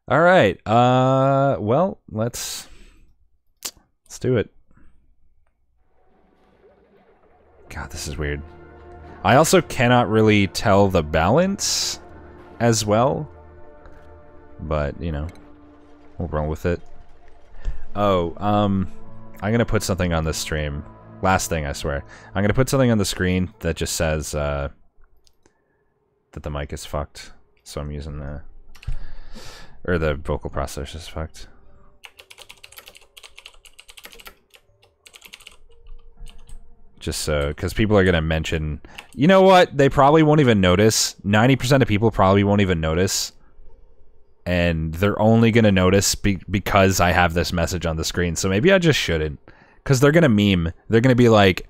All right. Well, let's do it. God, this is weird. I also cannot really tell the balance as well, but you know, we'll roll with it. Oh, I'm gonna put something on the stream. Last thing, I swear. I'm gonna put something on the screen that just says that the mic is fucked. So I'm using the vocal processor is fucked. Just so, because people are gonna mention, you know what? They probably won't even notice. 90% of people probably won't even notice, and they're only gonna notice because I have this message on the screen. So maybe I just shouldn't, because they're gonna meme. They're gonna be like,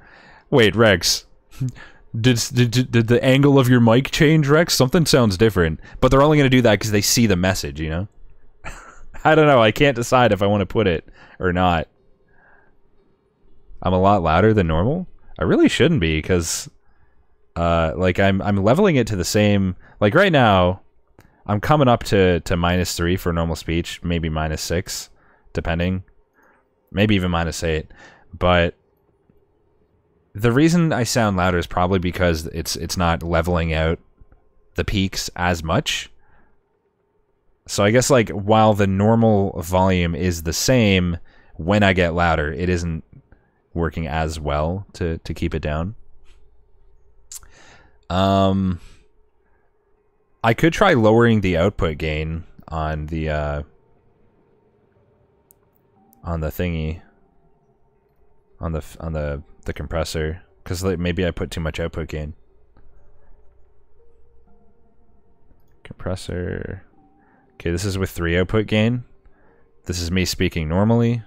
"Wait, Rex, did the angle of your mic change, Rex? Something sounds different." But they're only gonna do that because they see the message. You know? I don't know. I can't decide if I want to put it or not. I'm a lot louder than normal. I really shouldn't be, because like I'm leveling it to the same. Like right now, I'm coming up to -3 for normal speech, maybe -6, depending, maybe even -8. But the reason I sound louder is probably because it's not leveling out the peaks as much. So I guess like while the normal volume is the same, when I get louder, it isn't working as well to keep it down. I could try lowering the output gain on the thingy, on the compressor, because maybe I put too much output gain. Compressor. Okay, this is with 3 output gain. This is me speaking normally.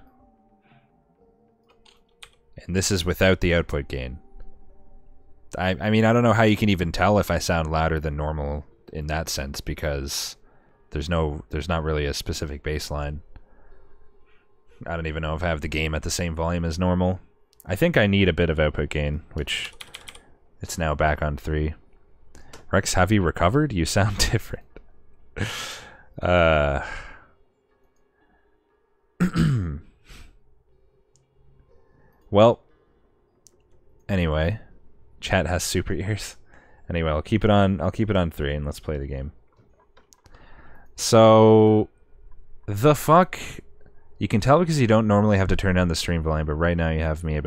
And this is without the output gain. I mean, I don't know how you can even tell if I sound louder than normal in that sense, because there's not really a specific baseline. I don't even know if I have the game at the same volume as normal. I think I need a bit of output gain, which it's now back on 3. Rex, have you recovered? You sound different. Well, anyway, chat has super ears. Anyway, I'll keep it on 3 and let's play the game. So, the fuck? You can tell because you don't normally have to turn down the stream volume, but right now you have me at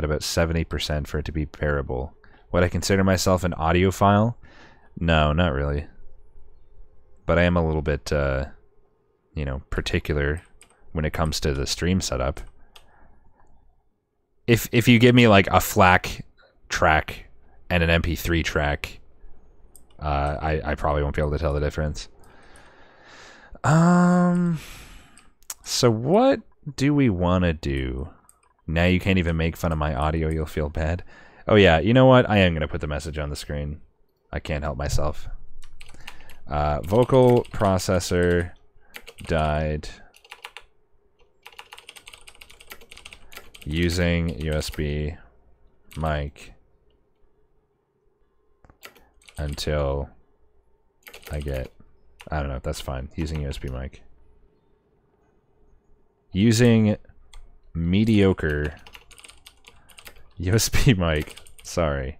about 70% for it to be bearable. Would I consider myself an audiophile? No, not really. But I am a little bit, you know, particular when it comes to the stream setup. If you give me like a FLAC track and an MP3 track, I probably won't be able to tell the difference. So what do we want to do? Now you can't even make fun of my audio, you'll feel bad. Oh yeah, you know what? I am going to put the message on the screen. I can't help myself. Vocal processor died using USB mic until I get, I don't know, that's fine. Using USB mic. Using mediocre USB mic. Sorry.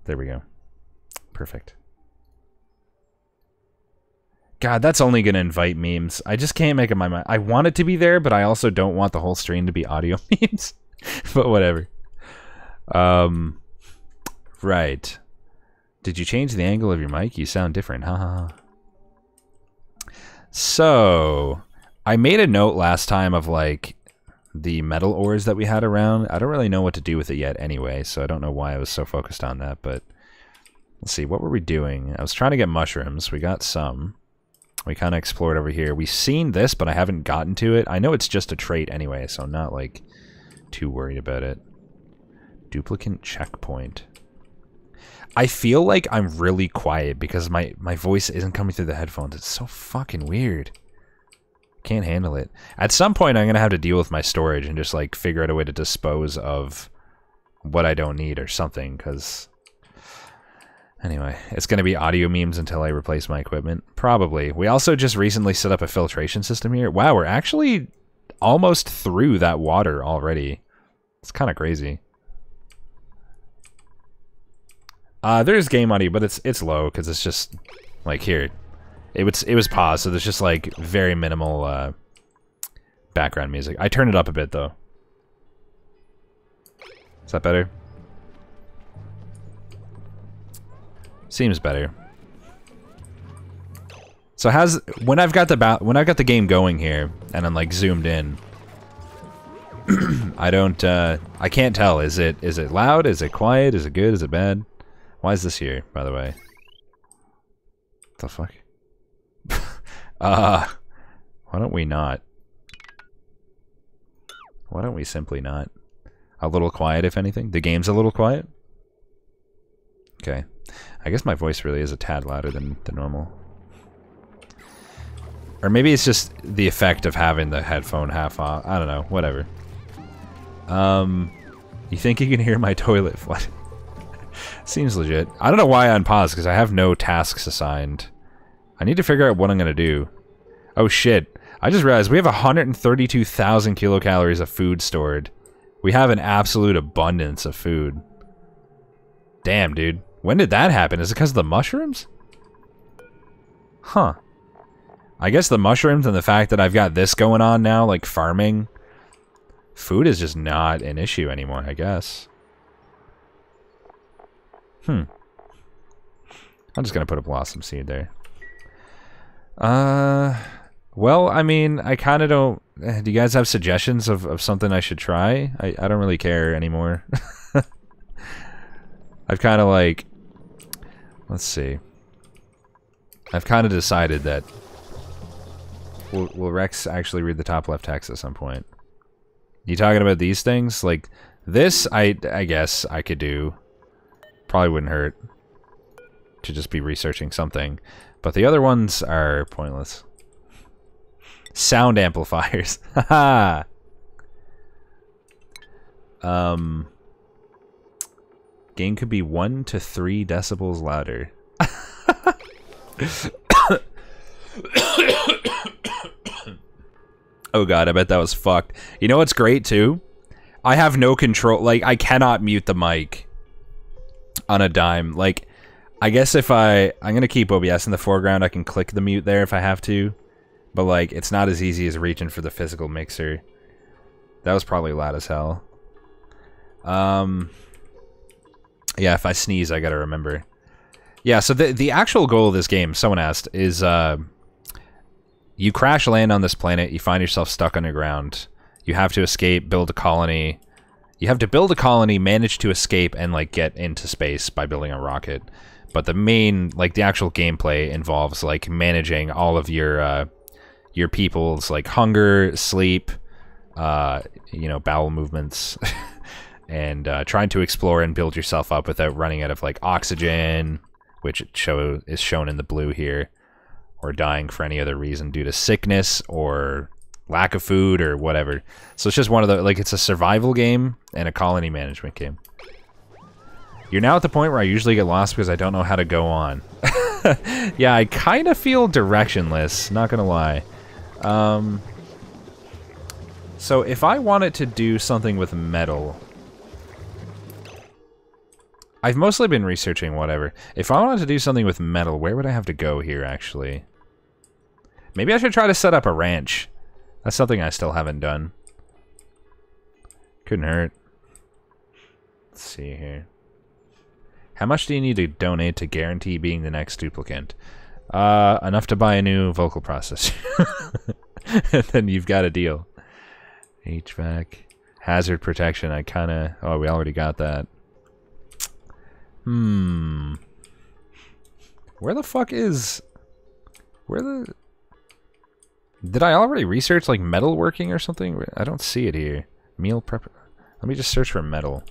There we go. Perfect. God, that's only going to invite memes. I just can't make up my mind. I want it to be there, but I also don't want the whole stream to be audio memes. But whatever. Right. Did you change the angle of your mic? You sound different. Ha ha ha. So, I made a note last time of like the metal ores that we had around. I don't really know what to do with it yet anyway, so I don't know why I was so focused on that, but let's see, what were we doing? I was trying to get mushrooms. We got some. We kind of explored over here. We've seen this, but I haven't gotten to it. I know it's just a trait anyway, so I'm not like too worried about it. Duplicate checkpoint. I feel like I'm really quiet because my voice isn't coming through the headphones. It's so fucking weird. Can't handle it. At some point, I'm going to have to deal with my storage and just like figure out a way to dispose of what I don't need or something, because Anyway, it's going to be audio memes until I replace my equipment. Probably. We also just recently set up a filtration system here. Wow, we're actually almost through that water already. It's kind of crazy. There's game audio, but it's low because it's just like here. It was paused, so there's just like very minimal background music. I turned it up a bit though. Is that better? Seems better. So when I've got the game going here and I'm like zoomed in, I can't tell. Is it loud? Is it quiet? Is it good? Is it bad? Why is this here, by the way? What the fuck? Why don't we not? Why don't we simply not? A little quiet, if anything. The game's a little quiet? Okay. I guess my voice really is a tad louder than normal. Or maybe it's just the effect of having the headphone half off. I don't know. Whatever. You think you can hear my toilet flush? Seems legit. I don't know why I unpaused, because I have no tasks assigned. I need to figure out what I'm going to do. Oh shit. I just realized we have 132,000 kilocalories of food stored. We have an absolute abundance of food. Damn, dude. When did that happen? Is it because of the mushrooms? Huh. I guess the mushrooms and the fact that I've got this going on now, like farming. Food is just not an issue anymore, I guess. I'm just gonna put a blossom seed there. Well, I mean, I kind of don't... Do you guys have suggestions of something I should try? I don't really care anymore. I've kind of like... Let's see. I've kind of decided that... Will Rex actually read the top left text at some point? You talking about these things? Like, this, I guess I could do. Probably wouldn't hurt to just be researching something. But the other ones are pointless. Sound amplifiers. Haha. Game could be 1 to 3 decibels louder. Oh god, I bet that was fucked. You know what's great too? I have no control. Like, I cannot mute the mic on a dime. Like, I guess if I'm gonna keep OBS in the foreground, I can click the mute there if I have to. But like, it's not as easy as reaching for the physical mixer. That was probably loud as hell. Yeah, if I sneeze, I gotta remember. Yeah, so the actual goal of this game, someone asked, is you crash land on this planet, you find yourself stuck underground. You have to escape, build a colony. You have to build a colony, manage to escape, and like get into space by building a rocket. But the main, like the actual gameplay involves like managing all of your people's like hunger, sleep, you know, bowel movements, and trying to explore and build yourself up without running out of like oxygen, which is shown in the blue here, or dying for any other reason due to sickness or lack of food or whatever. So it's just one of the, like, it's a survival game and a colony management game. You're now at the point where I usually get lost because I don't know how to go on. Yeah, I kind of feel directionless, not gonna lie. So if I wanted to do something with metal... I've mostly been researching whatever. If I wanted to do something with metal, where would I have to go here, actually? Maybe I should try to set up a ranch. That's something I still haven't done. Couldn't hurt. Let's see here. How much do you need to donate to guarantee being the next duplicant? Enough to buy a new vocal processor. And then you've got a deal. HVAC. Hazard protection, I kinda... Oh, we already got that. Where the fuck is... Where the... Did I already research, like, metalworking or something? I don't see it here. Meal prep... Let me just search for metal.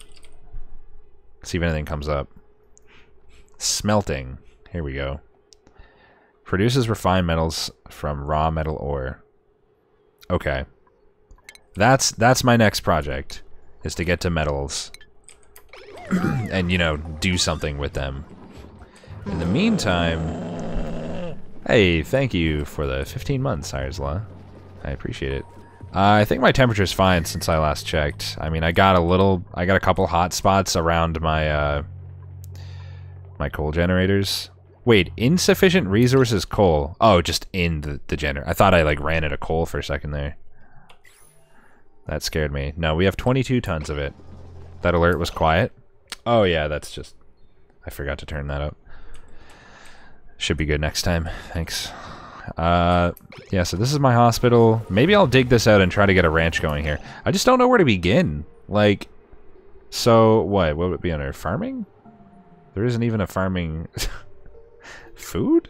See if anything comes up. Smelting. Here we go. Produces refined metals from raw metal ore. Okay. That's my next project. Is to get to metals. And, you know, do something with them. In the meantime... Hey, thank you for the 15 months, Law. I appreciate it. I think my temperature's fine since I last checked. I mean, I got a couple hot spots around my, my coal generators. Wait, insufficient resources coal. Oh, just in the generator. I thought I, like, ran out of coal for a second there. That scared me. No, we have 22 tons of it. That alert was quiet. Oh, yeah, that's just... I forgot to turn that up. Should be good next time. Thanks. Yeah, so this is my hospital. Maybe I'll dig this out and try to get a ranch going here. I just don't know where to begin. Like, so, what would it be under farming? There isn't even a farming... Food?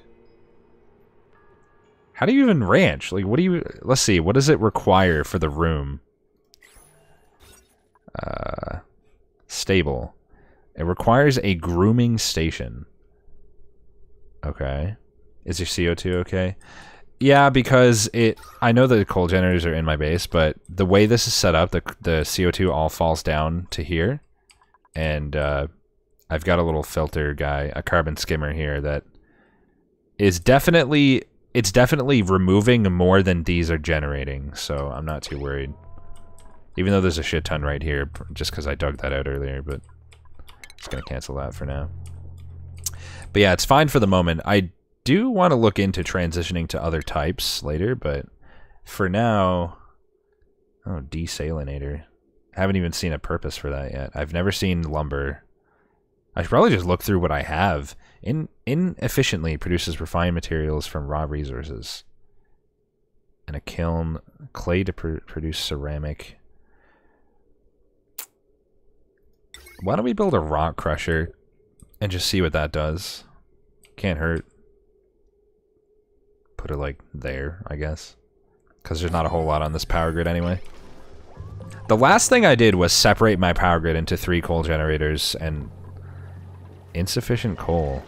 How do you even ranch? Like, what do you... Let's see, what does it require for the room? Stable. It requires a grooming station. Okay. Is your CO2 okay? Yeah, because I know the coal generators are in my base, but the way this is set up, the CO2 all falls down to here. And I've got a little filter guy, a carbon skimmer here that is definitely removing more than these are generating, so I'm not too worried. Even though there's a shit ton right here, just because I dug that out earlier, but just gonna cancel that for now. But yeah, it's fine for the moment. I do want to look into transitioning to other types later, but for now... Oh, desalinator. I haven't even seen a purpose for that yet. I've never seen lumber. I should probably just look through what I have. Inefficiently produces refined materials from raw resources. And a kiln, clay to produce ceramic. Why don't we build a rock crusher and just see what that does? Can't hurt. Put it like there, I guess. Because there's not a whole lot on this power grid anyway. The last thing I did was separate my power grid into 3 coal generators and insufficient coal.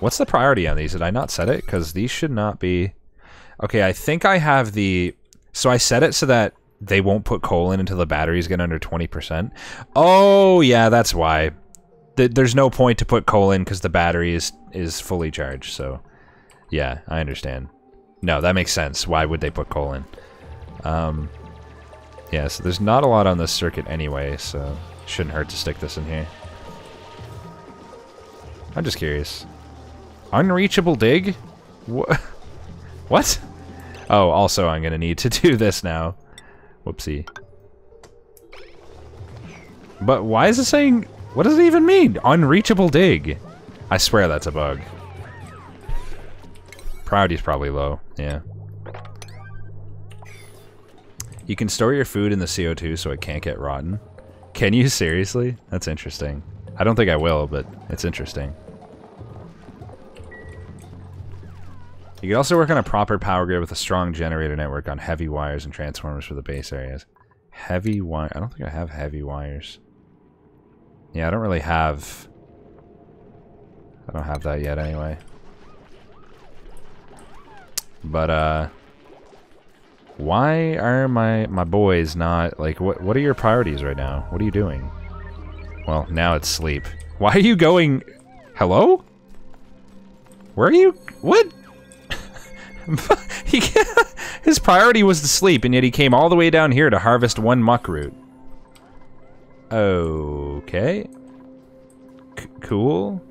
What's the priority on these? Did I not set it? Because these should not be... Okay, I think I have the... So I set it so that they won't put coal in until the batteries get under 20%. Oh, yeah, that's why. There's no point to put coal in because the battery is fully charged, so... Yeah, I understand. No, that makes sense. Why would they put coal in? Yeah, so there's not a lot on this circuit anyway, so shouldn't hurt to stick this in here. I'm just curious. Unreachable dig? What? Oh, also I'm gonna need to do this now. Whoopsie. But why is it saying... What does it even mean? Unreachable dig. I swear that's a bug. Priority's probably low, yeah. You can store your food in the CO2 so it can't get rotten. Can you? Seriously? That's interesting. I don't think I will, but it's interesting. You can also work on a proper power grid with a strong generator network on heavy wires and transformers for the base areas. Heavy wire? I don't think I have heavy wires. Yeah, I don't really have... I don't have that yet anyway. But, why are my boys not, like, what are your priorities right now? What are you doing? Well, now it's sleep. Why are you going... Hello? Where are you... What? His priority was to sleep, and yet he came all the way down here to harvest 1 muck root. Okay. Cool.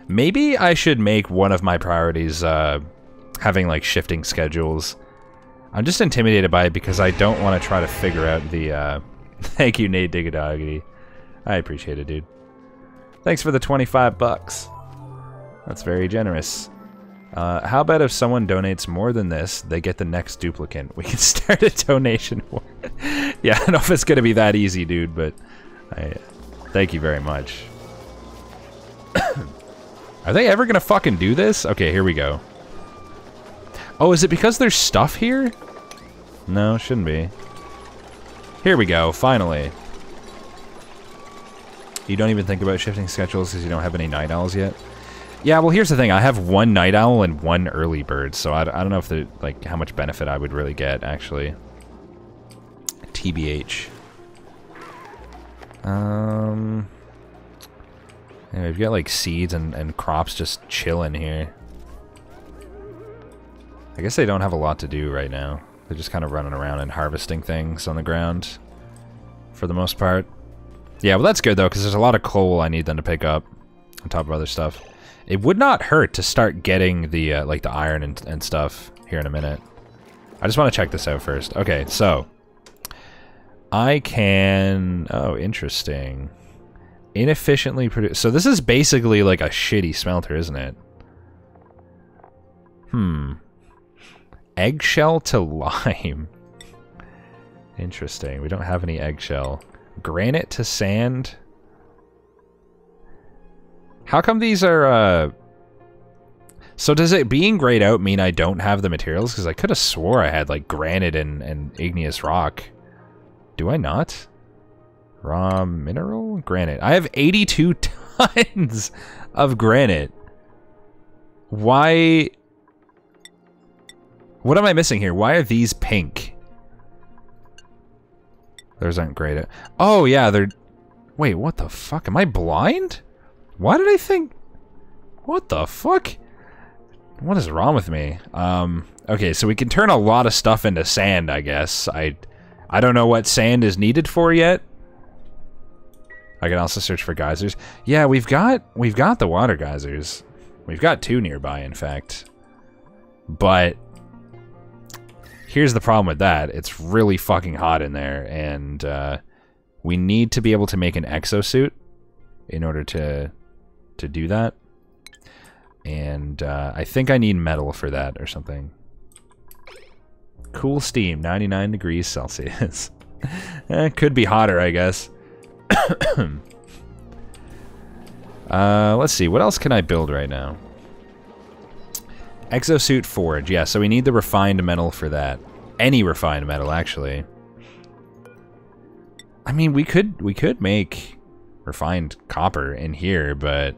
Maybe I should make one of my priorities, having, like, shifting schedules. I'm just intimidated by it because I don't want to try to figure out the, Thank you, Nate Digadoggy. I appreciate it, dude. Thanks for the 25 bucks. That's very generous. How about if someone donates more than this, they get the next duplicate? We can start a donation war. Yeah, I don't know if it's going to be that easy, dude, but thank you very much. Are they ever going to fucking do this? Okay, here we go. Oh, is it because there's stuff here? No, shouldn't be. Here we go, finally. You don't even think about shifting schedules because you don't have any night owls yet? Yeah, well, here's the thing. I have 1 night owl and 1 early bird, so I don't know if like how much benefit I would really get, actually. TBH. And we've got like seeds and crops just chilling here. I guess they don't have a lot to do right now. They're just kind of running around and harvesting things on the ground for the most part. Yeah, well that's good though, because there's a lot of coal I need them to pick up on top of other stuff. It would not hurt to start getting the like the iron and stuff here in a minute. I just want to check this out first. Okay, so I can... Oh, interesting. Inefficiently produce... So this is basically like a shitty smelter, isn't it? Eggshell to lime. Interesting. We don't have any eggshell. Granite to sand. How come these are... So does it being grayed out mean I don't have the materials? Because I could have swore I had like granite and igneous rock. Do I not? Raw mineral? Granite. I have 82 tons of granite. Why... What am I missing here? Why are these pink? Those aren't graded. Oh, yeah, they're... Wait, what the fuck? Am I blind? Why did I think... What the fuck? What is wrong with me? Okay, so we can turn a lot of stuff into sand, I guess. I don't know what sand is needed for yet. I can also search for geysers. Yeah, we've got the water geysers. We've got 2 nearby, in fact. But here's the problem with that. It's really fucking hot in there, and we need to be able to make an exosuit in order to do that. And I think I need metal for that or something. Cool steam, 99 degrees Celsius. Could be hotter, I guess. Let's see, what else can I build right now? Exosuit forge, yeah, so we need the refined metal for that. Any refined metal, actually. I mean, we could make refined copper in here, but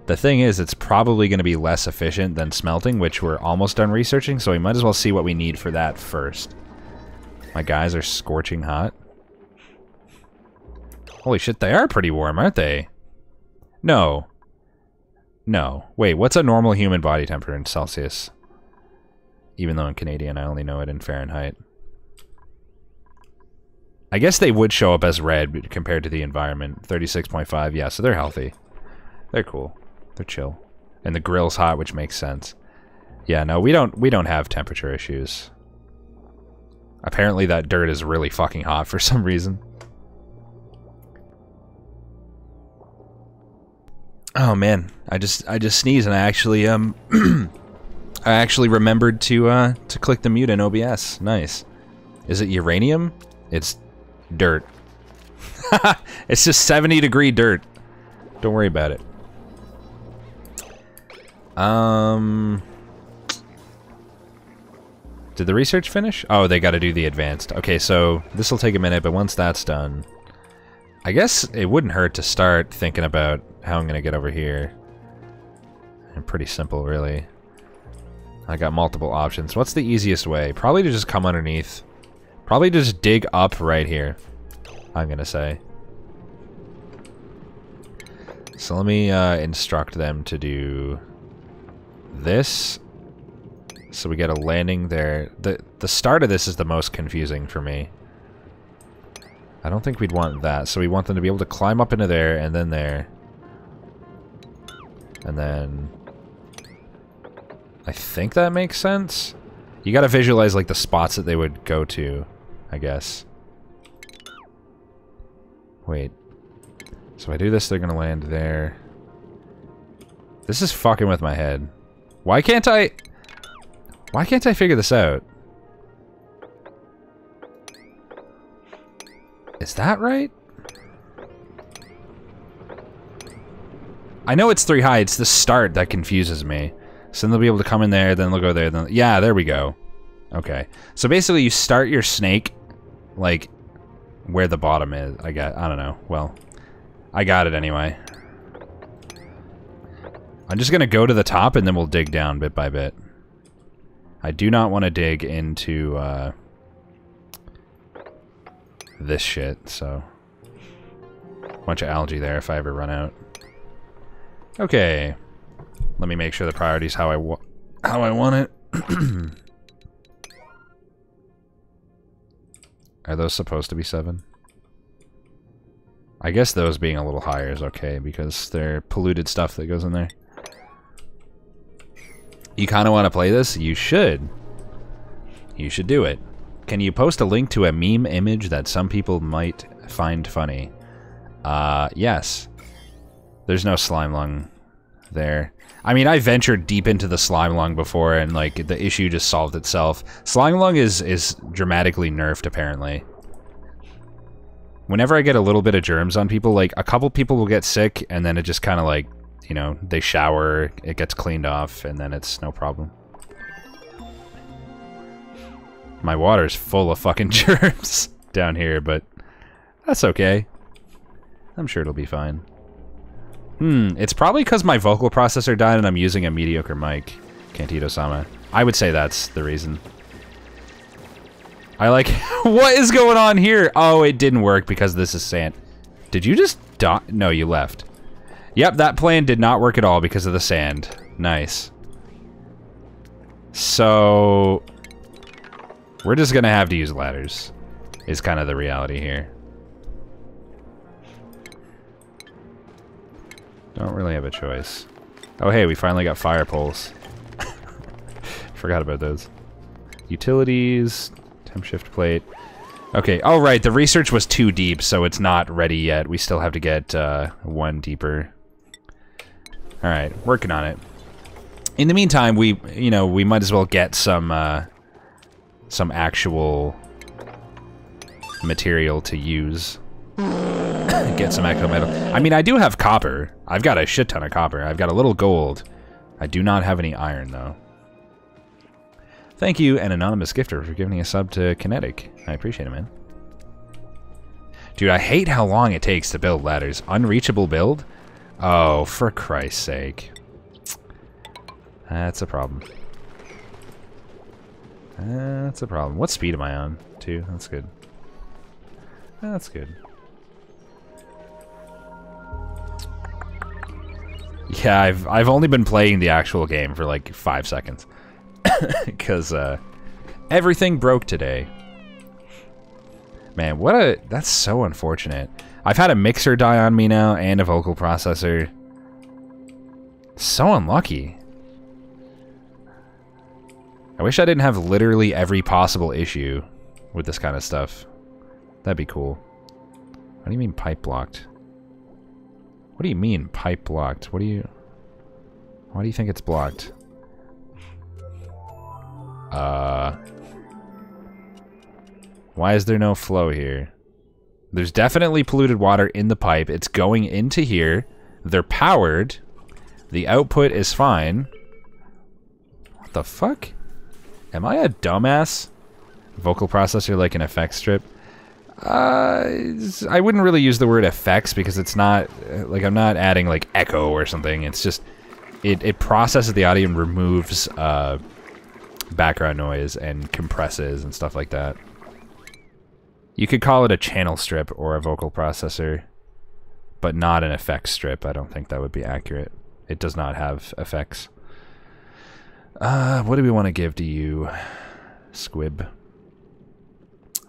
the thing is, it's probably going to be less efficient than smelting, which we're almost done researching, so we might as well see what we need for that first. My guys are scorching hot. Holy shit, they are pretty warm, aren't they? No. No. Wait, what's a normal human body temperature in Celsius? Even though in Canadian I only know it in Fahrenheit. I guess they would show up as red compared to the environment. 36.5, yeah, so they're healthy. They're cool. They're chill. And the grill's hot, which makes sense. Yeah, no, we don't have temperature issues. Apparently that dirt is really fucking hot for some reason. Oh man, I just sneezed and I actually I actually remembered to click the mute in OBS. Nice. Is it uranium? It's dirt. It's just 70-degree dirt. Don't worry about it. Did the research finish? Oh, they got to do the advanced. Okay, so this will take a minute, but once that's done, I guess it wouldn't hurt to start thinking about how I'm gonna get over here. And pretty simple, really. I got multiple options. What's the easiest way? Probably to just come underneath. Probably just dig up right here, I'm gonna say. So let me instruct them to do this. So we get a landing there. The start of this is the most confusing for me. I don't think we'd want that. So we want them to be able to climb up into there and then there. And then I think that makes sense. You gotta visualize like the spots that they would go to, I guess. Wait. So if I do this, they're gonna land there. This is fucking with my head. Why can't I figure this out? Is that right? I know it's 3 high, it's the start that confuses me. So then they'll be able to come in there, then they'll go there, then... Yeah, there we go. Okay. So basically you start your snake, like, where the bottom is. I don't know. Well, I got it anyway. I'm just gonna go to the top and then we'll dig down bit by bit. I do not want to dig into, this shit, so... Bunch of algae there if I ever run out. Okay. Let me make sure the priority's how I want it. Are those supposed to be 7? I guess those being a little higher is okay because they're polluted stuff that goes in there. You kind of want to play this? You should. You should do it. Can you post a link to a meme image that some people might find funny? Yes. There's no slime lung there. I mean, I ventured deep into the slime lung before, and like the issue just solved itself. Slime lung is dramatically nerfed, apparently. Whenever I get a little bit of germs on people, like a couple people will get sick, and then it just kind of like, you know, they shower, it gets cleaned off, and then it's no problem. My water's full of fucking germs down here, but that's okay. I'm sure it'll be fine. It's probably because my vocal processor died and I'm using a mediocre mic, Cantito-sama. I would say that's the reason. I like... What is going on here? Oh, it didn't work because this is sand. Did you just die? No, you left. Yep, that plan did not work at all because of the sand. Nice. So... we're just gonna have to use ladders, is kind of the reality here. Don't really have a choice. Oh hey, we finally got fire poles. Forgot about those. Utilities, temp shift plate. Okay, oh right, the research was too deep, so it's not ready yet. We still have to get one deeper. Alright, working on it. In the meantime, we might as well get some actual material to use. Get some actual metal. I mean, I do have copper. I've got a shit ton of copper. I've got a little gold. I do not have any iron, though. Thank you, an anonymous gifter, for giving a sub to Kinetic. I appreciate it, man. Dude, I hate how long it takes to build ladders. Unreachable build? Oh, for Christ's sake. That's a problem. That's a problem. What speed am I on, too? That's good. That's good. Yeah, I've only been playing the actual game for like 5 seconds. Because everything broke today. Man, that's so unfortunate. I've had a mixer die on me now and a vocal processor. So unlucky. I wish I didn't have literally every possible issue with this kind of stuff. That'd be cool. What do you mean pipe blocked? What do you mean pipe blocked? Why do you think it's blocked? Why is there no flow here? There's definitely polluted water in the pipe. It's going into here. They're powered. The output is fine. What the fuck? Am I a dumbass? Vocal processor like an effects strip? I wouldn't really use the word effects because it's not, like, I'm not adding, like, echo or something. It's just, it processes the audio and removes, background noise and compresses and stuff like that. You could call it a channel strip or a vocal processor, but not an effects strip. I don't think that would be accurate. It does not have effects. What do we want to give to you, Squib?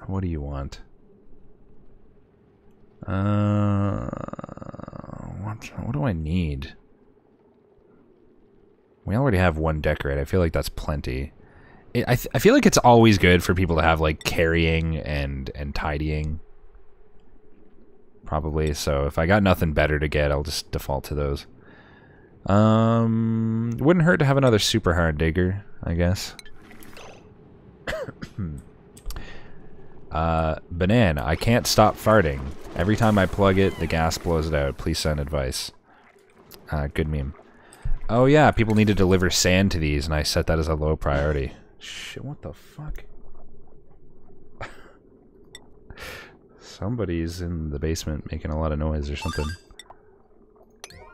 What do you want? What do I need? We already have one decorate. I feel like that's plenty. I feel like it's always good for people to have like carrying and tidying. Probably. So if I got nothing better to get, I'll just default to those. Wouldn't hurt to have another super hard digger, I guess. Banana, I can't stop farting. Every time I plug it, the gas blows it out. Please send advice. Good meme. Oh yeah, people need to deliver sand to these, and I set that as a low priority. Shit, what the fuck? Somebody's in the basement making a lot of noise or something.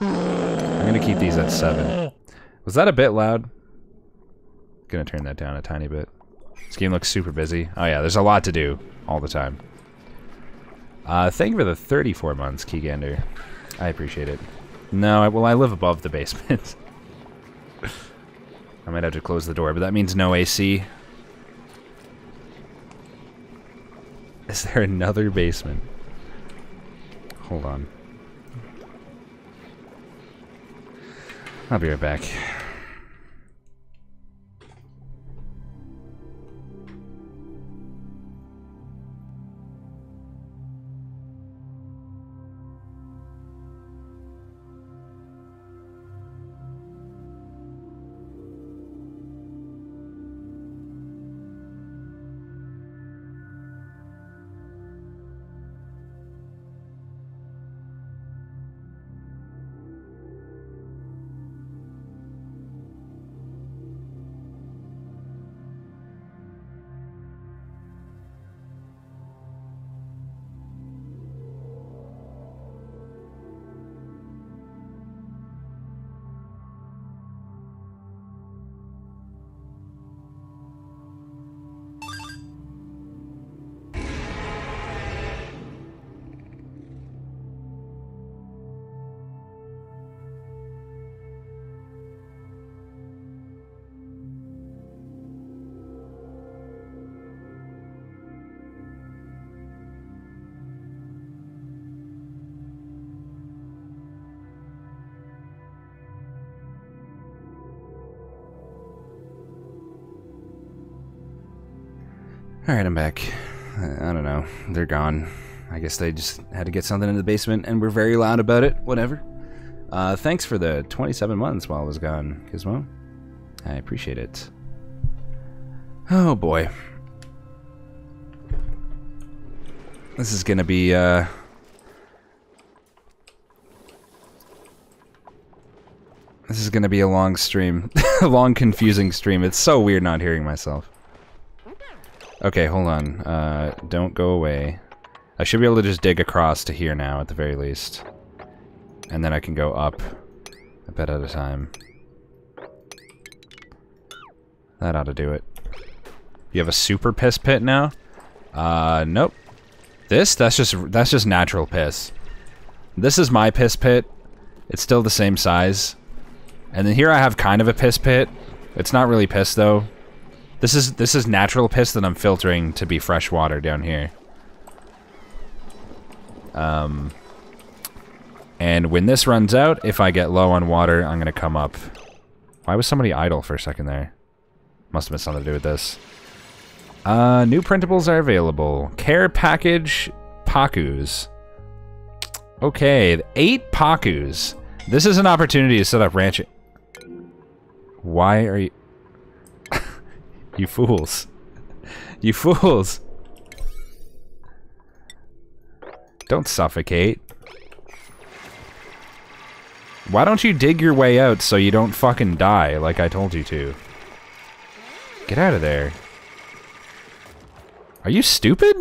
I'm gonna keep these at 7. Was that a bit loud? Gonna turn that down a tiny bit. This game looks super busy. Oh yeah, there's a lot to do all the time. Thank you for the 34 months, Keygander. I appreciate it. No, well, I live above the basement. I might have to close the door, but that means no AC. Is there another basement? Hold on. I'll be right back. Alright, I'm back. I don't know. They're gone. I guess they just had to get something in the basement and were very loud about it. Whatever. Thanks for the 27 months while I was gone, Gizmo. I appreciate it. Oh boy. This is gonna be, This is gonna be a long stream. A long, confusing stream. It's so weird not hearing myself. Okay, hold on. Don't go away. I should be able to just dig across to here now, at the very least. And then I can go up a bit at a time. That ought to do it. You have a super piss pit now? Nope. That's just natural piss. This is my piss pit. It's still the same size. And then here I have kind of a piss pit. It's not really piss though. This is natural piss that I'm filtering to be fresh water down here. And when this runs out, if I get low on water, I'm gonna come up. Why was somebody idle for a second there? Must have been something to do with this. New printables are available. Care package Pakus. Okay, 8 Pakus. This is an opportunity to set up ranching. Why are you... You fools. You fools. Don't suffocate. Why don't you dig your way out so you don't fucking die like I told you to? Get out of there. Are you stupid?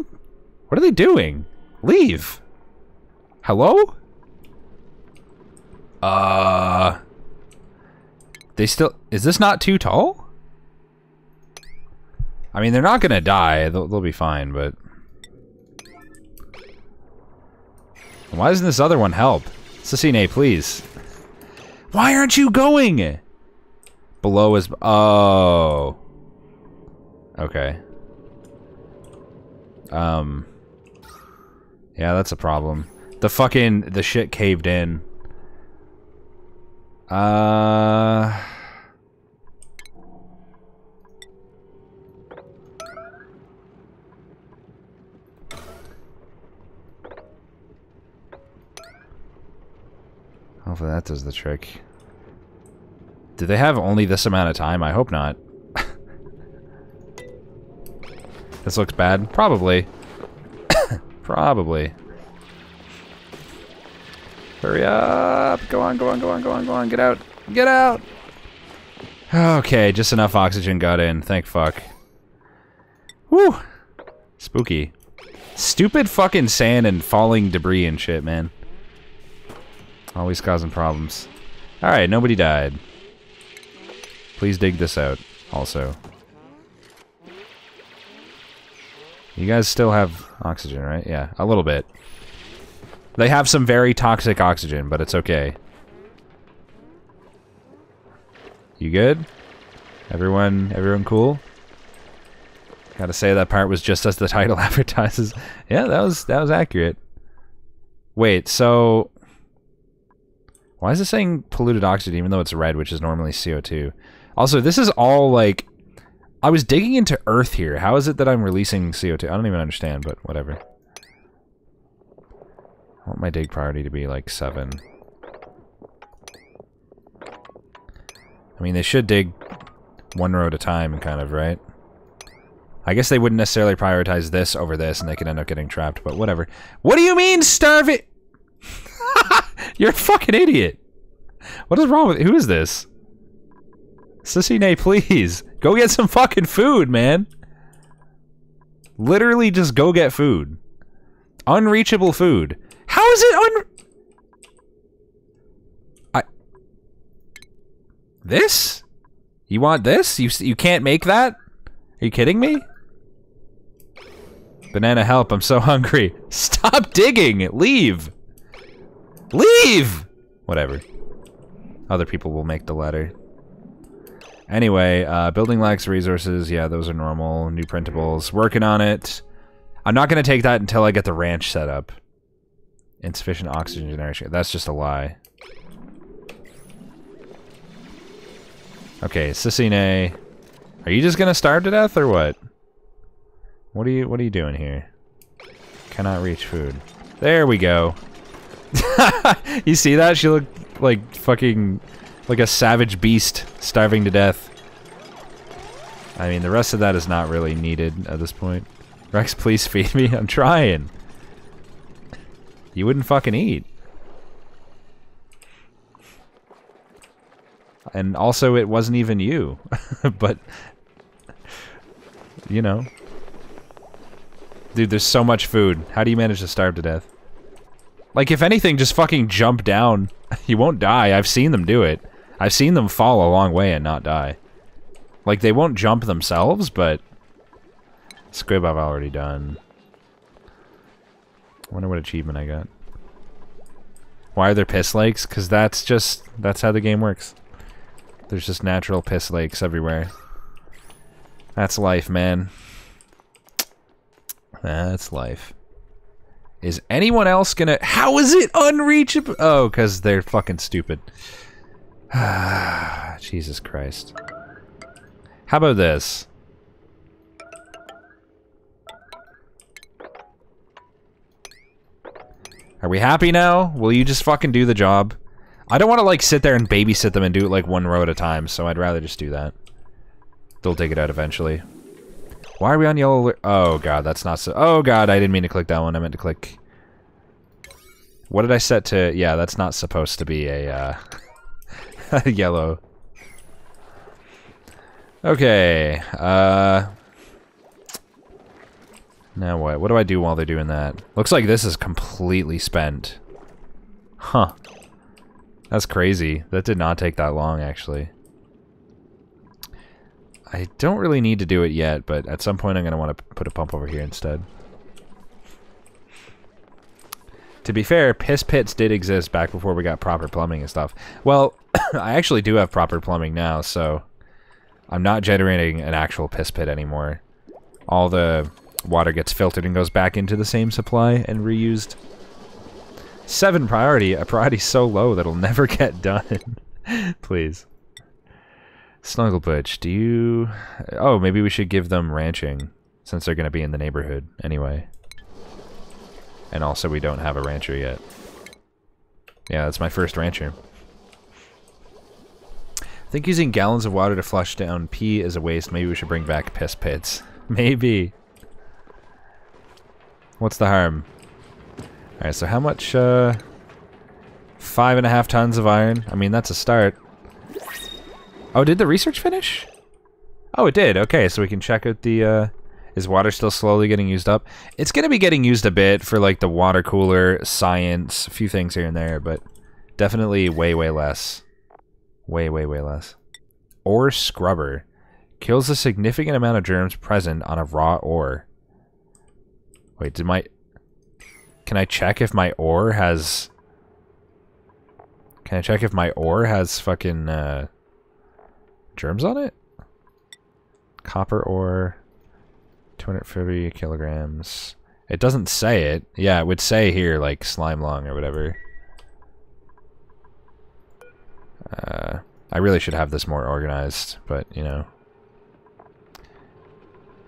What are they doing? Leave. Hello? They still... Is this not too tall? I mean, they're not gonna die. They'll be fine, but... Why doesn't this other one help? Cecine, please. Why aren't you going? Below is... Oh. Okay. Yeah, that's a problem. The shit caved in. Hopefully that does the trick. Do they have only this amount of time? I hope not. This looks bad. Probably. Probably. Hurry up! Go on, go on, go on, go on, go on. Get out. Get out! Okay, just enough oxygen got in. Thank fuck. Whew! Spooky. Stupid fucking sand and falling debris and shit, man. Always causing problems. Alright, nobody died. Please dig this out, also. You guys still have oxygen, right? Yeah, a little bit. They have some very toxic oxygen, but it's okay. You good? Everyone cool? Gotta say that part was just as the title advertises. Yeah, that was accurate. Wait, so why is it saying polluted oxygen even though it's red, which is normally CO2? Also, this is all like I was digging into Earth here. How is it that I'm releasing CO2? I don't even understand, but whatever. I want my dig priority to be like 7. I mean, they should dig one row at a time, kind of, right? I guess they wouldn't necessarily prioritize this over this, and they could end up getting trapped, but whatever. What do you mean, starve it? You're a fucking idiot. What is wrong with... Who is this? Sissy, please. Go get some fucking food, man. Literally just go get food. Unreachable food. How is it This? You want this? You can't make that? Are you kidding me? Banana, help, I'm so hungry. Stop digging! Leave! Leave! Whatever. Other people will make the ladder. Anyway, building lacks resources. Yeah, those are normal. New printables. Working on it. I'm not going to take that until I get the ranch set up. Insufficient oxygen generation. That's just a lie. Okay, Sissy, are you just gonna starve to death or what? What are you doing here? Cannot reach food. There we go. You see that? She looked like fucking like a savage beast starving to death. I mean, the rest of that is not really needed at this point. Rex, please feed me. I'm trying. You wouldn't fucking eat. And also, it wasn't even you. But, you know. Dude, there's so much food. How do you manage to starve to death? Like, if anything, just fucking jump down. You won't die. I've seen them do it. I've seen them fall a long way and not die. Like, they won't jump themselves, but... Squib I've already done. Wonder what achievement I got. Why are there piss lakes? Because that's how the game works. There's just natural piss lakes everywhere. That's life, man. That's life. Is anyone else gonna... How is it unreachable? Oh, because they're fucking stupid. Jesus Christ. How about this? Are we happy now? Will you just fucking do the job? I don't want to, like, sit there and babysit them and do it, like, one row at a time, so I'd rather just do that. They'll dig it out eventually. Why are we on yellow alert? Oh, God, that's not so... Oh, God, I didn't mean to click that one. I meant to click... What did I set to... Yeah, that's not supposed to be a, yellow. Okay, Now what? What do I do while they're doing that? Looks like this is completely spent. Huh. That's crazy. That did not take that long, actually. I don't really need to do it yet, but at some point I'm going to want to put a pump over here instead. To be fair, piss pits did exist back before we got proper plumbing and stuff. Well, I actually do have proper plumbing now, so I'm not generating an actual piss pit anymore. All the water gets filtered and goes back into the same supply and reused. 7 priority. A priority so low that'll never get done. Please. Snugglebutch, do you... Oh, maybe we should give them ranching, since they're going to be in the neighborhood anyway. And also, we don't have a rancher yet. Yeah, that's my first rancher. I think using gallons of water to flush down pee is a waste. Maybe we should bring back piss pits. Maybe. What's the harm? Alright, so how much, 5.5 tons of iron. I mean, that's a start. Oh, did the research finish? Oh, it did. Okay, so we can check out the, is water still slowly getting used up? It's gonna be getting used a bit for, like, the water cooler, science, a few things here and there, but definitely way, way less. Way, way, way less. Ore scrubber. Kills a significant amount of germs present on a raw ore. Wait, did my... Can I check if my ore has... Can I check if my ore has fucking, germs on it? Copper ore, 250 kilograms. It doesn't say it. Yeah, it would say here, like, slime lung or whatever. I really should have this more organized, but, you know.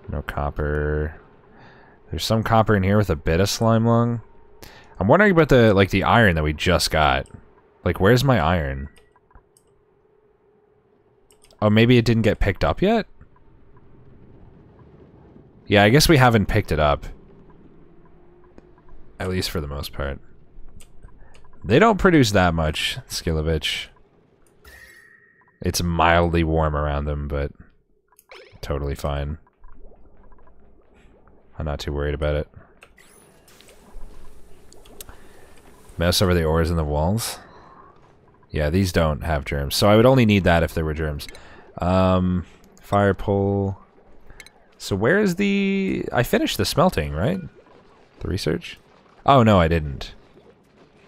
No copper. There's some copper in here with a bit of slime lung. I'm wondering about the, like, the iron that we just got. Like, where's my iron? Oh, maybe it didn't get picked up yet? Yeah, I guess we haven't picked it up. At least for the most part. They don't produce that much, Skilovich. It's mildly warm around them, but totally fine. I'm not too worried about it. Mouse over the ores in the walls. Yeah, these don't have germs. So I would only need that if there were germs. Fire pole. So where is the... I finished the smelting, right? The research? Oh, no, I didn't.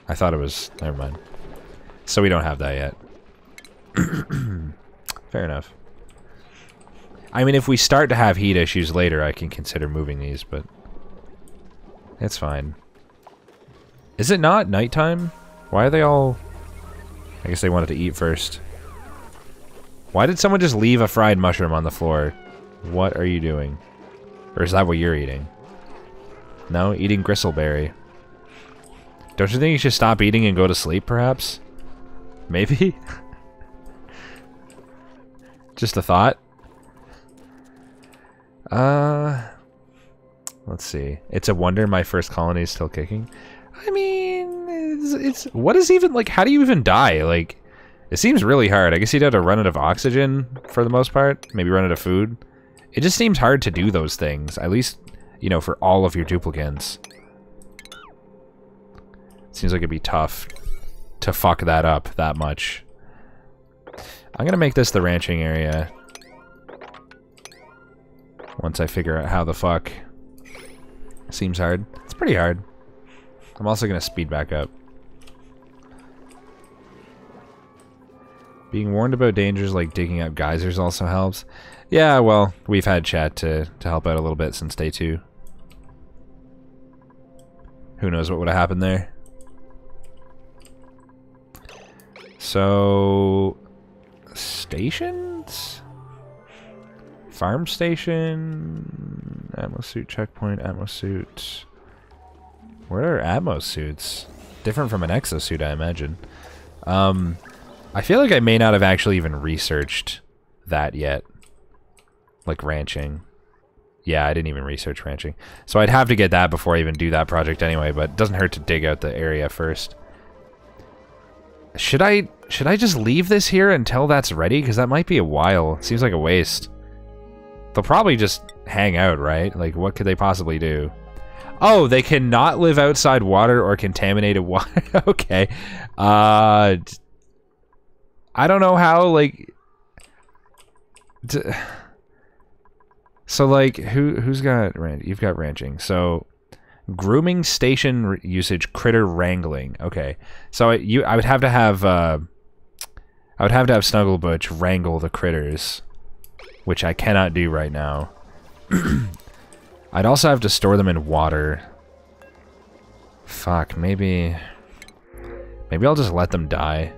I thought it was... Never mind. So we don't have that yet. Fair enough. I mean, if we start to have heat issues later, I can consider moving these, but... It's fine. Is it not nighttime? Why are they all... I guess they wanted to eat first. Why did someone just leave a fried mushroom on the floor? What are you doing? Or is that what you're eating? No? Eating gristleberry. Don't you think you should stop eating and go to sleep, perhaps? Maybe? Just a thought? Let's see. It's a wonder my first colony is still kicking. I mean, it's what is even, like, how do you even die? Like, it seems really hard. I guess you'd have to run out of oxygen for the most part. Maybe run out of food. It just seems hard to do those things. At least, you know, for all of your duplicants. Seems like it'd be tough to fuck that up that much. I'm gonna make this the ranching area. Once I figure out how the fuck. Seems hard. It's pretty hard. I'm also gonna speed back up. Being warned about dangers like digging up geysers also helps. Yeah, well, we've had chat to help out a little bit since day 2. Who knows what would have happened there. So... Stations? Farm station... Atmo suit checkpoint, atmo suit... Where are atmo suits? Different from an exosuit, I imagine. I feel like I may not have actually even researched that yet. Like ranching. Yeah, I didn't even research ranching. So I'd have to get that before I even do that project anyway, but it doesn't hurt to dig out the area first. Should I just leave this here until that's ready? Because that might be a while. It seems like a waste. They'll probably just hang out, right? Like, what could they possibly do? Oh, they cannot live outside water or contaminated water. Okay. I don't know how, like... So, like, who's got... You've got ranching. So, grooming station usage, critter wrangling. Okay. So, I would have to have... I would have to have Snugglebutch wrangle the critters. Which I cannot do right now. I'd also have to store them in water. Fuck, maybe I'll just let them die.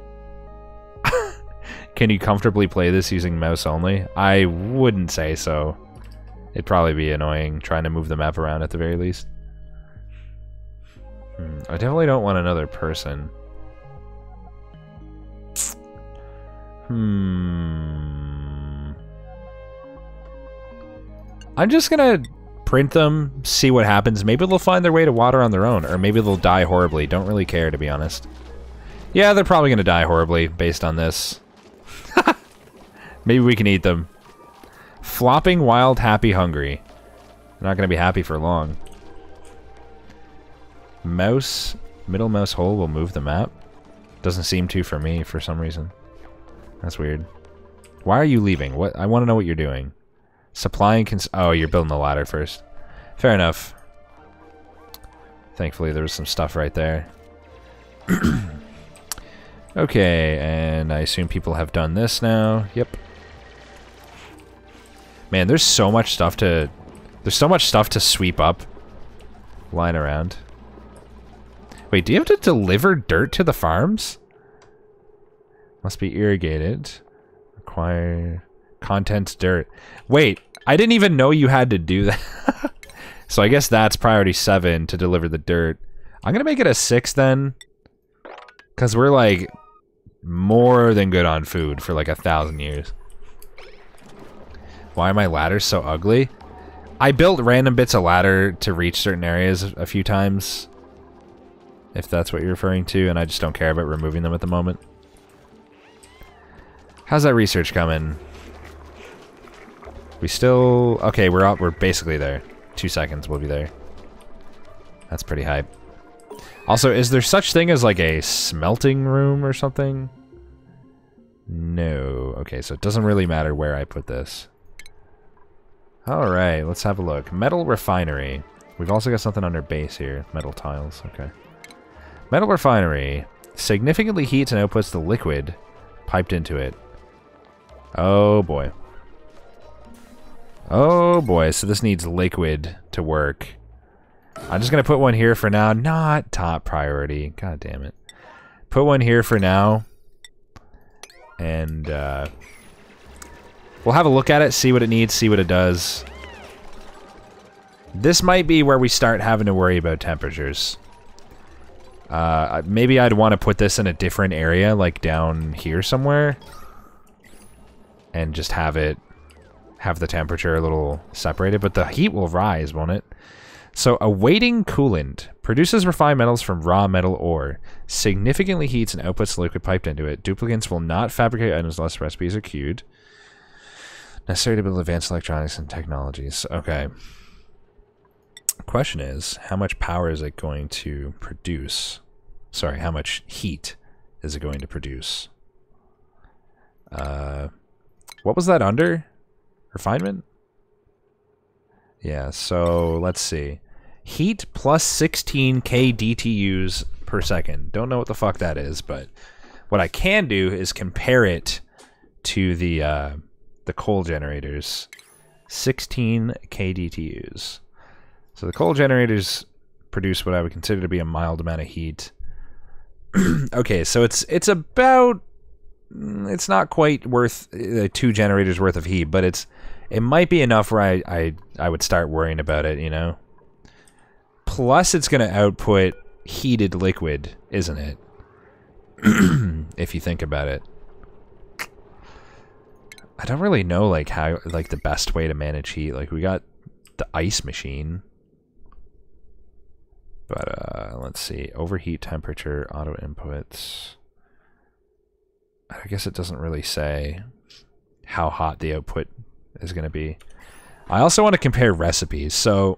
Can you comfortably play this using mouse only? I wouldn't say so. It'd probably be annoying trying to move the map around at the very least. I definitely don't want another person. I'm just gonna print them, see what happens. Maybe they'll find their way to water on their own, or maybe they'll die horribly. Don't really care, to be honest. Yeah, they're probably gonna die horribly based on this. Maybe we can eat them. Flopping, wild, happy, hungry. They're not gonna be happy for long. Mouse, middle mouse hole will move the map. Doesn't seem to for me for some reason. That's weird. Why are you leaving? What? I want to know what you're doing. Supplying oh, you're building the ladder first. Fair enough. Thankfully, there was some stuff right there. Okay, and I assume people have done this now. Yep. Man, there's so much stuff to... There's so much stuff to sweep up. Lying around. Wait, do you have to deliver dirt to the farms? Must be irrigated. Require... Contents dirt. Wait, I didn't even know you had to do that. So I guess that's priority 7 to deliver the dirt. I'm gonna make it a 6 then. Because we're like... more than good on food for like 1,000 years. Why are my ladders so ugly? I built random bits of ladder to reach certain areas a few times. If that's what you're referring to, and I just don't care about removing them at the moment. How's that research coming? We still... Okay, we're basically there. 2 seconds, we'll be there. That's pretty hype. Also, is there such thing as like a smelting room or something? No. Okay, so it doesn't really matter where I put this. Alright, let's have a look. Metal refinery. We've also got something under base here. Metal tiles, okay. Metal refinery. Significantly heats and outputs the liquid piped into it. Oh boy. Oh boy, so this needs liquid to work. I'm just gonna put one here for now. Not top priority. God damn it. Put one here for now. And, we'll have a look at it, see what it needs, see what it does. This might be where we start having to worry about temperatures. Maybe I'd want to put this in a different area, like down here somewhere. And just have the temperature a little separated, but the heat will rise, won't it? So, awaiting coolant produces refined metals from raw metal ore, significantly heats and outputs the liquid piped into it. Duplicants will not fabricate items unless recipes are queued. Necessary to build advanced electronics and technologies. Okay. Question is, how much power is it going to produce? Sorry, how much heat is it going to produce? What was that under? Refinement? Yeah, so let's see. Heat plus 16k DTUs per second. Don't know what the fuck that is, but what I can do is compare it to the coal generators. 16k DTUs. So the coal generators produce what I would consider to be a mild amount of heat. Okay, so it's about... It's not quite worth 2 generators worth of heat, but it might be enough where I would start worrying about it, you know? Plus, it's going to output heated liquid, isn't it? If you think about it. I don't really know, like, how, like, the best way to manage heat. Like, we got the ice machine. But, let's see. Overheat temperature, auto inputs. I guess it doesn't really say how hot the output is going to be. I also want to compare recipes. So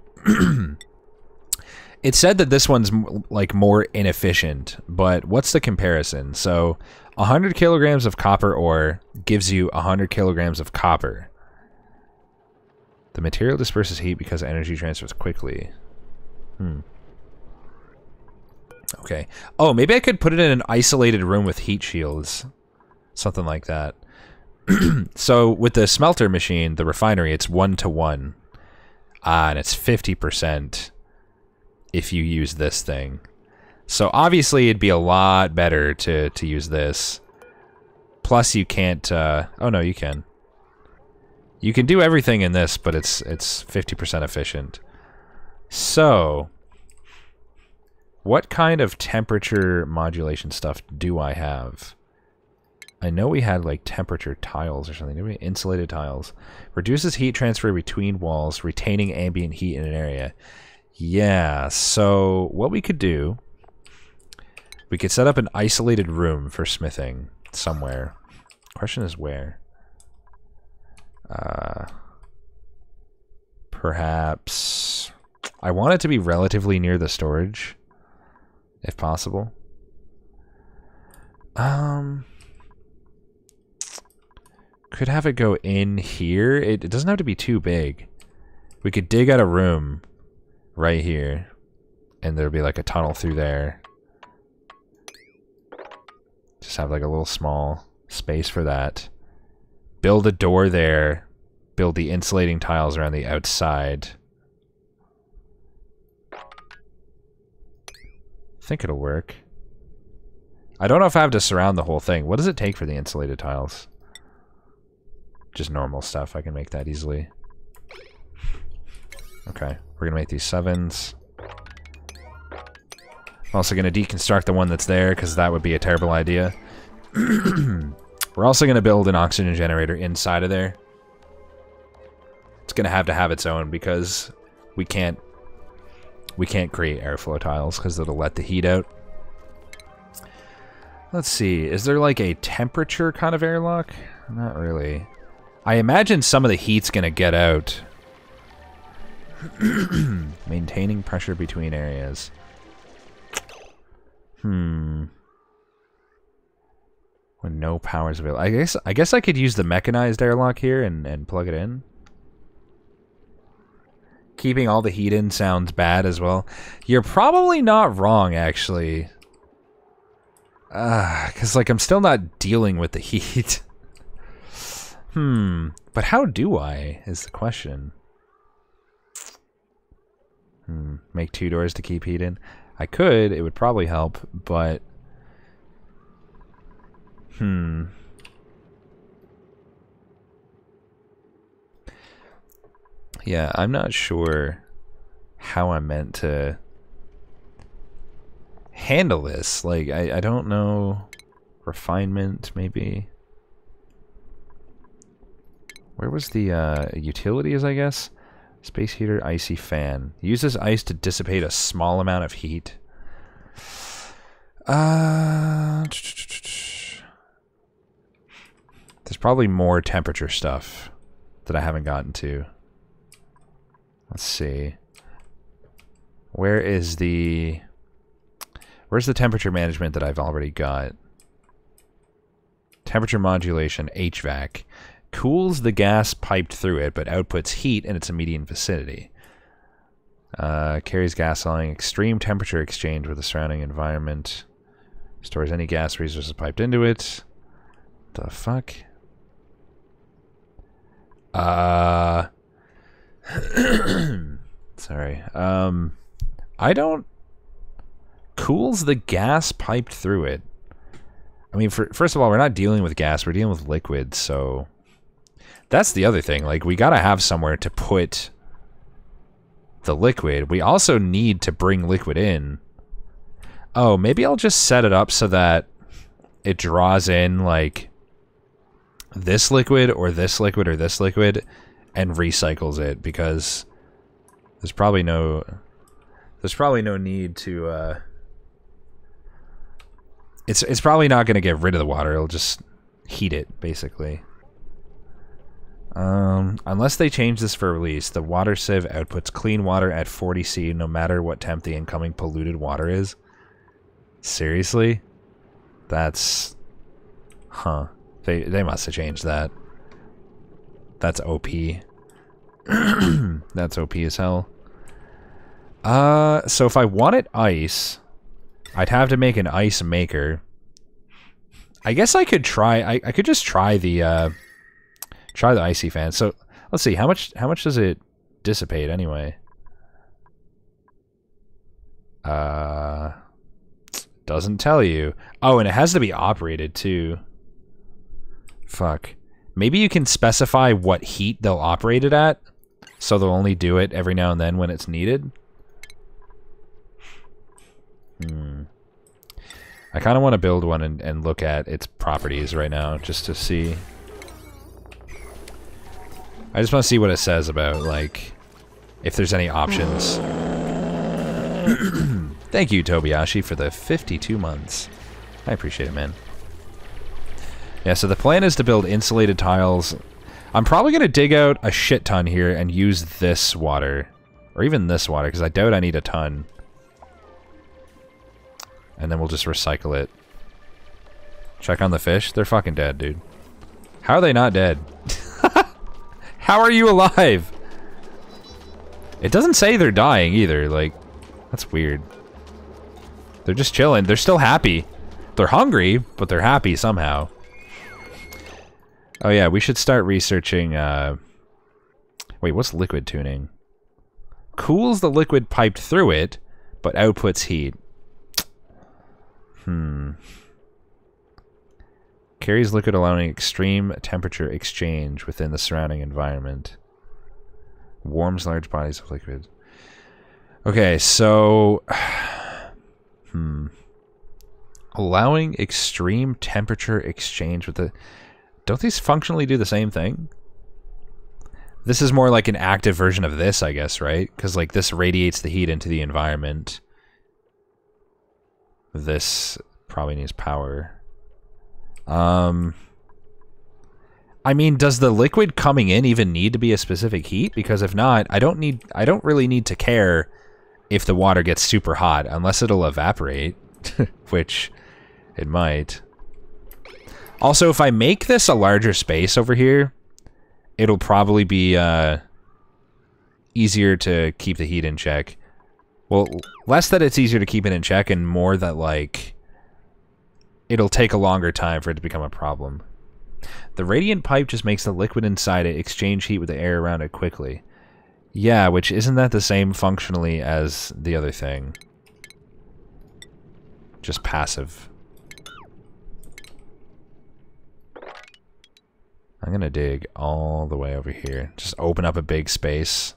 it said that this one's like more inefficient, but what's the comparison? So 100 kilograms of copper ore gives you 100 kilograms of copper. The material disperses heat because energy transfers quickly. Okay. Oh, maybe I could put it in an isolated room with heat shields. Something like that. So with the smelter machine, the refinery, it's 1-to-1. And it's 50% if you use this thing. So obviously it'd be a lot better to use this. Plus you can't... oh no, you can. You can do everything in this, but it's 50% efficient. So... what kind of temperature modulation stuff do I have? I know we had like temperature tiles or something. Did we? Insulated tiles. Reduces heat transfer between walls, retaining ambient heat in an area. Yeah, so what we could do, we could set up an isolated room for smithing somewhere. Question is where? Perhaps... I want it to be relatively near the storage, if possible. Could have it go in here. It doesn't have to be too big. We could dig out a room right here, and there'll be like a tunnel through there. Just have like a little small space for that. Build a door there, build the insulating tiles around the outside. I think it'll work. I don't know if I have to surround the whole thing. What does it take for the insulated tiles? Just normal stuff. I can make that easily. Okay, we're gonna make these 7s. I'm also gonna deconstruct the one that's there, because that would be a terrible idea. We're also gonna build an oxygen generator inside of there. It's gonna have to have its own, because we can't create airflow tiles, because it'll let the heat out. Let's see, is there like a temperature kind of airlock? Not really. I imagine some of the heat's gonna get out. Maintaining pressure between areas. When no power is available. I guess I could use the mechanized airlock here and plug it in. Keeping all the heat in sounds bad as well. You're probably not wrong, actually. Because like I'm still not dealing with the heat. But how do I, is the question. Make 2 doors to keep heat in. I could, it would probably help, but... Yeah, I'm not sure how I'm meant to handle this. Like, I don't know. Refinement, maybe. Where was the utilities, I guess? Space heater, icy fan. Uses ice to dissipate a small amount of heat. There's probably more temperature stuff that I haven't gotten to. Let's see. Where's the temperature management that I've already got? Temperature modulation, HVAC. Cools the gas piped through it, but outputs heat in its immediate vicinity. Carries gas following extreme temperature exchange with the surrounding environment. Stores any gas resources piped into it. The fuck? Sorry. I don't... Cools the gas piped through it. I mean, first of all, we're not dealing with gas, we're dealing with liquid, so... That's the other thing, like, we gotta have somewhere to put the liquid. We also need to bring liquid in. Oh, maybe I'll just set it up so that it draws in, like, this liquid, or this liquid, or this liquid, and recycles it, because there's probably no need to, It's probably not gonna get rid of the water, it'll just heat it, basically. Unless they change this for release, the water sieve outputs clean water at 40 C no matter what temp the incoming polluted water is. Seriously? That's... Huh. They must have changed that. That's OP. That's OP as hell. So if I wanted ice, I'd have to make an ice maker. I guess I could try... I could just try the icy fan. So let's see, how much does it dissipate anyway? Doesn't tell you. Oh, and it has to be operated too. Fuck. Maybe you can specify what heat they'll operate it at, so they'll only do it every now and then when it's needed. I kind of want to build one and look at its properties right now, just to see. I just want to see what it says about, like, if there's any options. Thank you, Tobiyashi, for the 52 months. I appreciate it, man. Yeah, so the plan is to build insulated tiles. I'm probably going to dig out a shit ton here and use this water. Or even this water, because I doubt I need a ton. And then we'll just recycle it. Check on the fish. They're fucking dead, dude. How are they not dead? How are you alive? It doesn't say they're dying either, like, that's weird. They're just chilling. They're still happy. They're hungry, but they're happy somehow. Oh yeah, we should start researching Wait, what's liquid tuning? Cools the liquid piped through it, but outputs heat. Carries liquid allowing extreme temperature exchange within the surrounding environment. Warms large bodies of liquid. Okay, so... Allowing extreme temperature exchange with the... Don't these functionally do the same thing? This is more like an active version of this, I guess, right? Because, like, this radiates the heat into the environment. This probably needs power. I mean, does the liquid coming in even need to be a specific heat? Because if not, I don't really need to care if the water gets super hot, unless it'll evaporate, which it might. Also, if I make this a larger space over here, it'll probably be easier to keep the heat in check. Well, less that it's easier to keep it in check, and more that, like, it'll take a longer time for it to become a problem. The radiant pipe just makes the liquid inside it exchange heat with the air around it quickly. Yeah, which isn't that the same functionally as the other thing? Just passive. I'm gonna dig all the way over here. Just open up a big space.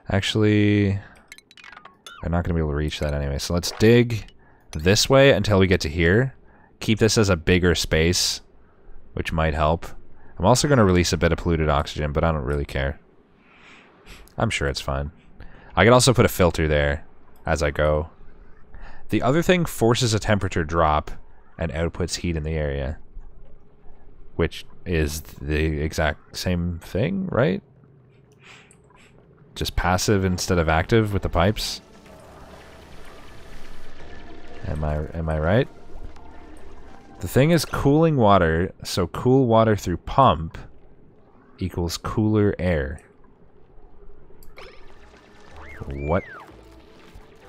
Actually, I'm not gonna be able to reach that anyway, so let's dig this way until we get to here. Keep this as a bigger space, which might help. I'm also gonna release a bit of polluted oxygen, but I don't really care. I'm sure it's fine. I could also put a filter there as I go. The other thing forces a temperature drop and outputs heat in the area, which is the exact same thing, right? Just passive instead of active with the pipes. Am I right? The thing is cooling water, so cool water through pump equals cooler air. What?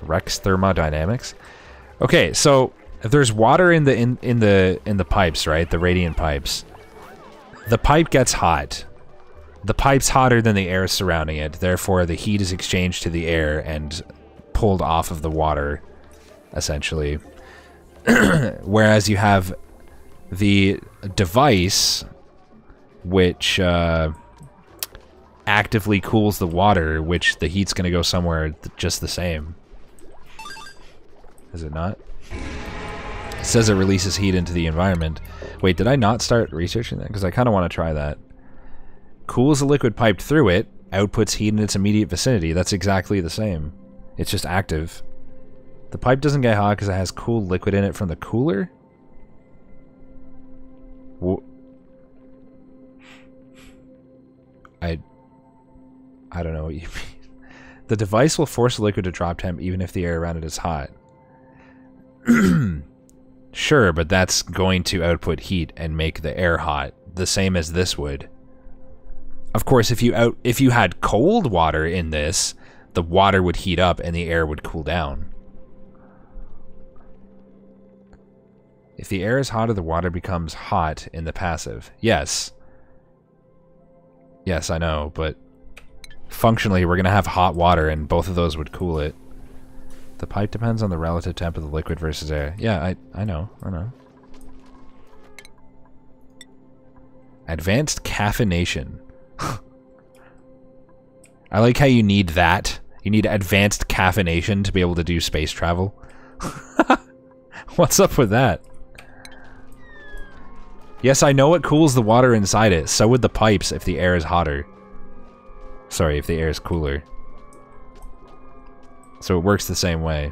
Rex thermodynamics? Okay, so if there's water in the pipes, right? The radiant pipes. The pipe gets hot. The pipe's hotter than the air surrounding it, therefore the heat is exchanged to the air and pulled off of the water, essentially. Whereas you have the device, which actively cools the water, which the heat's going to go somewhere just the same. Is it not? It says it releases heat into the environment. Wait, did I not start researching that? Because I kind of want to try that. Cools the liquid piped through it, outputs heat in its immediate vicinity. That's exactly the same. It's just active. The pipe doesn't get hot because it has cool liquid in it from the cooler? I don't know what you mean. The device will force the liquid to drop temp even if the air around it is hot. Sure, but that's going to output heat and make the air hot, the same as this would. Of course, if you had cold water in this, the water would heat up and the air would cool down. If the air is hotter, the water becomes hot in the passive. Yes. Yes, I know, but functionally we're going to have hot water and both of those would cool it. The pipe depends on the relative temp of the liquid versus air. Yeah, I know. Advanced caffeination. I like how you need that. You need advanced caffeination to be able to do space travel. What's up with that? Yes, I know it cools the water inside it. So would the pipes if the air is hotter. Sorry, if the air is cooler. So it works the same way.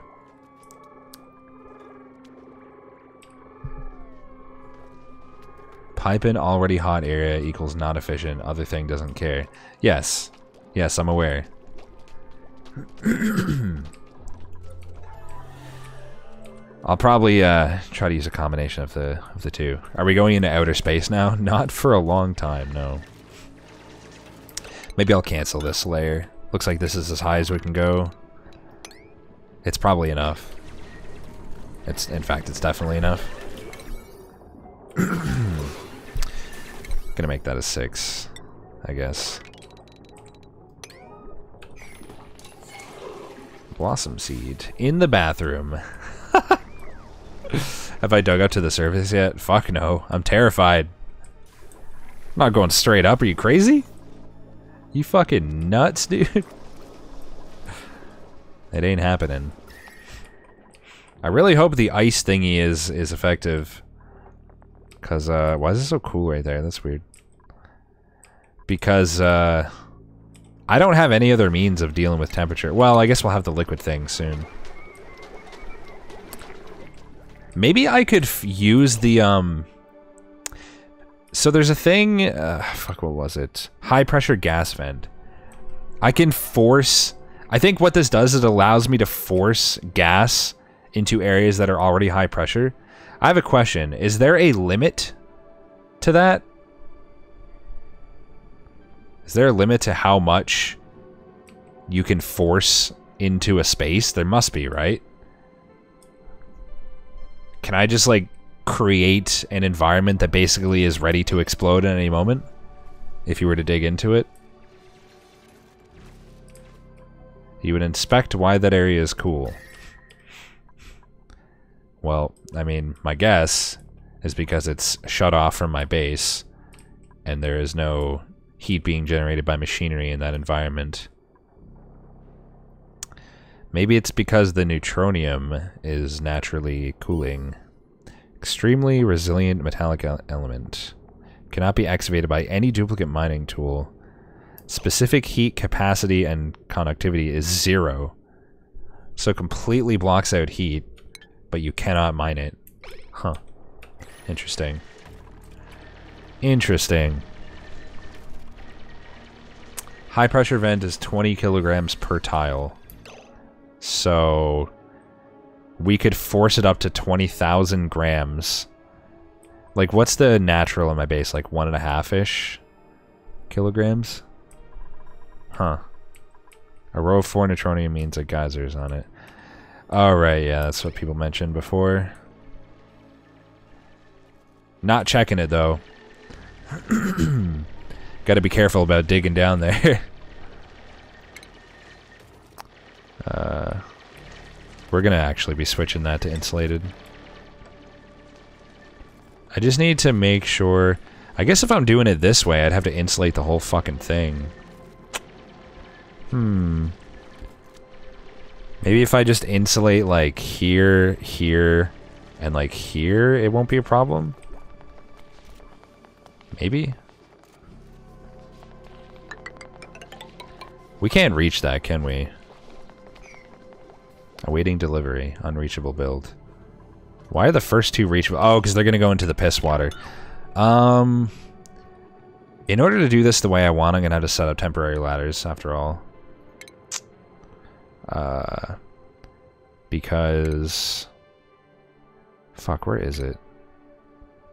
Pipe in already hot area equals not efficient. Other thing doesn't care. Yes. Yes, I'm aware. I'll probably try to use a combination of the two. Are we going into outer space now? Not for a long time, no. Maybe I'll cancel this layer. Looks like this is as high as we can go. It's probably enough. In fact, it's definitely enough. Gonna make that a 6, I guess. Blossom seed. In the bathroom. Have I dug up to the surface yet? Fuck no. I'm terrified. I'm not going straight up. Are you crazy? You fucking nuts, dude? It ain't happening. I really hope the ice thingy is effective. Cause why is it so cool right there? That's weird. Because I don't have any other means of dealing with temperature. Well, I guess we'll have the liquid thing soon. Maybe I could use the so there's a thing, fuck, what was it? High pressure gas vent. I can force, I think what this does is it allows me to force gas into areas that are already high pressure. I have a question. Is there a limit to that? Is there a limit to how much you can force into a space? There must be, right? Can I just, like, create an environment that basically is ready to explode at any moment? If you were to dig into it? You would inspect why that area is cool. Well, I mean, my guess is because it's shut off from my base, and there is no heat being generated by machinery in that environment. Maybe it's because the neutronium is naturally cooling. Extremely resilient metallic element. Cannot be excavated by any duplicate mining tool. Specific heat capacity and conductivity is 0. So completely blocks out heat, but you cannot mine it. Huh. Interesting. Interesting. High pressure vent is 20 kilograms per tile. So we could force it up to 20,000 grams. Like, what's the natural in my base? Like 1.5-ish kilograms? Huh. A row of 4 neutronium means a geyser's on it. Alright, yeah, that's what people mentioned before. Not checking it, though. Gotta be careful about digging down there. We're gonna actually be switching that to insulated. I just need to make sure... I guess if I'm doing it this way, I'd have to insulate the whole fucking thing. Maybe if I just insulate, like, here, here, and, like, here, it won't be a problem? Maybe? We can't reach that, can we? Awaiting delivery. Unreachable build. Why are the first two reachable? Oh, because they're going to go into the piss water. In order to do this the way I want, I'm going to have to set up temporary ladders, after all. Because... Fuck, where is it?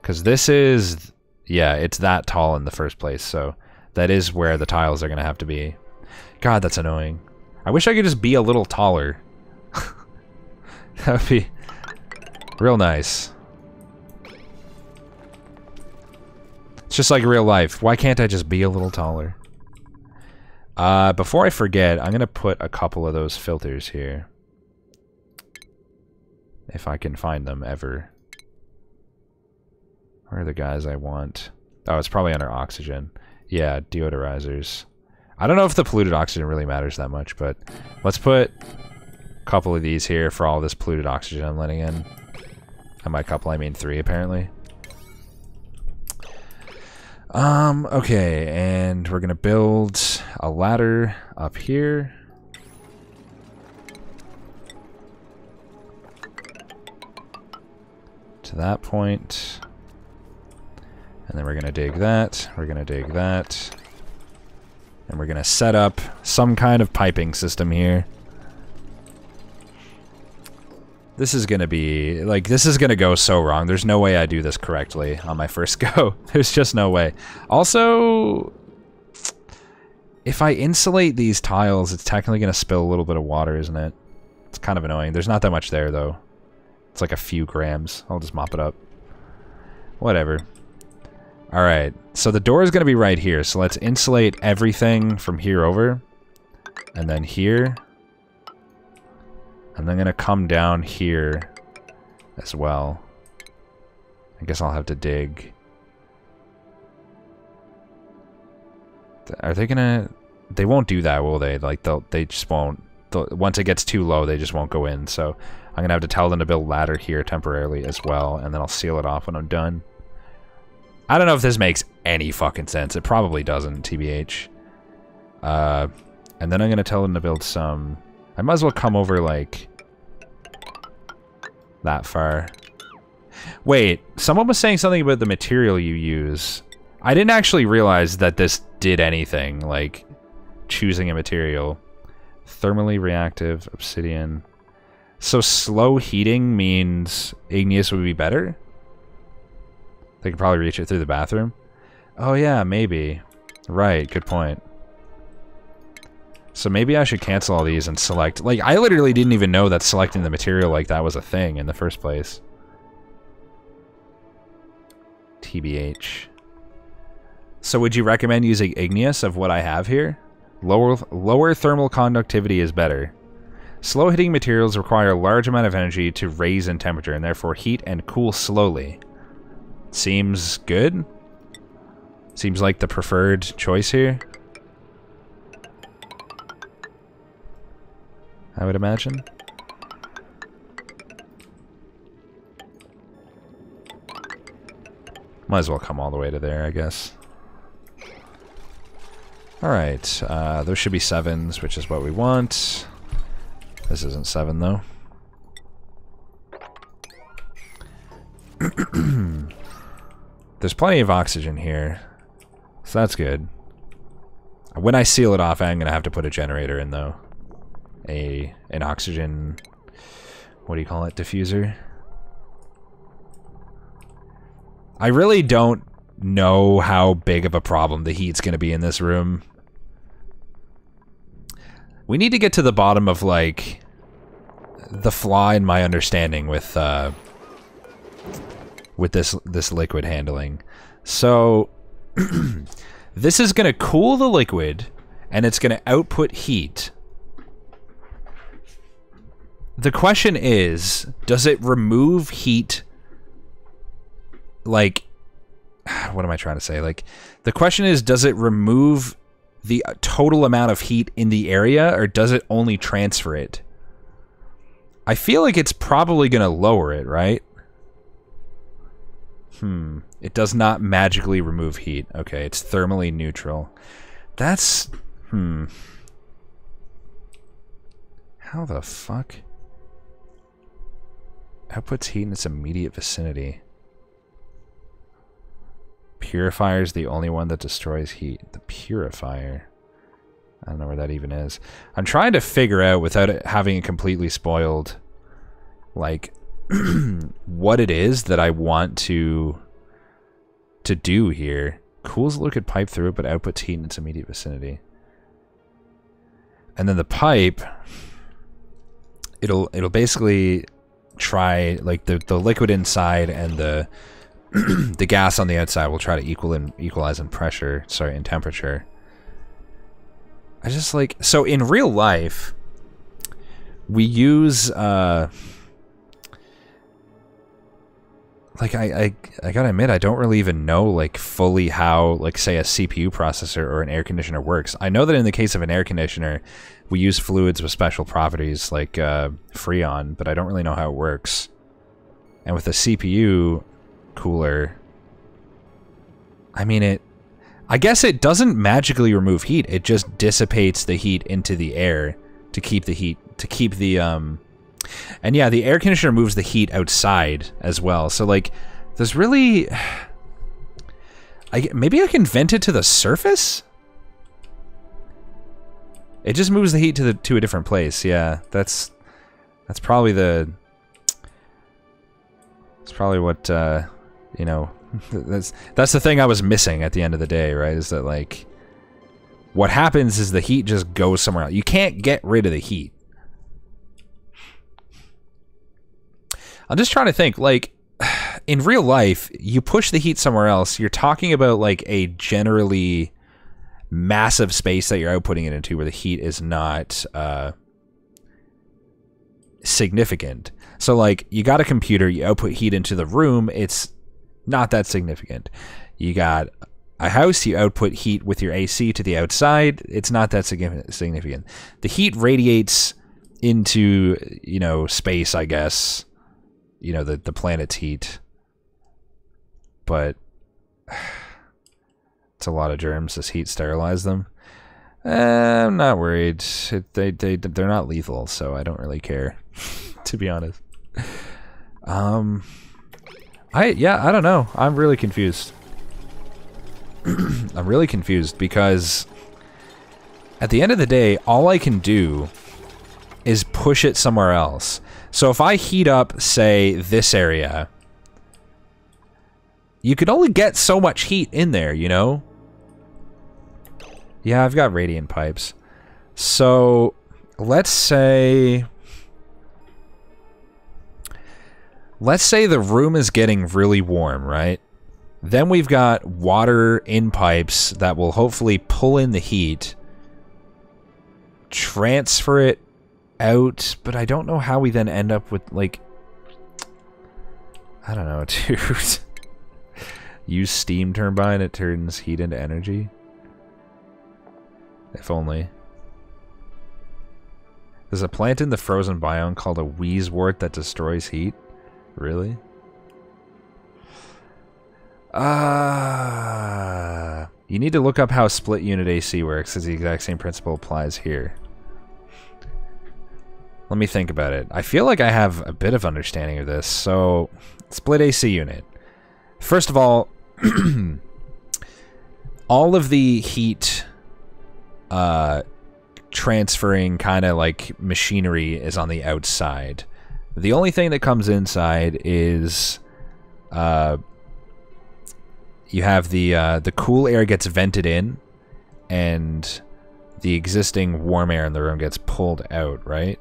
Because this is... Yeah, it's that tall in the first place, so... That is where the tiles are going to have to be. God, that's annoying. I wish I could just be a little taller. That would be real nice. It's just like real life. Why can't I just be a little taller? Before I forget, I'm gonna put a couple of those filters here. If I can find them ever. Where are the guys I want? Oh, it's probably under oxygen. Yeah, deodorizers. I don't know if the polluted oxygen really matters that much, but let's put a couple of these here for all this polluted oxygen I'm letting in. And by couple, I mean 3, apparently. Okay, and we're gonna build a ladder up here. To that point. And then we're gonna dig that, we're gonna dig that. And we're gonna set up some kind of piping system here. This is gonna be, like, this is gonna go so wrong. There's no way I do this correctly on my first go. There's just no way. Also, if I insulate these tiles, it's technically gonna spill a little bit of water, isn't it? It's kind of annoying. There's not that much there, though. It's like a few grams. I'll just mop it up. Whatever. Alright, so the door is going to be right here, so let's insulate everything from here over. And then here. And I'm gonna come down here as well. I guess I'll have to dig. Are they gonna... They won't do that, will they? Like, they just won't. Once it gets too low, they just won't go in. So I'm gonna have to tell them to build ladder here temporarily as well, and then I'll seal it off when I'm done. I don't know if this makes any fucking sense. It probably doesn't, TBH. And then I'm gonna tell them to build some... I might as well come over, like... that far. Wait, someone was saying something about the material you use. I didn't actually realize that this did anything, like choosing a material. Thermally reactive, obsidian. So slow heating means igneous would be better? They could probably reach it through the bathroom. Oh yeah, maybe. Right, good point. So maybe I should cancel all these and select... Like, I literally didn't even know that selecting the material like that was a thing in the first place. TBH. So would you recommend using igneous of what I have here? Lower thermal conductivity is better. Slow hitting materials require a large amount of energy to raise in temperature and therefore heat and cool slowly. Seems good? Seems like the preferred choice here. I would imagine. Might as well come all the way to there, I guess. Alright, those should be 7s, which is what we want. This isn't 7, though. There's plenty of oxygen here, so that's good. When I seal it off, I'm going to have to put a generator in, though. An oxygen... What do you call it? Diffuser? I really don't know how big of a problem the heat's going to be in this room. We need to get to the bottom of, like, the flaw in my understanding with this liquid handling. So, this is going to cool the liquid, and it's going to output heat. The question is, does it remove heat? Like, what am I trying to say? Like, the question is, does it remove the total amount of heat in the area, or does it only transfer it? I feel like it's probably going to lower it, right? It does not magically remove heat. Okay, it's thermally neutral. That's... How the fuck? Outputs heat in its immediate vicinity. Purifier is the only one that destroys heat. The purifier. I don't know where that even is. I'm trying to figure out, without it having it completely spoiled, like, what it is that I want to do here. Cools the liquid pipe through it, but outputs heat in its immediate vicinity. And then the pipe, it'll basically try, like, the liquid inside and the the gas on the outside will try to equalize in pressure, sorry, in temperature. I just like, so in real life, we use, like, I gotta admit, I don't really even know, like, fully how, like, say, a CPU processor or an air conditioner works. I know that in the case of an air conditioner, we use fluids with special properties, like, Freon, but I don't really know how it works. And with a CPU cooler, I mean, I guess it doesn't magically remove heat, it just dissipates the heat into the air to keep the heat, and yeah, the air conditioner moves the heat outside as well. So, like, there's really... maybe I can vent it to the surface? It just moves the heat to a different place, yeah. That's probably the... It's probably what, you know... That's the thing I was missing at the end of the day, right? Is that, like... What happens is the heat just goes somewhere else. You can't get rid of the heat. I'm just trying to think, like, in real life, you push the heat somewhere else, you're talking about, like, a generally massive space that you're outputting it into where the heat is not significant. So like you got a computer, you output heat into the room, it's not that significant. You got a house, you output heat with your AC to the outside, it's not that significant. The heat radiates into, you know, space, I guess. You know, the planet's heat. But it's a lot of germs. Does heat sterilize them? I'm not worried. They're not lethal, so I don't really care, to be honest. I don't know. I'm really confused. I'm really confused because at the end of the day, all I can do is push it somewhere else. So if I heat up, say, this area, you can only get so much heat in there, you know? Yeah, I've got radiant pipes. So let's say the room is getting really warm, right? Then we've got water in pipes that will hopefully pull in the heat, transfer it out, but I don't know how we then end up with, like, I don't know, dude. Use steam turbine, it turns heat into energy. If only. There's a plant in the frozen biome called a wheezewort that destroys heat. Really? You need to look up how split unit AC works, as the exact same principle applies here. Let me think about it. I feel like I have a bit of understanding of this. So, split AC unit. First of all, all of the heat transferring kind of like machinery is on the outside. The only thing that comes inside is you have the cool air gets vented in, and the existing warm air in the room gets pulled out, right?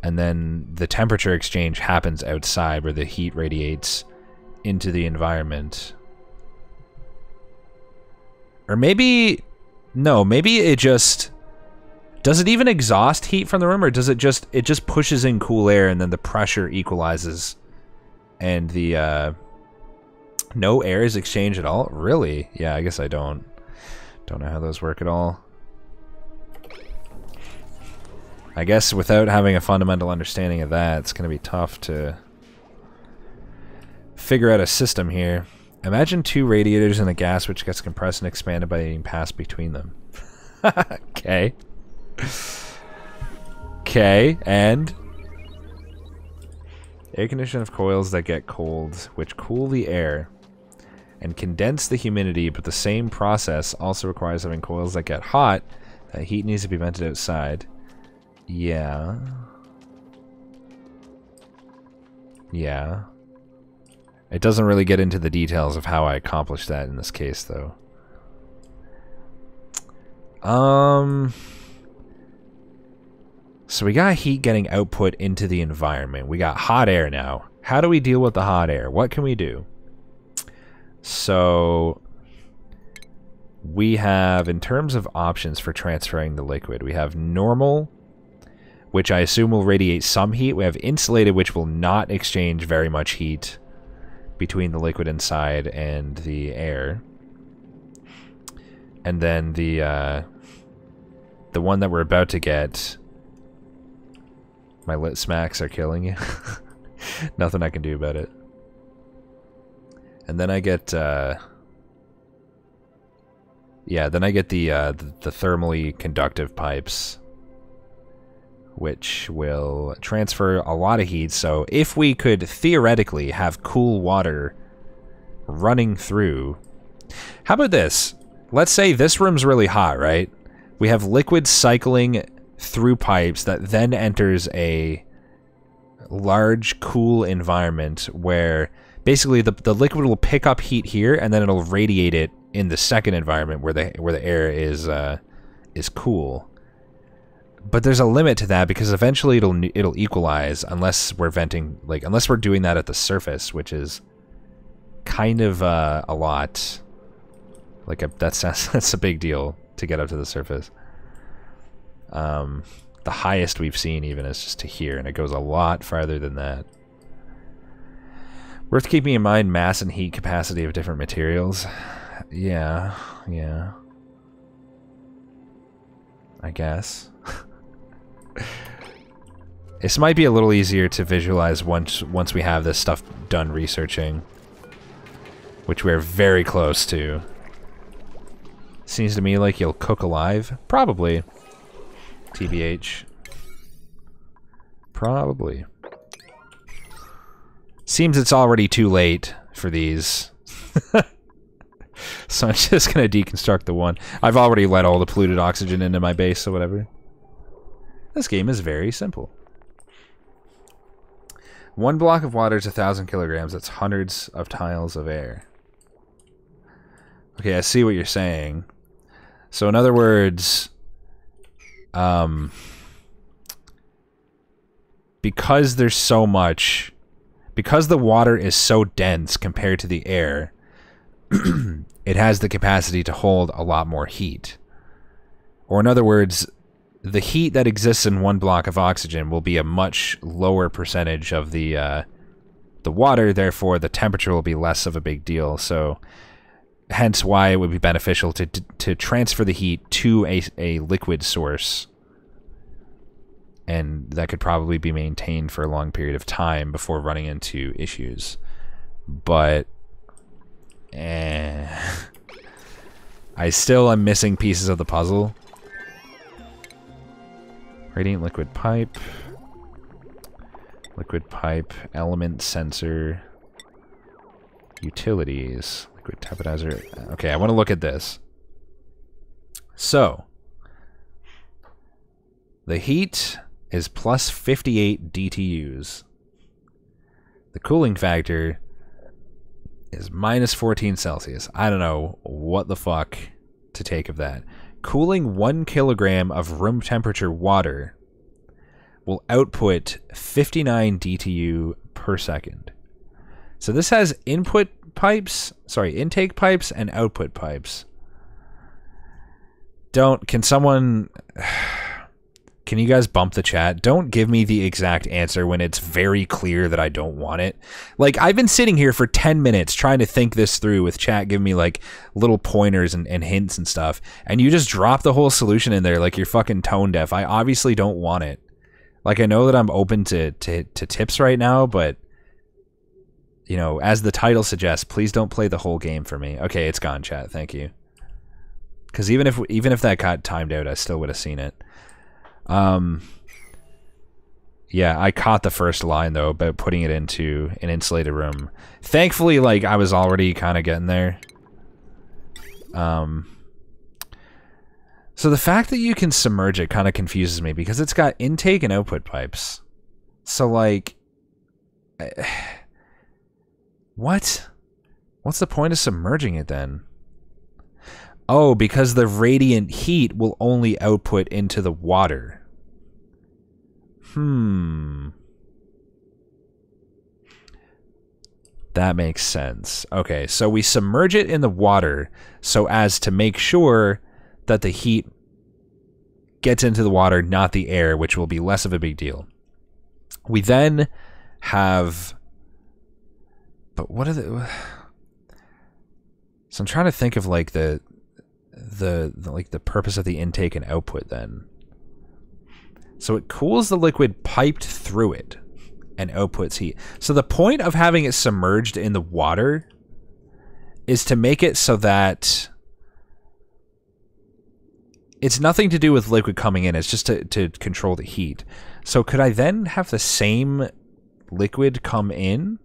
And then the temperature exchange happens outside where the heat radiates into the environment. Or maybe... No, maybe it just... Does it even exhaust heat from the room, or does it just pushes in cool air and then the pressure equalizes and the no air is exchanged at all? Really? Yeah, I guess I don't know how those work at all. I guess without having a fundamental understanding of that, it's going to be tough to figure out a system here. Imagine two radiators in a gas which gets compressed and expanded by being passed between them. Okay. Okay, and air condition of coils that get cold, which cool the air and condense the humidity, but the same process also requires having coils that get hot. That heat needs to be vented outside. Yeah. Yeah. It doesn't really get into the details of how I accomplished that in this case, though. So we got heat getting output into the environment. We got hot air now. How do we deal with the hot air? What can we do? So we have, in terms of options for transferring the liquid, we have normal, which I assume will radiate some heat. We have insulated, which will not exchange very much heat between the liquid inside and the air. And then the one that we're about to get, my lit smacks are killing you. Nothing I can do about it. And then I get yeah, then I get the thermally conductive pipes, which will transfer a lot of heat. So if we could theoretically have cool water running through... How about this? Let's say this room's really hot, right? We have liquid cycling through pipes that then enters a large, cool environment where basically the liquid will pick up heat here and then it'll radiate it in the second environment where the air is cool. But there's a limit to that because eventually it'll equalize unless we're venting, like, unless we're doing that at the surface, which is kind of a lot. Like that's a big deal to get up to the surface. The highest we've seen even is just to here, and it goes a lot farther than that. Worth keeping in mind mass and heat capacity of different materials. Yeah, yeah. I guess. This might be a little easier to visualize once we have this stuff done researching. Which we're very close to. Seems to me like you'll cook alive. Probably. TBH. Probably. Seems it's already too late for these. So I'm just gonna deconstruct the one. I've already let all the polluted oxygen into my base or whatever. This game is very simple. 1 block of water is 1,000 kilograms. That's hundreds of tiles of air. Okay, I see what you're saying. So in other words, because there's so much, because the water is so dense compared to the air, it has the capacity to hold a lot more heat. Or in other words, the heat that exists in 1 block of oxygen will be a much lower percentage of the water, therefore the temperature will be less of a big deal. So hence why it would be beneficial to transfer the heat to a liquid source. And that could probably be maintained for a long period of time before running into issues. But I still am missing pieces of the puzzle. Radiant liquid pipe. Liquid pipe. Element sensor. Utilities. Liquid tapidizer. Okay, I want to look at this. So, the heat is plus 58 DTUs. The cooling factor is minus 14 Celsius. I don't know what the fuck to take of that. Cooling 1 kilogram of room temperature water will output 59 DTU per second. So this has intake pipes and output pipes. Can you guys bump the chat? Don't give me the exact answer when it's very clear that I don't want it. Like, I've been sitting here for 10 minutes trying to think this through with chat giving me, like, little pointers and hints and stuff, and you just drop the whole solution in there like you're fucking tone deaf. I obviously don't want it. Like, I know that I'm open to tips right now, but, you know, as the title suggests, please don't play the whole game for me. Okay, it's gone, chat. Thank you. Because even if that got timed out, I still would have seen it. Yeah, I caught the first line though about putting it into an insulated room. Thankfully, like, I was already kind of getting there. So the fact that you can submerge it kind of confuses me because it's got intake and output pipes. So like, what? What's the point of submerging it then? Oh, because the radiant heat will only output into the water. That makes sense. Okay, so we submerge it in the water so as to make sure that the heat gets into the water, not the air, which will be less of a big deal. We then have... But what are the... So I'm trying to think of, like, the purpose of the intake and output then. So it cools the liquid piped through it and outputs heat. So the point of having it submerged in the water is to make it so that it's nothing to do with liquid coming in. It's just to control the heat. So could I then have the same liquid come in?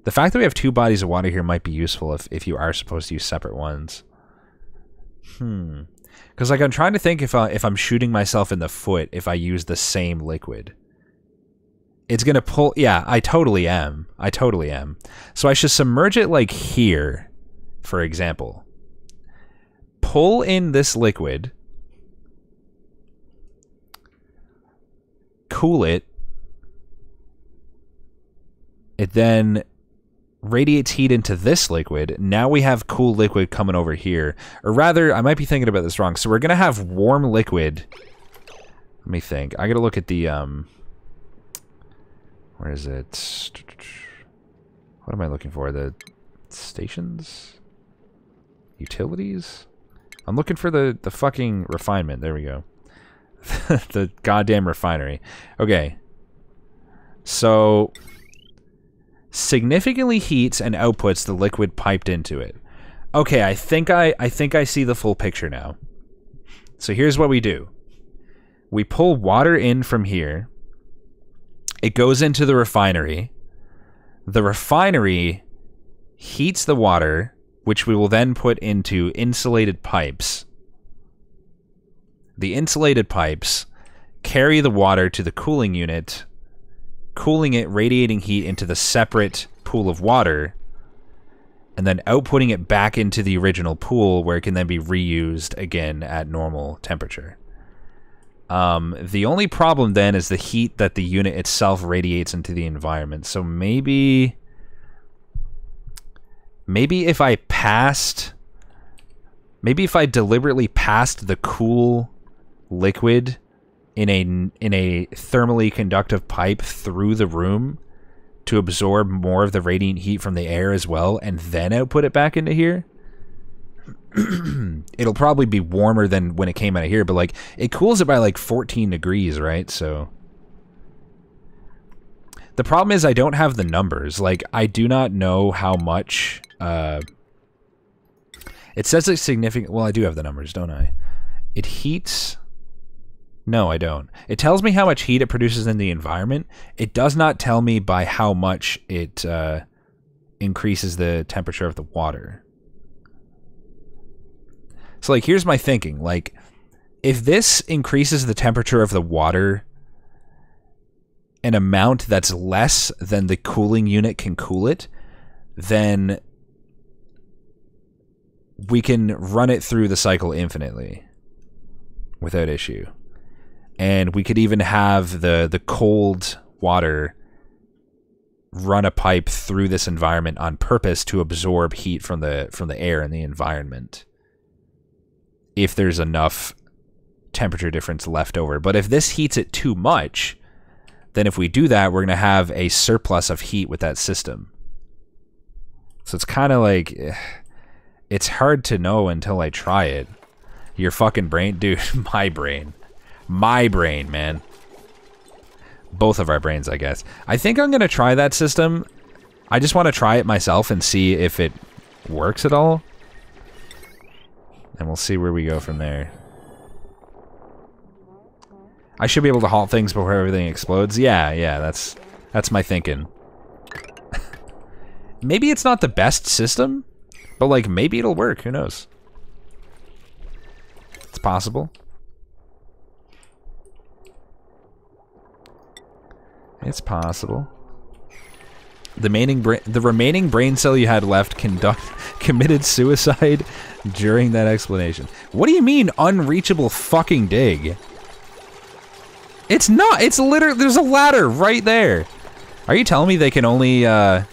The fact that we have 2 bodies of water here might be useful if you are supposed to use separate ones. Because, like, I'm trying to think if I'm shooting myself in the foot if I use the same liquid. It's gonna pull... Yeah, I totally am. I totally am. So I should submerge it, like, here, for example. Pull in this liquid. Cool it. It then radiates heat into this liquid. Now we have cool liquid coming over here. Or rather, I might be thinking about this wrong. So we're going to have warm liquid Let me think. I gotta look at the, where is it? What am I looking for? The stations? Utilities? I'm looking for the fucking refinement. There we go. The goddamn refinery. Okay. So, significantly heats and outputs the liquid piped into it. Okay, I think I see the full picture now. So here's what we do. We pull water in from here. It goes into the refinery. The refinery heats the water, which we will then put into insulated pipes. The insulated pipes carry the water to the cooling unit, cooling it, radiating heat into the separate pool of water, and then outputting it back into the original pool where it can then be reused again at normal temperature. The only problem then is the heat that the unit itself radiates into the environment. So maybe if I deliberately passed the cool liquid in a thermally conductive pipe through the room to absorb more of the radiant heat from the air as well, and then output it back into here, it'll probably be warmer than when it came out of here, but like it cools it by like 14 degrees, right? So the problem is I don't have the numbers. Like I do not know how much it says it's significant. Well, I do have the numbers, don't I? It heats. No, I don't. It tells me how much heat it produces in the environment. It does not tell me by how much it increases the temperature of the water. So, like, here's my thinking. Like, if this increases the temperature of the water an amount that's less than the cooling unit can cool it, then we can run it through the cycle infinitely without issue. And we could even have the cold water run a pipe through this environment on purpose to absorb heat from the air in the environment, if there's enough temperature difference left over. But if this heats it too much, then if we do that, we're going to have a surplus of heat with that system. So it's kind of like, it's hard to know until I try it. Your fucking brain? Dude, my brain. My brain, man. Both of our brains, I guess. I think I'm going to try that system. I just want to try it myself and see if it works at all. And we'll see where we go from there. I should be able to halt things before everything explodes. Yeah, that's my thinking. Maybe it's not the best system, but like maybe it'll work. Who knows? It's possible. It's possible. The remaining brain cell you had left committed suicide during that explanation. What do you mean, unreachable fucking dig? It's not. It's literally, there's a ladder right there. Are you telling me they can only, no,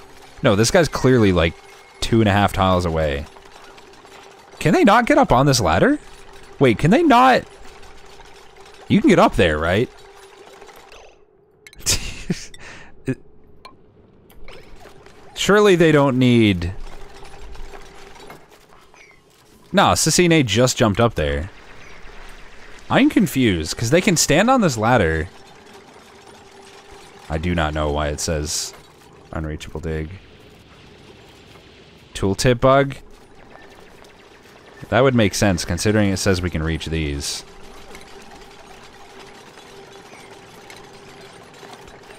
this guy's clearly like 2.5 tiles away. Can they not get up on this ladder? Wait, can they not? You can get up there, right? Surely they don't need... No, Cicine just jumped up there. I'm confused, because they can stand on this ladder. I do not know why it says unreachable dig. Tooltip bug? That would make sense, considering it says we can reach these.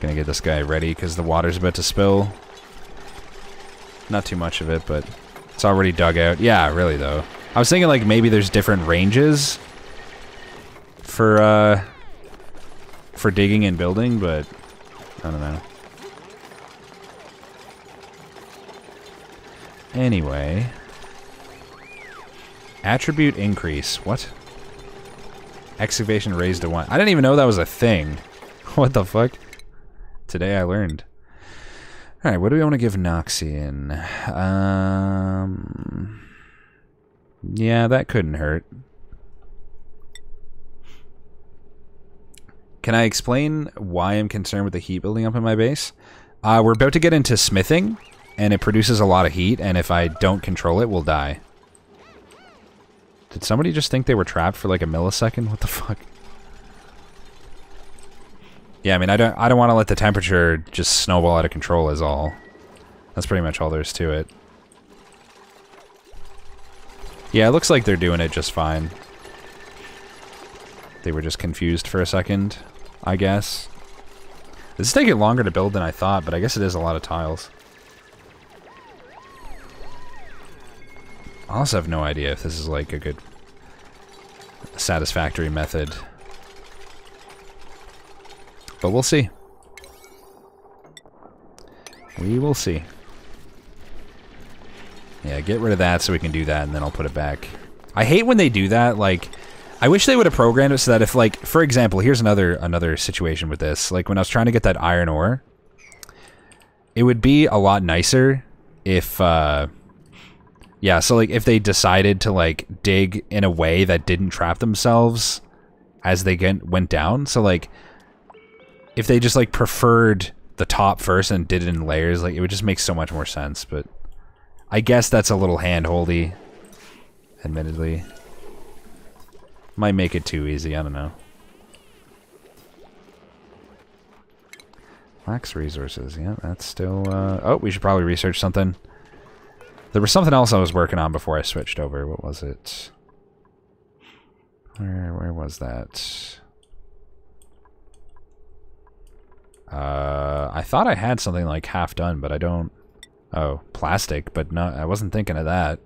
Gonna get this guy ready, because the water's about to spill. Not too much of it, but it's already dug out. Yeah, really, though. I was thinking, like, maybe there's different ranges for digging and building, but I don't know. Anyway. Attribute increase. What? Excavation raised to 1. I didn't even know that was a thing. What the fuck? Today I learned. Alright, what do we want to give Noxian? Yeah, that couldn't hurt. Can I explain why I'm concerned with the heat building up in my base? We're about to get into smithing, and it produces a lot of heat, and if I don't control it, we'll die. Did somebody just think they were trapped for like a millisecond? What the fuck? Yeah, I mean, I don't want to let the temperature just snowball out of control is all. That's pretty much all there is to it. Yeah, it looks like they're doing it just fine. They were just confused for a second, I guess. This is taking longer to build than I thought, but I guess it is a lot of tiles. I also have no idea if this is like a good, satisfactory method. But we'll see. We will see. Yeah, get rid of that so we can do that, and then I'll put it back. I hate when they do that, like... I wish they would have programmed it so that if, like, for example, here's another situation with this. Like, when I was trying to get that iron ore, it would be a lot nicer if, yeah, so, like, if they decided to, like, dig in a way that didn't trap themselves as they went down. So, like, if they just, like, preferred the top first and did it in layers, like, it would just make so much more sense. But I guess that's a little hand-holdy, admittedly. Might make it too easy, I don't know. Lacks resources, yeah, that's still, oh, we should probably research something. There was something else I was working on before I switched over. What was it? Where was that? I thought I had something like half done, but I don't... Oh, plastic, but no, I wasn't thinking of that.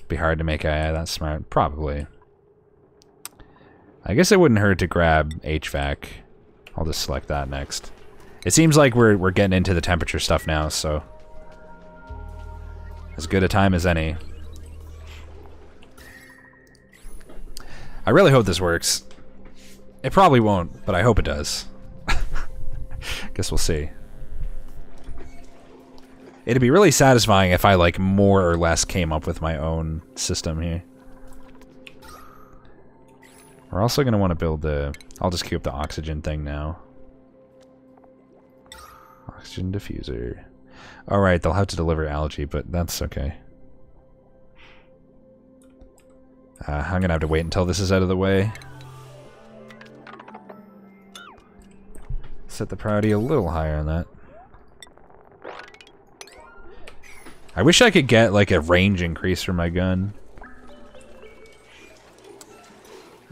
Be hard to make AI that smart. Probably. I guess it wouldn't hurt to grab HVAC. I'll just select that next. It seems like we're getting into the temperature stuff now, so... as good a time as any. I really hope this works. It probably won't, but I hope it does. Guess we'll see. It'd be really satisfying if I, like, more or less came up with my own system here. We're also going to want to build the... I'll just queue up the oxygen thing now. Oxygen diffuser. Alright, they'll have to deliver algae, but that's okay. I'm going to have to wait until this is out of the way. Set the priority a little higher on that. I wish I could get, like, a range increase for my gun.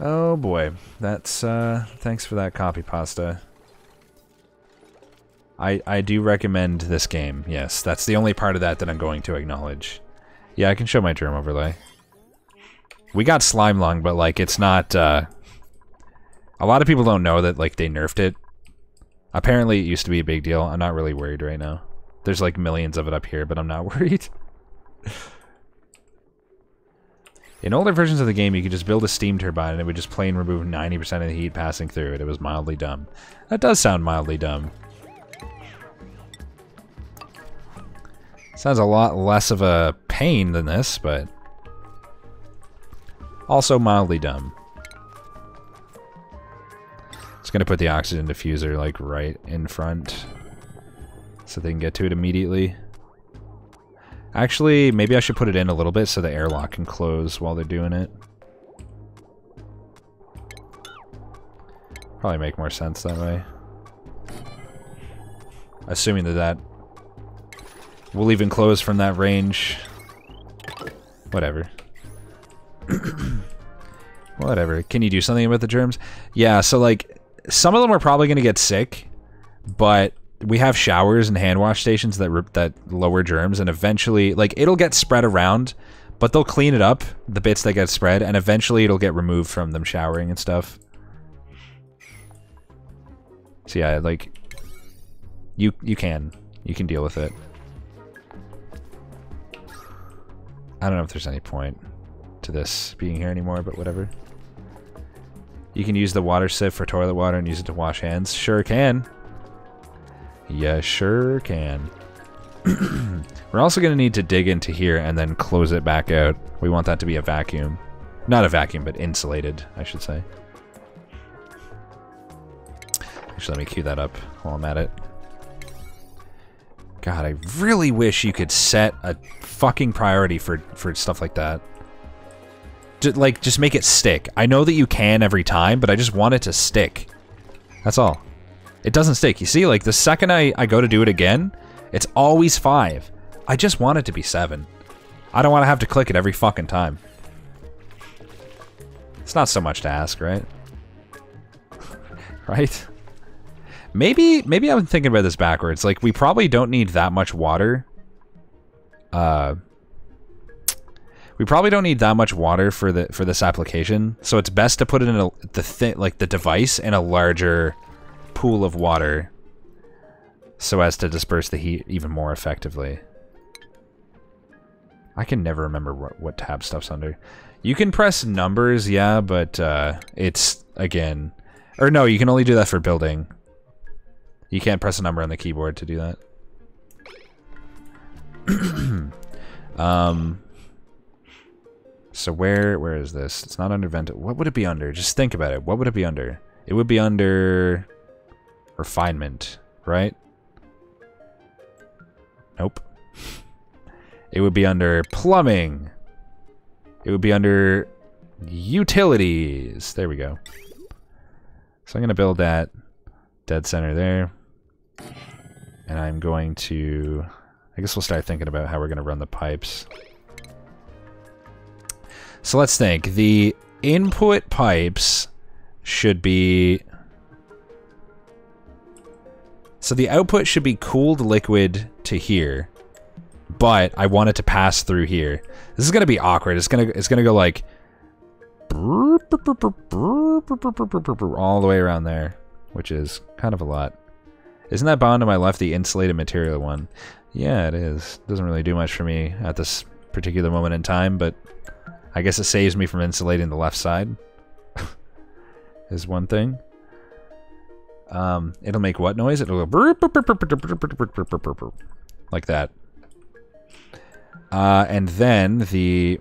Oh boy, that's, thanks for that copy pasta. I do recommend this game, yes. That's the only part of that I'm going to acknowledge. Yeah, I can show my germ overlay. We got Slime Lung, but, like, it's not, a lot of people don't know that, like, they nerfed it. Apparently it used to be a big deal. I'm not really worried right now. There's like millions of it up here, but I'm not worried. In older versions of the game, you could just build a steam turbine and it would just plain remove 90% of the heat passing through it. It was mildly dumb. That does sound mildly dumb. Sounds a lot less of a pain than this, but also mildly dumb. Just gonna put the oxygen diffuser like right in front so they can get to it immediately. Actually, maybe I should put it in a little bit so the airlock can close while they're doing it. Probably make more sense that way. Assuming that will even close from that range. Whatever. Whatever. Can you do something about the germs? Yeah, so like, some of them are probably going to get sick, but we have showers and hand wash stations that lower germs, and eventually, like, it'll get spread around, but they'll clean it up, the bits that get spread, and eventually it'll get removed from them showering and stuff. So yeah, like, you can deal with it. I don't know if there's any point to this being here anymore, but whatever. You can use the water sieve for toilet water and use it to wash hands. Sure can. Yeah, sure can. We're also going to need to dig into here and then close it back out. We want that to be a vacuum. Not a vacuum, but insulated, I should say. Actually, let me cue that up while I'm at it. God, I really wish you could set a fucking priority for stuff like that. Just make it stick. I know that you can every time, but I just want it to stick. That's all. It doesn't stick. You see, like, the second I go to do it again, it's always 5. I just want it to be 7. I don't want to have to click it every fucking time. It's not so much to ask, right? Right? Maybe I'm thinking about this backwards. Like, we probably don't need that much water. We probably don't need that much water for this application. So it's best to put it in the device in a larger pool of water, so as to disperse the heat even more effectively. I can never remember what tab stuff's under. You can press numbers, yeah, but it's again, or no, you can only do that for building. You can't press a number on the keyboard to do that. So where is this? It's not under vent. What would it be under? Just think about it. What would it be under? It would be under refinement, right? Nope. It would be under plumbing. It would be under utilities. There we go. So I'm going to build that dead center there. And I'm going to... I guess we'll start thinking about how we're going to run the pipes. So let's think. The input pipes should be... So the output should be cooled liquid to here. But I want it to pass through here. This is going to be awkward. It's going to go like... all the way around there. Which is kind of a lot. Isn't that bound to my left, the insulated material one? Yeah, it is. Doesn't really do much for me at this particular moment in time, but I guess it saves me from insulating the left side. Is one thing. It'll make what noise? It'll go like that. And then the...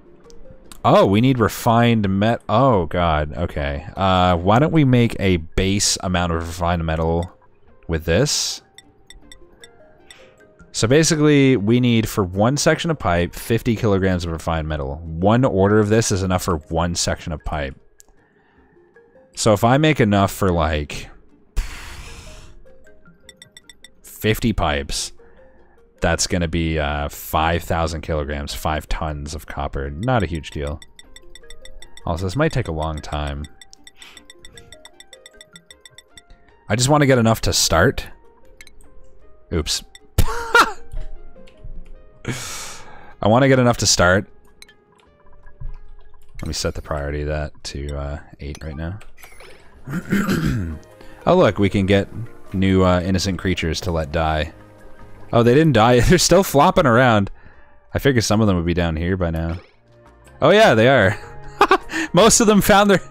Oh, we need refined oh god, okay. Why don't we make a base amount of refined metal with this? So basically, we need, for one section of pipe, 50 kilograms of refined metal. One order of this is enough for one section of pipe. So if I make enough for, like, 50 pipes, that's going to be 5,000 kilograms, 5 tons of copper. Not a huge deal. Also, this might take a long time. I just want to get enough to start. Oops. I want to get enough to start. Let me set the priority of that to 8 right now. Oh look, we can get new innocent creatures to let die. Oh, they didn't die. They're still flopping around. I figured some of them would be down here by now. Oh yeah, they are. Most of them found their...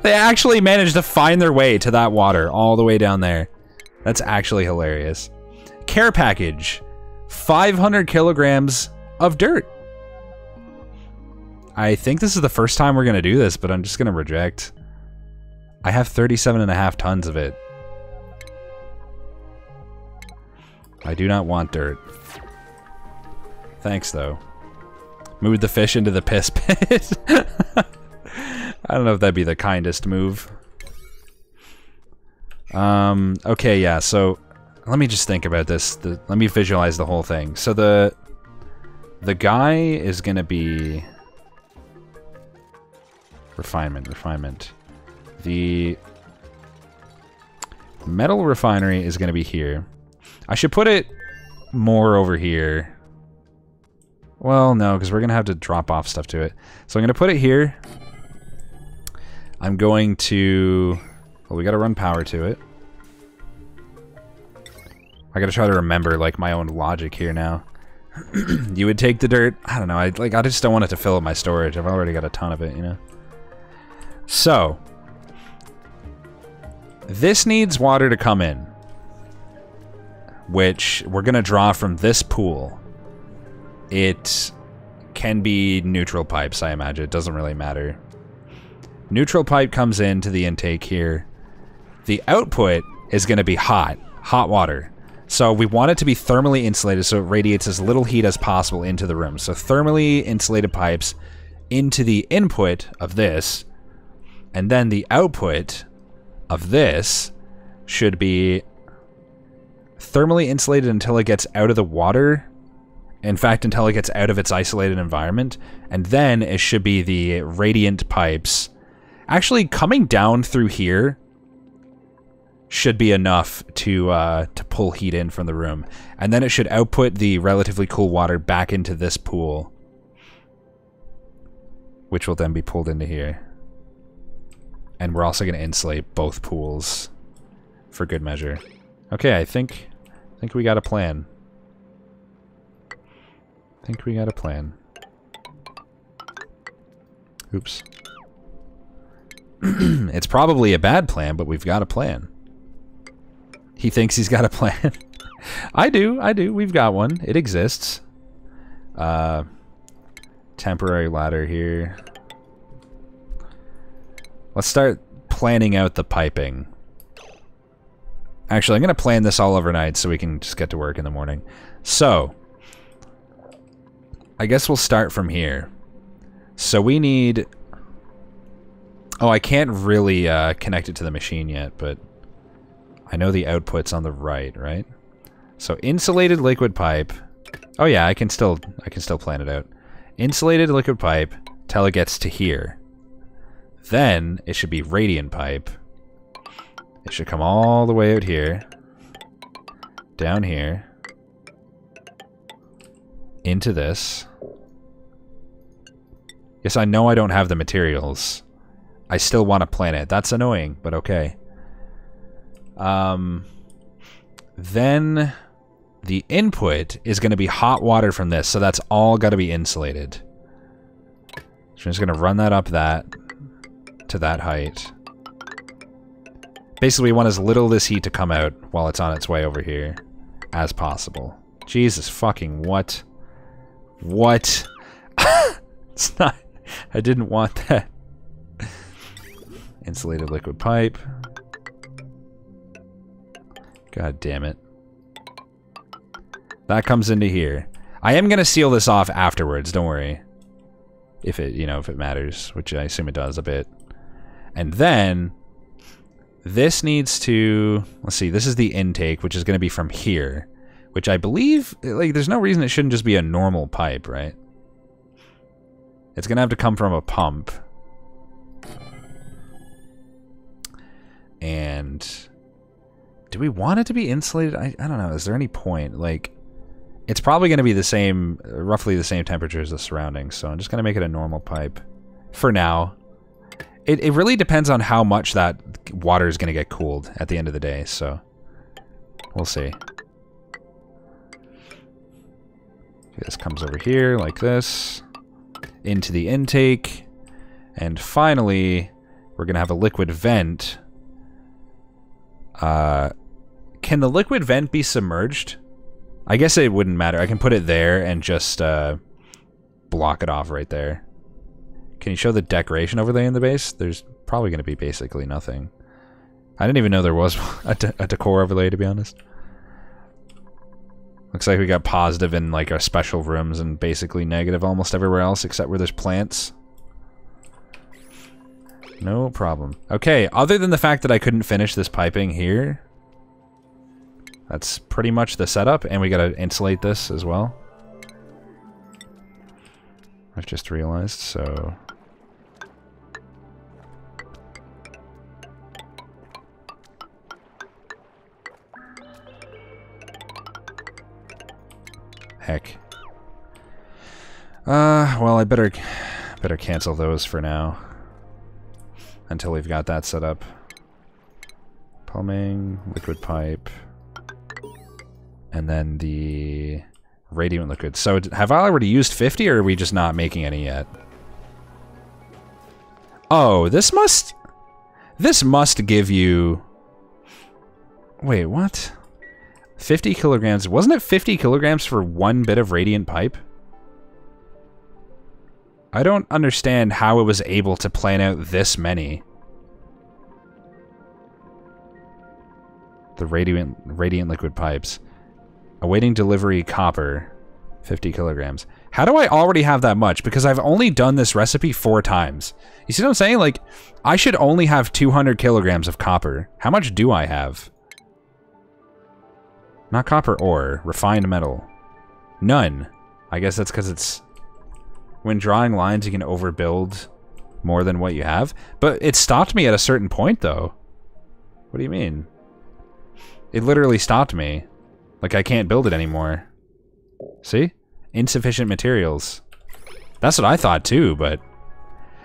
They actually managed to find their way to that water all the way down there. That's actually hilarious. Care package. 500 kilograms of dirt. I think this is the first time we're going to do this, but I'm just going to reject. I have 37.5 tons of it. I do not want dirt. Thanks, though. Move the fish into the piss pit. I don't know if that'd be the kindest move. Okay, yeah, so let me just think about this. Let me visualize the whole thing. So the guy is gonna be refinement. The metal refinery is gonna be here. I should put it more over here. Well, no, because we're gonna have to drop off stuff to it. So I'm gonna put it here. I'm going to... Well, we gotta run power to it. I gotta try to remember, like, my own logic here now. You would take the dirt. I don't know. I just don't want it to fill up my storage. I've already got a ton of it, you know? So. This needs water to come in. Which we're gonna draw from this pool. It can be neutral pipes, I imagine. It doesn't really matter. Neutral pipe comes into the intake here. The output is going to be hot water. So we want it to be thermally insulated so it radiates as little heat as possible into the room. So thermally insulated pipes into the input of this, and then the output of this should be thermally insulated until it gets out of the water. In fact, until it gets out of its isolated environment. And then it should be the radiant pipes. Actually, coming down through here should be enough to pull heat in from the room. And then it should output the relatively cool water back into this pool, which will then be pulled into here. And we're also going to insulate both pools for good measure. Okay, I think we got a plan. I think we got a plan. Oops. It's probably a bad plan, but we've got a plan. He thinks he's got a plan. I do. We've got one. It exists. Temporary ladder here. Let's start planning out the piping. Actually, I'm going to plan this all overnight so we can just get to work in the morning. So, I guess we'll start from here. So we need... Oh, I can't really connect it to the machine yet, but I know the output's on the right? So insulated liquid pipe. Oh yeah, I can still plan it out. Insulated liquid pipe till it gets to here. Then it should be radiant pipe. It should come all the way out here, down here, into this. Yes, I know I don't have the materials. I still want to plan it. That's annoying, but okay. Then the input is going to be hot water from this, so that's all got to be insulated. So I'm just going to run that up to that height. Basically, we want as little of this heat to come out while it's on its way over here as possible. Jesus fucking what? What? It's not... I didn't want that. Insulated liquid pipe. God damn it. That comes into here. I am going to seal this off afterwards, don't worry. If it, if it matters, which I assume it does a bit. And then this needs to, let's see, this is the intake, which is going to be from here, which I believe, like, there's no reason it shouldn't just be a normal pipe, right? It's going to have to come from a pump. And do we want it to be insulated? I don't know. Is there any point? Like, it's probably going to be the same, roughly the same temperature as the surroundings, so I'm just going to make it a normal pipe for now. It really depends on how much that water is going to get cooled at the end of the day, so we'll see. Okay, this comes over here like this, into the intake, and finally we're going to have a liquid vent. Can the liquid vent be submerged? I guess it wouldn't matter. I can put it there and just block it off right there. Can you show the decoration overlay in the base? There's probably going to be basically nothing. I didn't even know there was a decor overlay, to be honest. Looks like we got positive in like our special rooms and basically negative almost everywhere else except where there's plants. No problem. Okay, other than the fact that I couldn't finish this piping here, that's pretty much the setup, and we gotta insulate this as well. I've just realized, so... Heck. Well, I better cancel those for now. Until we've got that set up. Plumbing, liquid pipe, and then the radiant liquid. So have I already used 50, or are we just not making any yet? Oh, this must give you... Wait, what? 50 kilograms. Wasn't it 50 kilograms for one bit of radiant pipe? I don't understand how it was able to plan out this many. The radiant liquid pipes. Awaiting delivery copper. 50 kilograms. How do I already have that much? Because I've only done this recipe 4 times. You see what I'm saying? Like, I should only have 200 kilograms of copper. How much do I have? Not copper ore. Refined metal. None. I guess that's because it's... When drawing lines, you can overbuild more than what you have. But it stopped me at a certain point, though. What do you mean? It literally stopped me. Like, I can't build it anymore. See? Insufficient materials. That's what I thought, too, but...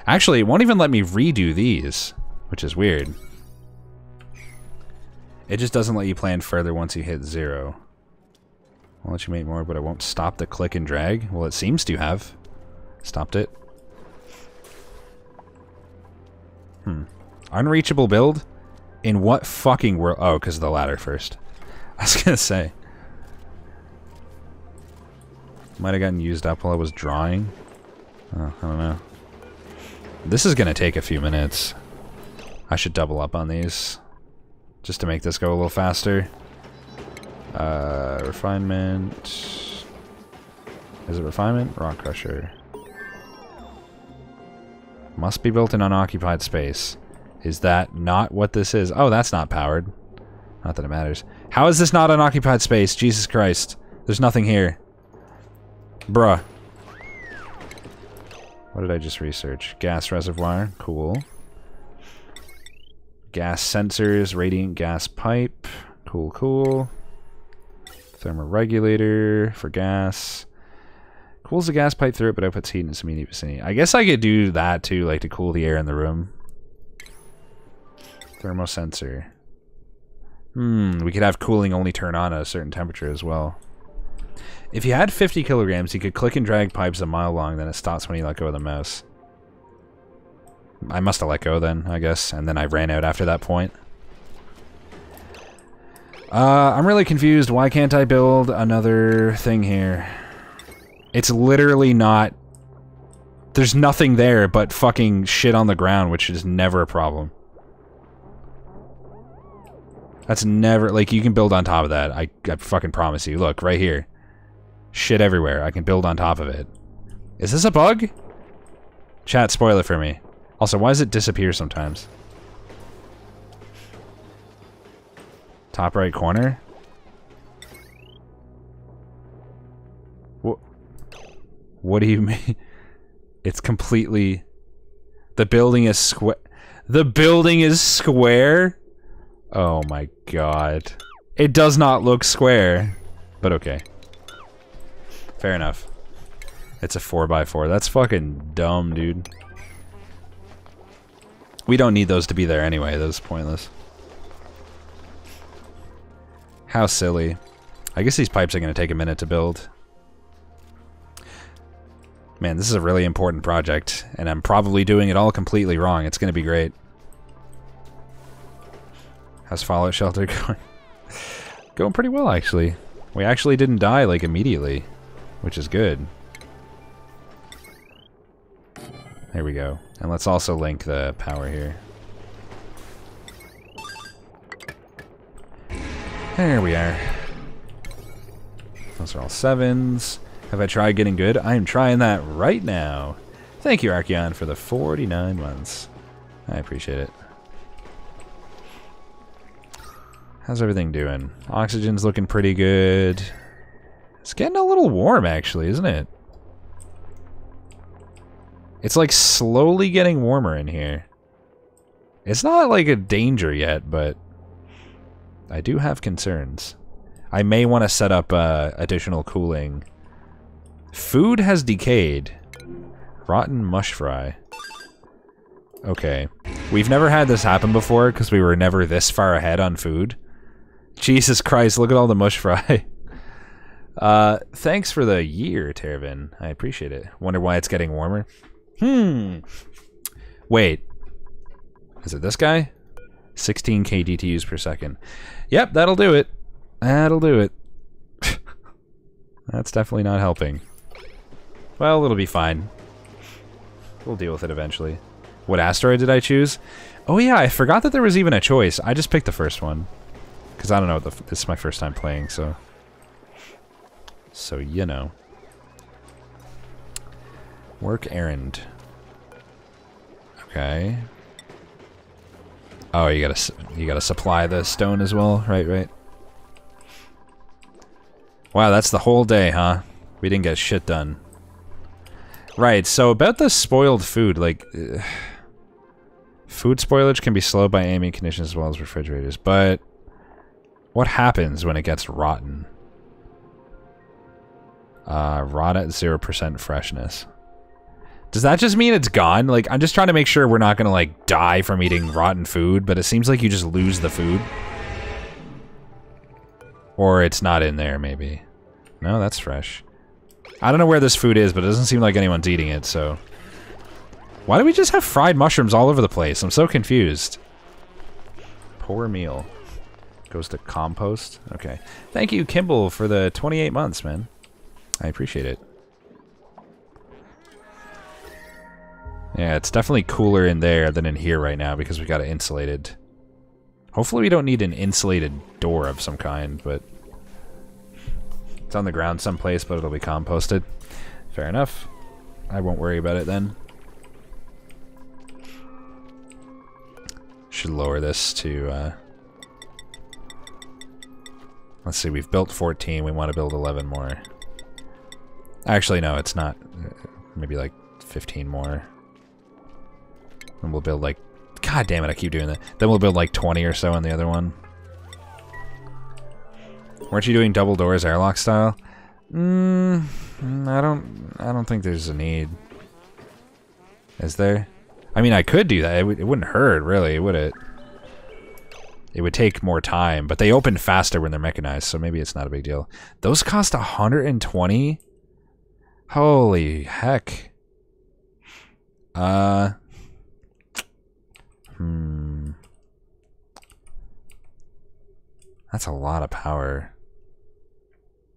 Actually, it won't even let me redo these, which is weird. It just doesn't let you plan further once you hit 0. I'll let you make more, but it won't stop the click and drag. Well, it seems to have. Stopped it. Unreachable build? In what fucking world? Oh, because of the ladder first. I was gonna say. Might have gotten used up while I was drawing. Oh, I don't know. This is gonna take a few minutes. I should double up on these. Just to make this go a little faster. Refinement. Is it refinement? Rock crusher. Must be built in unoccupied space. Is that not what this is? Oh, that's not powered. Not that it matters. How is this not unoccupied space? Jesus Christ. There's nothing here. Bruh. What did I just research? Gas reservoir. Cool. Gas sensors. Radiant gas pipe. Cool, cool. Thermoregulator for gas. Cools the gas pipe through it, but outputs heat in its immediate vicinity. I guess I could do that too, like to cool the air in the room. Thermosensor. We could have cooling only turn on at a certain temperature as well. If you had 50 kilograms, you could click and drag pipes a mile long, then it stops when you let go of the mouse. I must have let go then, I guess, and then I ran out after that point. I'm really confused. Why can't I build another thing here? It's literally not... There's nothing there but fucking shit on the ground, which is never a problem. That's never... Like, you can build on top of that. I fucking promise you. Look, right here. Shit everywhere. I can build on top of it. Is this a bug? Chat, spoil it for me. Also, why does it disappear sometimes? Top right corner? What do you mean? It's completely... The building is square. The building is square? Oh my god. It does not look square. But okay. Fair enough. It's a 4x4. That's fucking dumb, dude. We don't need those to be there anyway. That's pointless. How silly. I guess these pipes are going to take a minute to build. Man, this is a really important project, and I'm probably doing it all completely wrong. It's going to be great. How's Fallout Shelter going? Going pretty well, actually. We actually didn't die, like, immediately, which is good. There we go. And let's also link the power here. There we are. Those are all 7s. Have I tried getting good? I am trying that right now. Thank you, Archeon, for the 49 months. I appreciate it. How's everything doing? Oxygen's looking pretty good. It's getting a little warm, actually, isn't it? It's like slowly getting warmer in here. It's not like a danger yet, but I do have concerns. I may want to set up additional cooling. Food has decayed. Rotten mush fry. Okay. We've never had this happen before because we were never this far ahead on food. Jesus Christ, look at all the mush fry. Thanks for the year, Tervin. I appreciate it. Wonder why it's getting warmer. Wait. Is it this guy? 16 kDTUs per second. Yep, that'll do it. That'll do it. That's definitely not helping. Well, it'll be fine. We'll deal with it eventually. What asteroid did I choose? Oh yeah, I forgot that there was even a choice. I just picked the first one. Because I don't know, this is my first time playing, so... So, you know. Work errand. Okay. Oh, you gotta supply the stone as well, right? Wow, that's the whole day, huh? We didn't get shit done. Right, so about the spoiled food, like... food spoilage can be slowed by ambient conditions as well as refrigerators, but... What happens when it gets rotten? Rot at 0% freshness. Does that just mean it's gone? Like, I'm just trying to make sure we're not gonna, like, die from eating rotten food, but it seems like you just lose the food. Or it's not in there, maybe. No, that's fresh. I don't know where this food is, but it doesn't seem like anyone's eating it, so... Why do we just have fried mushrooms all over the place? I'm so confused. Poor meal. Goes to compost? Okay. Thank you, Kimball, for the 28 months, man. I appreciate it. Yeah, it's definitely cooler in there than in here right now because we got it insulated. Hopefully we don't need an insulated door of some kind, but... It's on the ground someplace, but it'll be composted. Fair enough. I won't worry about it then. Should lower this to, Let's see, we've built 14, we want to build 11 more. Actually, no, it's not. Maybe like 15 more. And we'll build like... God damn it, I keep doing that. Then we'll build like 20 or so on the other one. Weren't you doing double doors airlock style? I don't think there's a need. Is there? I mean, I could do that. It wouldn't hurt, really, would it? It would take more time, but they open faster when they're mechanized, so maybe it's not a big deal. Those cost 120? Holy heck. That's a lot of power.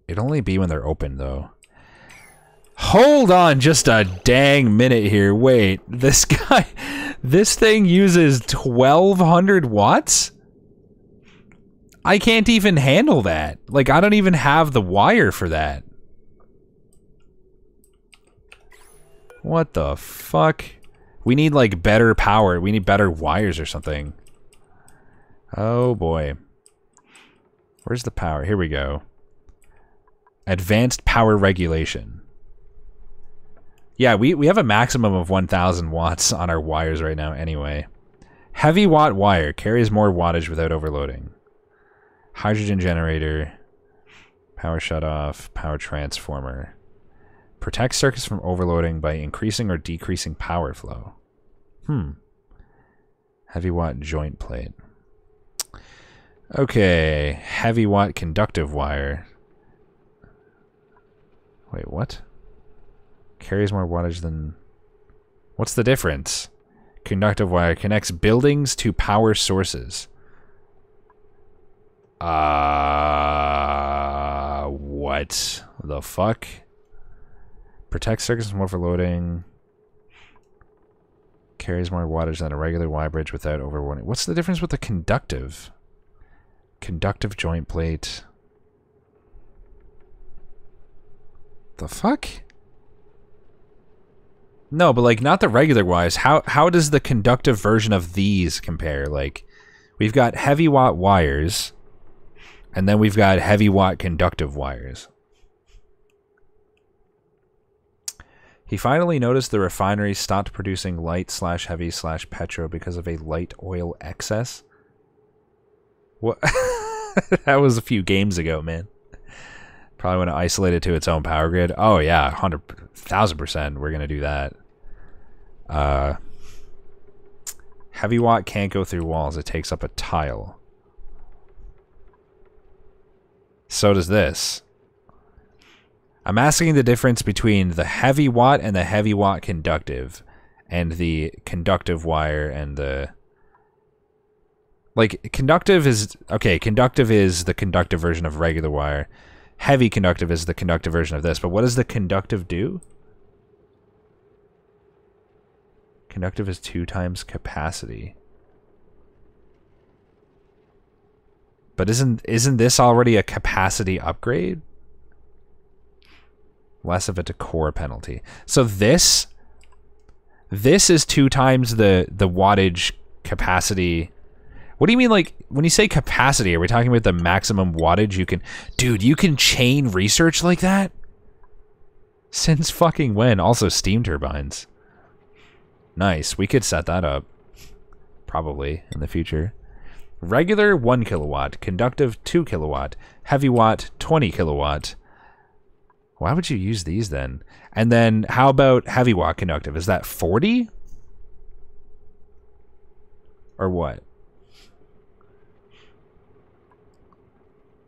It'd only be when they're open, though. Hold on just a dang minute here. Wait, this guy... This thing uses 1,200 watts? I can't even handle that. Like, I don't even have the wire for that. What the fuck? We need, like, better power. We need better wires or something. Oh, boy. Where's the power? Here we go. Advanced power regulation. Yeah, we have a maximum of 1,000 watts on our wires right now anyway. Heavy watt wire carries more wattage without overloading. Hydrogen generator. Power shutoff. Power transformer. Protect circuits from overloading by increasing or decreasing power flow. Heavy watt joint plate. Okay. Heavy watt conductive wire. Wait, what? Carries more wattage than... What's the difference? Conductive wire connects buildings to power sources. What the fuck? Protects circuits from overloading. Carries more wattage than a regular Y bridge without overloading. What's the difference with the conductive? Conductive joint plate. The fuck? No, but like not the regular wires. How does the conductive version of these compare? Like, we've got heavy watt wires, and then we've got heavy watt conductive wires. He finally noticed the refinery stopped producing light/heavy/petro because of a light oil excess. What? That was a few games ago, man. Probably want to isolate it to its own power grid. Oh yeah, 100,000%. We're gonna do that. Heavy watt can't go through walls. It takes up a tile. So does this. I'm asking the difference between the heavy watt and the heavy watt conductive, and the conductive wire and the... Like, conductive is... Okay, conductive is the conductive version of regular wire. Heavy conductive is the conductive version of this, but what does the conductive do? Conductive is 2 times capacity. But isn't this already a capacity upgrade? Less of a decor penalty. So this is 2 times the wattage capacity. What do you mean, like, when you say capacity, are we talking about the maximum wattage you can... Dude, you can chain research like that? Since fucking when? Also steam turbines. Nice, we could set that up. Probably, in the future. Regular, 1 kilowatt. Conductive, 2 kilowatt. Heavy watt, 20 kilowatt. Why would you use these then? And then, how about heavy watt conductive? Is that 40? Or what?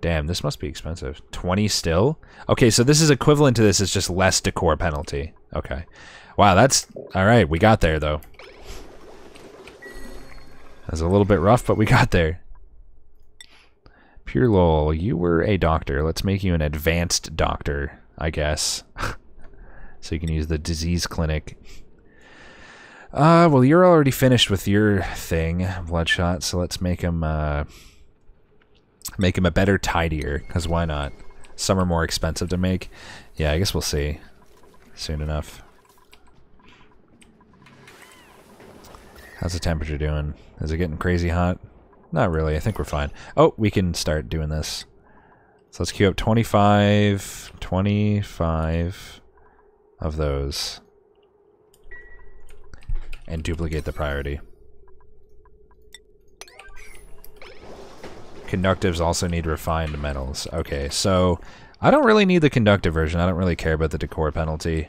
Damn, this must be expensive. 20 still? Okay, so this is equivalent to this. It's just less decor penalty. Okay. Wow, that's... Alright, we got there, though. That was a little bit rough, but we got there. Pure lol, you were a doctor. Let's make you an advanced doctor, I guess. So you can use the disease clinic. Well, you're already finished with your thing, Bloodshot, so let's make him a better tidier, because why not? Some are more expensive to make. Yeah, I guess we'll see soon enough. How's the temperature doing? Is it getting crazy hot? Not really, I think we're fine. Oh, we can start doing this. So let's queue up 25 of those. And duplicate the priority. Conductives also need refined metals. Okay, so I don't really need the conductive version. I don't really care about the decor penalty.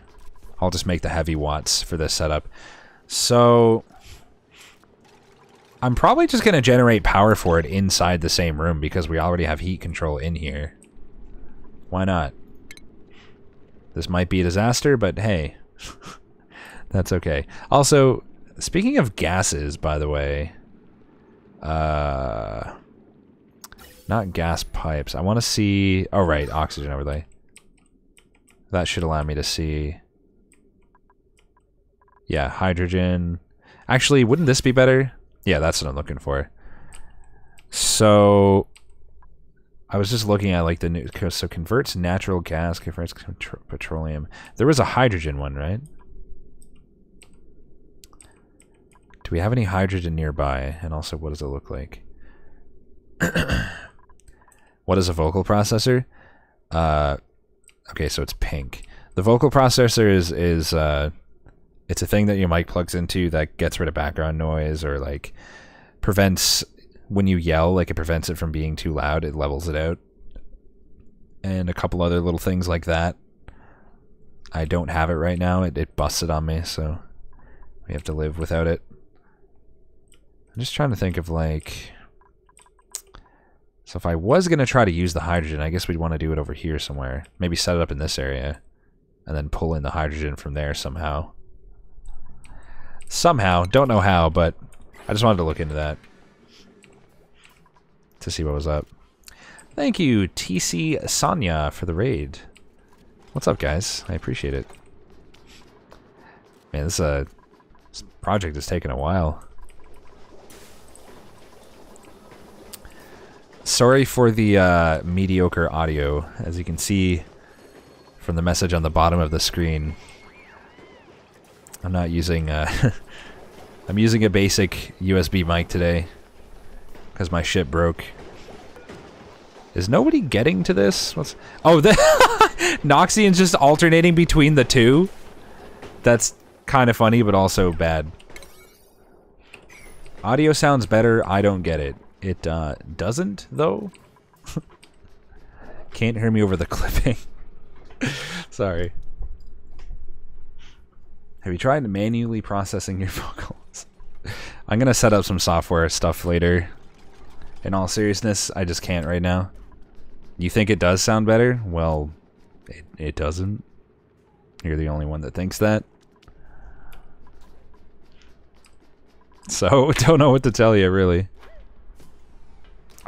I'll just make the heavy watts for this setup. So I'm probably just going to generate power for it inside the same room because we already have heat control in here. Why not? This might be a disaster, but hey, that's okay. Also, speaking of gases, by the way, not gas pipes. I want to see... Oh, right, oxygen overlay. That should allow me to see... Yeah, hydrogen. Actually, wouldn't this be better? Yeah, that's what I'm looking for. So, I was just looking at like the new... So, converts natural gas, converts petroleum. There was a hydrogen one, right? Do we have any hydrogen nearby? And also, what does it look like? What is a vocal processor? Okay, so it's pink. The vocal processor is it's a thing that your mic plugs into that gets rid of background noise or like prevents when you yell, like it prevents it from being too loud. It levels it out. And a couple other little things like that. I don't have it right now. It busted on me, so we have to live without it. I'm just trying to think of like... So if I was going to try to use the hydrogen, I guess we'd want to do it over here somewhere. Maybe set it up in this area. And then pull in the hydrogen from there somehow. Somehow. Don't know how, but I just wanted to look into that. To see what was up. Thank you, TC Sanya, for the raid. What's up, guys? I appreciate it. Man, this project is taking a while. Sorry for the mediocre audio. As you can see from the message on the bottom of the screen, I'm not using... I'm using a basic USB mic today because my shit broke. Is nobody getting to this? What's... Oh, the Noxian's just alternating between the two? That's kind of funny, but also bad. Audio sounds better. I don't get it. It doesn't, though. Can't hear me over the clipping. Sorry. Have you tried manually processing your vocals? I'm gonna set up some software stuff later. In all seriousness, I just can't right now. You think it does sound better? Well, it doesn't. You're the only one that thinks that. So, don't know what to tell you, really.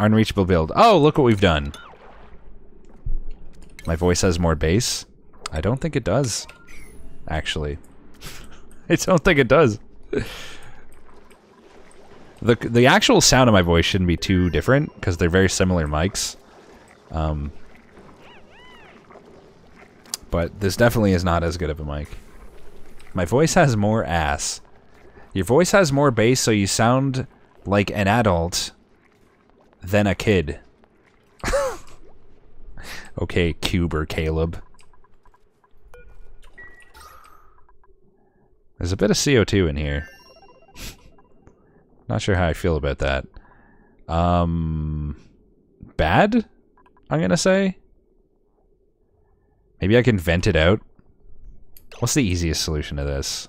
Unreachable build. Oh, look what we've done. My voice has more bass. I don't think it does, actually. I don't think it does. The actual sound of my voice shouldn't be too different because they're very similar mics. But this definitely is not as good of a mic. My voice has more ass. Your voice has more bass, so you sound like an adult than a kid. Okay, Cube or Caleb. There's a bit of CO2 in here. Not sure how I feel about that. Bad? I'm gonna say. Maybe I can vent it out. What's the easiest solution to this?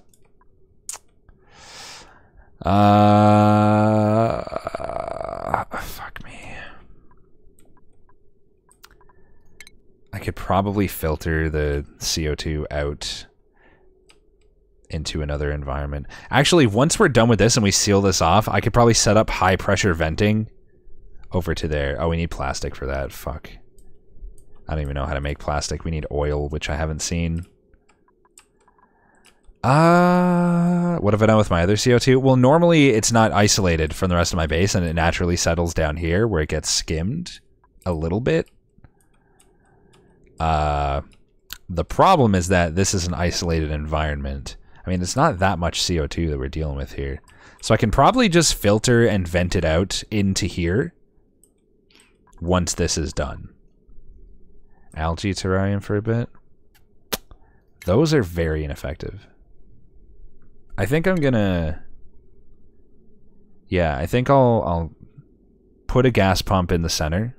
Fuck me. I could probably filter the CO2 out into another environment. Actually, once we're done with this and we seal this off, I could probably set up high pressure venting over to there. Oh, we need plastic for that. Fuck. I don't even know how to make plastic. We need oil, which I haven't seen. What have I done with my other CO2? Well, normally it's not isolated from the rest of my base and it naturally settles down here where it gets skimmed a little bit. The problem is that this is an isolated environment. I mean, it's not that much CO2 that we're dealing with here. So I can probably just filter and vent it out into here once this is done. Algae terrarium for a bit. Those are very ineffective. I think I'm gonna... Yeah, I think I'll put a gas pump in the center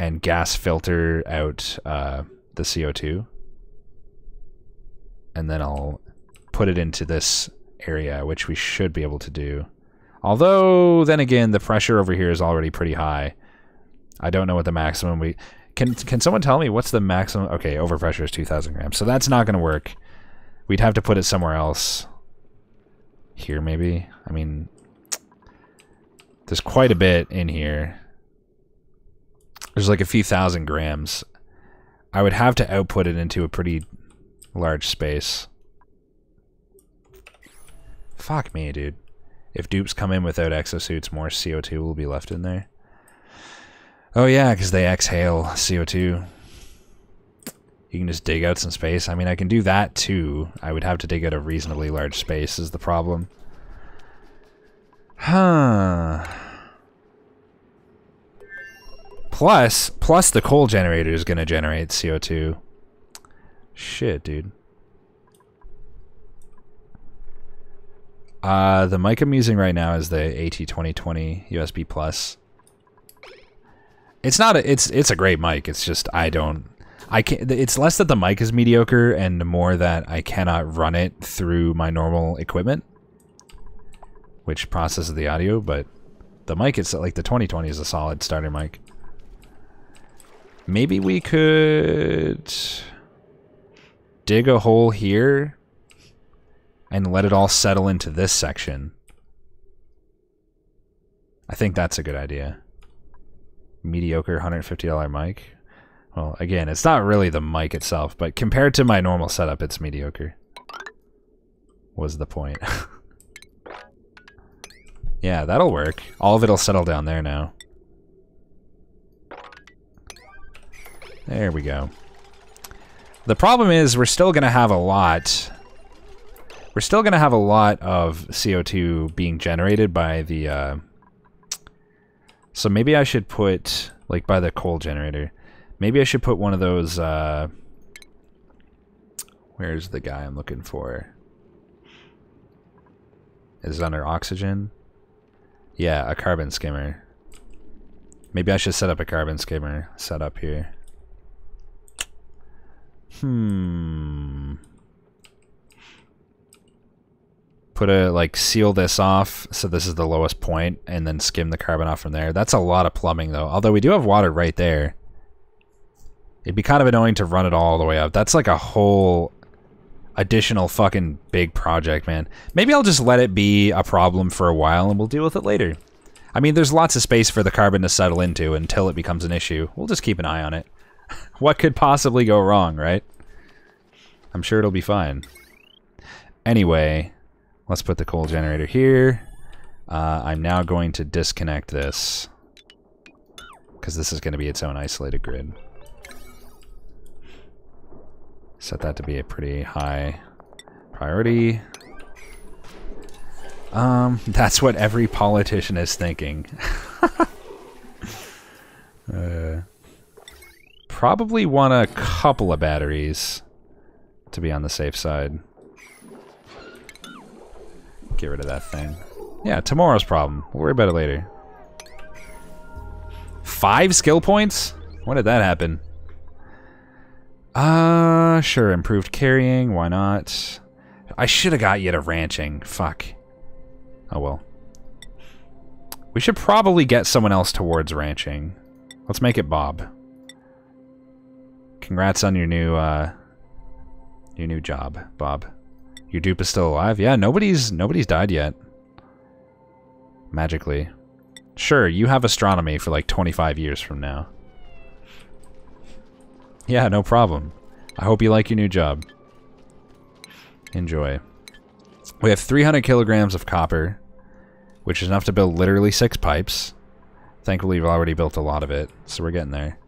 and gas filter out the CO2. And then I'll put it into this area, which we should be able to do. Although, then again, the pressure over here is already pretty high. I don't know what the maximum we... Can someone tell me what's the maximum? Okay, overpressure is 2,000 grams. So that's not going to work. We'd have to put it somewhere else. Here, maybe? I mean, there's quite a bit in here. There's like a few thousand grams. I would have to output it into a pretty large space. Fuck me, dude. If dupes come in without exosuits, more CO2 will be left in there. Oh yeah, because they exhale CO2. You can just dig out some space. I mean, I can do that too. I would have to dig out a reasonably large space is the problem. Huh. Plus the coal generator is going to generate CO2. Shit, dude. The mic I'm using right now is the AT2020 USB Plus. It's not a, it's a great mic. It's just it's less that the mic is mediocre and more that I cannot run it through my normal equipment, which processes the audio, but the mic, it's like the 2020 is a solid starter mic. Maybe we could dig a hole here and let it all settle into this section. I think that's a good idea. Mediocre $150 mic. Well, again, it's not really the mic itself, but compared to my normal setup, it's mediocre. Was the point. Yeah, that'll work. All of it'll settle down there now. There we go. The problem is we're still going to have a lot... We're still going to have a lot of CO2 being generated by the... So maybe I should put, like, by the coal generator. Maybe I should put one of those, where's the guy I'm looking for? Is it under oxygen? Yeah, a carbon skimmer. Maybe I should set up a carbon skimmer setup here. Seal this off so this is the lowest point and then skim the carbon off from there. That's a lot of plumbing though. Although we do have water right there. It'd be kind of annoying to run it all the way up. That's like a whole additional fucking big project, man. Maybe I'll just let it be a problem for a while and we'll deal with it later. I mean, there's lots of space for the carbon to settle into until it becomes an issue. We'll just keep an eye on it. What could possibly go wrong, right? I'm sure it'll be fine. Anyway... Let's put the coal generator here. I'm now going to disconnect this, because this is going to be its own isolated grid. Set that to be a pretty high priority. That's what every politician is thinking. Probably want a couple of batteries to be on the safe side. Get rid of that thing. Yeah, tomorrow's problem. We'll worry about it later. 5 skill points? When did that happen? Sure, improved carrying, why not? I should have got you to ranching. Fuck. Oh well. We should probably get someone else towards ranching. Let's make it Bob. Congrats on your new job, Bob. Your dupe is still alive? Yeah, nobody's died yet. Magically. Sure, you have astronomy for like 25 years from now. Yeah, no problem. I hope you like your new job. Enjoy. We have 300 kilograms of copper, which is enough to build literally 6 pipes. Thankfully, we've already built a lot of it, so we're getting there.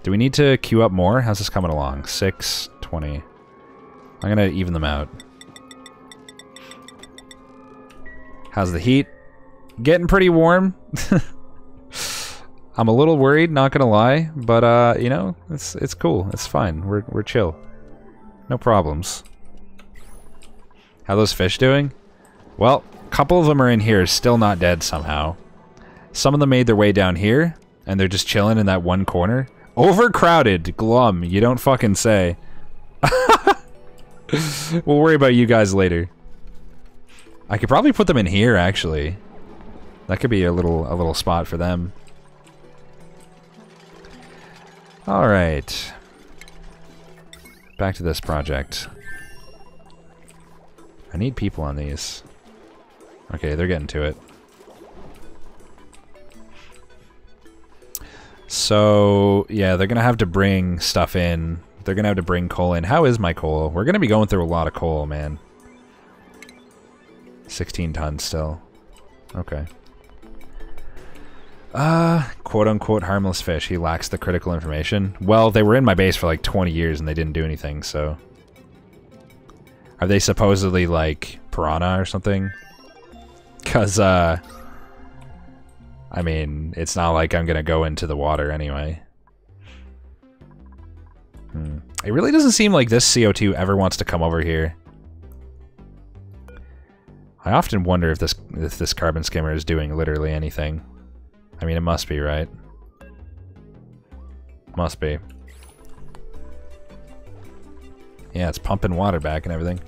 Do we need to queue up more? How's this coming along? 6, 20. I'm gonna even them out. How's the heat? Getting pretty warm. I'm a little worried, not gonna lie, but you know, it's cool. It's fine. We're chill. No problems. How are those fish doing? Well, a couple of them are in here, still not dead somehow. Some of them made their way down here, and they're just chilling in that one corner. Overcrowded, glum. You don't fucking say. We'll worry about you guys later. I could probably put them in here, actually. That could be a little spot for them. All right. Back to this project. I need people on these. Okay, they're getting to it. So, yeah, they're gonna have to bring stuff in. They're gonna have to bring coal in. How is my coal? We're gonna be going through a lot of coal, man. 16 tons still. Okay. Quote-unquote harmless fish. He lacks the critical information. Well, they were in my base for like 20 years and they didn't do anything, so... Are they supposedly, like, piranha or something? Because, I mean, it's not like I'm gonna go into the water anyway. It really doesn't seem like this CO2 ever wants to come over here. I often wonder if this carbon skimmer is doing literally anything. I mean, it must be, right? Must be. Yeah, it's pumping water back and everything.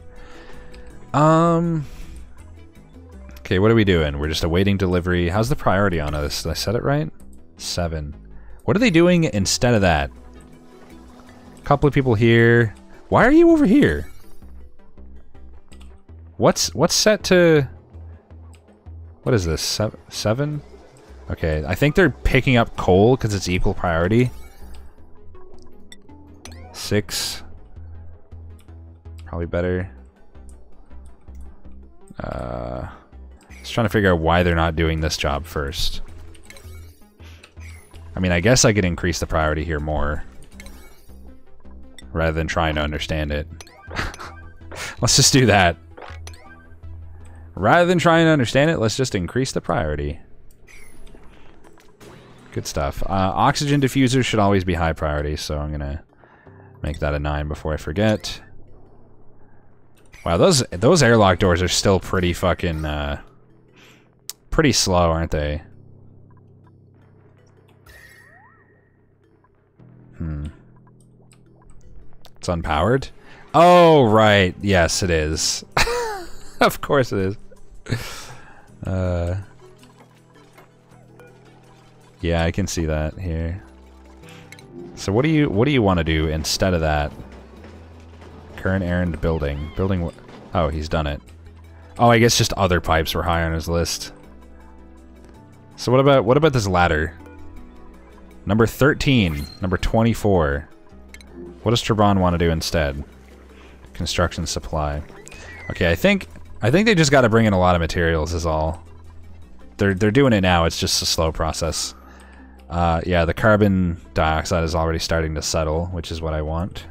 Okay, what are we doing? We're just awaiting delivery. How's the priority on this? Did I set it right? 7. What are they doing instead of that? A couple of people here. Why are you over here? What's set to... What is this? 7? Okay, I think they're picking up coal because it's equal priority. 6. Probably better. Just trying to figure out why they're not doing this job first. I mean, I guess I could increase the priority here more. Rather than trying to understand it. Let's just do that. Rather than trying to understand it, let's just increase the priority. Good stuff. Oxygen diffusers should always be high priority, so I'm gonna make that a 9 before I forget. Wow, those airlock doors are still pretty fucking pretty slow, aren't they? It's unpowered? Oh, right. Yes, it is. Of course it is. Yeah, I can see that here. So what do you want to do instead of that? Current errand building. Building what? Oh, he's done it. Oh, I guess just other pipes were high on his list. So what about this ladder? Number 13, number 24. What does Trebon want to do instead? Construction supply. Okay, I think I think they just got to bring in a lot of materials is all. They're doing it now. It's just a slow process. Yeah, the carbon dioxide is already starting to settle, which is what I want.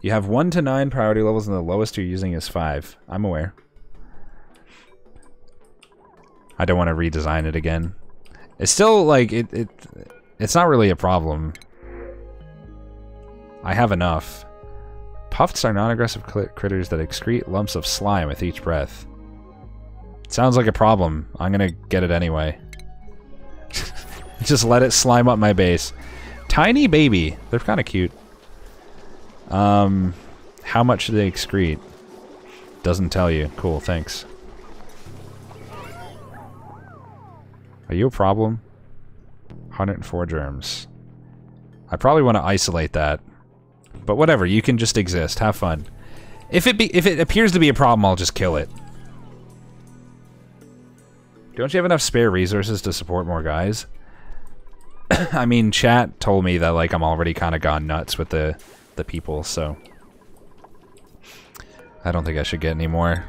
You have 1 to 9 priority levels, and the lowest you're using is 5. I'm aware. I don't want to redesign it again. It's still like it's not really a problem. I have enough. Puffs are non-aggressive critters that excrete lumps of slime with each breath. Sounds like a problem. I'm gonna get it anyway. Just let it slime up my base. Tiny baby. They're kind of cute. How much do they excrete? Doesn't tell you. Cool, thanks. Are you a problem? 104 germs. I probably want to isolate that. But whatever, you can just exist. Have fun. If it appears to be a problem, I'll just kill it. Don't you have enough spare resources to support more guys? I mean, chat told me that like I'm already kind of gone nuts with the people, so I don't think I should get any more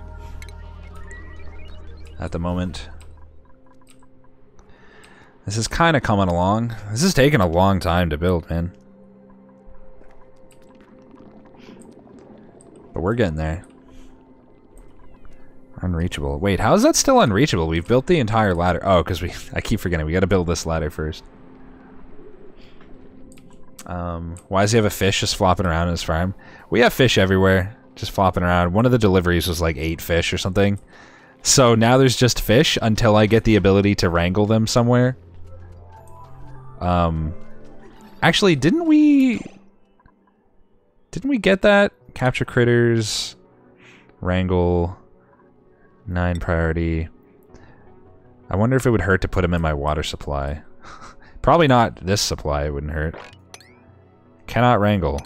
at the moment. This is kind of coming along. This is taking a long time to build, man. But we're getting there. Unreachable. Wait, how is that still unreachable? We've built the entire ladder. Oh, because I keep forgetting. We got to build this ladder first. Why does he have a fish just flopping around in his farm? We have fish everywhere, just flopping around. One of the deliveries was like 8 fish or something. So now there's just fish until I get the ability to wrangle them somewhere. Actually, didn't we get that? Capture critters, wrangle, 9 priority. I wonder if it would hurt to put them in my water supply. Probably not this supply, it wouldn't hurt. Cannot wrangle.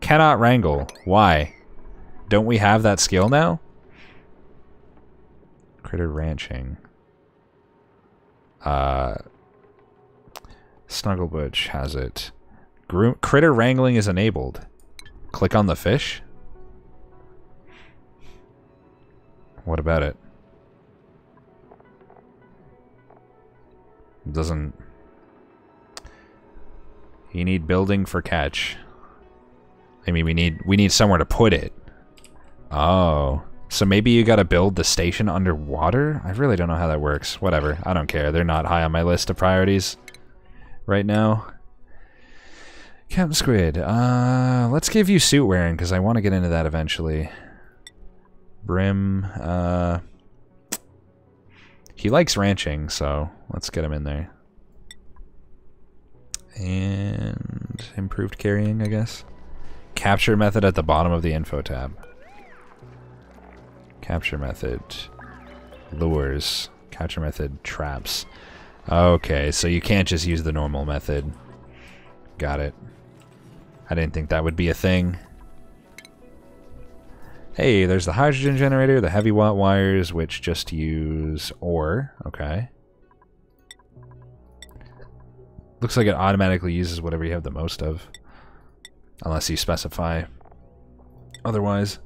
Cannot wrangle. Why? Don't we have that skill now? Critter ranching. Snugglebutch has it. Critter wrangling is enabled. Click on the fish. What about it? Doesn't... You need building for catch. I mean, we need somewhere to put it. Oh. So maybe you gotta build the station underwater? I really don't know how that works. Whatever. I don't care. They're not high on my list of priorities right now. Captain Squid. Let's give you suit wearing, because I want to get into that eventually. Brim. He likes ranching, so let's get him in there. And improved carrying, I guess. Capture method at the bottom of the info tab. Capture method. Lures. Capture method. Traps. Okay, so you can't just use the normal method. Got it. I didn't think that would be a thing. Hey, there's the hydrogen generator, the heavy watt wires, which just use ore. Okay. Looks like it automatically uses whatever you have the most of. Unless you specify otherwise.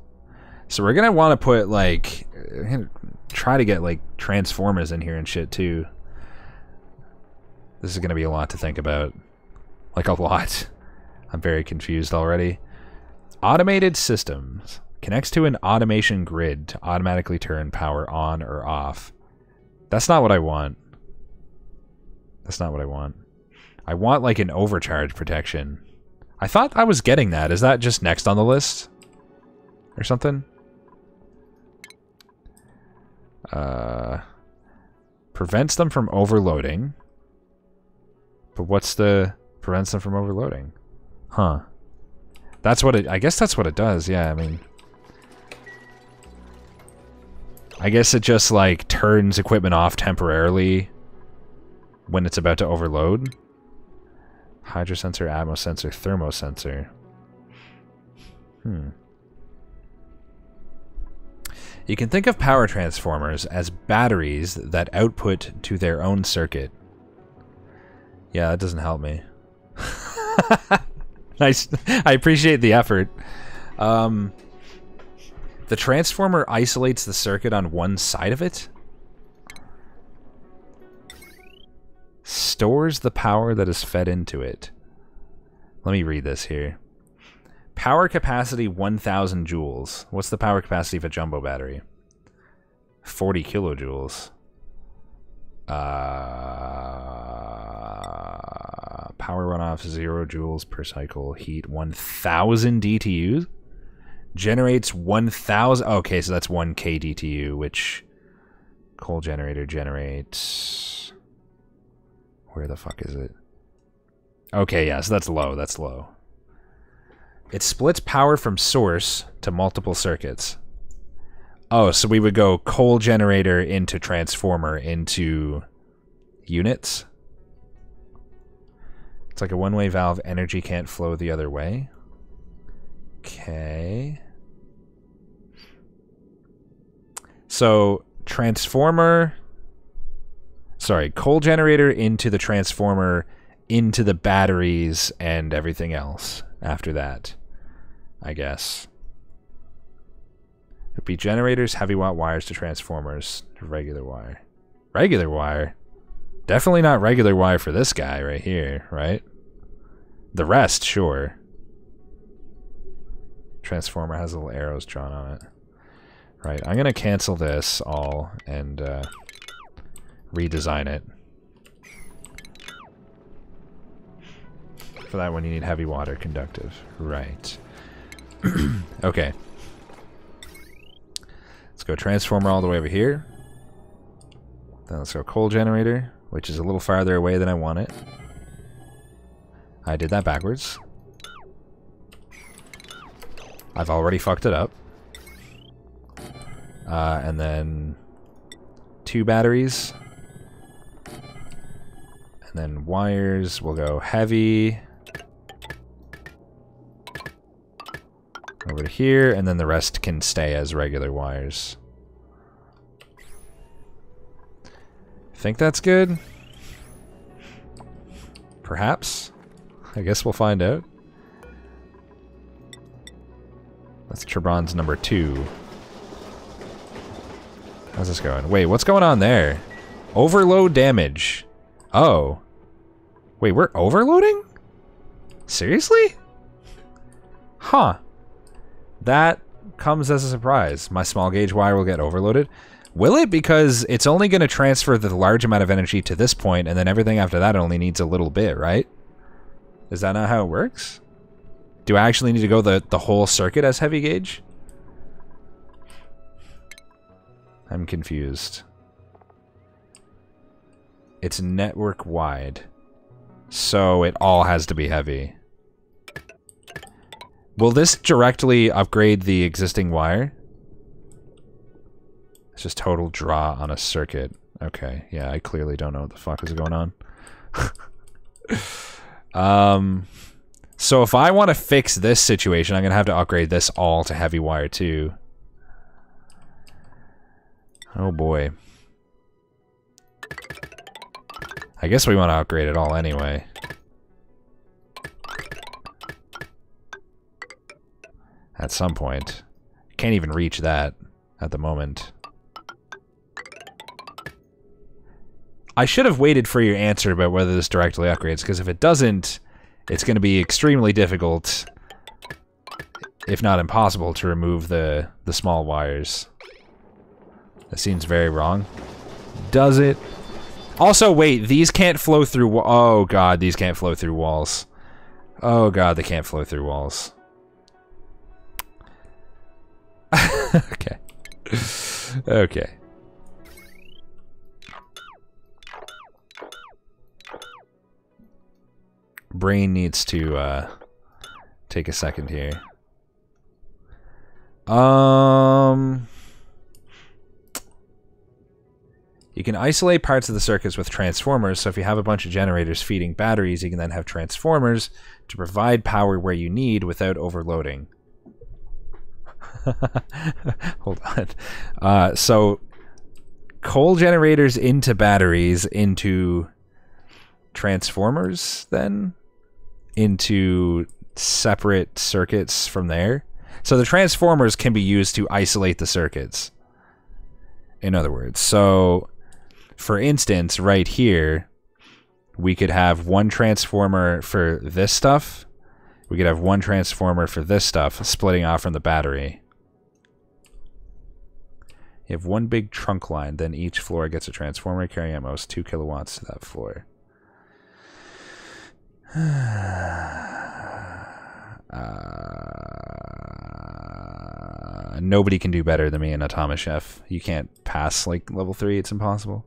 So we're gonna want to put, like... We're gonna try to get, like, transformers in here and shit, too. This is gonna be a lot to think about. Like, a lot. I'm very confused already. Automated systems. Connects to an automation grid to automatically turn power on or off. That's not what I want. That's not what I want. I want, like, an overcharge protection. I thought I was getting that. Is that just next on the list? Or something? Prevents them from overloading. But what's the... Prevents them from overloading? Huh. That's what it... I guess that's what it does, yeah, I mean... I guess it just, like, turns equipment off temporarily when it's about to overload. Hydrosensor, atmosensor, thermosensor. You can think of power transformers as batteries that output to their own circuit. Yeah, that doesn't help me. Nice. I appreciate the effort. The transformer isolates the circuit on one side of it? Stores the power that is fed into it. Let me read this here. Power capacity 1,000 joules. What's the power capacity of a jumbo battery? 40 kilojoules. Power runoff 0 joules per cycle. Heat 1,000 DTUs. Generates 1,000. Okay, so that's 1 kDTU, which coal generator generates. Where the fuck is it? Okay, yeah, so that's low. That's low. It splits power from source to multiple circuits. Oh, so we would go coal generator into transformer into units. It's like a one-way valve. Energy can't flow the other way. Okay. So transformer... Sorry, coal generator into the transformer, into the batteries, and everything else after that, I guess. It'd be generators, heavy watt wires to transformers, to regular wire. Regular wire? Definitely not regular wire for this guy right here, right? The rest, sure. Transformer has little arrows drawn on it. Right, I'm gonna cancel this all and redesign it. For that one you need heavy water conductive. Right. Okay. Let's go transformer all the way over here. Then let's go coal generator, which is a little farther away than I want it. I did that backwards. I've already fucked it up. And then 2 batteries. And then wires will go heavy over to here, and then the rest can stay as regular wires. Think that's good? Perhaps? I guess we'll find out. That's Trebron's number 2. How's this going? Wait, what's going on there? Overload damage. Oh. Wait, we're overloading? Seriously? Huh. That comes as a surprise. My small gauge wire will get overloaded. Will it? Because it's only going to transfer the large amount of energy to this point, and then everything after that only needs a little bit, right? Is that not how it works? Do I actually need to go the whole circuit as heavy gauge? I'm confused. It's network wide. So it all has to be heavy. Will this directly upgrade the existing wire? It's just total draw on a circuit. Okay, yeah, I clearly don't know what the fuck is going on. So if I want to fix this situation, I'm going to have to upgrade this all to heavy wire too. Oh boy. I guess we want to upgrade it all anyway. At some point. Can't even reach that at the moment. I should have waited for your answer about whether this directly upgrades, because if it doesn't, it's going to be extremely difficult, if not impossible, to remove the small wires. That seems very wrong. Does it? Also, wait, these can't flow through... Oh, God, these can't flow through walls. Oh, God, they can't flow through walls. Okay. Okay. Brain needs to take a second here. You can isolate parts of the circuits with transformers, so if you have a bunch of generators feeding batteries, you can then have transformers to provide power where you need without overloading. Hold on. So coal generators into batteries into transformers then into separate circuits from there. So the transformers can be used to isolate the circuits. In other words, so for instance, right here, we could have one transformer for this stuff. We could have one transformer for this stuff, splitting off from the battery. You have one big trunk line, then each floor gets a transformer carrying at most 2 kilowatts to that floor. Nobody can do better than me in Automa Chef. You can't pass like level 3, it's impossible.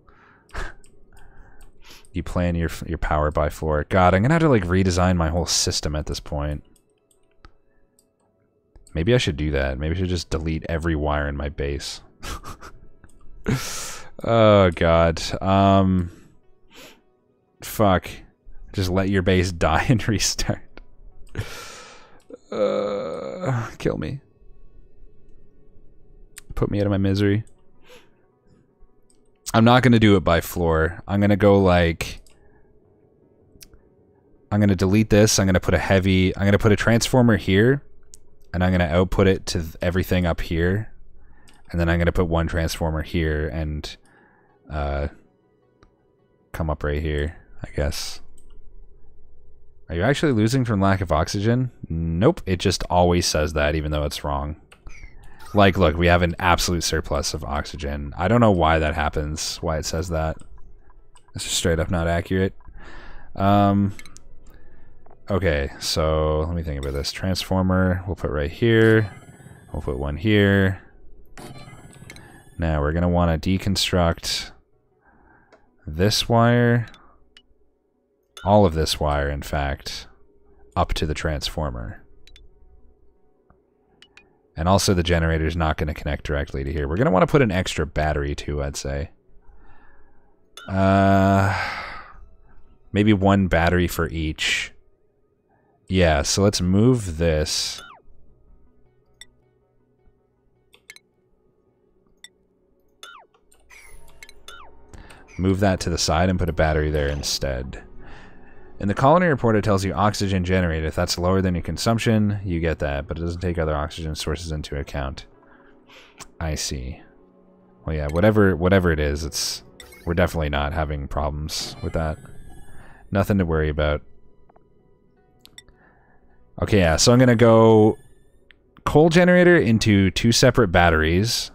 You plan your power by floor. God, I'm gonna have to like redesign my whole system at this point. Maybe I should do that. Maybe I should just delete every wire in my base. Oh god. Fuck. Just let your base die and restart. Kill me. Put me out of my misery. I'm not gonna do it by floor. I'm gonna go like... I'm gonna delete this. I'm gonna put a transformer here, and I'm gonna output it to everything up here, and then I'm gonna put one transformer here and come up right here, I guess. Are you actually losing from lack of oxygen? Nope, it just always says that even though it's wrong. Like, look, we have an absolute surplus of oxygen. I don't know why that happens, why it says that. It's just straight up not accurate. Okay, so let me think about this. Transformer, we'll put right here. We'll put one here. Now we're gonna want to deconstruct this wire. All of this wire, in fact, up to the transformer. And also the generator's not going to connect directly to here. We're going to want to put an extra battery too, I'd say. Maybe one battery for each. Yeah, so let's move this. Move that to the side and put a battery there instead. In the colony report, it tells you oxygen generated. If that's lower than your consumption, you get that, but it doesn't take other oxygen sources into account. I see. Well, yeah, whatever it is, we're definitely not having problems with that. Nothing to worry about. Okay, yeah, so I'm gonna go coal generator into 2 separate batteries.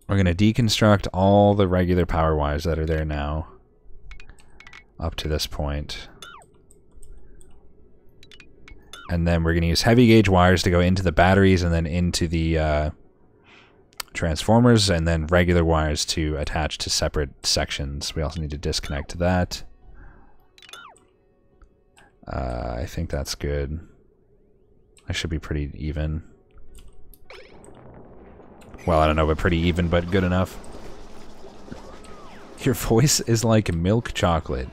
We're gonna deconstruct all the regular power wires that are there now. Up to this point. And then we're going to use heavy gauge wires to go into the batteries and then into the transformers, and then regular wires to attach to separate sections. We also need to disconnect that. I think that's good. I should be pretty even. Well, I don't know, but pretty even, but good enough. Your voice is like milk chocolate.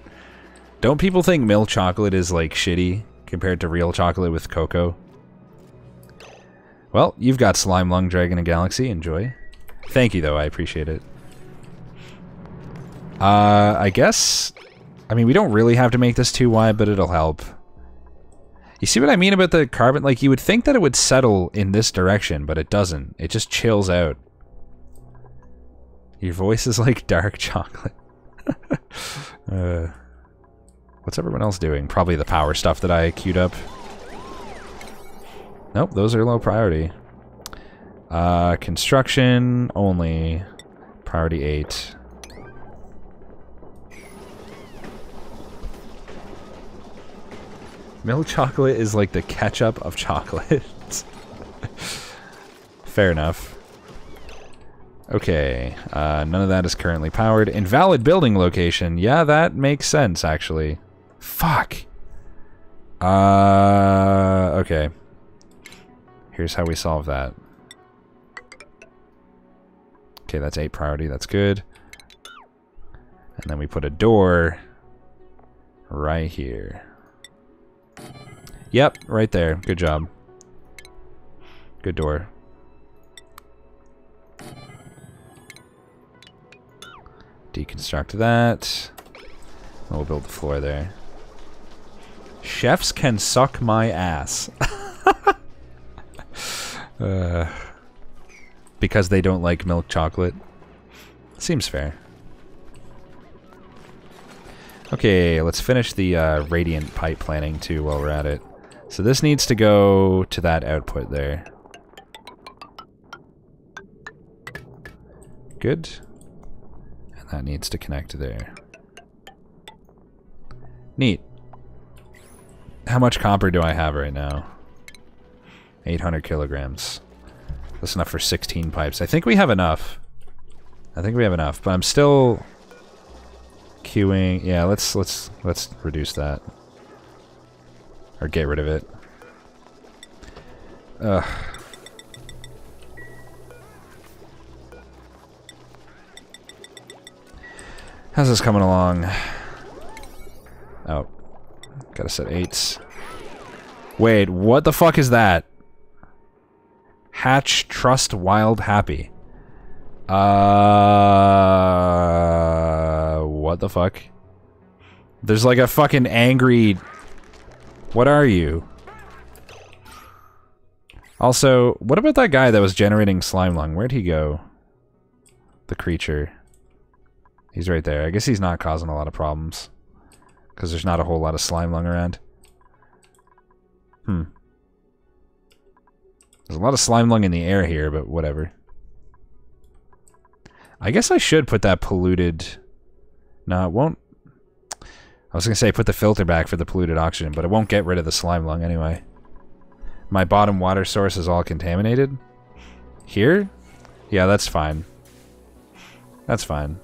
Don't people think milk chocolate is, like, shitty compared to real chocolate with cocoa? Well, you've got Slime Lung Dragon and Galaxy. Enjoy. Thank you, though. I appreciate it. I guess... I mean, we don't really have to make this too wide, but it'll help. You see what I mean about the carbon? Like, you would think that it would settle in this direction, but it doesn't. It just chills out. Your voice is like dark chocolate. What's everyone else doing? Probably the power stuff that I queued up. Nope, those are low priority. Construction only. Priority 8. Milk chocolate is like the ketchup of chocolates. Fair enough. Okay, none of that is currently powered. Invalid building location. Yeah, that makes sense, actually. Fuck. Okay. Here's how we solve that. Okay, that's 8 priority. That's good. And then we put a door right here. Yep, right there. Good job. Good door. Deconstruct that. We'll build the floor there. Chefs can suck my ass. Because they don't like milk chocolate. Seems fair. Okay, let's finish the radiant pipe planning too while we're at it. So this needs to go to that output there. Good. And that needs to connect to there. Neat. How much copper do I have right now? 800 kilograms. That's enough for 16 pipes. I think we have enough. I think we have enough, but I'm still queuing. Yeah, let's reduce that. Or get rid of it. Ugh. How's this coming along? Oh. Gotta set 8s. Wait, what the fuck is that? Hatch, trust, wild, happy. What the fuck? There's like a fucking angry... What are you? Also, what about that guy that was generating slime lung? Where'd he go? The creature. He's right there. I guess he's not causing a lot of problems. Because there's not a whole lot of slime lung around. There's a lot of slime lung in the air here, but whatever. I guess I should put that polluted... No, it won't... I was gonna say put the filter back for the polluted oxygen, but it won't get rid of the slime lung anyway. My bottom water source is all contaminated. Here? Yeah, that's fine. That's fine.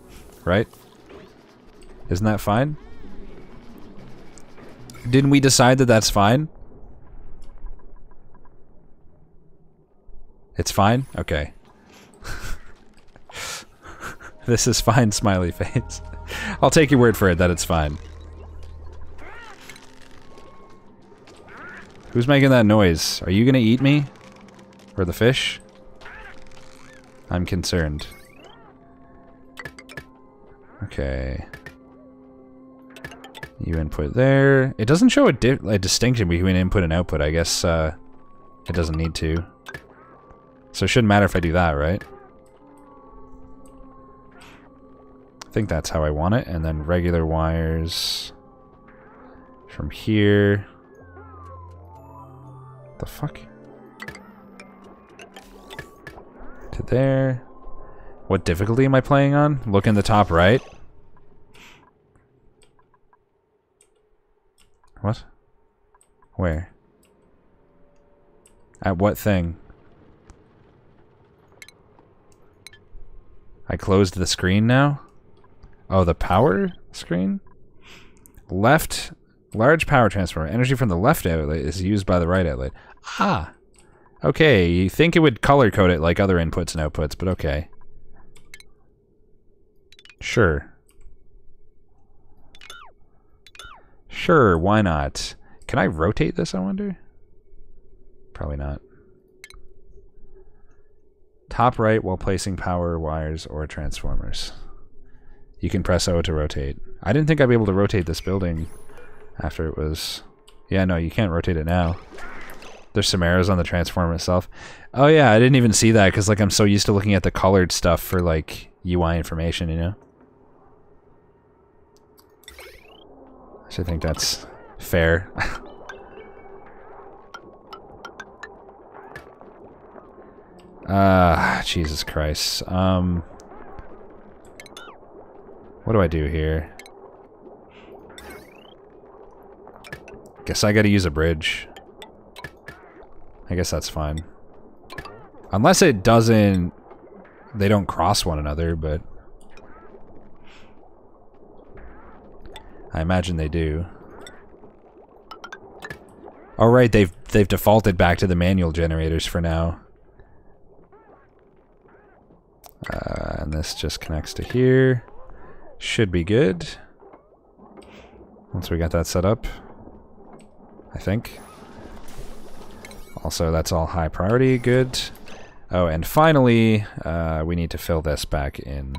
Right? Isn't that fine? Didn't we decide that that's fine? It's fine? Okay. This is fine, smiley face. I'll take your word for it that it's fine. Who's making that noise? Are you gonna eat me? Or the fish? I'm concerned. Okay. You input there. It doesn't show a distinction between input and output. I guess it doesn't need to. So it shouldn't matter if I do that, right? I think that's how I want it. And then regular wires from here. The fuck? To there. What difficulty am I playing on? Look in the top right. What? Where? At what thing? I closed the screen now? Oh, the power screen? Left, large power transformer. Energy from the left outlet is used by the right outlet. Ah! Okay, you think it would color code it like other inputs and outputs, but okay. Sure. Sure, why not? Can I rotate this, I wonder? Probably not. Top right while placing power wires or transformers. You can press O to rotate. I didn't think I'd be able to rotate this building after it was... Yeah, no, you can't rotate it now. There's some arrows on the transformer itself. Oh yeah, I didn't even see that because like I'm so used to looking at the colored stuff for like UI information, you know? So I think that's fair. Jesus Christ. What do I do here? Guess I gotta use a bridge. I guess that's fine. Unless it doesn't... They don't cross one another, but... I imagine they do. Oh right, they've defaulted back to the manual generators for now. And this just connects to here. Should be good. Once we got that set up. I think. Also, that's all high priority. Good. Oh, and finally, we need to fill this back in.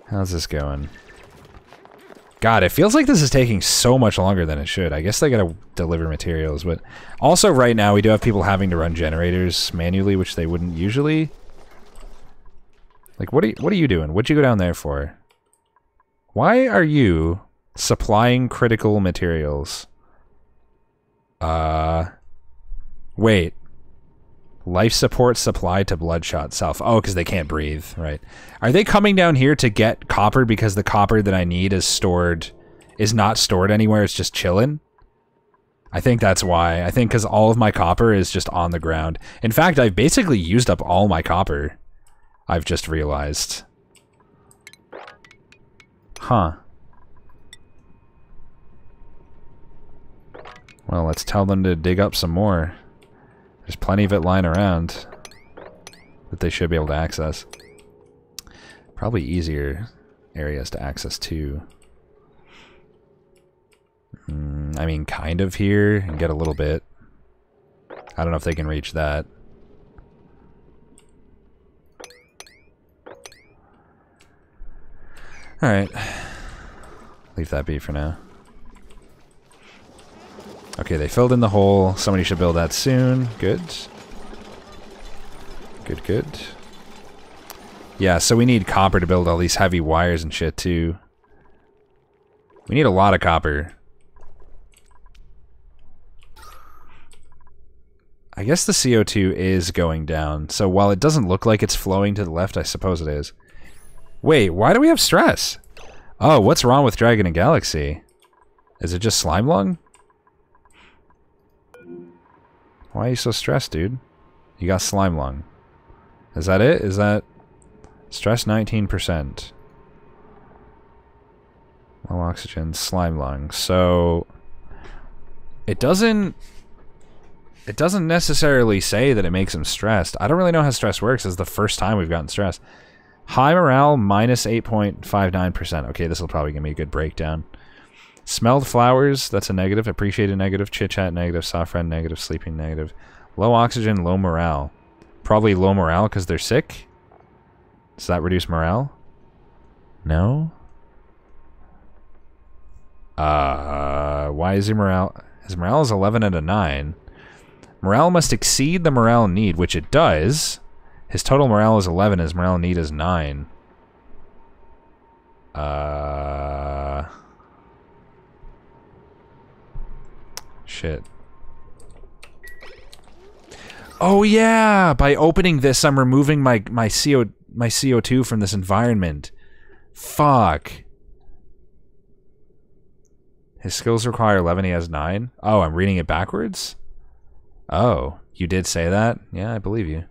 How's this going? God, it feels like this is taking so much longer than it should. I guess they gotta deliver materials, but also right now we do have people having to run generators manually, which they wouldn't usually. Like, what are you doing? What'd you go down there for? Why are you supplying critical materials? Wait. Life support supply to Bloodshot Self. Oh, because they can't breathe, right. Are they coming down here to get copper because the copper that I need is not stored anywhere, it's just chilling? I think that's why. I think because all of my copper is just on the ground. In fact, I've basically used up all my copper. I've just realized. Huh. Well, let's tell them to dig up some more. There's plenty of it lying around that they should be able to access. Probably easier areas to access too. I mean, kind of here and get a little bit. I don't know if they can reach that. Alright. Leave that be for now. Okay, they filled in the hole. Somebody should build that soon. Good. Good, good. Yeah, so we need copper to build all these heavy wires and shit, too. We need a lot of copper. I guess the CO2 is going down. So while it doesn't look like it's flowing to the left, I suppose it is. Wait, why do we have stress? Oh, what's wrong with Dragon and Galaxy? Is it just slime lung? Why are you so stressed, dude? You got slime lung. Is that it? Is that... Stress 19%. Low oxygen, slime lung. So... It doesn't necessarily say that it makes him stressed. I don't really know how stress works. This is the first time we've gotten stressed. High morale, minus 8.59%. Okay, this will probably give me a good breakdown. Smelled flowers, that's a negative. Appreciated negative. Chit chat negative. Saw friend negative. Sleeping negative. Low oxygen, low morale. Probably low morale because they're sick. Does that reduce morale? No? Why is your morale... His morale is 11 out of 9. Morale must exceed the morale need, which it does. His total morale is 11, his morale need is 9. Shit. Oh yeah! By opening this, I'm removing my CO2 from this environment. Fuck. His skills require 11, he has 9? Oh, I'm reading it backwards? Oh, you did say that? Yeah, I believe you.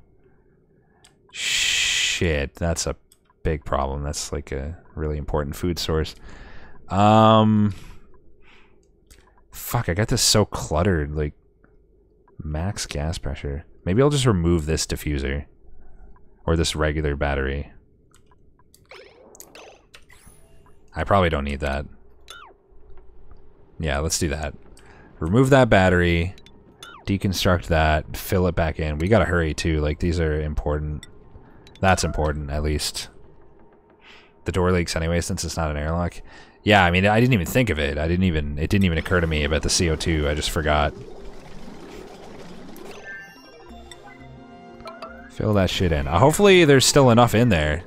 Shit, that's a big problem. That's like a really important food source. Fuck, I got this so cluttered. Like, max gas pressure. Maybe I'll just remove this diffuser. Or this regular battery. I probably don't need that. Yeah, let's do that. Remove that battery. Deconstruct that. Fill it back in. We gotta hurry too. Like, these are important. That's important, at least. The door leaks anyway, since it's not an airlock. Yeah, I mean, I didn't even think of it. It didn't even occur to me about the CO2. I just forgot. Fill that shit in. Hopefully there's still enough in there.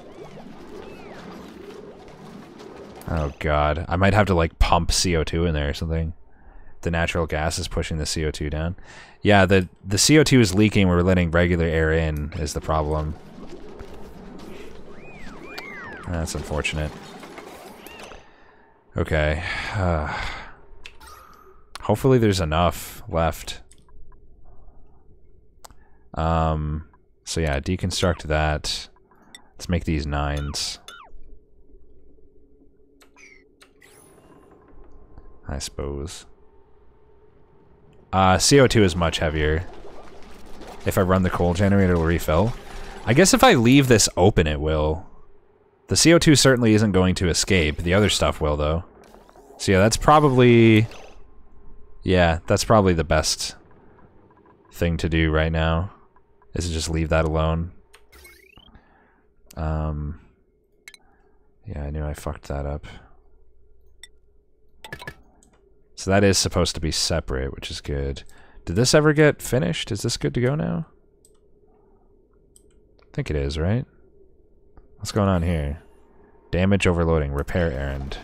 Oh god. I might have to like pump CO2 in there or something. The natural gas is pushing the CO2 down. Yeah, the CO2 is leaking. We're letting regular air in is the problem. That's unfortunate. Okay. Hopefully there's enough left. So yeah, deconstruct that. Let's make these 9s. I suppose. CO2 is much heavier. If I run the coal generator, it'll refill. I guess if I leave this open, it will. The CO2 certainly isn't going to escape. The other stuff will, though. So yeah, that's probably... Yeah, that's probably the best thing to do right now. Is to just leave that alone. Yeah, I knew I fucked that up. So that is supposed to be separate, which is good. Did this ever get finished? Is this good to go now? I think it is, right? What's going on here? Damage overloading, repair errand.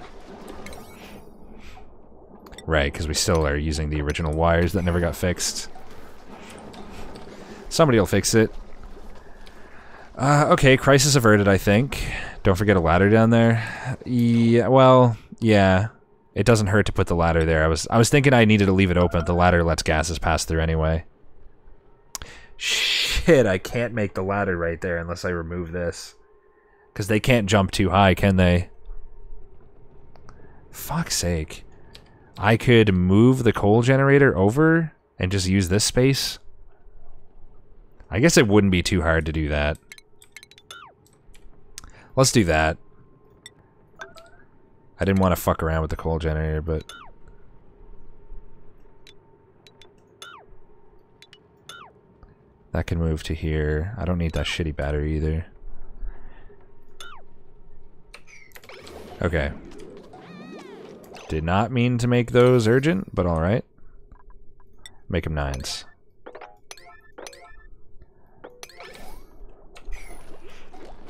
Right, because we still are using the original wires that never got fixed. Somebody will fix it. Okay, crisis averted, I think. Don't forget a ladder down there. Yeah, well, yeah. It doesn't hurt to put the ladder there. I was thinking I needed to leave it open. The ladder lets gases pass through anyway. Shit, I can't make the ladder right there unless I remove this. Because they can't jump too high, can they? Fuck's sake. I could move the coal generator over and just use this space. I guess it wouldn't be too hard to do that. Let's do that. I didn't want to fuck around with the coal generator, but... that can move to here. I don't need that shitty battery either. Okay. Did not mean to make those urgent, but alright. Make them 9s.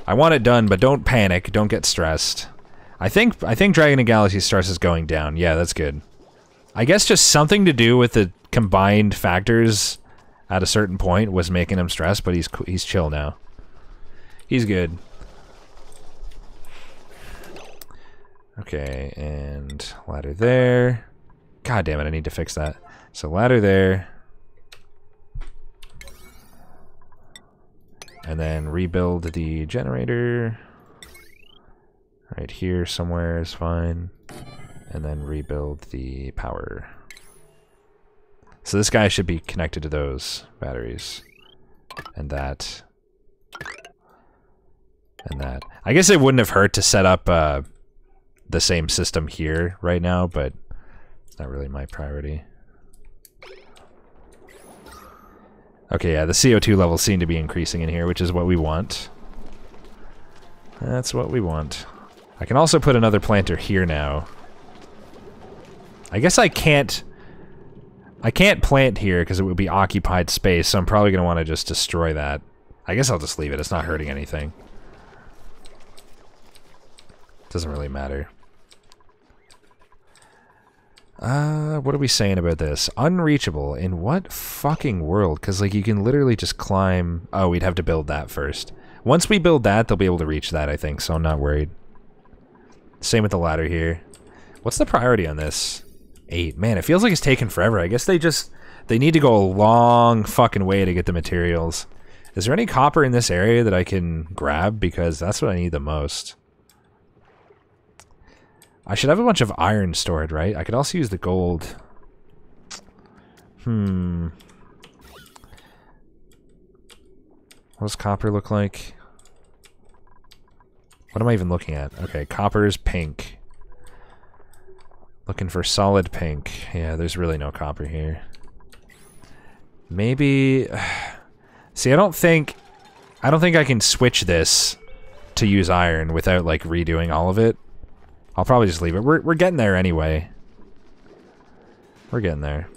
I want it done, but don't panic. Don't get stressed. I think Dragon and Galaxy Stars is going down. Yeah, that's good. I guess just something to do with the combined factors at a certain point was making him stressed, but he's chill now. He's good. Okay, and ladder there. God damn it, I need to fix that. So ladder there. And then rebuild the generator. Right here somewhere is fine. And then rebuild the power. So this guy should be connected to those batteries. And that. And that. I guess it wouldn't have hurt to set up the same system here right now, but it's not really my priority. Okay, yeah, the CO2 levels seem to be increasing in here, which is what we want. That's what we want. I can also put another planter here now. I guess I can't plant here because it would be occupied space, so I'm probably going to want to just destroy that. I guess I'll just leave it. It's not hurting anything. Doesn't really matter. What are we saying about this? Unreachable. In what fucking world? Because, like, you can literally just climb... Oh, we'd have to build that first. Once we build that, they'll be able to reach that, I think, so I'm not worried. Same with the ladder here. What's the priority on this? 8. Man, it feels like it's taken forever. I guess they need to go a long fucking way to get the materials. Is there any copper in this area that I can grab? Because that's what I need the most. I should have a bunch of iron stored, right? I could also use the gold. What does copper look like? What am I even looking at? Okay, copper is pink. Looking for solid pink. Yeah, there's really no copper here. Maybe... See, I don't think I can switch this to use iron without, like, redoing all of it. I'll probably just leave it. We're getting there anyway. We're getting there.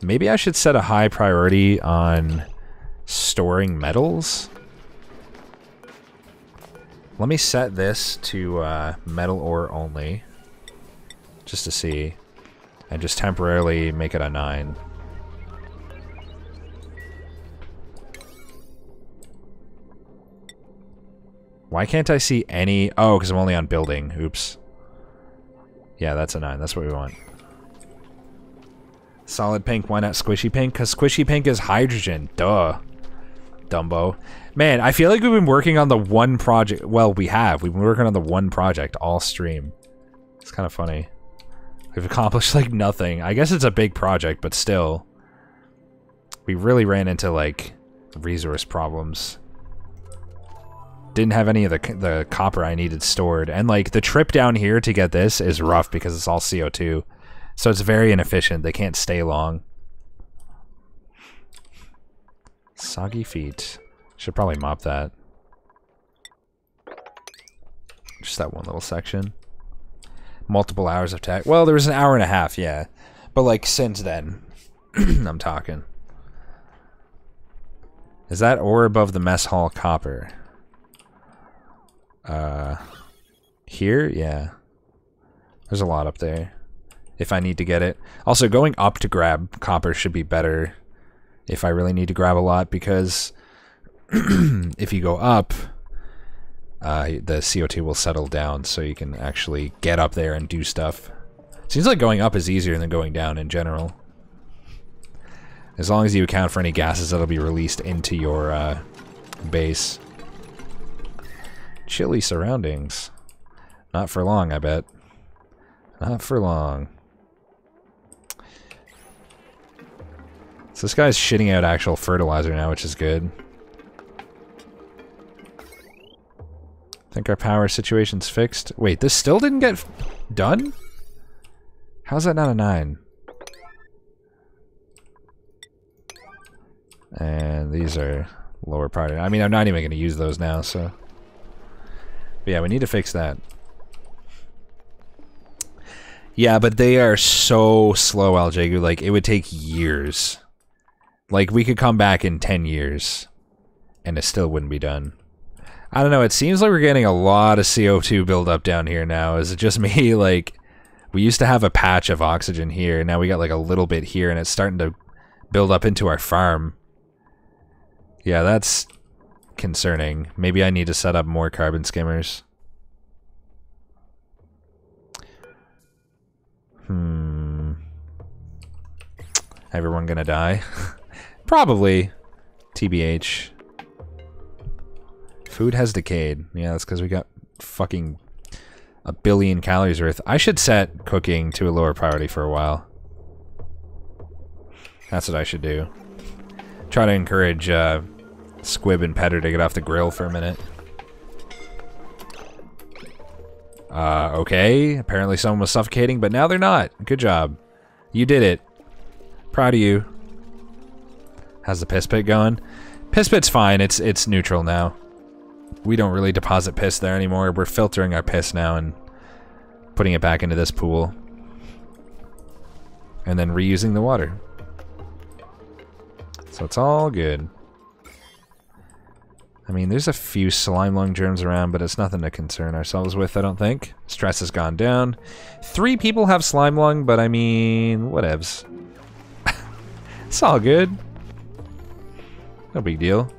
Maybe I should set a high priority on storing metals. Let me set this to metal ore only. Just to see. And just temporarily make it a 9. Why can't I see any... Oh, because I'm only on building. Oops. Yeah, that's a 9. That's what we want. Solid pink. Why not squishy pink? Because squishy pink is hydrogen. Duh. Dumbo. Man, I feel like we've been working on the one project... Well, we have. We've been working on the one project all stream. It's kind of funny. We've accomplished, like, nothing. I guess it's a big project, but still. We really ran into, like, resource problems. Didn't have any of the copper I needed stored. And, like, the trip down here to get this is rough because it's all CO2. So it's very inefficient. They can't stay long. Soggy feet. Should probably mop that. Just that one little section. Multiple hours of tech. Well, there was an hour and a half, yeah. But, like, since then, I'm talking. Is that ore above the mess hall copper? Here? Yeah. There's a lot up there. If I need to get it. Also, going up to grab copper should be better if I really need to grab a lot, because if you go up, the CO2 will settle down so you can actually get up there and do stuff. Seems like going up is easier than going down in general. As long as you account for any gases that'll be released into your base. Chilly surroundings. Not for long, I bet. Not for long. So this guy's shitting out actual fertilizer now, which is good. Think our power situation's fixed. Wait, this still didn't get done? How's that not a 9? And these are lower priority. I mean, I'm not even going to use those now, so... But yeah, we need to fix that. Yeah, but they are so slow, Aljagu. Like, it would take years. Like, we could come back in 10 years, and it still wouldn't be done. I don't know, it seems like we're getting a lot of CO2 buildup down here now. Is it just me? Like, we used to have a patch of oxygen here, and now we got like a little bit here, and it's starting to build up into our farm. Yeah, that's concerning. Maybe I need to set up more carbon skimmers. Everyone gonna die? Probably. TBH. Food has decayed. Yeah, that's because we got fucking a billion calories worth. I should set cooking to a lower priority for a while. That's what I should do. Try to encourage Squib and Petter to get off the grill for a minute. Okay. Apparently someone was suffocating, but now they're not. Good job. You did it. Proud of you. How's the piss pit going? Piss pit's fine. It's neutral now. We don't really deposit piss there anymore. We're filtering our piss now and putting it back into this pool. And then reusing the water. So it's all good. I mean, there's a few slime lung germs around, but it's nothing to concern ourselves with, I don't think. Stress has gone down. 3 people have slime lung, but I mean, whatevs. It's all good. No big deal.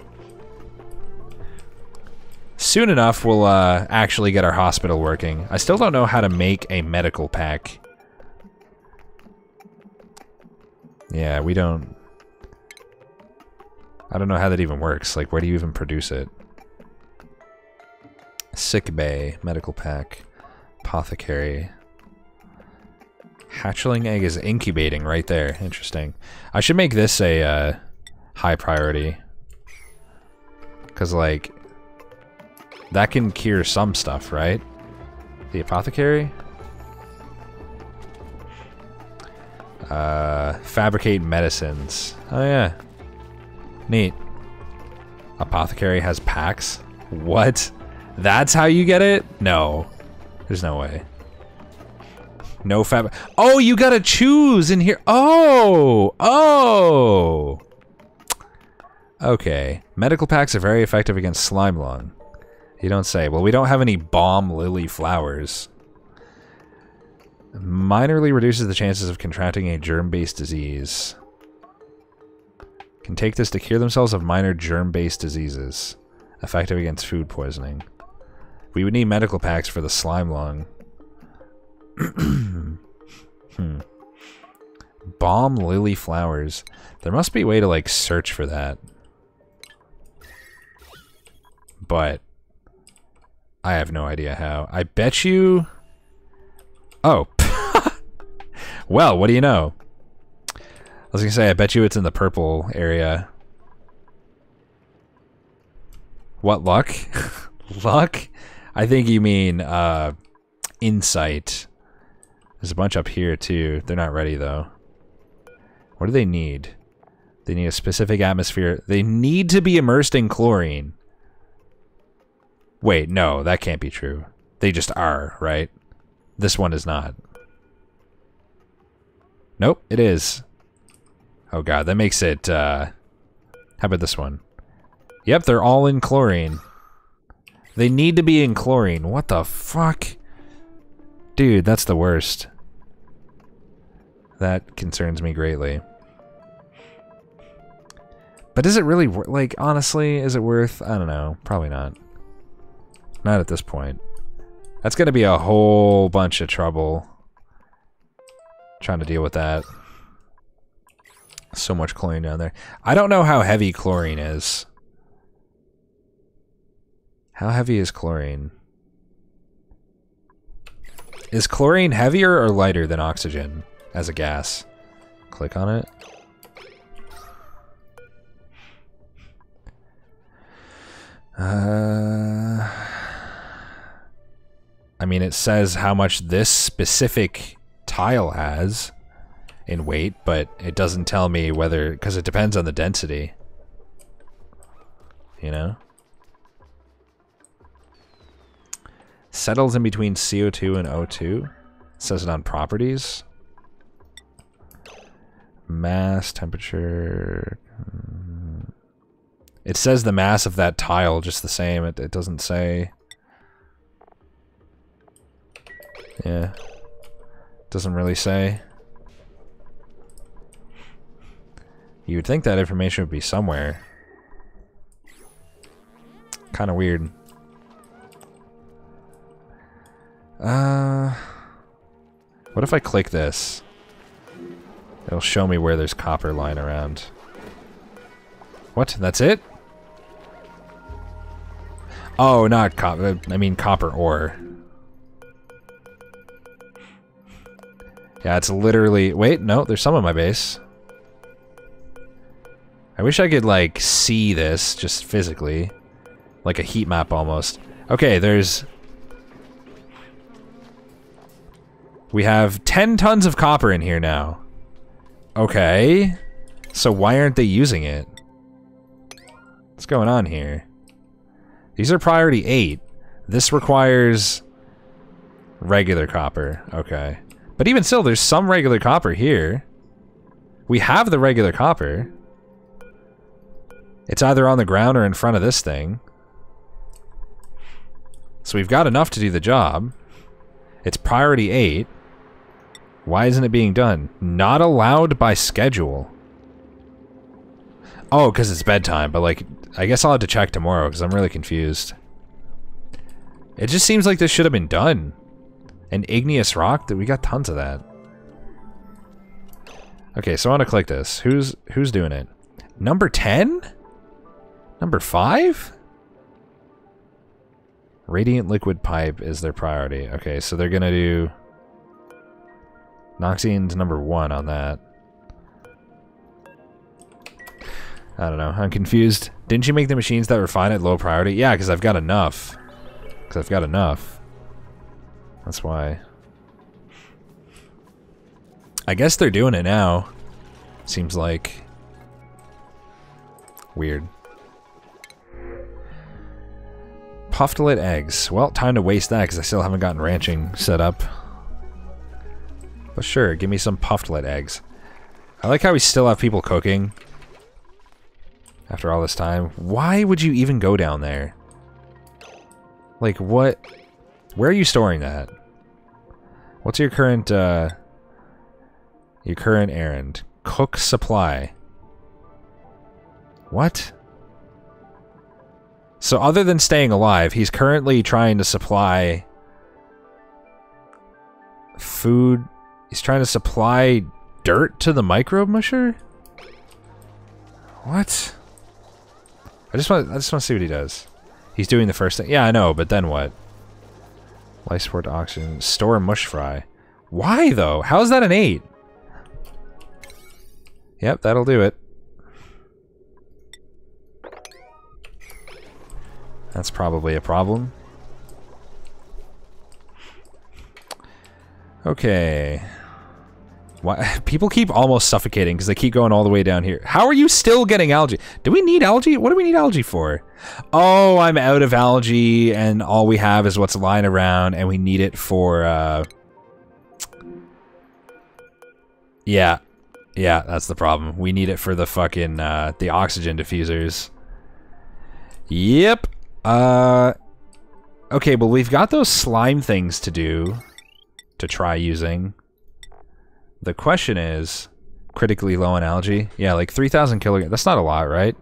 Soon enough, we'll actually get our hospital working. I still don't know how to make a medical pack. Yeah, we don't... I don't know how that even works. Like, where do you even produce it? Sick bay, medical pack, apothecary. Hatchling egg is incubating right there. Interesting. I should make this a high priority. Because, like... that can cure some stuff, right? The apothecary? Fabricate medicines. Oh yeah. Neat. Apothecary has packs? What? That's how you get it? No. There's no way. No fab- Oh, you gotta choose in here. Oh! Oh! Okay. Medical packs are very effective against slime lung. You don't say. Well, we don't have any bomb lily flowers. Minorly reduces the chances of contracting a germ-based disease. Can take this to cure themselves of minor germ-based diseases. Effective against food poisoning. We would need medical packs for the slime lung. Bomb lily flowers. There must be a way to, like, search for that. But... I have no idea how. I bet you... Oh. Well, what do you know? I was gonna say, I bet you it's in the purple area. What, luck? Luck? I think you mean, insight. There's a bunch up here, too. They're not ready, though. What do they need? They need a specific atmosphere. They need to be immersed in chlorine. Wait, no, that can't be true. They just are, right? This one is not. Nope, it is. Oh god, that makes it, how about this one? Yep, they're all in chlorine. They need to be in chlorine. What the fuck? Dude, that's the worst. That concerns me greatly. But is it really like, honestly, is it worth? I don't know. Probably not. Not at this point. That's gonna be a whole bunch of trouble trying to deal with that. So much chlorine down there. I don't know how heavy chlorine is. How heavy is chlorine? Is chlorine heavier or lighter than oxygen as a gas? Click on it. I mean, it says how much this specific tile has in weight, but it doesn't tell me whether, because it depends on the density. You know? Settles in between CO2 and O2. It says it on properties. Mass, temperature. It says the mass of that tile just the same. It doesn't say. Yeah. Doesn't really say. You would think that information would be somewhere. Kind of weird. What if I click this? It'll show me where there's copper lying around. What? That's it? Oh, not copper. I mean copper ore. Yeah, it's literally... Wait, no, there's some on my base. I wish I could, like, see this, just physically. Like a heat map, almost. Okay, there's... We have 10 tons of copper in here now. Okay. So why aren't they using it? What's going on here? These are priority 8. This requires... regular copper. Okay. But even still, there's some regular copper here. We have the regular copper. It's either on the ground or in front of this thing. So we've got enough to do the job. It's priority 8. Why isn't it being done? Not allowed by schedule. Oh, because it's bedtime, but like, I guess I'll have to check tomorrow because I'm really confused. It just seems like this should have been done. An igneous rock? That we got tons of that. Okay, so I want to click this. Who's doing it? Number 10? Number 5? Radiant liquid pipe is their priority. Okay, so they're gonna do Noxine's number 1 on that. I don't know. I'm confused. Didn't you make the machines that were fine at low priority? Yeah, because I've got enough. That's why. I guess they're doing it now. Seems like. Weird. Pufflet eggs. Well, time to waste that because I still haven't gotten ranching set up. But sure, give me some pufflet eggs. I like how we still have people cooking. After all this time. Why would you even go down there? Like, what? Where are you storing that? What's your current errand? Cook supply. What? So other than staying alive, he's currently trying to supply food. He's trying to supply dirt to the microbe musher? What? I just want to see what he does. He's doing the first thing. Yeah, I know, but then what? Life support oxygen. Store mush fry. Why, though? How is that an 8? Yep, that'll do it. That's probably a problem. Okay. Why people keep almost suffocating because they keep going all the way down here. How are you still getting algae? Do we need algae? What do we need algae for? Oh, I'm out of algae and all we have is what's lying around and we need it for yeah. Yeah, that's the problem. We need it for the fucking the oxygen diffusers. Yep. Okay, well we've got those slime things to do to try using. The question is, critically low on algae? Yeah, like 3,000 kilograms. That's not a lot, right?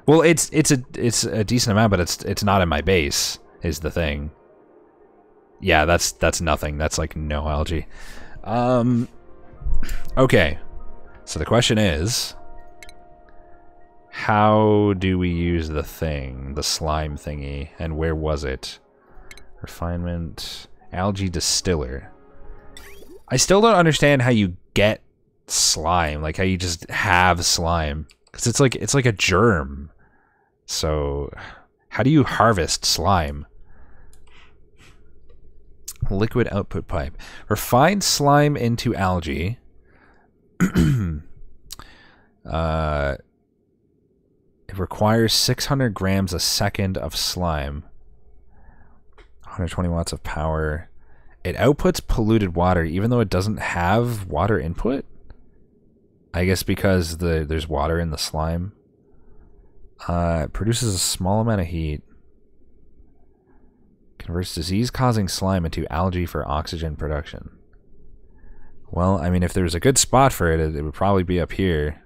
Well, it's a decent amount, but it's not in my base, is the thing. Yeah, that's nothing. That's like no algae. Okay. So the question is, how do we use the thing, the slime thingy, and where was it? Refinement, algae distiller. I still don't understand how you get slime, like how you just have slime, because it's like a germ. So, how do you harvest slime? Liquid output pipe. Refine slime into algae. It requires 600 grams a second of slime. 120 watts of power. It outputs polluted water even though it doesn't have water input? I guess because there's water in the slime. It produces a small amount of heat. Converts disease-causing slime into algae for oxygen production. Well, I mean, if there was a good spot for it, it would probably be up here.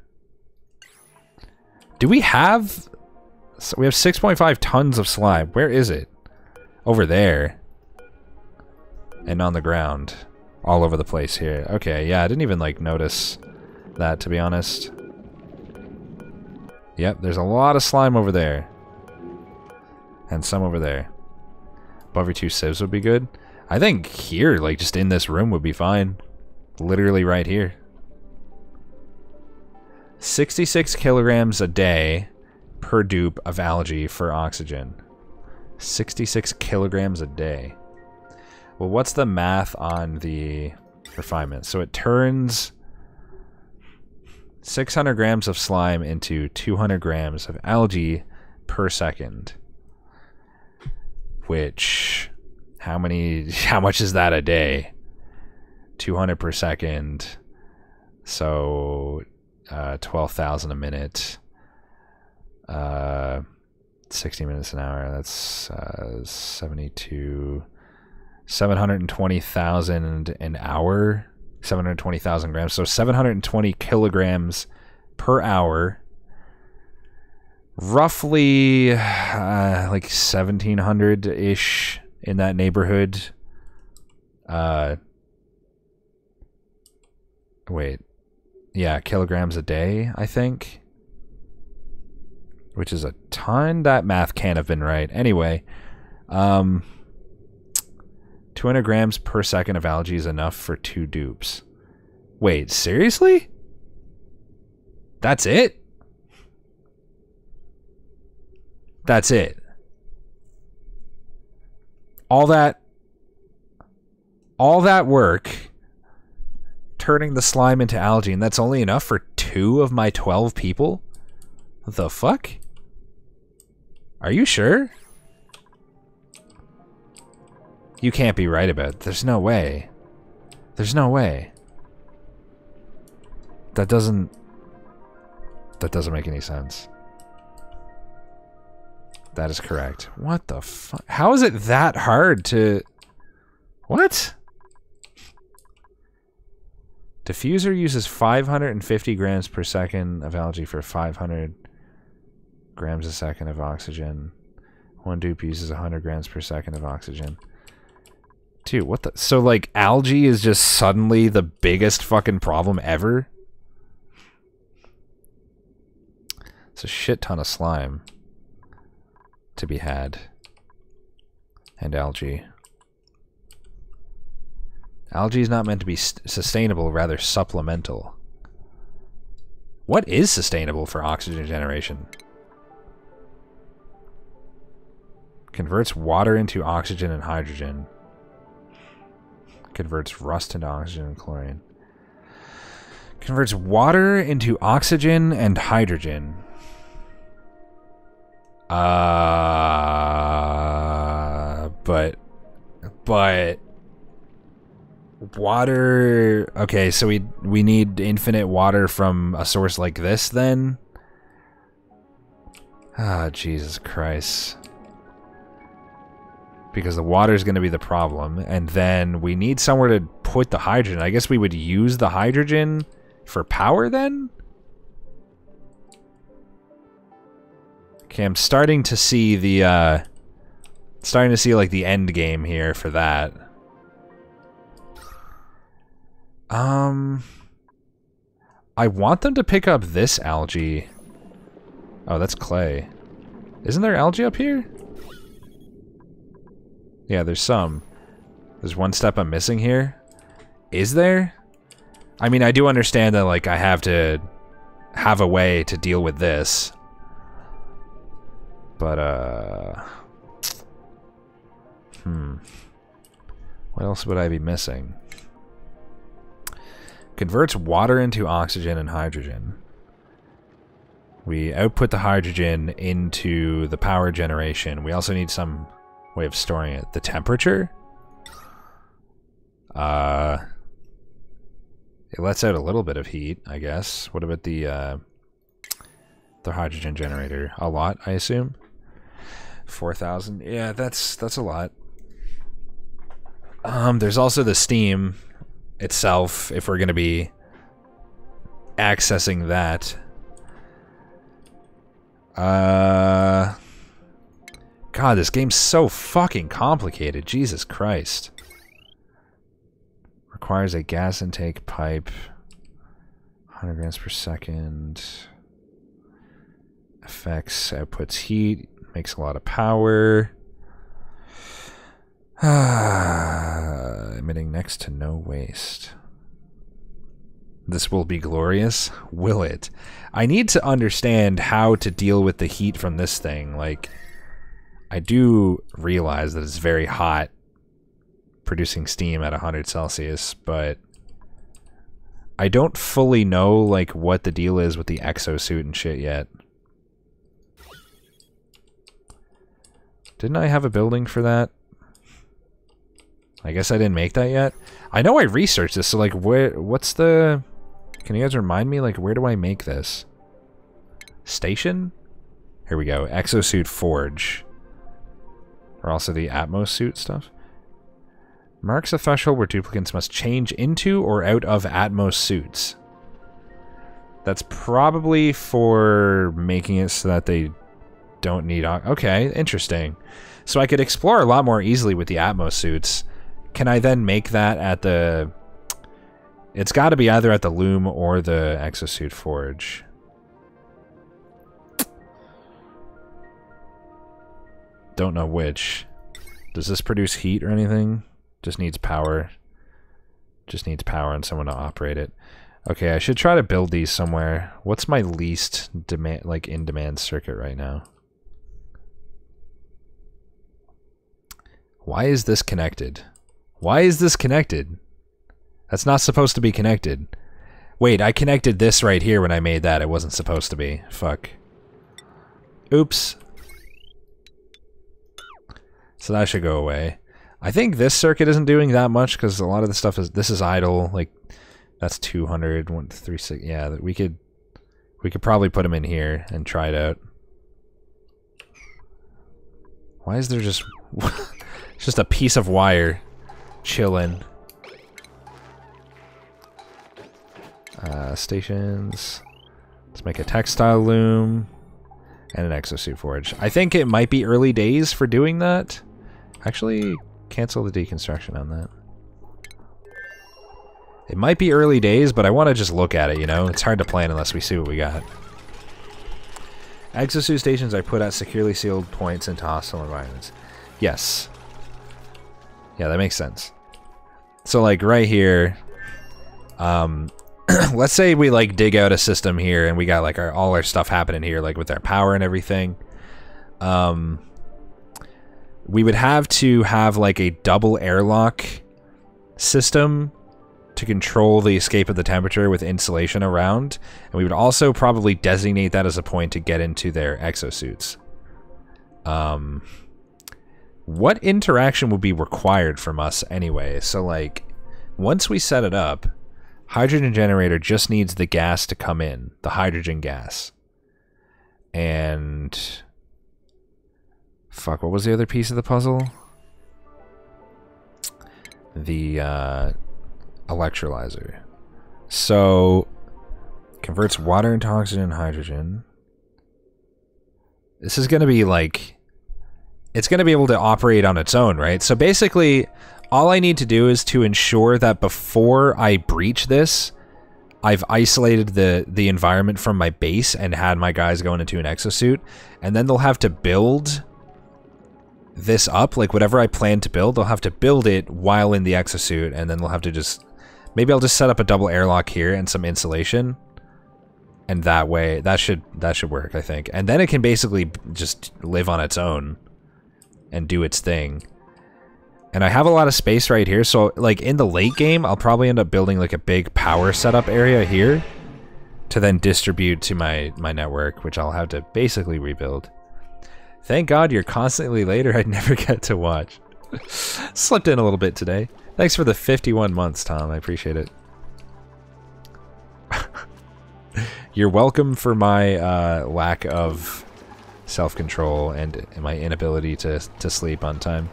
Do we have... So we have 6.5 tons of slime. Where is it? Over there. And on the ground. All over the place here. Okay, yeah, I didn't even, like, notice that, to be honest. Yep, there's a lot of slime over there. And some over there. Above your 2 sieves would be good. I think here, like, just in this room would be fine. Literally right here. 66 kilograms a day per dupe of algae for oxygen. 66 kilograms a day. Well, what's the math on the refinement? So it turns 600 grams of slime into 200 grams of algae per second. Which, how much is that a day? 200 per second. So, 12,000 a minute. 60 minutes an hour. That's 720,000 an hour. 720,000 grams. So 720 kilograms per hour. Roughly like 1,700-ish in that neighborhood. Wait. Yeah, kilograms a day, I think. Which is a ton. That math can't have been right. Anyway, 200 grams per second of algae is enough for 2 dupes. Wait, seriously? That's it? That's it. All that work turning the slime into algae, and that's only enough for 2 of my 12 people? The fuck? Are you sure? You can't be right about it. There's no way. There's no way. That doesn't make any sense. That is correct. What the fuck? How is it that hard to... What? Diffuser uses 550 grams per second of algae for 500 grams a second of oxygen. 1 dupe uses 100 grams per second of oxygen. Dude, what the... So, like, algae is just suddenly the biggest fucking problem ever? It's a shit ton of slime to be had. And algae. Algae is not meant to be sustainable, rather supplemental. What is sustainable for oxygen generation? Converts water into oxygen and hydrogen. Converts rust into oxygen and chlorine. Converts water into oxygen and hydrogen. But water. Okay, so we need infinite water from a source like this then. Ah, Jesus Christ. Because the water is going to be the problem, and then we need somewhere to put the hydrogen. I guess we would use the hydrogen for power then? Okay, I'm starting to see the like the end game here for that. I want them to pick up this algae. Oh, that's clay. Isn't there algae up here? Yeah, there's some. There's one step I'm missing here. Is there? I mean, I do understand that, like, I have to have a way to deal with this. But, what else would I be missing? Converts water into oxygen and hydrogen. We output the hydrogen into the power generation. We also need some way of storing it. The temperature? It lets out a little bit of heat, I guess. What about the hydrogen generator? A lot, I assume? 4,000? Yeah, that's a lot. There's also the steam itself, if we're going to be accessing that. God, this game's so fucking complicated. Jesus Christ. Requires a gas intake pipe. 100 grams per second. Affects, outputs heat. Makes a lot of power. Emitting next to no waste. This will be glorious. Will it? I need to understand how to deal with the heat from this thing. Like, I do realize that it's very hot producing steam at 100 Celsius, but I don't fully know, like, what the deal is with the exosuit and shit yet. Didn't I have a building for that? I guess I didn't make that yet. I know I researched this, so, like, what's the... Can you guys remind me, like, where do I make this? Station? Here we go. Exosuit Forge. Or also the Atmos suit stuff. Marks a threshold where duplicants must change into or out of Atmos suits. That's probably for making it so that they don't need... Okay, interesting. So I could explore a lot more easily with the Atmos suits. Can I then make that at the... It's got to be either at the Loom or the Exosuit Forge. Don't know which. Does this produce heat or anything? Just needs power. Just needs power and someone to operate it. Okay, I should try to build these somewhere. What's my least demand, like, in-demand circuit right now? Why is this connected? Why is this connected? That's not supposed to be connected. Wait, I connected this right here when I made that. It wasn't supposed to be. Fuck. Oops. So that should go away. I think this circuit isn't doing that much because a lot of the stuff is... This is idle. Like, that's 200, 136. Yeah, we could probably put them in here and try it out. Why is there just... It's just a piece of wire chilling. Stations. Let's make a textile loom and an exosuit forge. I think it might be early days for doing that. Actually, cancel the deconstruction on that. It might be early days, but I want to just look at it, you know? It's hard to plan unless we see what we got. Exosuit stations are put at securely sealed points into hostile environments. Yes. Yeah, that makes sense. So, like, right here, let's say we, like, dig out a system here and we got, like, all our stuff happening here, like, with our power and everything. We would have to have, like, a double airlock system to control the escape of the temperature with insulation around, and we would also probably designate that as a point to get into their exosuits. What interaction would be required from us anyway? So, like, once we set it up, hydrogen generator just needs the gas to come in, the hydrogen gas. And... fuck, what was the other piece of the puzzle? The, electrolyzer. So, converts water into oxygen and hydrogen. This is going to be like... it's going to be able to operate on its own, right? So basically, all I need to do is to ensure that before I breach this, I've isolated the environment from my base and had my guys going into an exosuit, and then they'll have to build this up, like whatever I plan to build, they'll have to build it while in the exosuit, and then they'll have to just... maybe I'll just set up a double airlock here and some insulation, and that way, that should work, I think. And then it can basically just live on its own and do its thing. And I have a lot of space right here, so like in the late game, I'll probably end up building like a big power setup area here to then distribute to my network, which I'll have to basically rebuild. Thank God you're constantly later. I'd never get to watch. Slipped in a little bit today. Thanks for the 51 months, Tom. I appreciate it. You're welcome for my lack of self-control and my inability to sleep on time.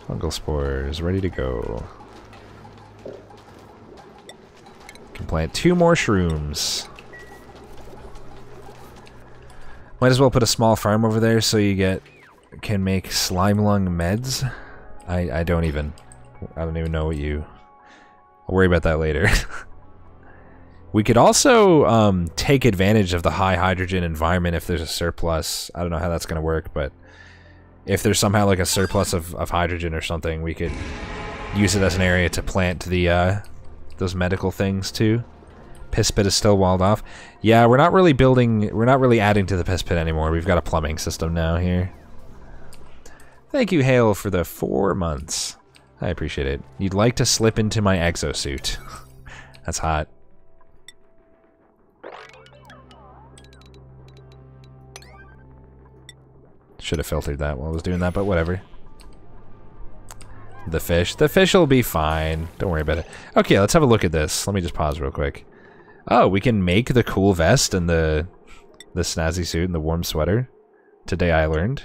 Fungal spores, ready to go. Can plant 2 more shrooms. Might as well put a small farm over there so you can make slime lung meds. I don't even know what you... I'll worry about that later. We could also take advantage of the high hydrogen environment if there's a surplus. I don't know how that's going to work, but if there's somehow like a surplus of hydrogen or something, we could use it as an area to plant the those medical things too. Piss pit is still walled off. Yeah, we're not really adding to the piss pit anymore. We've got a plumbing system now here. Thank you, Hale, for the 4 months. I appreciate it. You'd like to slip into my exosuit. That's hot. Should have filtered that while I was doing that, but whatever. The fish will be fine. Don't worry about it. Okay, let's have a look at this. Let me just pause real quick. Oh, we can make the cool vest and the snazzy suit and the warm sweater. Today I learned.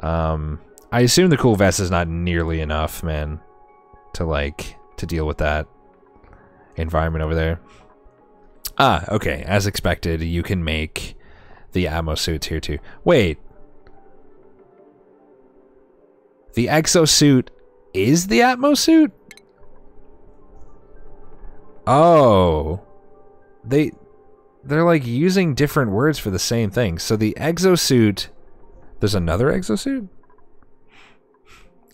I assume the cool vest is not nearly enough, man, to deal with that environment over there. Ah, okay. As expected, you can make the ammo suits here too. Wait. The exosuit is the Atmo suit? Oh. They're like using different words for the same thing. So the exosuit... There's another exosuit?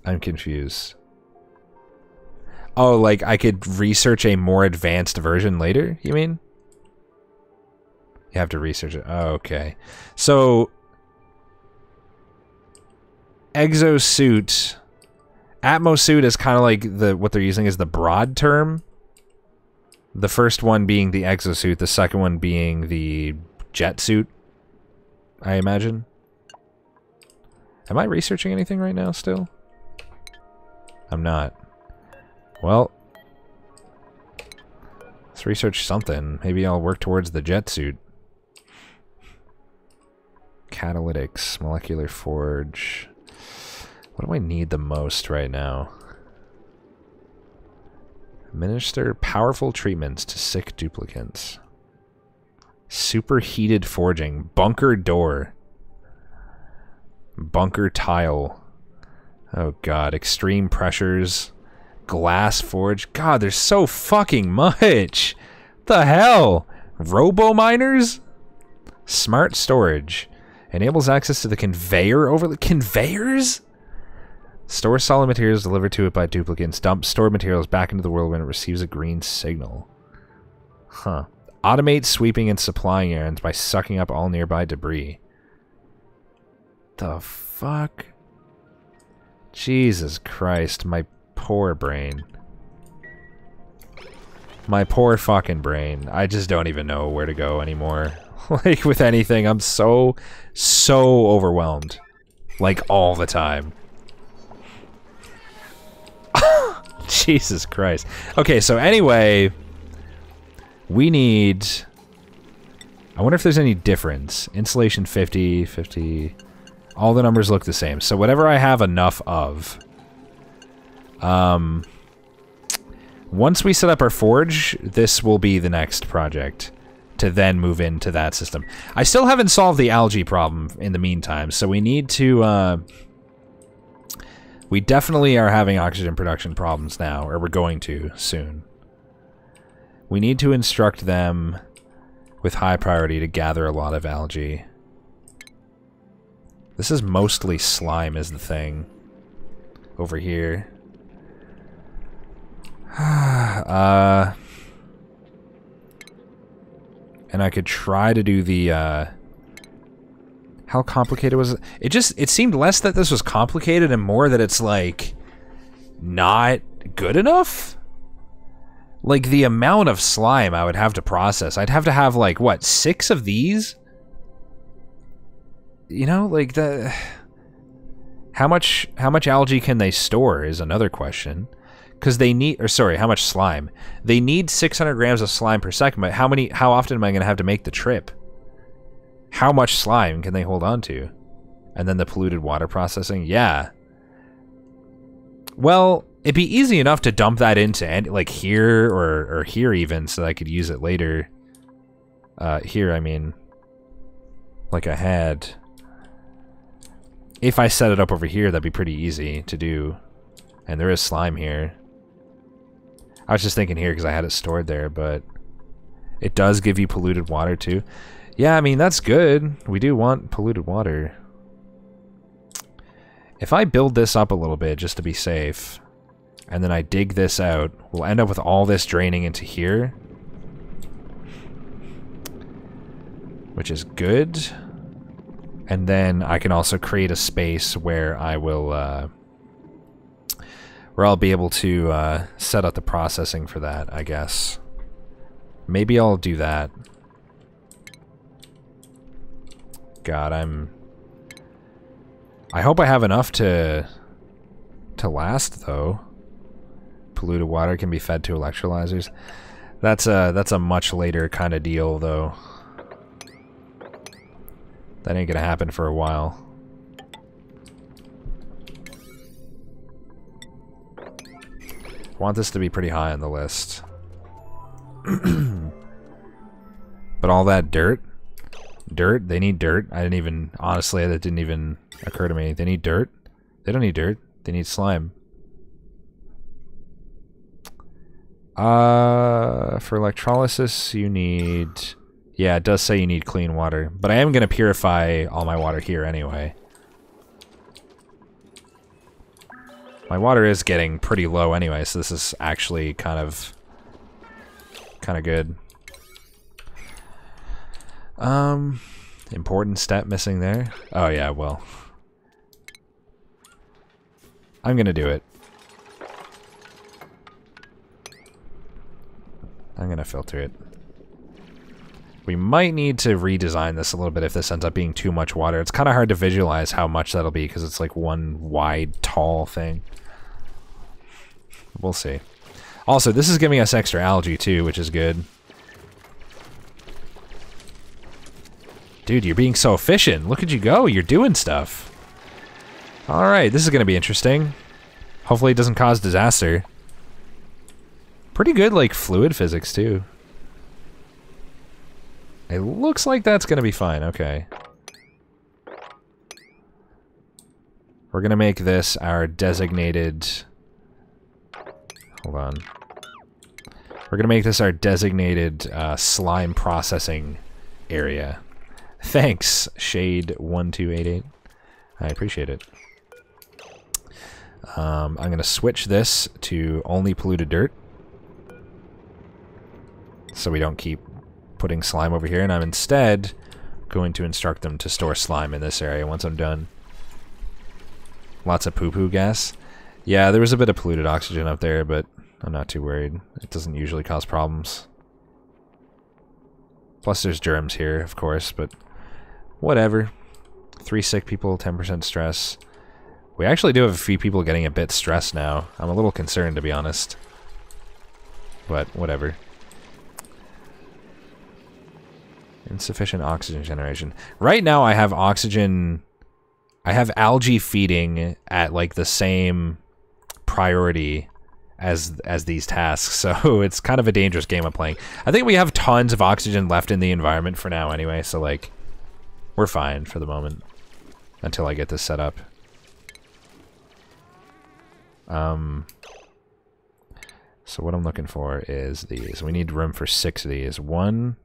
I'm confused. Oh, like I could research a more advanced version later, you mean? You have to research it. Oh, okay. So... exosuit... Atmosuit is kind of like what they're using is the broad term. The first one being the exosuit, the second one being the jet suit, I imagine. Am I researching anything right now still? I'm not. Well, let's research something. Maybe I'll work towards the jet suit. Catalytics, molecular forge. What do I need the most right now? Administer powerful treatments to sick duplicants. Superheated forging. Bunker door. Bunker tile. Oh god, extreme pressures. Glass forge. God, there's so fucking much. What the hell? Robo miners? Smart storage. Enables access to the conveyor over the conveyors? Store solid materials delivered to it by duplicants. Dump stored materials back into the world when it receives a green signal. Huh. Automate sweeping and supplying errands by sucking up all nearby debris. The fuck? Jesus Christ. My poor brain. My poor fucking brain. I just don't even know where to go anymore. Like, with anything, I'm so overwhelmed. Like, all the time. Jesus Christ. Okay, so anyway, we need... I wonder if there's any difference. Insulation 50, 50... All the numbers look the same. So whatever I have enough of... Once we set up our forge, this will be the next project to then move into that system. I still haven't solved the algae problem in the meantime, so we need to... we definitely are having oxygen production problems now, or we're going to soon. We need to instruct them with high priority to gather a lot of algae. This is mostly slime is the thing. Over here. And I could try to do the, how complicated was it? It seemed less that this was complicated and more that it's, like, not good enough? Like, the amount of slime I would have to process. I'd have to have, like, what, 6 of these? You know, like, the... How much algae can they store is another question. Because they need, or sorry, how much slime? They need 600 grams of slime per second, but how often am I going to have to make the trip? How much slime can they hold on to? And then the polluted water processing? Yeah. Well, it'd be easy enough to dump that into, like, here, or here even, so that I could use it later. Here, I mean. Like I had. If I set it up over here, that'd be pretty easy to do. And there is slime here. I was just thinking here because I had it stored there, but it does give you polluted water too. Yeah, I mean, that's good. We do want polluted water. If I build this up a little bit just to be safe, and then I dig this out, we'll end up with all this draining into here. Which is good. And then I can also create a space where I will, where I'll be able to set up the processing for that, I guess. Maybe I'll do that. God, I hope I have enough to last, though. Polluted water can be fed to electrolyzers. That's a much later kind of deal, though. That ain't gonna happen for a while. Want this to be pretty high on the list. But all that dirt? Dirt? They need dirt? I didn't even... Honestly, that didn't even occur to me. They need dirt? They don't need dirt. They need slime. For electrolysis, you need... Yeah, it does say you need clean water. But I am going to purify all my water here anyway. My water is getting pretty low anyway, so this is actually kind of good. Important step missing there. Oh yeah, well. I'm gonna do it. I'm gonna filter it. We might need to redesign this a little bit if this ends up being too much water. It's kind of hard to visualize how much that'll be because it's like one wide, tall thing. We'll see. Also, this is giving us extra algae too, which is good. Dude, you're being so efficient. Look at you go. You're doing stuff. Alright, this is going to be interesting. Hopefully it doesn't cause disaster. Pretty good, like, fluid physics too. It looks like that's going to be fine. Okay. We're going to make this our designated... Hold on. We're going to make this our designated slime processing area. Thanks, Shade1288. I appreciate it. I'm going to switch this to only polluted dirt. So we don't keep putting slime over here. And I'm instead going to instruct them to store slime in this area once I'm done. Lots of poo-poo gas. Yeah, there was a bit of polluted oxygen up there, but I'm not too worried. It doesn't usually cause problems. Plus there's germs here, of course, but whatever. 3 sick people, 10% stress. We actually do have a few people getting a bit stressed now. I'm a little concerned, to be honest. But whatever. Insufficient oxygen generation. Right now I have oxygen... I have algae feeding at like the same priority as these tasks, so it's kind of a dangerous game I'm playing. I think we have tons of oxygen left in the environment for now anyway, so like we're fine for the moment until I get this set up. So what I'm looking for is these. We need room for 6 of these. 1,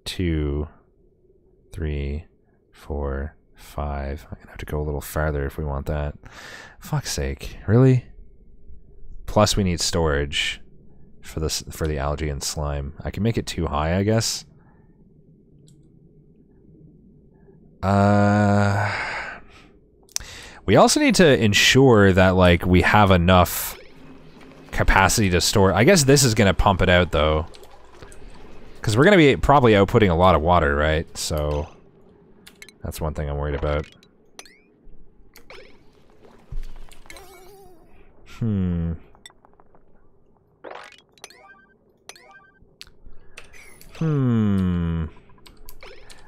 2, 3, 4, 5. I'm gonna have to go a little farther if we want that. Fuck's sake, really? Plus we need storage for this, for the algae and slime. I can make it too high, I guess. We also need to ensure that like we have enough capacity to store. I guess this is gonna pump it out though, because we're gonna be probably outputting a lot of water, right? So that's one thing I'm worried about.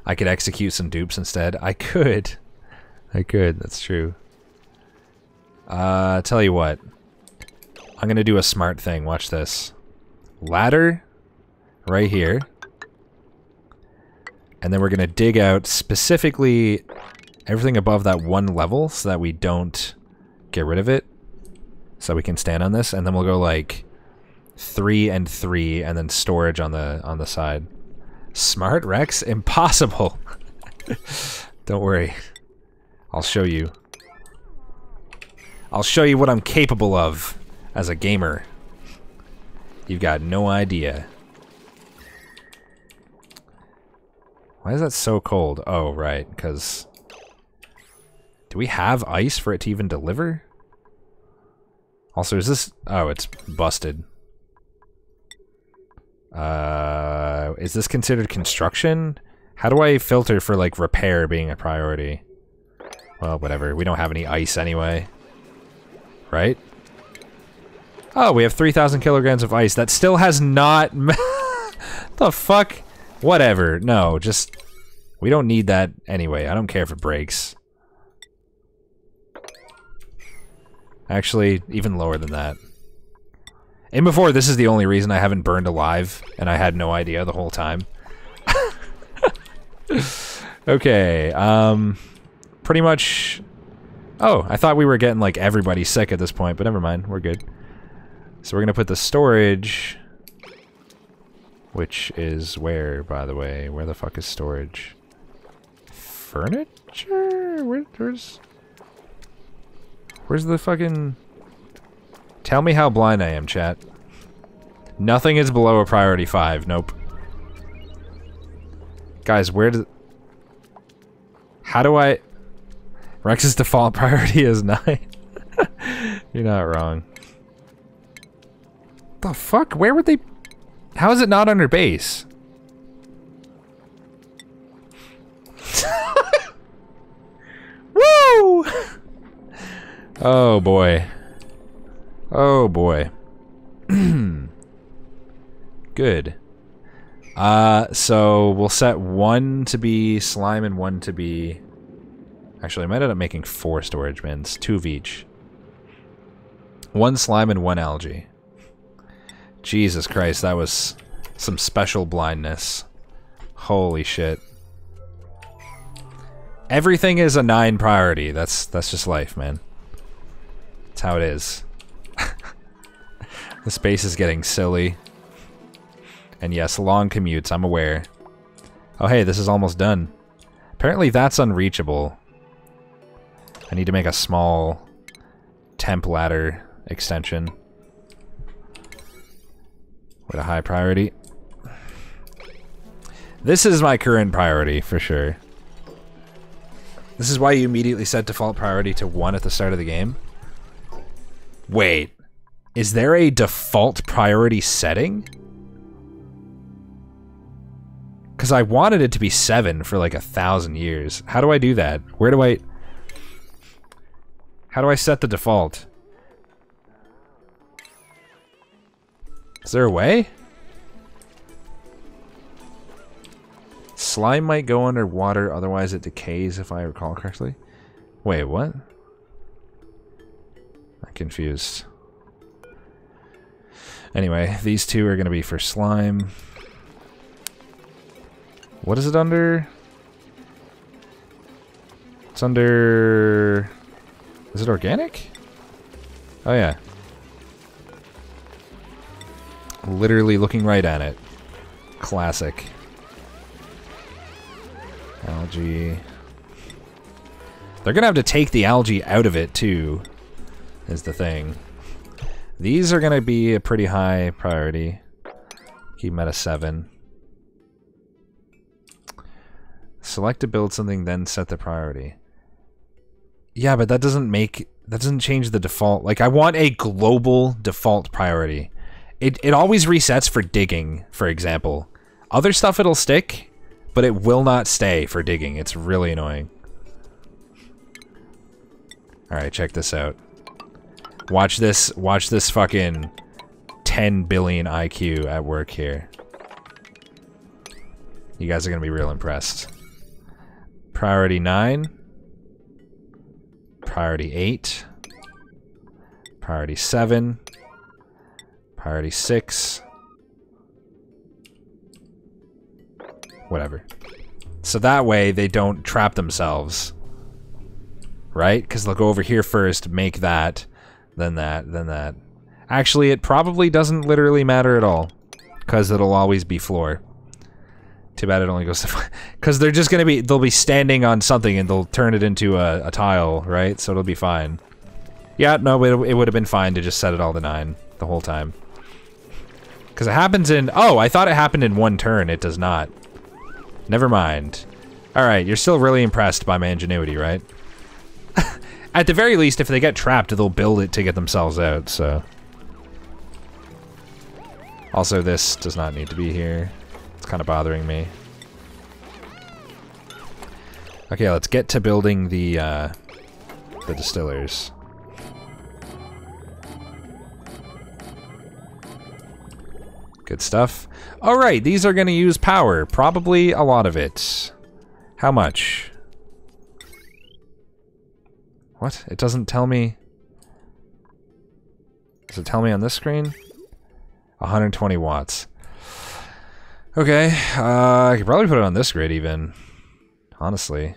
I could execute some dupes instead. I could, that's true. Tell you what. I'm gonna do a smart thing, watch this. Ladder, right here. And then we're gonna dig out specifically everything above that one level so that we don't get rid of it. So we can stand on this, and then we'll go like 3 and 3, and then storage on the side. Smart, Rex? Impossible! Don't worry. I'll show you. I'll show you what I'm capable of as a gamer. You've got no idea. Why is that so cold? Oh, right, because... Do we have ice for it to even deliver? Also, is this... Oh, it's busted. Is this considered construction? How do I filter for, like, repair being a priority? Well, whatever. We don't have any ice anyway. Right? Oh, we have 3,000 kilograms of ice. That still has not... The fuck? Whatever. No, just... We don't need that anyway. I don't care if it breaks. Actually, even lower than that. And before, this is the only reason I haven't burned alive, and I had no idea the whole time. Okay, pretty much... Oh, I thought we were getting, like, everybody sick at this point, but never mind, we're good. So we're gonna put the storage... Which is where, by the way? Where the fuck is storage? Furniture? Where's the fucking... Tell me how blind I am, chat. Nothing is below a priority 5. Nope. Guys, where does... How do I... Rex's default priority is 9. You're not wrong. The fuck? Where would they... How is it not under base? Woo! Oh boy. Oh boy. Good. So we'll set 1 to be slime and 1 to be... Actually, I might end up making 4 storage bins. 2 of each. 1 slime and 1 algae. Jesus Christ, that was some special blindness. Holy shit. Everything is a 9 priority. That's just life, man. That's how it is. The space is getting silly. And yes, long commutes, I'm aware. Oh hey, this is almost done. Apparently that's unreachable. I need to make a small temp ladder extension. With a high priority. This is my current priority, for sure. This is why you immediately set default priority to 1 at the start of the game. Wait. Is there a default priority setting? Because I wanted it to be 7 for like 1,000 years. How do I do that? Where do I... How do I set the default? Is there a way? Slime might go underwater, otherwise it decays if I recall correctly. Wait, what? I'm confused. Anyway, these two are going to be for slime. What is it under? It's under... Is it organic? Oh yeah. Literally looking right at it. Classic. Algae. They're gonna have to take the algae out of it too, is the thing. These are gonna be a pretty high priority. Keep them at a 7. Select to build something, then set the priority. Yeah, but that doesn't change the default. Like, I want a global default priority. It always resets for digging, for example. Other stuff it'll stick, but it will not stay for digging. It's really annoying. Alright, check this out. Watch this fucking 10 billion IQ at work here. You guys are gonna be real impressed. Priority 9. Priority 8. Priority 7. Priority 6. Whatever. So that way they don't trap themselves. Right? Because they'll go over here first, make that, then that, then that. Actually, it probably doesn't literally matter at all. Because it'll always be floor. Too bad it only goes to... Because they're just gonna be... They'll be standing on something and they'll turn it into a tile, right? So it'll be fine. Yeah, no, it would have been fine to just set it all to 9 the whole time. Because it happens in... Oh, I thought it happened in 1 turn. It does not. Never mind. Alright, you're still really impressed by my ingenuity, right? At the very least, if they get trapped, they'll build it to get themselves out, so... Also, this does not need to be here. It's kind of bothering me. Okay, let's get to building the distillers. Good stuff. Alright, these are going to use power. Probably a lot of it. How much? What? It doesn't tell me... Does it tell me on this screen? 120 watts. Okay, I could probably put it on this grid even. Honestly.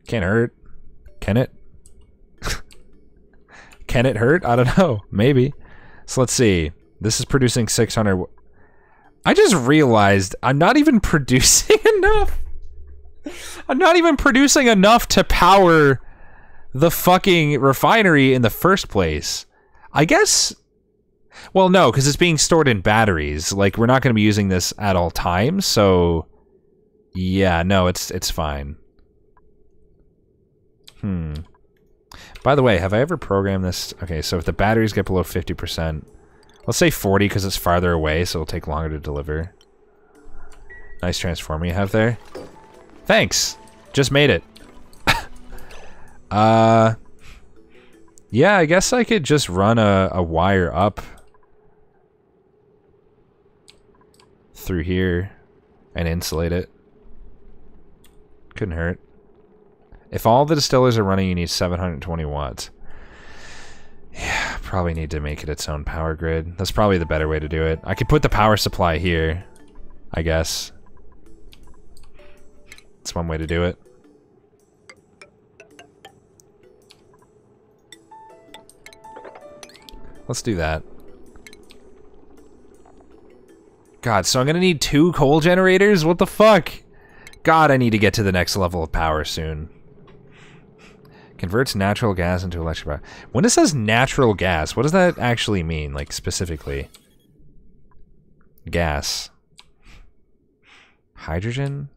Can't hurt. Can it? Can it hurt? I don't know. Maybe. So let's see. This is producing 600... I just realized I'm not even producing enough. I'm not even producing enough to power the fucking refinery in the first place. I guess... Well, no, because it's being stored in batteries. Like, we're not going to be using this at all times, so... Yeah, no, it's fine. By the way, have I ever programmed this? Okay, so if the batteries get below 50%... Let's say 40 because it's farther away, so it'll take longer to deliver. Nice transformer you have there. Thanks! Just made it. Yeah, I guess I could just run a wire up through here and insulate it. Couldn't hurt. If all the distillers are running, you need 720 watts. Yeah, probably need to make it its own power grid. That's probably the better way to do it. I could put the power supply here, I guess. That's one way to do it. Let's do that. God, so I'm gonna need 2 coal generators? What the fuck? God, I need to get to the next level of power soon. Converts natural gas into electric power. When it says natural gas, what does that actually mean, like, specifically? Gas. Hydrogen?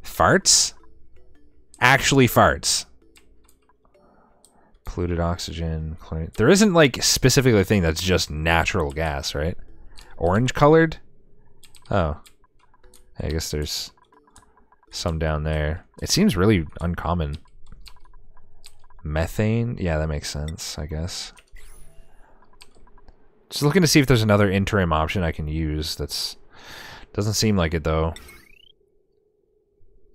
Farts? Actually farts. Polluted oxygen. Chlorine. There isn't like specifically a thing that's just natural gas, right? Orange colored? Oh. I guess there's some down there. It seems really uncommon. Methane? Yeah, that makes sense, I guess. Just looking to see if there's another interim option I can use that's... Doesn't seem like it, though.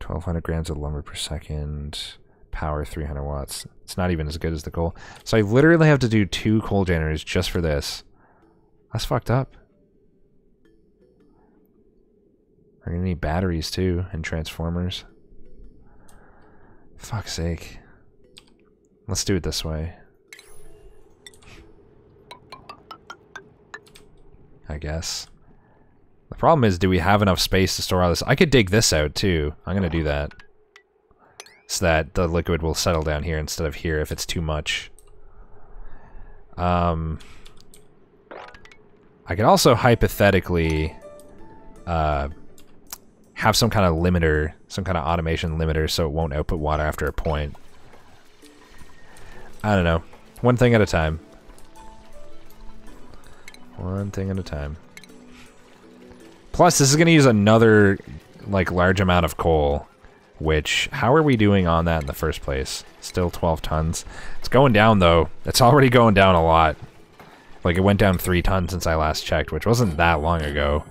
1,200 grams of lumber per second. Power 300 watts. It's not even as good as the coal. So I literally have to do 2 coal generators just for this. That's fucked up. We're gonna need batteries, too, and transformers. Fuck's sake. Let's do it this way. I guess. The problem is, do we have enough space to store all this? I could dig this out, too. I'm gonna do that. So that the liquid will settle down here instead of here if it's too much. I could also hypothetically have some kind of limiter, some kind of automation limiter so it won't output water after a point. I don't know. One thing at a time. One thing at a time. Plus, this is going to use another, like, large amount of coal. Which, how are we doing on that in the first place? Still 12 tons. It's going down, though. It's already going down a lot. Like, it went down 3 tons since I last checked, which wasn't that long ago,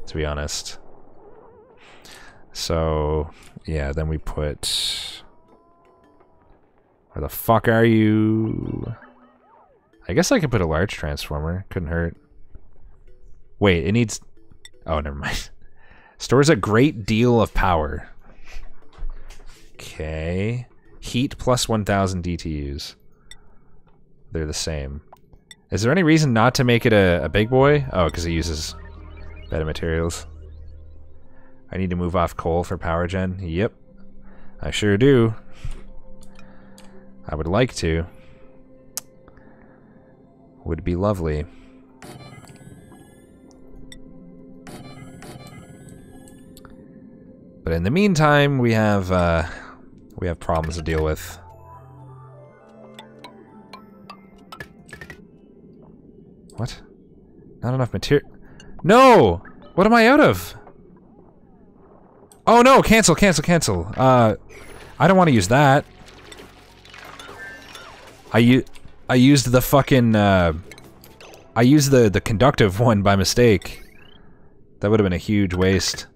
to be honest. So, yeah, then we put... Where the fuck are you? I guess I could put a large transformer. Couldn't hurt. Wait, it needs... Oh, never mind. Stores a great deal of power. Okay. Heat plus 1,000 DTUs. They're the same. Is there any reason not to make it a big boy? Oh, because it uses better materials. I need to move off coal for power gen. Yep. I sure do. I would like to. Would be lovely. But in the meantime, we have problems to deal with. What? Not enough material. No! What am I out of? Oh no! Cancel, cancel, cancel. I don't want to use that. I used the fucking, I used the conductive one by mistake. That would have been a huge waste.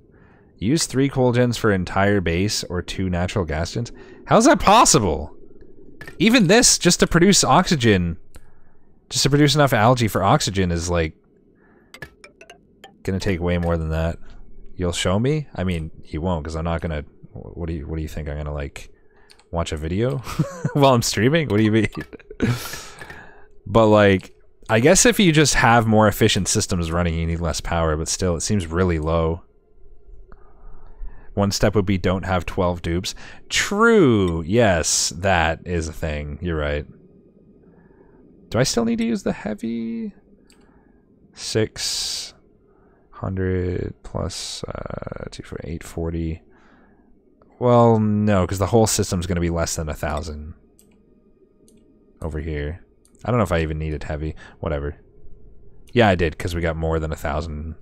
Use 3 coal gens for entire base or 2 natural gas gens? How's that possible? Even this, just to produce oxygen, just to produce enough algae for oxygen is like gonna take way more than that. You'll show me? I mean, you won't, because I'm not gonna... What do you think? I'm gonna, like, watch a video while I'm streaming? What do you mean? But, like, I guess if you just have more efficient systems running, you need less power, but still, it seems really low. One step would be don't have 12 dupes. True! Yes, that is a thing. You're right. Do I still need to use the heavy? 600 plus 840. Well, no, because the whole system's going to be less than 1,000 over here. I don't know if I even needed heavy. Whatever. Yeah, I did, because we got more than 1,000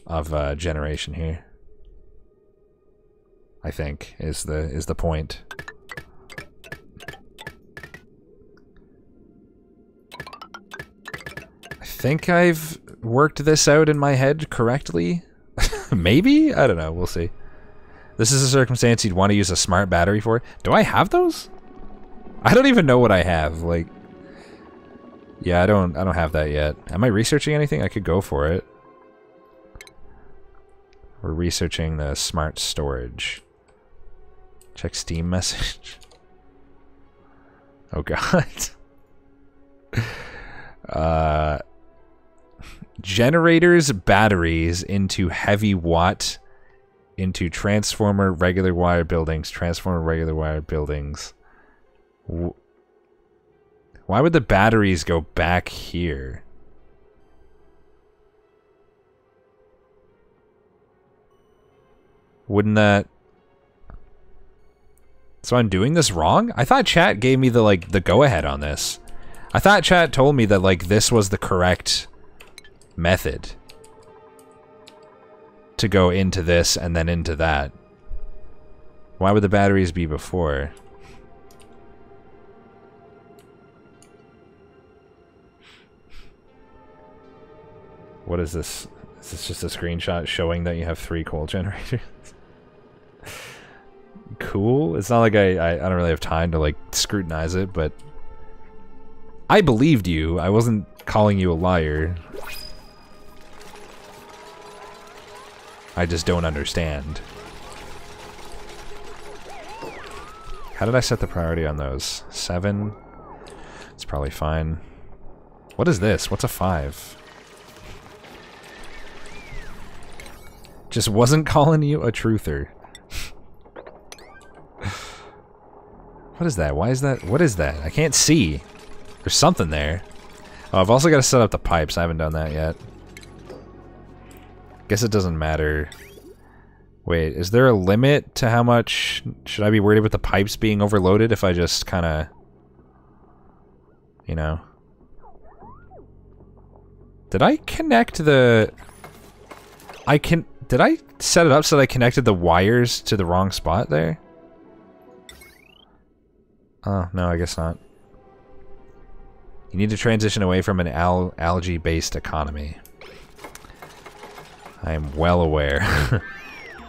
of generation here. I think is the point. I think I've worked this out in my head correctly. Maybe? I don't know. We'll see. This is a circumstance you'd want to use a smart battery for. Do I have those? I don't even know what I have. Like, yeah, I don't have that yet. Am I researching anything? I could go for it. We're researching the smart storage. Check Steam message. Oh god. Generators, batteries into heavy watt, into transformer, regular wire buildings, transformer, regular wire buildings. Why would the batteries go back here? Wouldn't that... So I'm doing this wrong? I thought chat gave me the, like, the go-ahead on this. I thought chat told me that, like, this was the correct method to go into this and then into that. Why would the batteries be before? What is this? Is this just a screenshot showing that you have 3 coal generators? Cool. It's not like I don't really have time to, like, scrutinize it, but I believed you. I wasn't calling you a liar. I just don't understand. How did I set the priority on those? 7? It's probably fine. What is this? What's a 5? Just wasn't calling you a truther. What is that? Why is that? What is that? I can't see. There's something there. Oh, I've also got to set up the pipes. I haven't done that yet. Guess it doesn't matter. Wait, is there a limit to how much... Should I be worried about the pipes being overloaded if I just kind of... You know... Did I connect the... Did I set it up so that I connected the wires to the wrong spot there? Oh, no, I guess not. You need to transition away from an algae-based economy. I am well aware.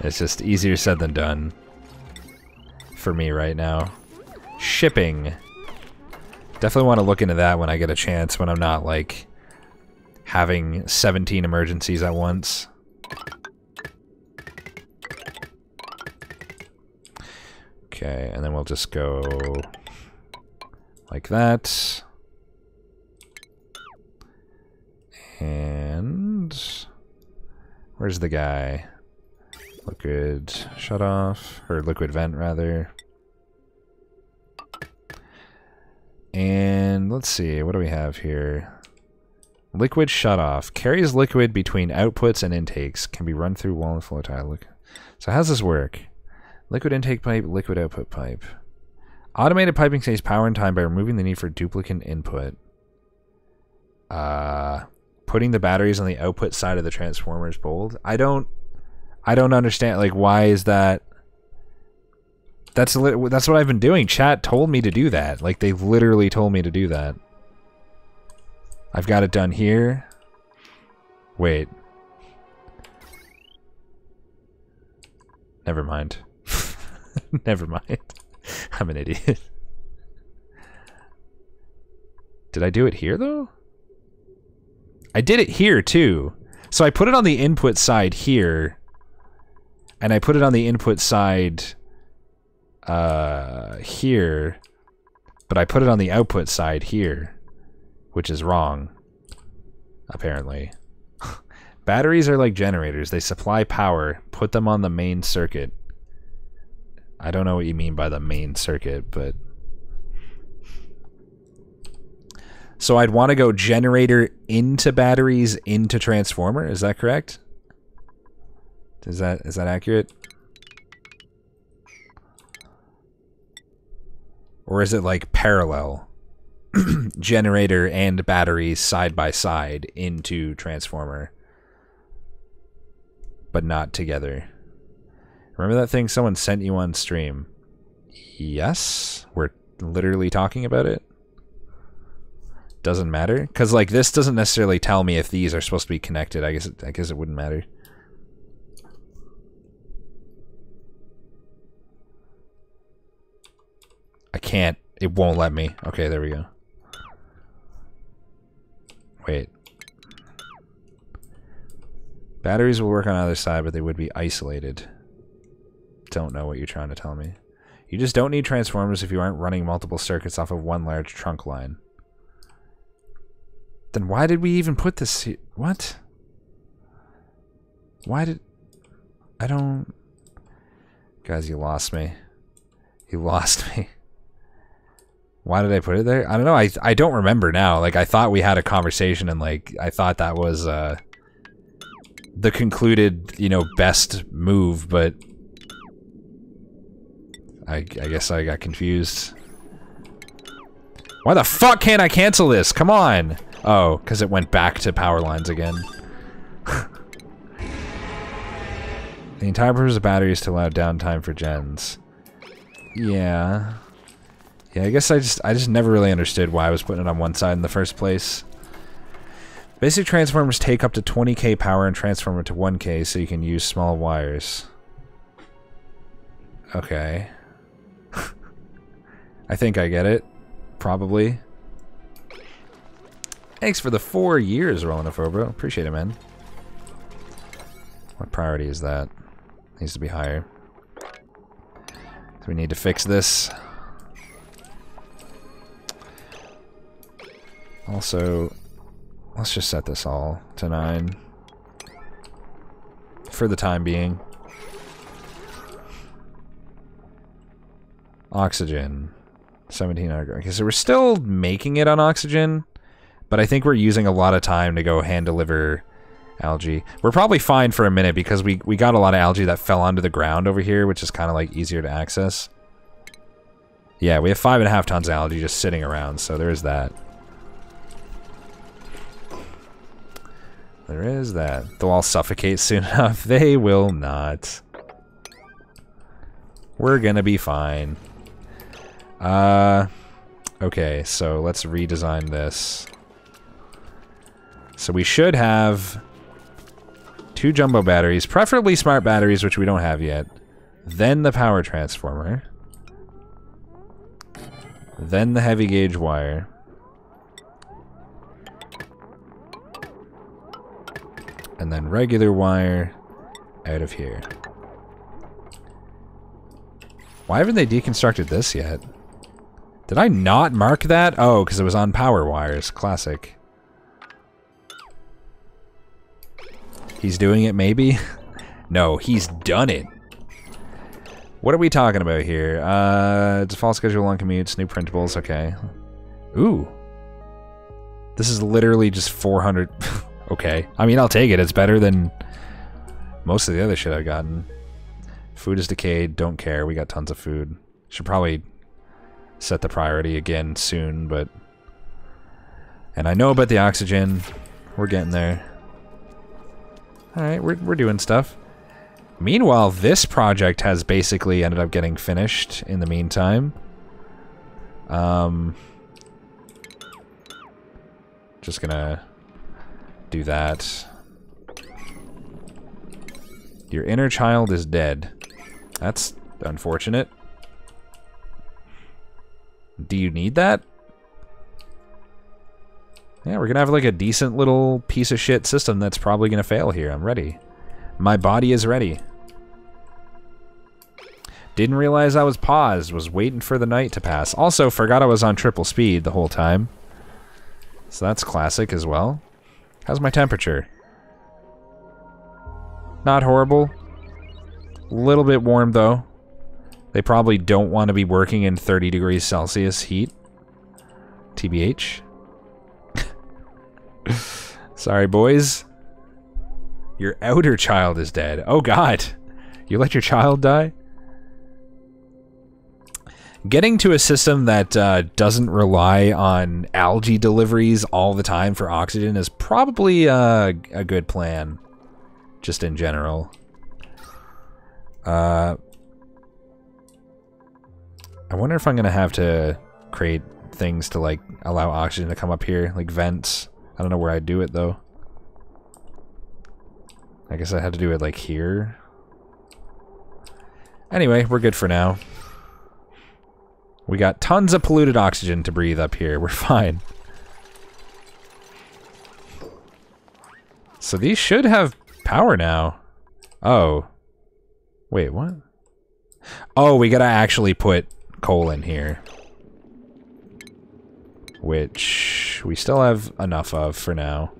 It's just easier said than done. For me right now. Shipping. Definitely want to look into that when I get a chance, when I'm not, like, having 17 emergencies at once. Okay, and then we'll just go like that. And where's the guy? Liquid shut off, or liquid vent rather. And let's see, what do we have here? Liquid shut off. Carries liquid between outputs and intakes. Can be run through wall and flow tile. So how does this work? Liquid intake pipe, liquid output pipe. Automated piping saves power and time by removing the need for duplicate input. Putting the batteries on the output side of the transformer is bold. I don't understand. Like, why is that? That's what I've been doing. Chat told me to do that. Like, they literally told me to do that. I've got it done here. Wait. Never mind. Never mind. I'm an idiot. Did I do it here, though? I did it here, too. So I put it on the input side here. And I put it on the input side here. But I put it on the output side here. Which is wrong. Apparently. Batteries are like generators. They supply power. Put them on the main circuit. I don't know what you mean by the main circuit, but... So I'd want to go generator into batteries into transformer, is that correct? Is that accurate? Or is it like parallel? Generator and batteries side by side into transformer. But not together. Remember that thing someone sent you on stream? Yes? We're literally talking about it? Doesn't matter? Because, like, this doesn't necessarily tell me if these are supposed to be connected. I guess it wouldn't matter. I can't. It won't let me. Okay, there we go. Wait. Batteries will work on either side, but they would be isolated. Don't know what you're trying to tell me. You just don't need transformers if you aren't running multiple circuits off of one large trunk line. Then why did we even put this here? What? Why did... I don't... Guys, you lost me. You lost me. Why did I put it there? I don't know. I don't remember now. Like, I thought we had a conversation and, like, I thought that was the concluded, you know, best move, but I guess I got confused. Why the fuck can't I cancel this? Come on! Oh, because it went back to power lines again. The entire purpose of batteries to allow downtime for gens. Yeah. Yeah, I guess I just never really understood why I was putting it on one side in the first place. Basic transformers take up to 20k power and transform it to 1k so you can use small wires. Okay. I think I get it. Probably. Thanks for the 4 years, Rolanofobro. Appreciate it, man. What priority is that? Needs to be higher. So we need to fix this. Also, let's just set this all to 9. For the time being. Oxygen. 1700. Okay, so we're still making it on oxygen, but I think we're using a lot of time to go hand deliver algae. We're probably fine for a minute because we got a lot of algae that fell onto the ground over here, which is kind of like easier to access. Yeah, we have 5.5 tons of algae just sitting around, so there is that. There is that. They'll all suffocate soon enough. They will not. We're gonna be fine. Okay, so let's redesign this. So we should have 2 jumbo batteries, preferably smart batteries, which we don't have yet. Then the power transformer. Then the heavy gauge wire. And then regular wire out of here. Why haven't they deconstructed this yet? Did I not mark that? Oh, because it was on power wires. Classic. He's doing it, maybe? No, he's done it. What are we talking about here? Default schedule on commutes, new printables, okay. Ooh. This is literally just 400... Okay. I mean, I'll take it. It's better than most of the other shit I've gotten. Food is decayed. Don't care. We got tons of food. Should probably set the priority again soon, but... And I know about the oxygen. We're getting there. Alright, we're doing stuff. Meanwhile, this project has basically ended up getting finished in the meantime. Just gonna do that. Your inner child is dead. That's unfortunate. Do you need that? Yeah, we're gonna have like a decent little piece of shit system that's probably gonna fail here. I'm ready. My body is ready. Didn't realize I was paused. Was waiting for the night to pass. Also, forgot I was on triple speed the whole time. So that's classic as well. How's my temperature? Not horrible. Little bit warm though. They probably don't want to be working in 30 degrees Celsius heat. TBH. Sorry, boys. Your outer child is dead. Oh god. You let your child die? Getting to a system that doesn't rely on algae deliveries all the time for oxygen is probably a good plan. Just in general. I wonder if I'm gonna have to create things to like allow oxygen to come up here, like vents. I don't know where I'd do it though. I guess I had to do it like here. Anyway, we're good for now. We got tons of polluted oxygen to breathe up here. We're fine. So these should have power now. Oh. Wait, what? Oh, we gotta actually put coal in here. Which we still have enough of for now.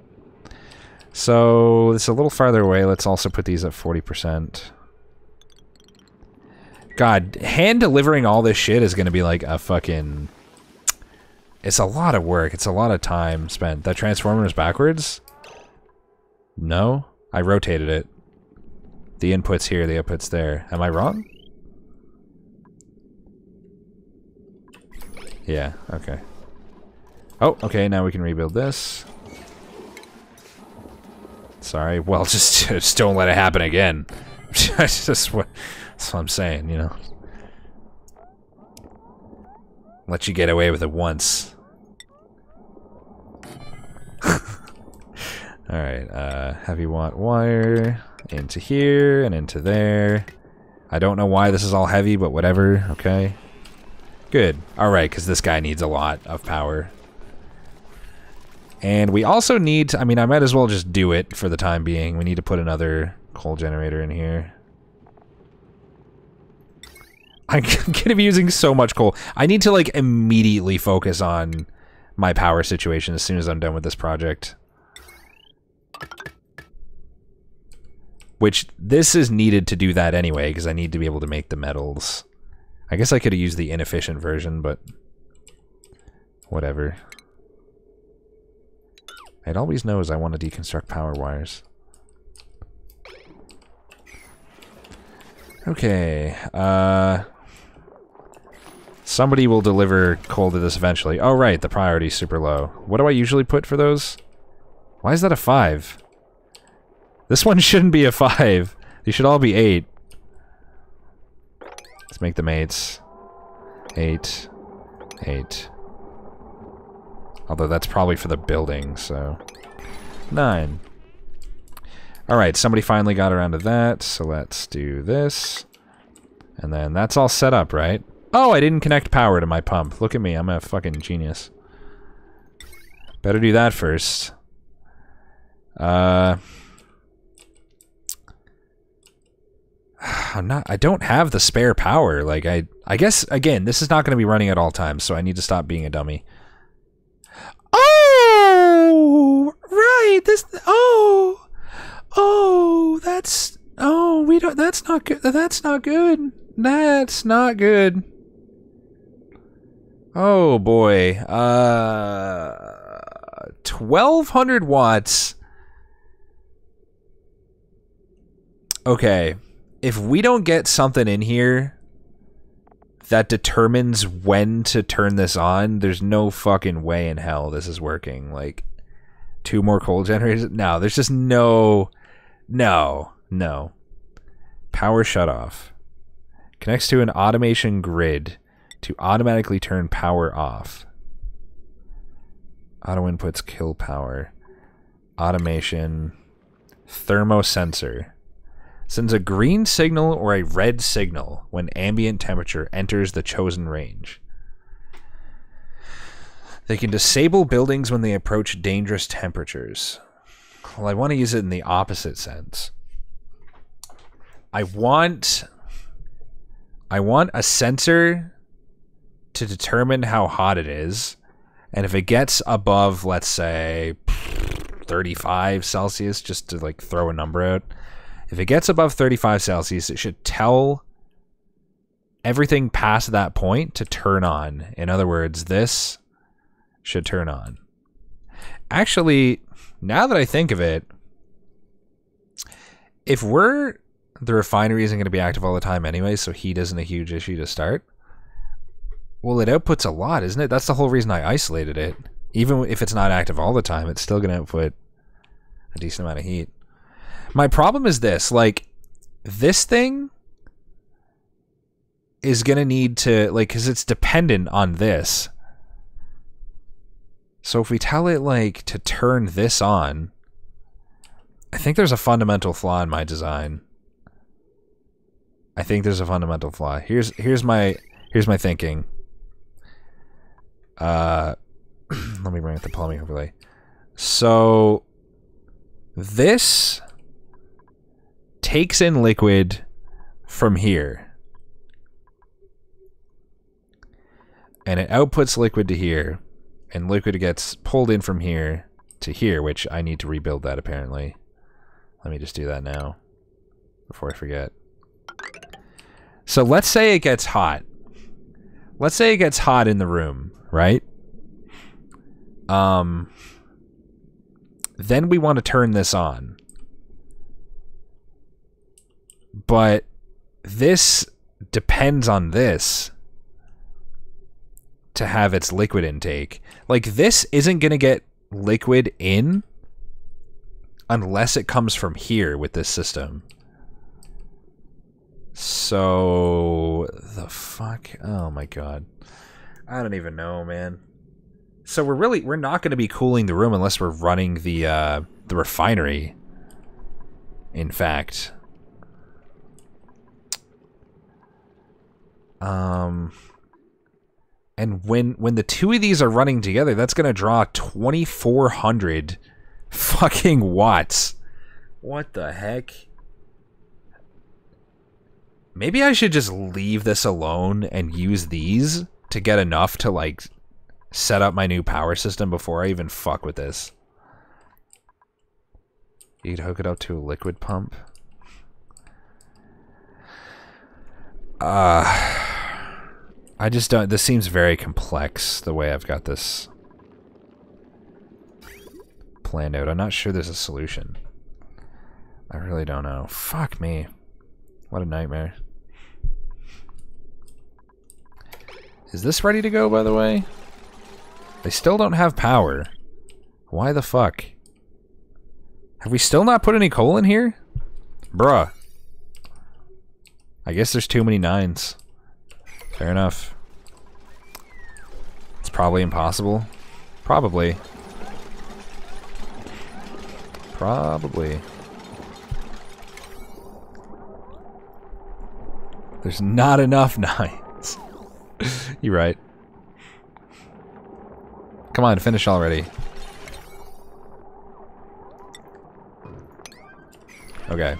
So it's a little farther away. Let's also put these at 40%. God, hand delivering all this shit is gonna be like a fucking... It's a lot of work. It's a lot of time spent. That transformer is backwards? No? I rotated it. The input's here, the output's there. Am I wrong? Yeah, okay. Oh, okay, now we can rebuild this. Sorry. Well, just don't let it happen again. That's what I'm saying, you know. Let you get away with it once. Alright, heavy watt wire into here and into there. I don't know why this is all heavy, but whatever, okay. Good. Alright, because this guy needs a lot of power. And we also need to, I mean, I might as well just do it for the time being. We need to put another coal generator in here. I'm gonna be using so much coal. I need to, like, immediately focus on my power situation as soon as I'm done with this project. Which, this is needed to do that anyway, because I need to be able to make the metals. I guess I could have used the inefficient version, but whatever. It always knows I want to deconstruct power wires. Okay, somebody will deliver coal to this eventually. Oh right, the priority's super low. What do I usually put for those? Why is that a 5? This one shouldn't be a 5. These should all be 8. Let's make them 8s. 8. 8. Although that's probably for the building, so... 9. Alright, somebody finally got around to that, so let's do this. And then that's all set up, right? Oh, I didn't connect power to my pump. Look at me, I'm a fucking genius. Better do that first. I don't have the spare power. Like, I guess, again, this is not going to be running at all times, so I need to stop being a dummy. Oh! Right, we don't, that's not good. That's not good. That's not good. Oh, boy. 1200 watts. Okay. If we don't get something in here that determines when to turn this on, there's no fucking way in hell this is working. Like, 2 more coal generators? No, there's just no. Power shutoff. Connects to an automation grid to automatically turn power off. Auto inputs kill power. Automation. Thermosensor. Sends a green signal or a red signal when ambient temperature enters the chosen range. They can disable buildings when they approach dangerous temperatures. Well, I want to use it in the opposite sense. I want a sensor to determine how hot it is, and if it gets above, let's say, 35 Celsius, just to like throw a number out, if it gets above 35 Celsius, it should tell everything past that point to turn on. In other words, this should turn on. Actually, now that I think of it, if the refinery isn't going to be active all the time anyway, so heat isn't a huge issue to start, well, it outputs a lot, isn't it? That's the whole reason I isolated it. Even if it's not active all the time, it's still going to output a decent amount of heat. My problem is this, like, this thing is going to need to, like, because it's dependent on this. So if we tell it, like, to turn this on, I think there's a fundamental flaw in my design. I think there's a fundamental flaw. Here's my thinking. Let me bring up the plumbing overlay. So this takes in liquid from here, and it outputs liquid to here, and liquid gets pulled in from here to here, which I need to rebuild that apparently. Let me just do that now before I forget. So let's say it gets hot. Let's say it gets hot in the room, right? Then we want to turn this on. But this depends on this. to have its liquid intake. Like, this isn't going to get liquid in unless it comes from here with this system. So, the fuck? Oh my god. I don't even know, man. So we're not going to be cooling the room unless we're running the refinery. In fact. And when the two of these are running together, that's going to draw 2,400 fucking watts. What the heck? Maybe I should just leave this alone and use these to get enough to, like, set up my new power system before I even fuck with this. You could hook it up to a liquid pump. I just don't... This seems very complex, the way I've got this planned out. I'm not sure there's a solution. I really don't know. Fuck me. What a nightmare. Is this ready to go, by the way? They still don't have power. Why the fuck? Have we still not put any coal in here? Bruh. I guess there's too many 9s. Fair enough. It's probably impossible. Probably. Probably. There's not enough 9s. You're right. Come on, finish already. Okay.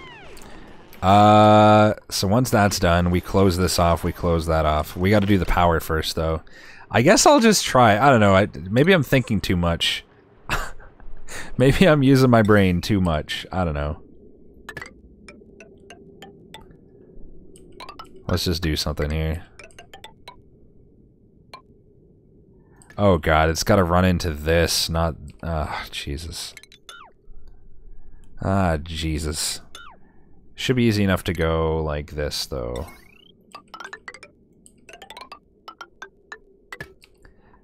So once that's done, we close this off, we close that off. We gotta do the power first, though. I guess I'll just try. I don't know, maybe I'm thinking too much. Maybe I'm using my brain too much. I don't know. Let's just do something here. Oh god, it's gotta run into this, not... Jesus. Jesus. Should be easy enough to go like this, though.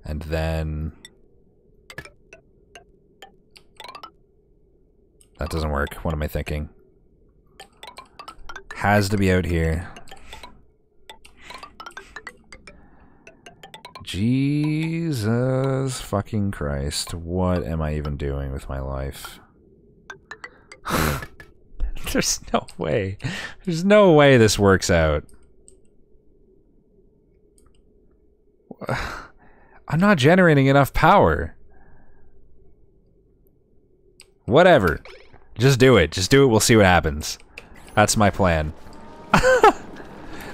And then... That doesn't work. What am I thinking? Has to be out here. Jesus fucking Christ. What am I even doing with my life? There's no way. There's no way this works out. I'm not generating enough power. Whatever. Just do it. Just do it. We'll see what happens. That's my plan.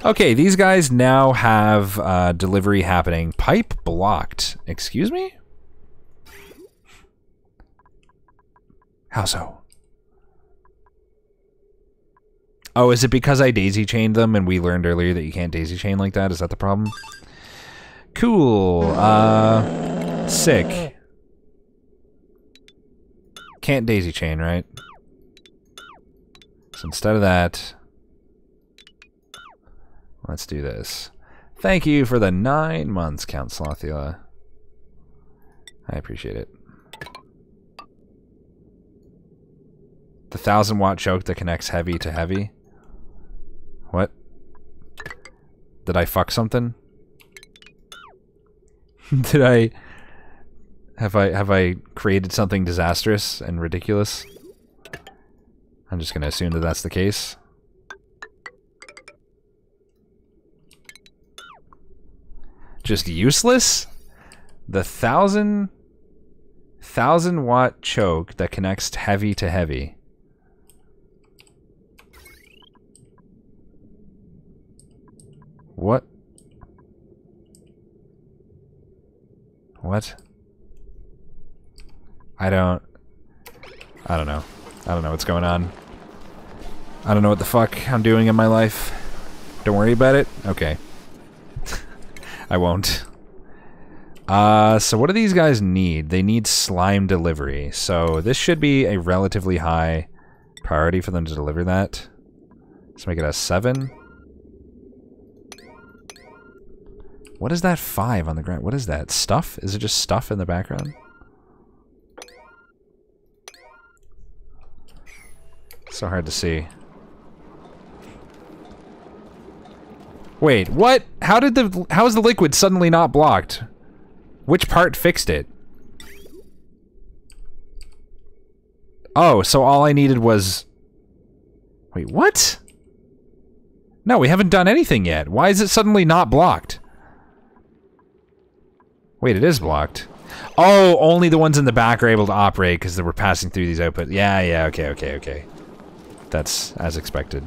Okay, these guys now have delivery happening. Pipe blocked. Excuse me? How so? Oh, is it because I daisy chained them and we learned earlier that you can't daisy chain like that? Is that the problem? Cool. Sick. Can't daisy chain, right? So instead of that, let's do this. Thank you for the 9 months, Count Slothula. I appreciate it. The 1,000-watt choke that connects heavy to heavy. What? Did I fuck something? Did I... Have I created something disastrous and ridiculous? I'm just gonna assume that that's the case. Just useless? The 1,000-watt choke that connects heavy to heavy. What? What? I don't know. I don't know what's going on. I don't know what the fuck I'm doing in my life. Don't worry about it? Okay. I won't. So what do these guys need? They need slime delivery. So this should be a relatively high priority for them to deliver that. Let's make it a 7. What is that 5 on the ground? What is that? Stuff? Is it just stuff in the background? So hard to see. Wait, what? How is the liquid suddenly not blocked? Which part fixed it? Oh, so all I needed was... Wait, what? No, we haven't done anything yet. Why is it suddenly not blocked? Wait, it is blocked. Oh, only the ones in the back are able to operate because they were passing through these outputs. Yeah, okay. That's as expected.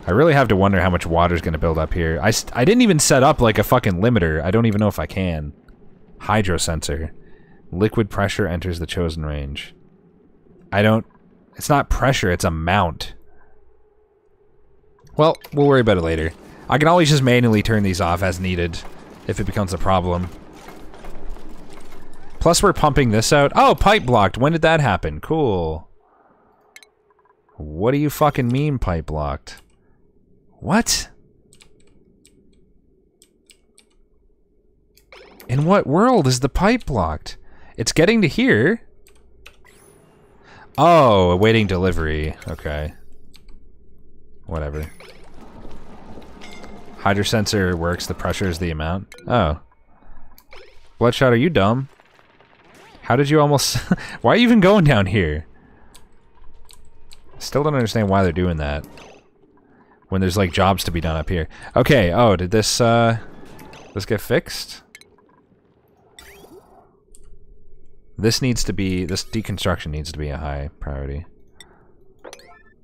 I really have to wonder how much water's going to build up here. I didn't even set up like a fucking limiter. I don't even know if I can. Hydro sensor. Liquid pressure enters the chosen range. It's not pressure, it's amount. Well, we'll worry about it later. I can always just manually turn these off as needed if it becomes a problem. Plus we're pumping this out. Oh, pipe blocked. When did that happen? Cool. What do you fucking mean pipe blocked? What? In what world is the pipe blocked? It's getting to here. Oh, awaiting delivery. Okay. Whatever. Hydro sensor works, the pressure is the amount. Oh. Bloodshot, are you dumb? How did you almost... Why are you even going down here? Still don't understand why they're doing that. When there's like jobs to be done up here. Okay, oh, did this get fixed? This deconstruction needs to be a high priority.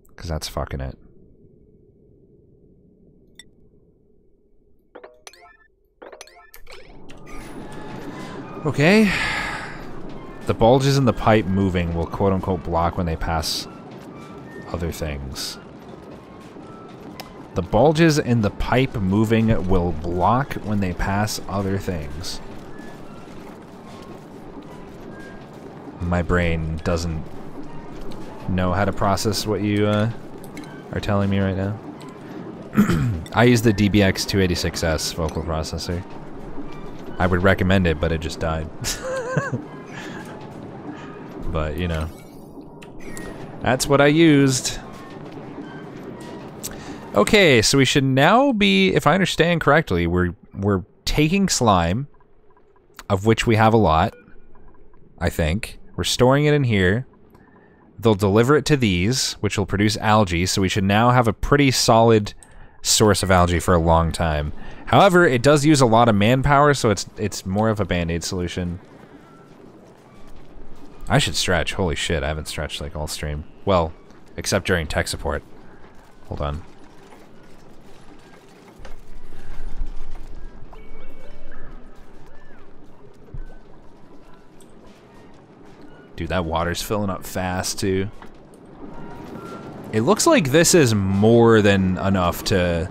Because that's fucking it. Okay. The bulges in the pipe moving will quote-unquote block when they pass other things. The bulges in the pipe moving will block when they pass other things. My brain doesn't know how to process what you are telling me right now. I use the DBX 286S vocal processor. I would recommend it, but it just died. But, you know. That's what I used. Okay, so we should now be, if I understand correctly, we're taking slime, of which we have a lot, I think. We're storing it in here. They'll deliver it to these, which will produce algae, so we should now have a pretty solid source of algae for a long time. However, it does use a lot of manpower, so it's more of a band-aid solution. I should stretch. Holy shit, I haven't stretched like all stream. Well, except during tech support. Hold on. Dude, that water's filling up fast, too. It looks like this is more than enough to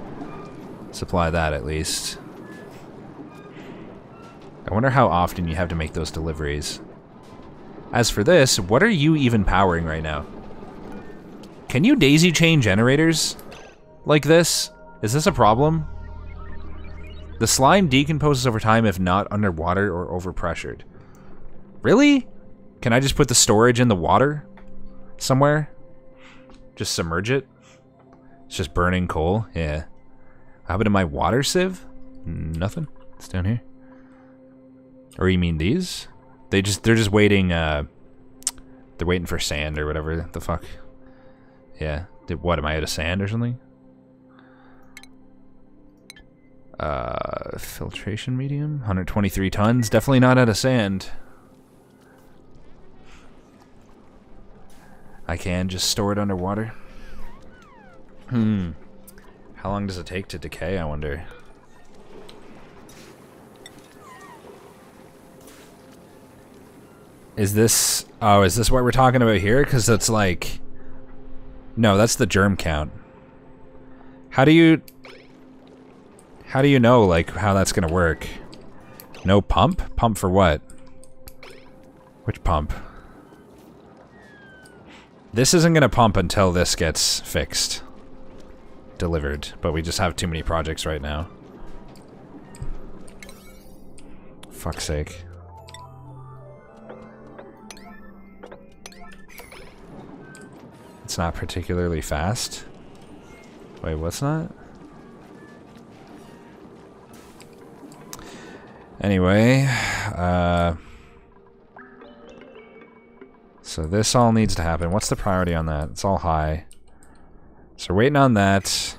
supply that, at least. I wonder how often you have to make those deliveries. As for this, what are you even powering right now? Can you daisy chain generators like this? Is this a problem? The slime decomposes over time if not underwater or overpressured. Really? Can I just put the storage in the water somewhere? Just submerge it? It's just burning coal? Yeah. How about in my water sieve? Nothing. It's down here. Or you mean these? They're just waiting, they're waiting for sand or whatever the fuck. Yeah. What, am I out of sand or something? Filtration medium? 123 tons? Definitely not out of sand. I can just store it underwater. How long does it take to decay, I wonder? Is this... Oh, is this what we're talking about here? Because it's like... No, that's the germ count. How do you know, like, how that's gonna work? No pump? Pump for what? Which pump? This isn't gonna pump until this gets fixed. Delivered. But we just have too many projects right now. fuck's sake. It's not particularly fast. Wait, what's not? Anyway, so this all needs to happen. What's the priority on that? It's all high. So we're waiting on that.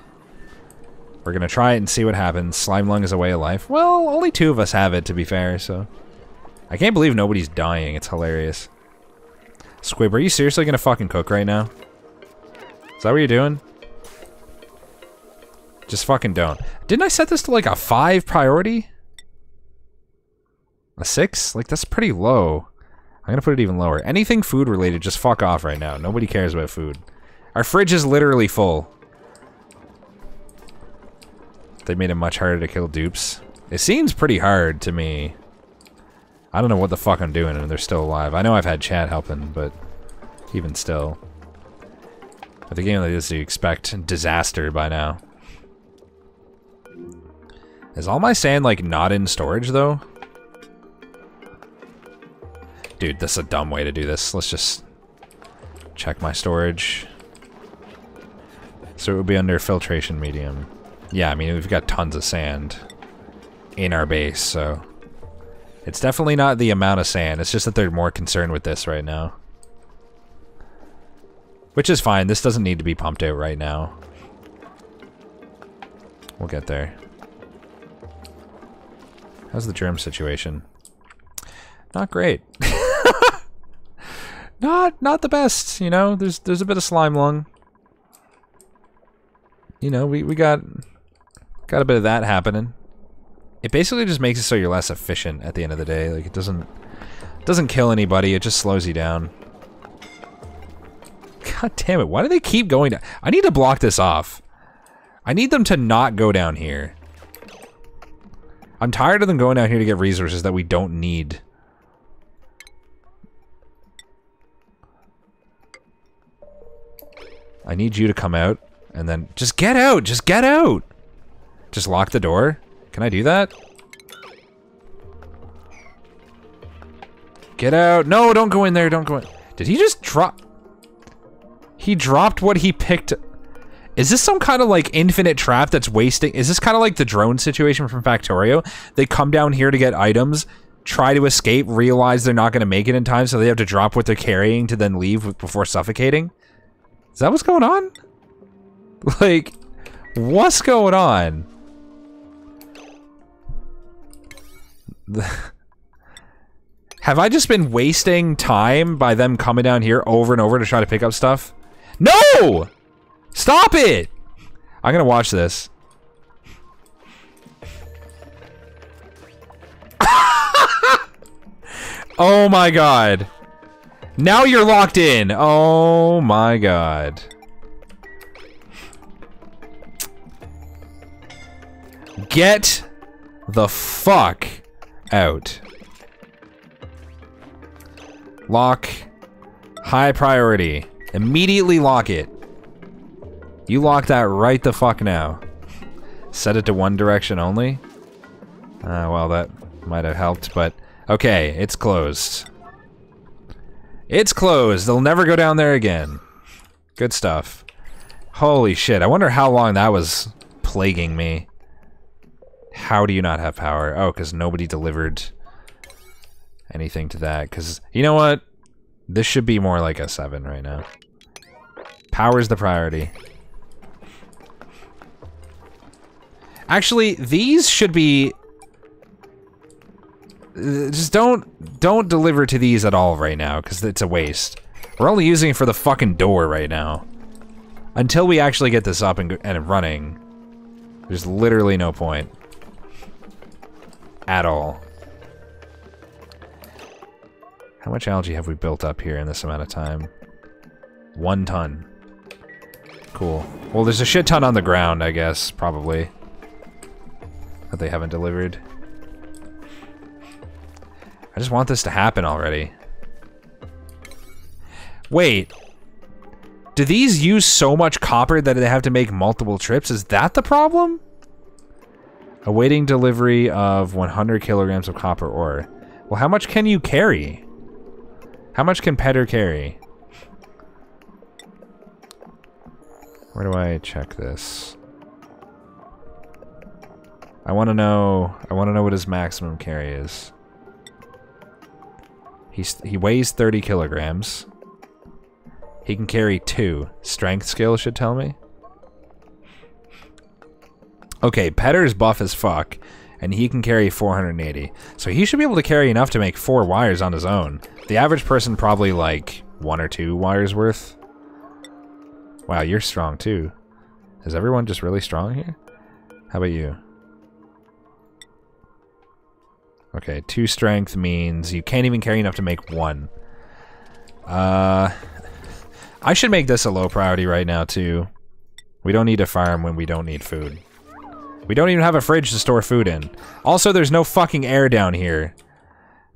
We're gonna try it and see what happens. Slime lung is a way of life. Well, only 2 of us have it, to be fair, so... I can't believe nobody's dying. It's hilarious. Squib, are you seriously gonna fucking cook right now? Is that what you're doing? Just fucking don't. Didn't I set this to like a 5 priority? A 6? Like, that's pretty low. I'm gonna put it even lower. Anything food related, just fuck off right now. Nobody cares about food. Our fridge is literally full. They made it much harder to kill dupes. It seems pretty hard to me. I don't know what the fuck I'm doing and they're still alive. I know I've had chat helping, but even still. With a game like this, you expect disaster by now. Is all my sand, like, not in storage, though? Dude, this is a dumb way to do this. Let's just check my storage. So it would be under filtration medium. Yeah, I mean, we've got tons of sand in our base, so... It's definitely not the amount of sand, it's just that they're more concerned with this right now. Which is fine, this doesn't need to be pumped out right now. We'll get there. How's the germ situation? Not great. Not the best, you know? There's a bit of slime lung. You know, we got a bit of that happening. It basically just makes it so you're less efficient at the end of the day. Like, it doesn't kill anybody, it just slows you down. God damn it, why do they keep going down? I need to block this off. I need them to not go down here. I'm tired of them going down here to get resources that we don't need. I need you to come out, and then... Just get out! Just get out! Just lock the door? Can I do that? Get out! No, don't go in there, don't go in... Did he just drop... He dropped what he picked... Is this some kind of, like, infinite trap that's wasting... Is this kind of like the drone situation from Factorio? They come down here to get items, try to escape, realize they're not going to make it in time, so they have to drop what they're carrying to then leave before suffocating? Is that what's going on? Like, what's going on? Have I just been wasting time by them coming down here over and over to try to pick up stuff? No! Stop it! I'm gonna watch this. Oh my god. Now you're locked in. Oh my god. Get the fuck out. Lock. High priority. Immediately lock it. You lock that right the fuck now. Set it to one direction only? Well, that might have helped, but... Okay, it's closed. It's closed. They'll never go down there again. Good stuff. Holy shit, I wonder how long that was plaguing me. How do you not have power? Oh, because nobody delivered anything to that. Because, you know what? This should be more like a 7 right now. Power's the priority. Actually, these should be... Just don't deliver to these at all right now, because it's a waste. We're only using it for the fucking door right now. Until we actually get this up and running, there's literally no point. At all. How much algae have we built up here in this amount of time? 1 ton. Cool. Well, there's a shit ton on the ground, I guess, probably. That they haven't delivered. I just want this to happen already. Wait. Do these use so much copper that they have to make multiple trips? Is that the problem? Awaiting delivery of 100 kilograms of copper ore. Well, how much can you carry? How much can Petter carry? Where do I check this? I want to know what his maximum carry is. He weighs 30 kilograms. He can carry 2. Strength skill should tell me. Okay, Petter's buff as fuck, and he can carry 480. So he should be able to carry enough to make 4 wires on his own. The average person probably like 1 or 2 wires worth. Wow, you're strong too. Is everyone just really strong here? How about you? Okay, 2 strength means you can't even carry enough to make 1. I should make this a low priority right now too. We don't need to farm when we don't need food. We don't even have a fridge to store food in. Also, there's no fucking air down here.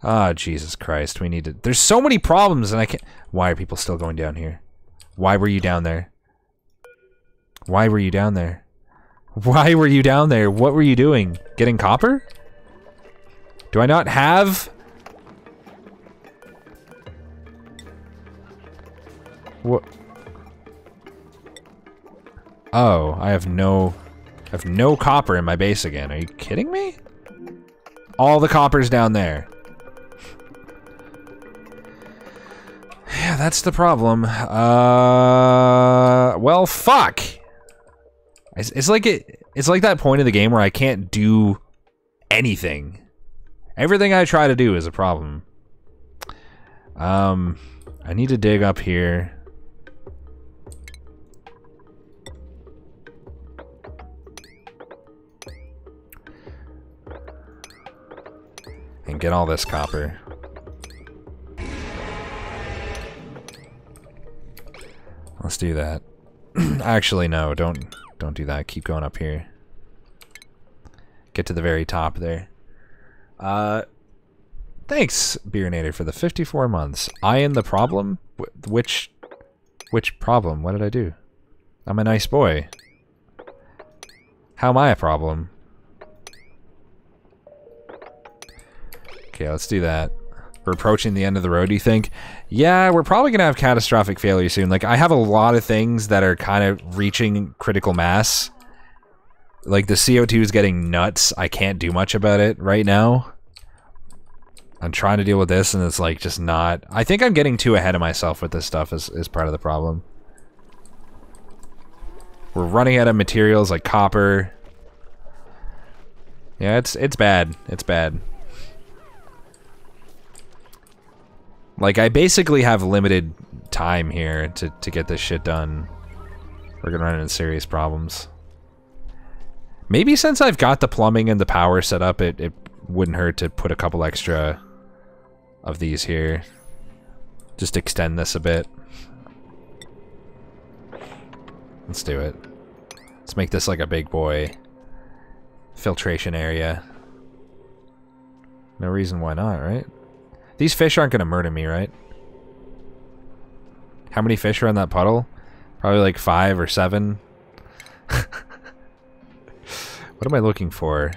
Ah, Jesus Christ, we need to... There's so many problems and I can't... Why are people still going down here? Why were you down there? Why were you down there? Why were you down there? What were you doing? Getting copper? Do I not have... What? Oh, I have no copper in my base again. Are you kidding me? All the copper's down there. Yeah, that's the problem. Well, fuck. It's like that point of the game where I can't do anything. Everything I try to do is a problem. I need to dig up here. And get all this copper. Let's do that. Actually, no, don't do that. Keep going up here. Get to the very top there. Thanks, Beerinator, for the 54 months. I am the problem? Which problem? What did I do? I'm a nice boy. How am I a problem? Okay, let's do that. We're approaching the end of the road, do you think? Yeah, we're probably gonna have catastrophic failure soon. Like, I have a lot of things that are kind of reaching critical mass. Like, the CO2 is getting nuts. I can't do much about it right now. I'm trying to deal with this, and it's, like, just not... I think I'm getting too ahead of myself with this stuff is part of the problem. We're running out of materials like copper. Yeah, it's bad. It's bad. Like, I basically have limited time here to get this shit done. We're gonna run into serious problems. Maybe since I've got the plumbing and the power set up, it wouldn't hurt to put a couple extra of these here. Just extend this a bit. Let's do it. Let's make this like a big boy filtration area. No reason why not, right? These fish aren't gonna murder me, right? How many fish are in that puddle? Probably like 5 or 7. What am I looking for?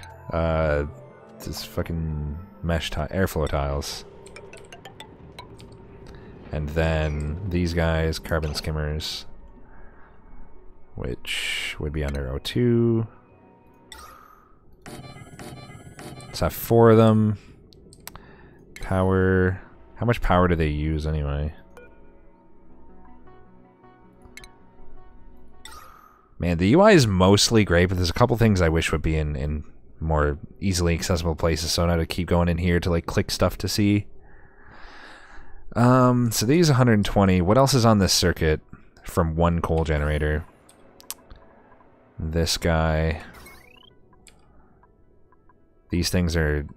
This fucking mesh airflow tiles. And then these guys, carbon skimmers, which would be under O2. Let's have 4 of them. Power. How much power do they use anyway? Man, the UI is mostly great, but there's a couple things I wish would be in more easily accessible places, so I don't have to keep going in here to like click stuff to see. So these 120. What else is on this circuit from one coal generator? This guy. These things are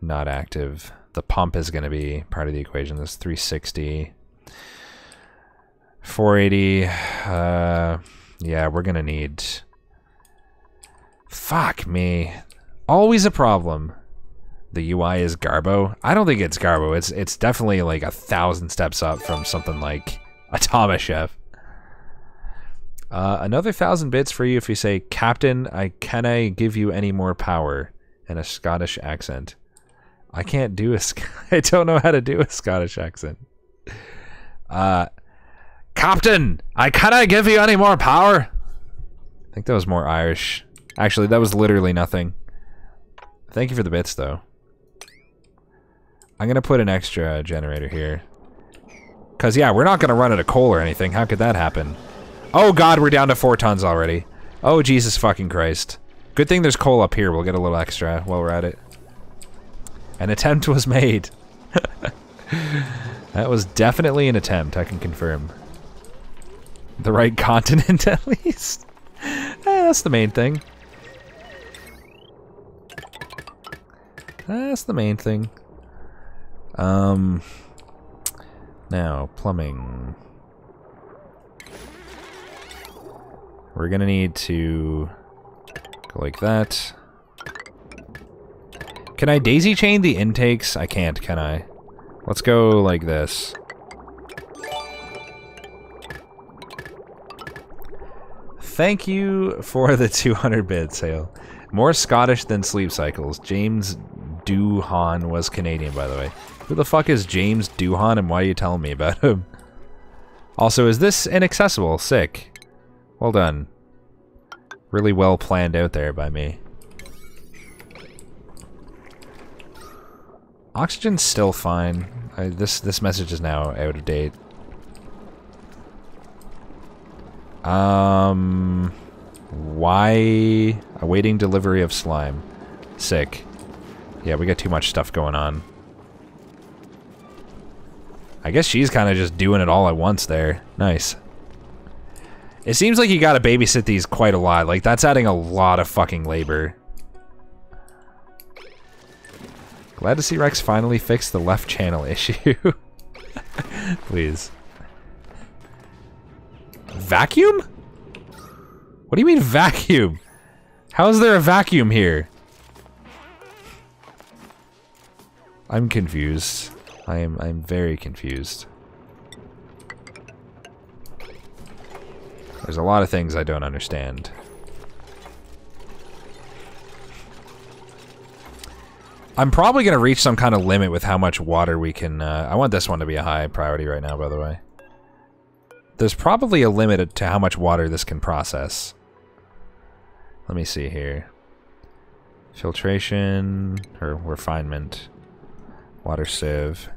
not active. The pump is going to be part of the equation. This 360. 480. Yeah, we're going to need... Fuck me. Always a problem. The UI is Garbo. I don't think it's Garbo. It's definitely like 1,000 steps up from something like Atomic Chef. Another 1,000 bits for you if you say, Captain, can I give you any more power? In a Scottish accent. I can't do I don't know how to do a Scottish accent. Captain, can I give you any more power? I think that was more Irish. Actually, that was literally nothing. Thank you for the bits, though. I'm gonna put an extra generator here. Cause yeah, we're not gonna run out of coal or anything. How could that happen? Oh god, we're down to 4 tons already. Oh Jesus fucking Christ. Good thing there's coal up here. We'll get a little extra while we're at it. An attempt was made. That was definitely an attempt, I can confirm. The right continent, at least. That's the main thing. That's the main thing. Now, plumbing. We're gonna need to go like that. Can I daisy chain the intakes? I can't, can I? Let's go like this. Thank you for the 200 bit sale. More Scottish than Sleep Cycles. James Doohan was Canadian, by the way. Who the fuck is James Doohan and why are you telling me about him? Also, is this inaccessible? Sick. Well done. Really well planned out there by me. Oxygen's still fine. This message is now out of date. Why awaiting delivery of slime? Sick. Yeah, we got too much stuff going on. I guess she's kind of just doing it all at once there. Nice. It seems like you gotta babysit these quite a lot. Like, that's adding a lot of fucking labor. Glad to see Rex finally fixed the left channel issue. Please. Vacuum? What do you mean vacuum? How is there a vacuum here? I'm confused. I'm very confused. There's a lot of things I don't understand. I'm probably going to reach some kind of limit with how much water we can... I want this one to be a high priority right now, by the way. There's probably a limit to how much water this can process. Let me see here. Filtration, or refinement. Water sieve.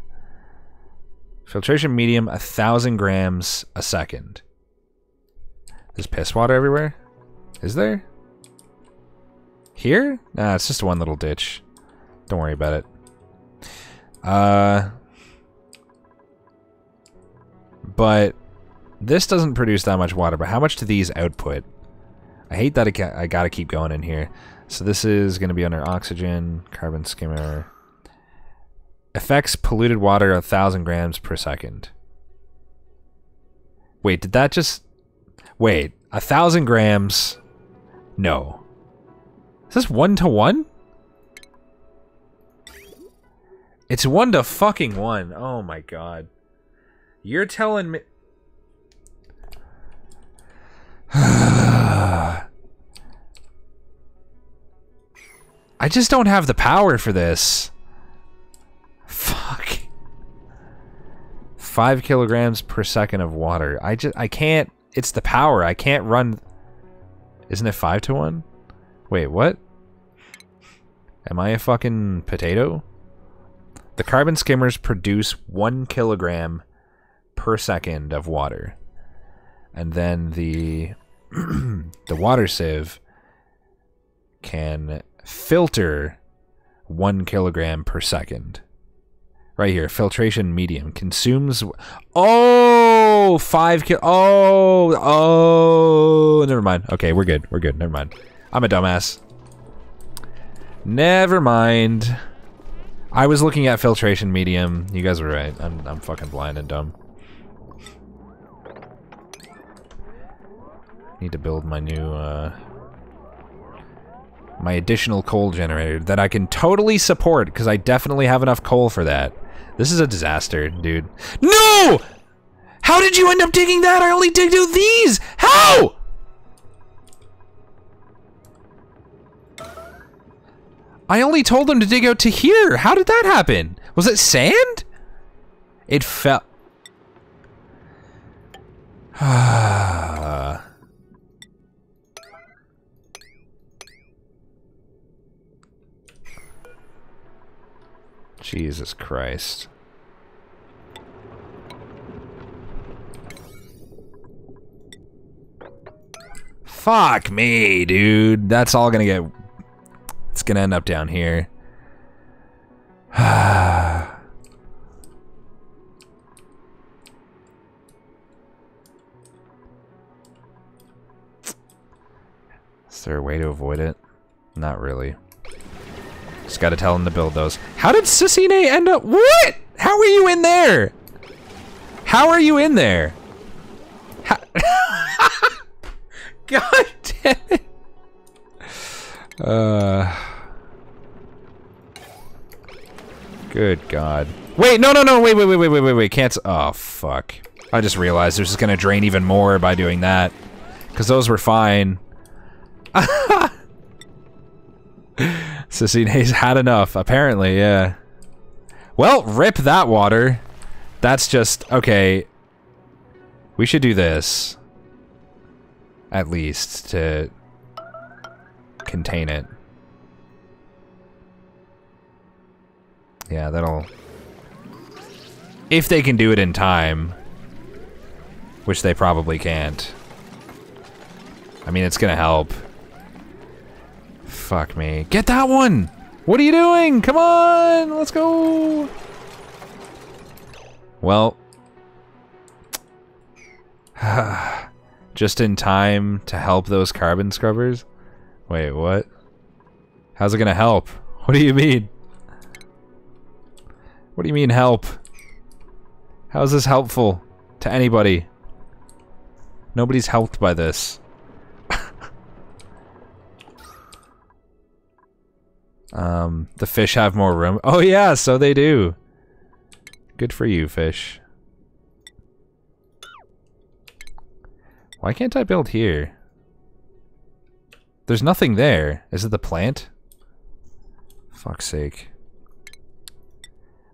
Filtration medium, 1,000 grams a second. There's piss water everywhere? Is there? Here? Nah, it's just one little ditch. Don't worry about it. But this doesn't produce that much water, but how much do these output? I hate that I gotta keep going in here. So this is gonna be under oxygen, carbon skimmer. Affects polluted water 1,000 grams per second. Wait, did that just... Wait, 1,000 grams... No. Is this 1-to-1? It's 1-to-fucking-1. Oh my god. You're telling me... I just don't have the power for this. Fuck. 5 kilograms per second of water. I can't... It's the power. I can't run... Isn't it 5-to-1? Wait, what? Am I a fucking potato? The carbon skimmers produce 1 kilogram per second of water. And then the the water sieve can filter 1 kilogram per second. Right here, filtration medium consumes... Oh! 5 kil... Oh! Never mind. Okay, we're good. We're good. Never mind. I'm a dumbass. Never mind. I was looking at filtration medium. You guys were right. I'm fucking blind and dumb. Need to build my new, my additional coal generator that I can totally support, because I definitely have enough coal for that. This is a disaster, dude. No! How did you end up digging that? I only digged out these! How? I only told them to dig out to here. How did that happen? Was it sand? It fell. Jesus Christ. Fuck me, dude. That's all gonna get... It's gonna end up down here. Is there a way to avoid it? Not really. Just gotta tell him to build those. How did Sissine end up? What? How are you in there? How are you in there? How God damn it. Good God. Wait, no, wait. Can't. Oh, fuck. I just realized they're just gonna drain even more by doing that. Because those were fine. Sisine's had enough, apparently, yeah. Well, rip that water. That's just... Okay. We should do this. At least, to contain it. Yeah, that'll... If they can do it in time. Which they probably can't. I mean, it's gonna help. Fuck me. Get that one! What are you doing? Come on! Let's go! Well... Just in time to help those carbon scrubbers? Wait, what? How's it gonna help? What do you mean? What do you mean help? How is this helpful to anybody? Nobody's helped by this. The fish have more room. Oh yeah, so they do. Good for you, fish. Why can't I build here? There's nothing there. Is it the plant? Fuck's sake.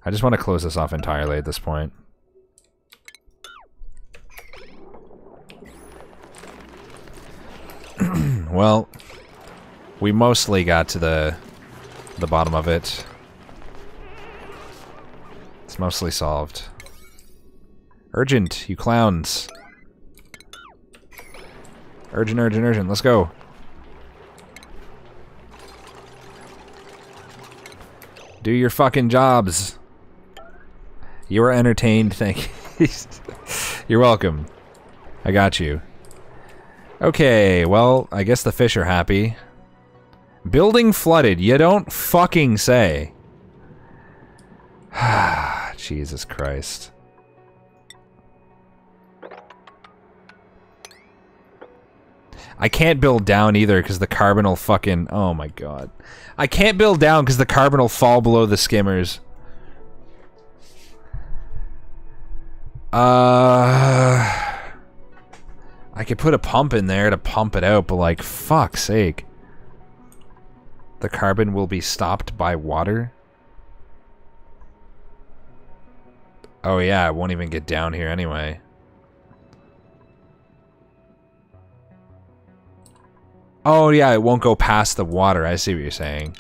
I just want to close this off entirely at this point. Well, we mostly got to the bottom of it. It's mostly solved. Urgent, you clowns. Urgent, urgent, urgent. Let's go. Do your fucking jobs. You are entertained, thank you. You're welcome. I got you. Okay, well, I guess the fish are happy. Building flooded, you don't fucking say. Jesus Christ. I can't build down either because the carbon will fucking... Oh my god. I can't build down because the carbon will fall below the skimmers. I could put a pump in there to pump it out, but like, fuck's sake. The carbon will be stopped by water? Oh yeah, it won't even get down here anyway. Oh yeah, it won't go past the water. I see what you're saying.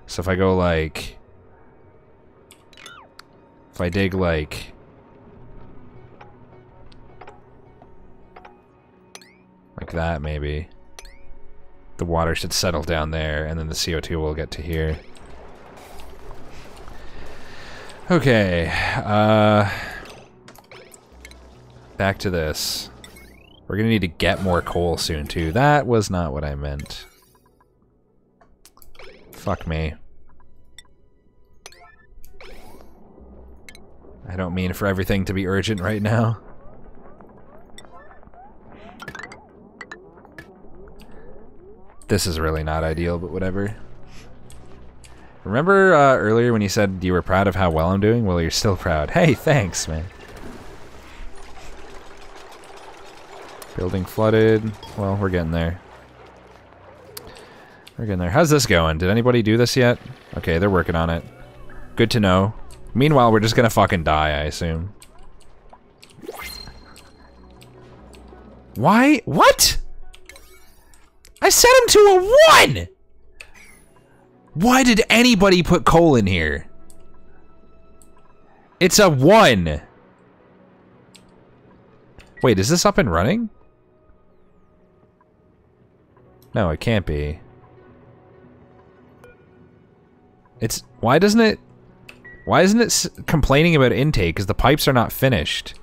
So if I go like... If I dig like... Like that, maybe. The water should settle down there, and then the CO2 will get to here. Okay, back to this. We're gonna need to get more coal soon, too. That was not what I meant. Fuck me. I don't mean for everything to be urgent right now. This is really not ideal, but whatever. Remember earlier when you said you were proud of how well I'm doing? Well, you're still proud. Hey, thanks, man. Building flooded. Well, we're getting there. We're getting there. How's this going? Did anybody do this yet? Okay, they're working on it. Good to know. Meanwhile, we're just gonna fucking die, I assume. Why? What? I set him to a 1! Why did anybody put coal in here? It's a 1! Wait, is this up and running? No, it can't be. It's... Why isn't it complaining about intake? Because the pipes are not finished.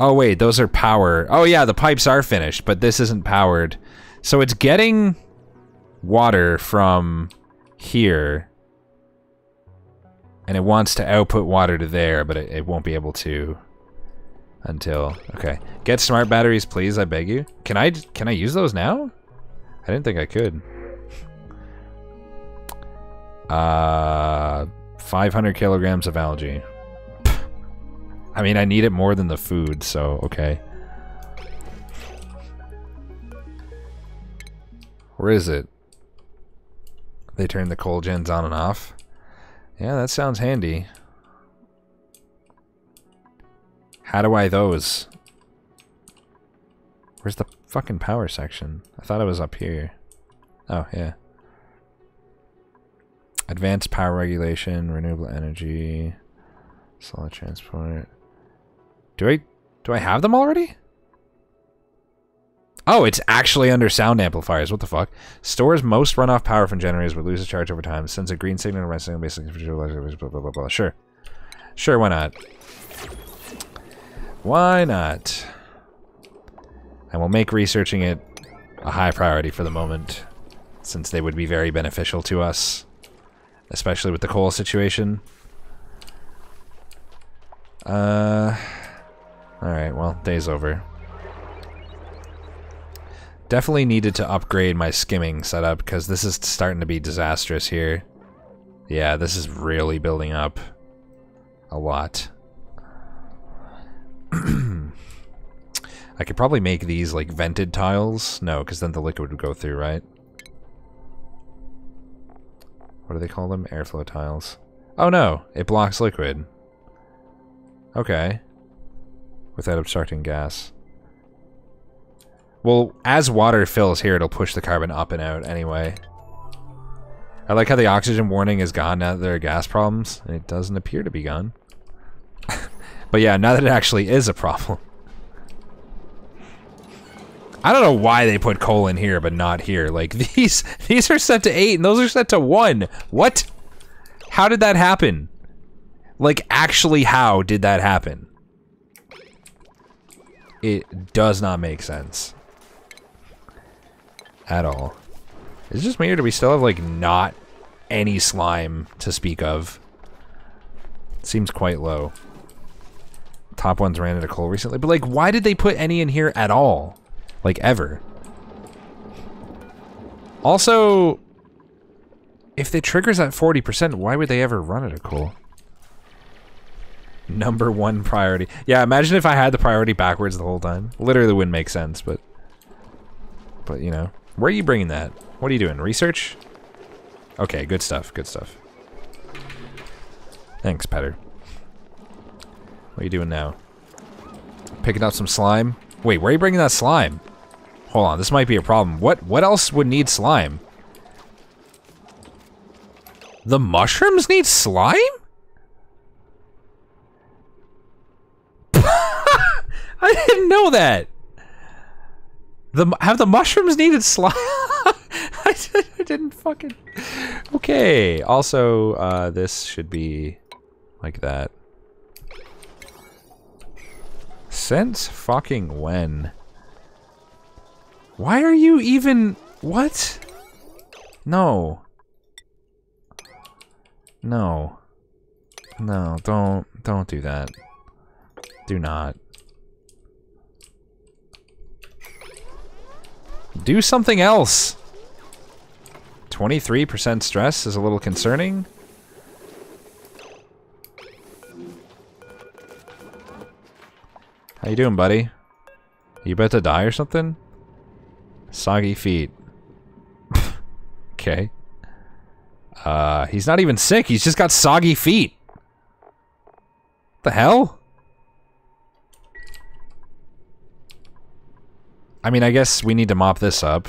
Oh wait, those are power. Oh yeah, the pipes are finished, but this isn't powered. So it's getting water from here. And it wants to output water to there, but it won't be able to until... Okay. Get smart batteries, please, I beg you. Can I use those now? I didn't think I could. 500 kilograms of algae. I mean, I need it more than the food, so okay. Where is it? They turn the coal gens on and off. Yeah, that sounds handy. How do I those? Where's the fucking power section? I thought it was up here. Oh, yeah. Advanced power regulation, renewable energy, solid transport. Do I have them already? Oh, it's actually under sound amplifiers. What the fuck? Stores most runoff power from generators but loses charge over time. Sends a green signal to red signal basically blah blah blah blah. Sure. Sure, why not? Why not? And we'll make researching it a high priority for the moment, since they would be very beneficial to us. Especially with the coal situation. Alright, well, day's over. Definitely needed to upgrade my skimming setup, because this is starting to be disastrous here. Yeah, this is really building up a lot. I could probably make these like vented tiles. No, because then the liquid would go through, right? What do they call them? Airflow tiles. Oh no, it blocks liquid. Okay. Without obstructing gas. Well, as water fills here, it'll push the carbon up and out anyway. I like how the oxygen warning is gone now that there are gas problems. And it doesn't appear to be gone. But yeah, now that it actually is a problem. I don't know why they put coal in here, but not here. Like, these are set to 8, and those are set to 1. What? How did that happen? Like, actually, how did that happen? It does not make sense. At all. Is it just me, or do we still have, like, not any slime to speak of? It seems quite low. Top ones ran out of coal recently, but, like, why did they put any in here at all? Like, ever. Also, if the trigger's at 40%, why would they ever run out of coal? Number 1 priority. Yeah, imagine if I had the priority backwards the whole time. Literally wouldn't make sense, but you know. Where are you bringing that? What are you doing? Research? Okay, good stuff, good stuff. Thanks, Petter. What are you doing now? Picking up some slime? Wait, where are you bringing that slime? Hold on, this might be a problem. What else would need slime? The mushrooms need slime? I didn't know that. Have the mushrooms needed slime? I didn't fucking... Okay, also, this should be like that. Since fucking when? Why are you even... What? No. No. No, don't do that. Do not. Do something else! 23% stress is a little concerning. How you doing, buddy? You about to die or something? Soggy feet. Okay. He's not even sick. He's just got soggy feet. The hell? I mean, I guess we need to mop this up.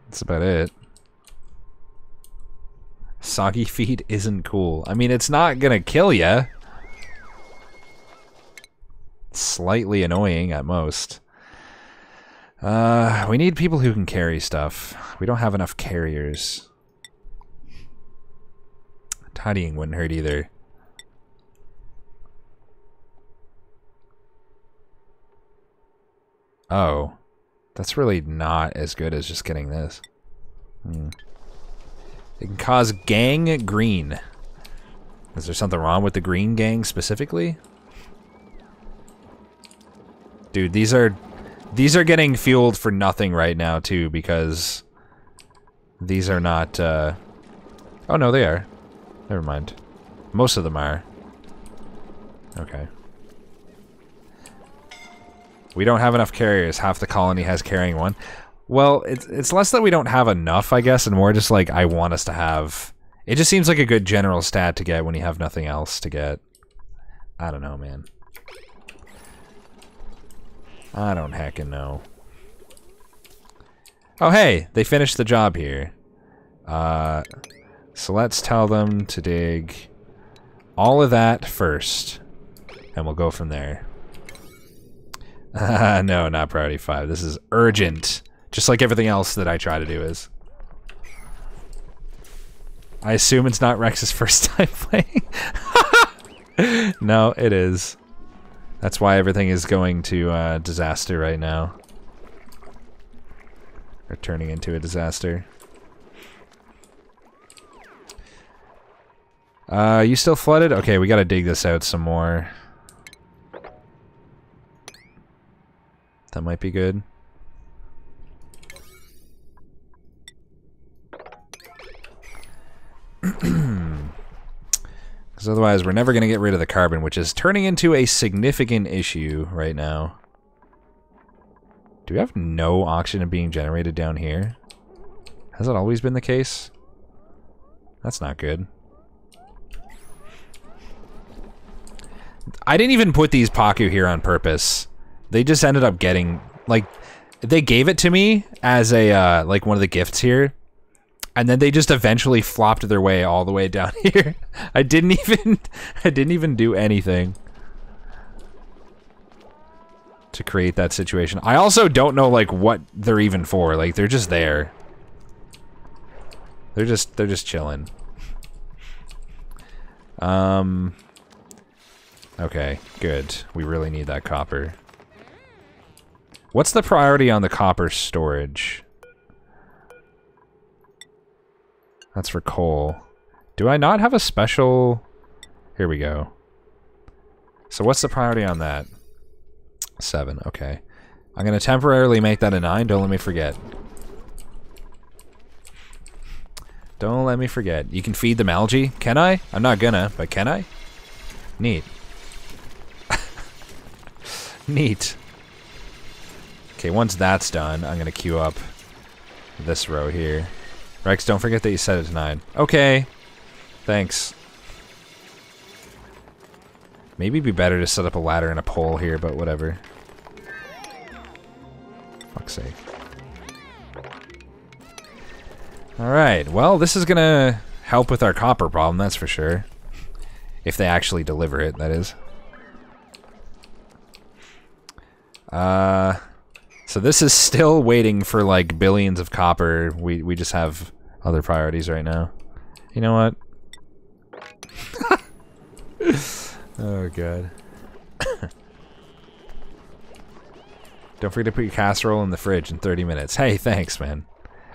That's about it. Soggy feet isn't cool. I mean, it's not gonna kill ya. Slightly annoying at most. We need people who can carry stuff. We don't have enough carriers. Tidying wouldn't hurt either. Oh. That's really not as good as just getting this. It can cause gang green. Is there something wrong with the green gang specifically? Dude, these are getting fueled for nothing right now too, because these are not oh no, they are. Never mind. Most of them are. Okay. We don't have enough carriers. Half the colony has carrying one. Well, it's less that we don't have enough, I guess, and more just like I want us to have. It just seems like a good general stat to get when you have nothing else to get. I don't know, man. I don't heckin' know. Oh, hey, they finished the job here. So let's tell them to dig all of that first, and we'll go from there. No, not priority 5. This is urgent. Just like everything else that I try to do is. I assume it's not Rex's first time playing. No, it is. That's why everything is going to disaster right now. Or turning into a disaster. You still flooded? Okay, we gotta dig this out some more. That might be good. Because otherwise we're never going to get rid of the carbon, which is turning into a significant issue right now. Do we have no oxygen being generated down here? Has that always been the case? That's not good. I didn't even put these Paku here on purpose. They just ended up getting, like, they gave it to me as a, like, one of the gifts here. And then they just eventually flopped their way all the way down here. I didn't even do anything to create that situation. I also don't know, like, what they're even for. Like, they're just there. They're just chilling. Okay, good. We really need that copper. What's the priority on the copper storage? That's for coal. Do I not have a special... Here we go. So what's the priority on that? 7, okay. I'm gonna temporarily make that a 9, don't let me forget. Don't let me forget. You can feed them algae? Can I? I'm not gonna, but can I? Neat. Neat. Okay, once that's done, I'm gonna queue up this row here. Rex, don't forget that you set it to 9. Okay. Thanks. Maybe it'd be better to set up a ladder and a pole here, but whatever. Fuck's sake. Alright, well, this is gonna help with our copper problem, that's for sure. If they actually deliver it, that is. So this is still waiting for, like, billions of copper. We just have other priorities right now. You know what? Oh, God. Don't forget to put your casserole in the fridge in 30 minutes. Hey, thanks, man.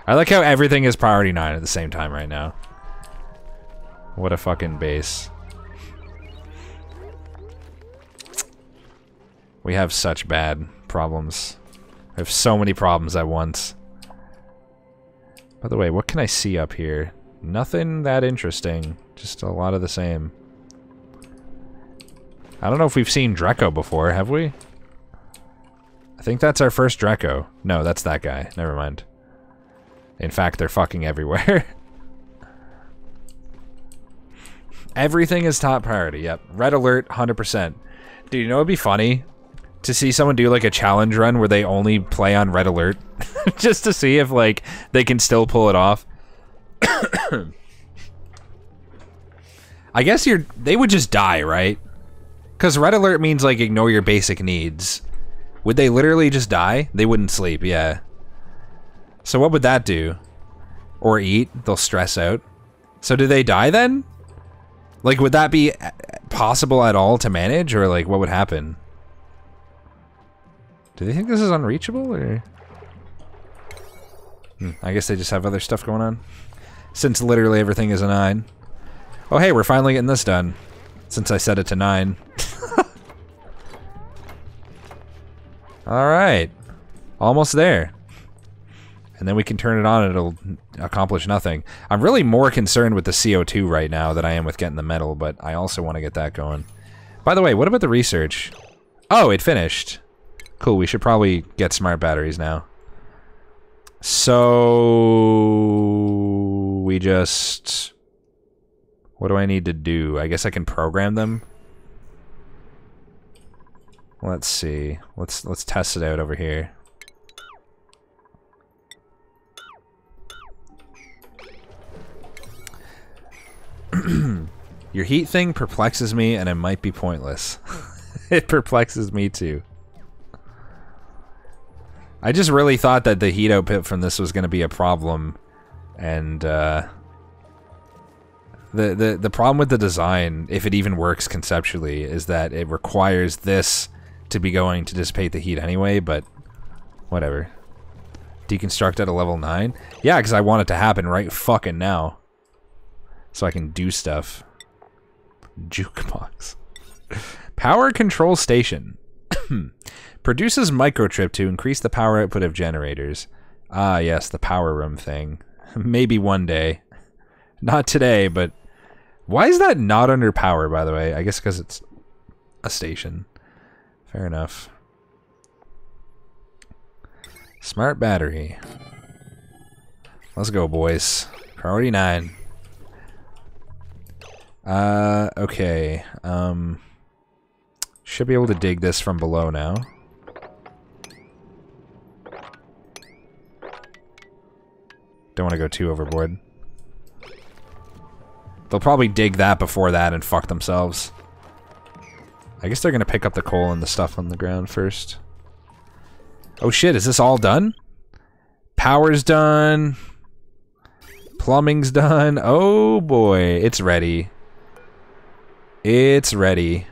I like how everything is priority 9 at the same time right now. What a fucking base. We have such bad problems. I have so many problems at once. By the way, what can I see up here? Nothing that interesting. Just a lot of the same. I don't know if we've seen Draco before, have we? I think that's our first Dreco. No, that's that guy. Never mind. In fact, they're fucking everywhere. Everything is top priority, yep. Red alert, 100%. Dude, you know what'd be funny? To see someone do like a challenge run where they only play on red alert. Just to see if like they can still pull it off. I guess they would just die, right? Because red alert means like ignore your basic needs. Would they literally just die? They wouldn't sleep, yeah. So what would that do? Or eat? They'll stress out. So do they die then? Like, would that be possible at all to manage, or like what would happen? Do they think this is unreachable, or? I guess they just have other stuff going on. Since literally everything is a 9. Oh hey, we're finally getting this done. Since I set it to 9. Alright. Almost there. And then we can turn it on and it'll accomplish nothing. I'm really more concerned with the CO2 right now than I am with getting the metal, but I also want to get that going. By the way, what about the research? Oh, it finished. Cool, we should probably get smart batteries now. So... we just... what do I need to do? I guess I can program them? Let's see. Let's test it out over here. Your heat thing perplexes me, and it might be pointless. It perplexes me too. I just really thought that the heat output from this was going to be a problem, and the problem with the design, if it even works conceptually, is that it requires this to be going to dissipate the heat anyway. But whatever. Deconstruct at a level 9? Yeah, because I want it to happen right fucking now. So I can do stuff. Jukebox. Power control station. Produces microchip to increase the power output of generators. Ah, yes, the power room thing. Maybe one day. Not today, but... why is that not under power, by the way? I guess because it's a station. Fair enough. Smart battery. Let's go, boys. Priority 9. Okay. Should be able to dig this from below now. Don't want to go too overboard. They'll probably dig that before that and fuck themselves. I guess they're gonna pick up the coal and the stuff on the ground first. Oh shit, is this all done? Power's done. Plumbing's done. Oh boy, it's ready. It's ready.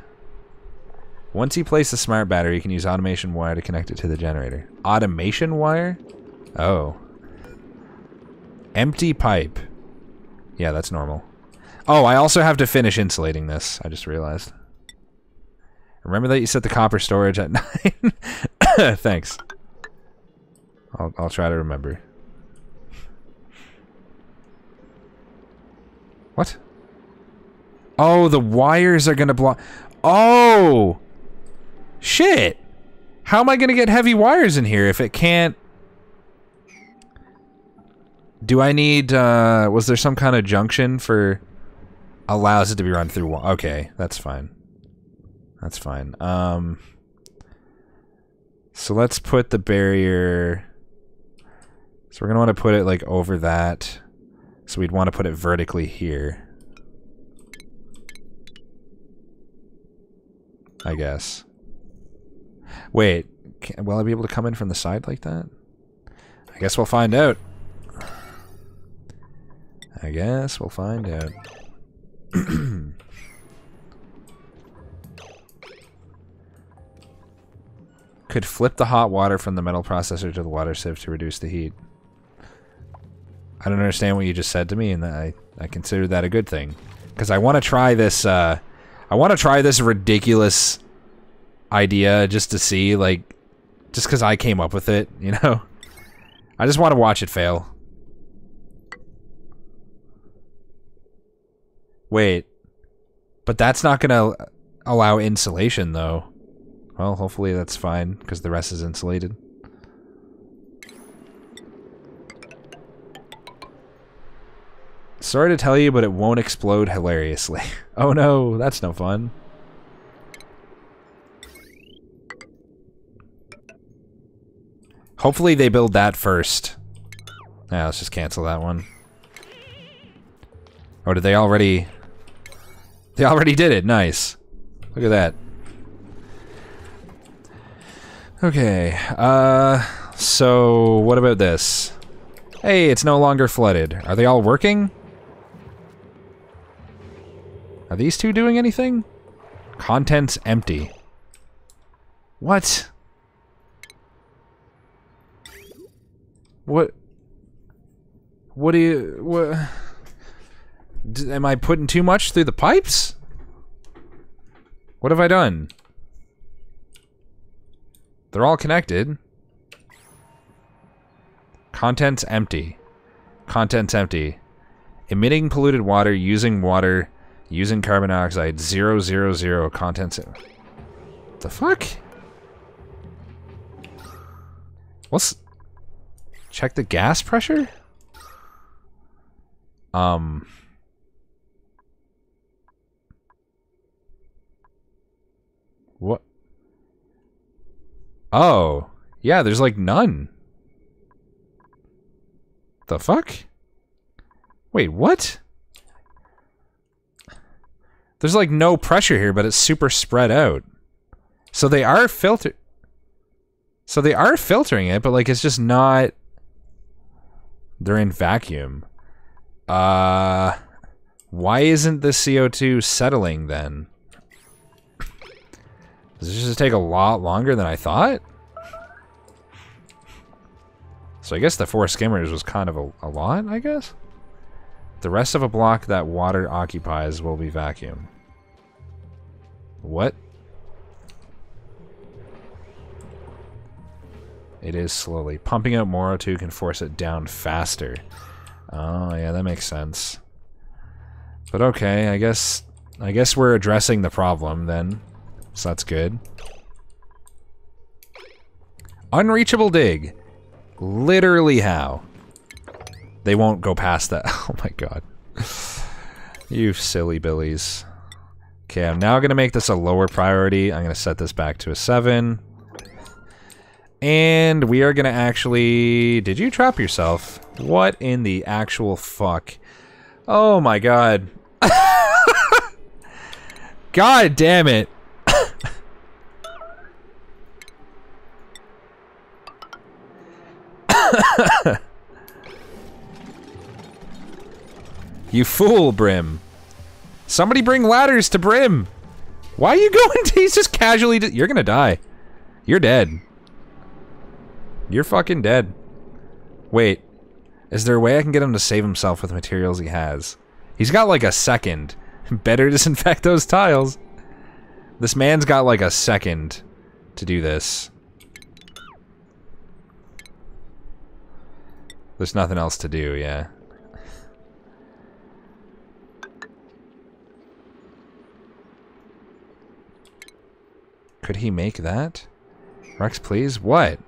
Once you place the smart battery, you can use automation wire to connect it to the generator. Automation wire? Oh. Empty pipe. Yeah, that's normal. Oh, I also have to finish insulating this. I just realized. Remember that you set the copper storage at 9? Thanks. I'll try to remember. What? Oh, the wires are gonna block. Oh! Shit! How am I gonna get heavy wires in here if it can't... do I need, was there some kind of junction for... allows it to be run through... okay, that's fine. That's fine. So let's put the barrier... so we're gonna want to put it, like, over that. So we'd want to put it vertically here. I guess. Wait, will I be able to come in from the side like that? I guess we'll find out. I guess we'll find out. Could flip the hot water from the metal processor to the water sieve to reduce the heat. I don't understand what you just said to me, and I consider that a good thing. Because I want to try this, I want to try this ridiculous idea just to see, like, just because I came up with it, you know? I just want to watch it fail. Wait. But that's not going to allow insulation, though. Well, hopefully that's fine, because the rest is insulated. Sorry to tell you, but it won't explode hilariously. Oh no, that's no fun. Hopefully they build that first. Yeah, let's just cancel that one. Or did they already... They already did it, nice. Look at that. Okay, so what about this? Hey, it's no longer flooded. Are they all working? Are these two doing anything? Contents empty. What? What do you... What... Am I putting too much through the pipes? What have I done? They're all connected. Contents empty. Contents empty. Emitting polluted water, using carbon dioxide, 000, contents... The fuck? What's... Check the gas pressure? What? Oh. Yeah, there's like none. The fuck? Wait, what? There's like no pressure here, but it's super spread out. So they are filtering it, but like it's just not... They're in vacuum. Why isn't the CO2 settling then? Does this just take a lot longer than I thought? So I guess the 4 skimmers was kind of a lot, I guess? The rest of a block that water occupies will be vacuum. What? It is slowly. Pumping out more O2 can force it down faster. Oh, yeah, that makes sense. But okay, I guess we're addressing the problem then. So that's good. Unreachable dig. Literally how? They won't go past that. Oh my god. You silly billies. Okay, I'm now gonna make this a lower priority. I'm gonna set this back to a 7. And we are gonna actually... Did you trap yourself? What in the actual fuck? Oh my god. God damn it. You fool, Brim. Somebody bring ladders to Brim. Why are you going to... He's just casually... You're gonna die. You're dead. You're fucking dead. Wait. Is there a way I can get him to save himself with the materials he has? He's got like a second. Better disinfect those tiles. This man's got like a second to do this. There's nothing else to do, yeah. Could he make that? Rex, please? What?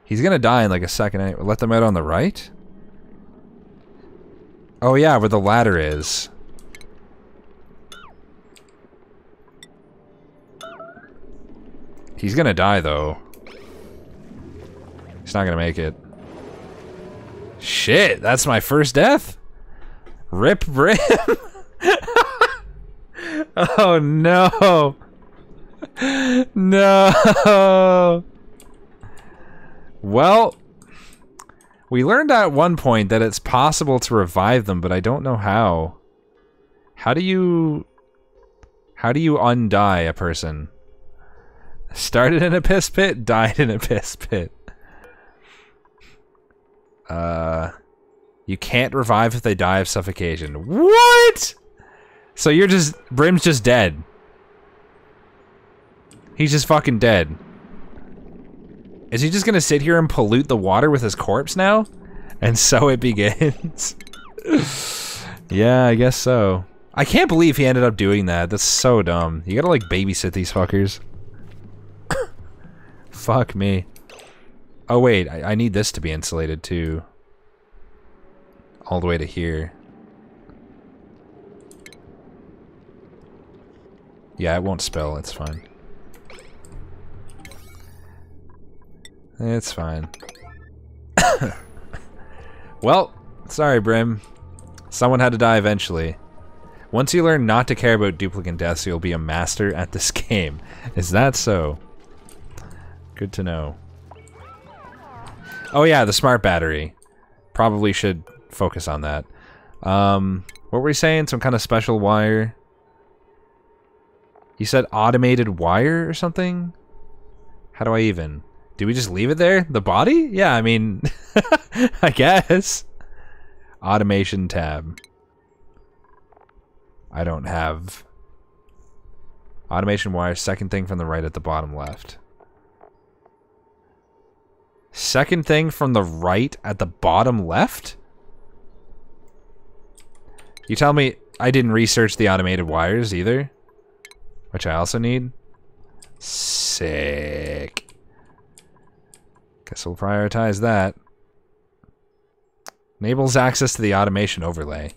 He's gonna die in like a second anyway. Let them out on the right? Oh yeah, where the ladder is. He's gonna die though. He's not gonna make it. Shit, that's my first death? Rip Brim. Oh no. No. Well, we learned at one point that it's possible to revive them, but I don't know how. How do you undie a person? Started in a piss pit, died in a piss pit. You can't revive if they die of suffocation. What? So you're just... Brim's just dead. He's just fucking dead. Is he just gonna sit here and pollute the water with his corpse now? And so it begins. Yeah, I guess so. I can't believe he ended up doing that. That's so dumb. You gotta, like, babysit these fuckers. Fuck me. Oh, wait. I need this to be insulated, too. All the way to here. Yeah, it won't spill. It's fine. It's fine. Well, sorry, Brim. Someone had to die eventually. Once you learn not to care about duplicate deaths, you'll be a master at this game. Is that so? Good to know. Oh yeah, the smart battery. Probably should focus on that. What were we saying? Some kind of special wire? You said automated wire or something? How do I even? Do we just leave it there? The body? Yeah, I mean, I guess. Automation tab. I don't have. Automation wire, second thing from the right at the bottom left. Second thing from the right at the bottom left? You tell me I didn't research the automated wires either? Which I also need? Sick. Guess we'll prioritize that. Enables access to the automation overlay.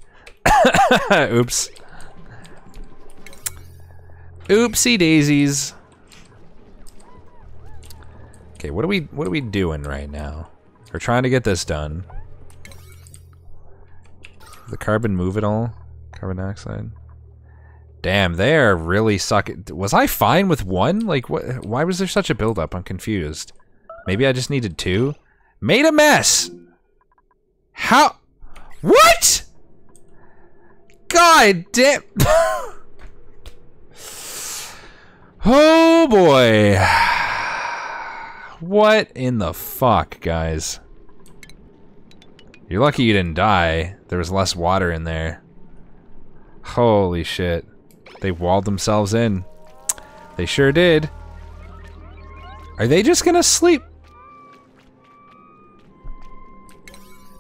Oops. Oopsie daisies. Okay, what are we doing right now? We're trying to get this done. The carbon move at all? Carbon dioxide. Damn, they are really sucking. Was I fine with one? Like, what? Why was there such a buildup? I'm confused. Maybe I just needed two? Made a mess! How? What? God damn. Oh boy. What in the fuck, guys? You're lucky you didn't die. There was less water in there. Holy shit. They walled themselves in. They sure did. Are they just gonna sleep?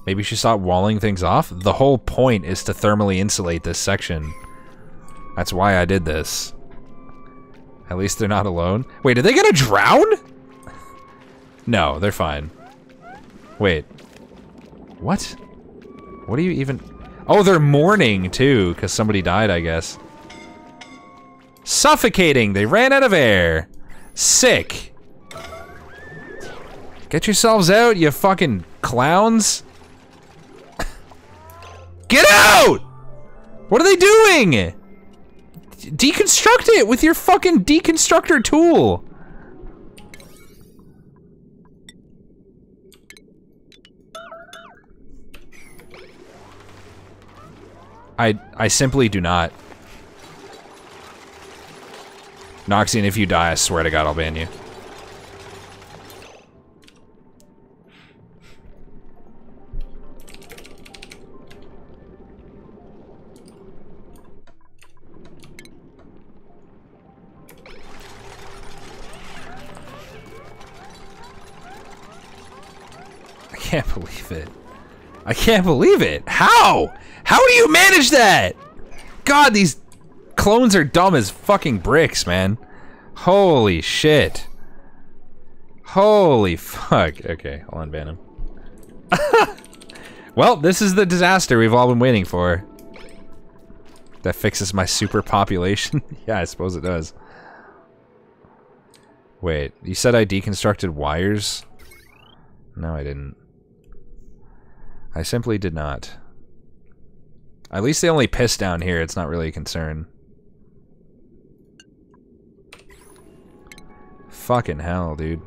Maybe she stopped walling things off? The whole point is to thermally insulate this section. That's why I did this. At least they're not alone. Wait, are they gonna drown? No, they're fine. Wait. What? What do you even... Oh, they're mourning, too, because somebody died, I guess. Suffocating! They ran out of air! Sick! Get yourselves out, you fucking clowns! Get out! What are they doing? Deconstruct it with your fucking deconstructor tool! I simply do not. Noxian, if you die, I swear to God, I'll ban you. I can't believe it. I can't believe it. How? How do you manage that? God, these clones are dumb as fucking bricks, man. Holy shit. Holy fuck. Okay, I'll unban him. Well, this is the disaster we've all been waiting for. That fixes my super population? Yeah, I suppose it does. Wait, you said I deconstructed wires? No, I didn't. I simply did not. At least they only piss down here, it's not really a concern. Fucking hell, dude.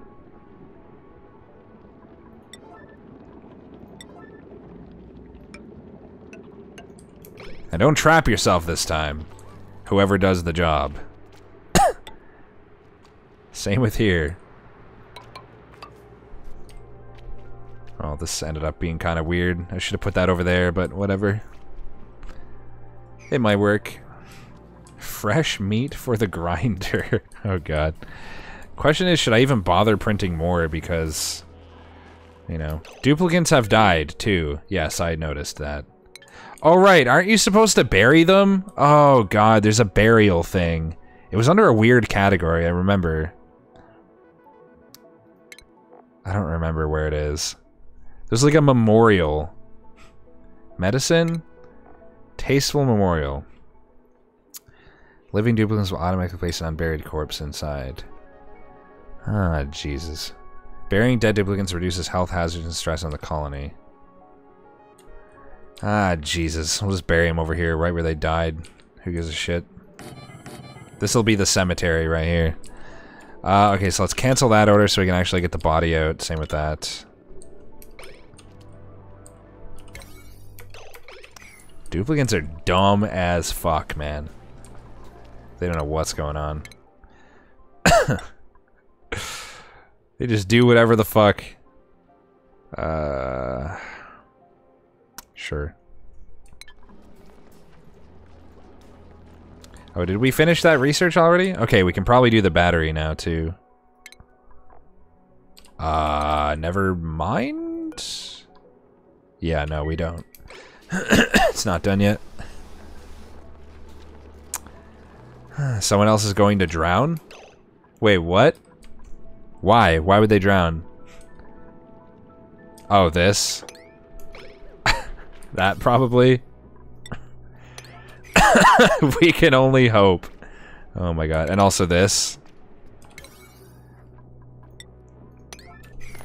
And don't trap yourself this time. Whoever does the job. Same with here. Oh, this ended up being kind of weird. I should have put that over there, but whatever. It might work. Fresh meat for the grinder. Oh god. Question is, should I even bother printing more because, you know, duplicates have died too. Yes, I noticed that. Oh, right. Aren't you supposed to bury them? Oh, God. There's a burial thing. It was under a weird category, I remember. I don't remember where it is. There's like a memorial. Medicine? Tasteful memorial. Living duplicates will automatically place an unburied corpse inside. Ah, Jesus. Burying dead duplicates reduces health hazards and stress on the colony. Ah, Jesus. We'll just bury them over here, right where they died. Who gives a shit? This'll be the cemetery right here. Okay, so let's cancel that order so we can actually get the body out. Same with that. Duplicates are dumb as fuck, man. They don't know what's going on. They just do whatever the fuck. Sure. Oh, did we finish that research already? Okay, we can probably do the battery now, too. Never mind? Yeah, no, we don't. It's not done yet. Someone else is going to drown? Wait, what? Why? Why would they drown? Oh, this? That probably? We can only hope. Oh my god. And also this.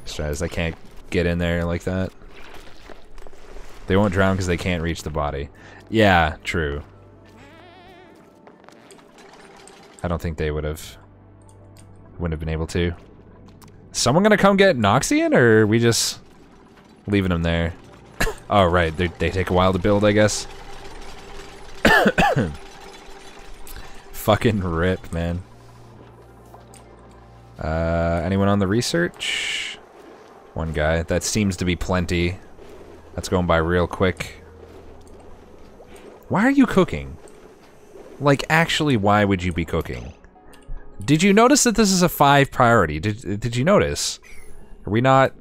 Stress, I can't get in there like that. They won't drown because they can't reach the body. Yeah, true. I don't think they wouldn't have been able to. Someone gonna come get Noxian, or are we just leaving them there? Oh, right. They take a while to build, I guess. Fucking rip, man. Anyone on the research? One guy. That seems to be plenty. That's going by real quick. Why are you cooking? Like, actually, why would you be cooking? Did you notice that this is a 5 priority? Did you notice? Are we not...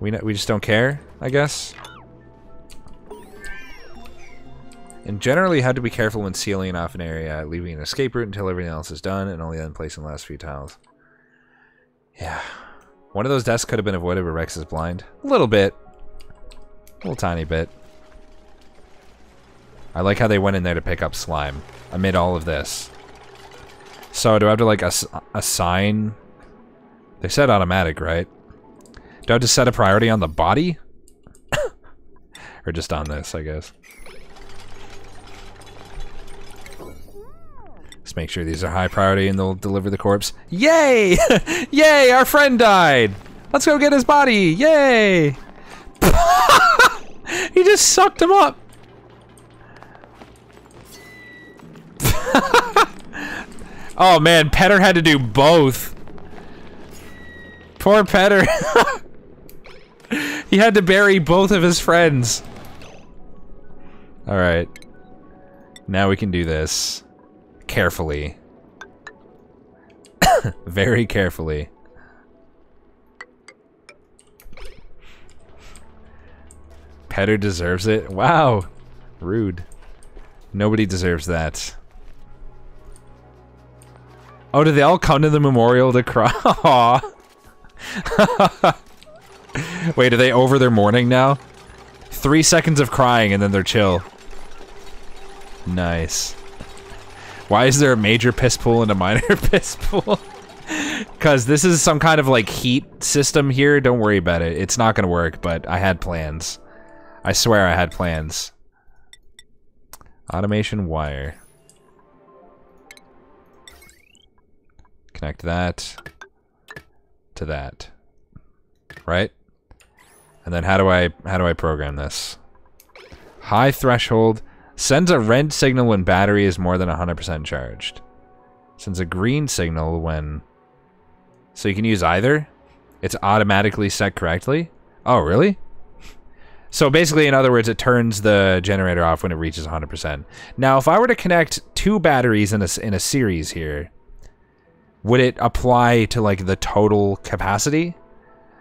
We just don't care, I guess? And generally, how to be careful when sealing off an area, leaving an escape route until everything else is done, and only then placing the last few tiles. Yeah. One of those deaths could have been avoided, but Rex is blind. A little bit. A little tiny bit. I like how they went in there to pick up slime amid all of this. So do I have to like assign? They said automatic, right? Do I have to set a priority on the body? Or just on this, I guess. Let's make sure these are high priority and they'll deliver the corpse. Yay! Yay! Our friend died! Let's go get his body! Yay! He just sucked him up! Oh man, Petter had to do both. Poor Petter. He had to bury both of his friends. Alright. Now we can do this. Carefully. Very carefully. Petter deserves it? Wow. Rude. Nobody deserves that. Oh, did they all come to the memorial to cry? Aww. Wait, are they over their mourning now? 3 seconds of crying and then they're chill. Nice. Why is there a major piss pool and a minor piss pool? Because this is some kind of like heat system here. Don't worry about it. It's not going to work, but I had plans. I swear I had plans. Automation wire. Connect that to that. Right? And then how do I program this? High threshold sends a red signal when battery is more than 100% charged. Sends a green signal when... So you can use either? It's automatically set correctly? Oh, really? So basically, in other words, it turns the generator off when it reaches 100%. Now, if I were to connect 2 batteries in a series here, would it apply to like the total capacity?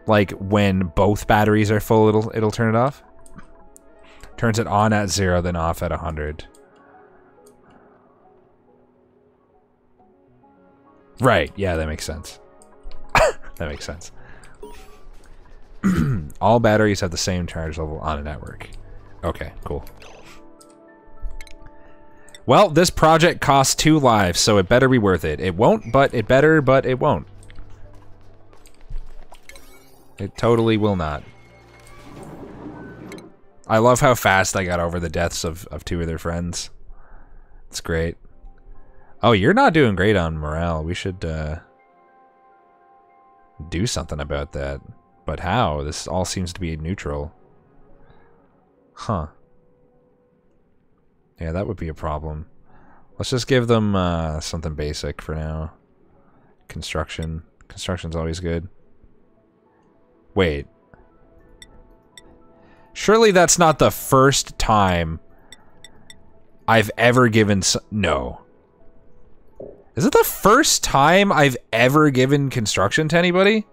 Like when both batteries are full, it'll turn it off? Turns it on at 0, then off at 100. Right, yeah, that makes sense. That makes sense. All batteries have the same charge level on a network. Okay, cool. Well, this project costs 2 lives, so it better be worth it. It won't, but it better, but it won't. It totally will not. I love how fast I got over the deaths of 2 of their friends. It's great. Oh, you're not doing great on morale. We should do something about that. But how? This all seems to be neutral. Huh. Yeah, that would be a problem. Let's just give them something basic for now. Construction. Construction's always good. Wait. Surely that's not the first time I've ever given... No. Is it the first time I've ever given construction to anybody?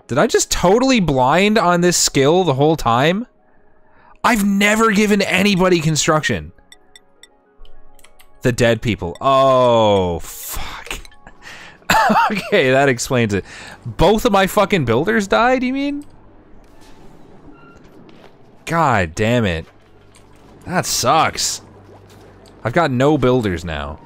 Did I just totally blind on this skill the whole time? I've never given anybody construction. The dead people. Oh, fuck. Okay, that explains it. Both of my fucking builders died, you mean? God damn it. That sucks. I've got no builders now.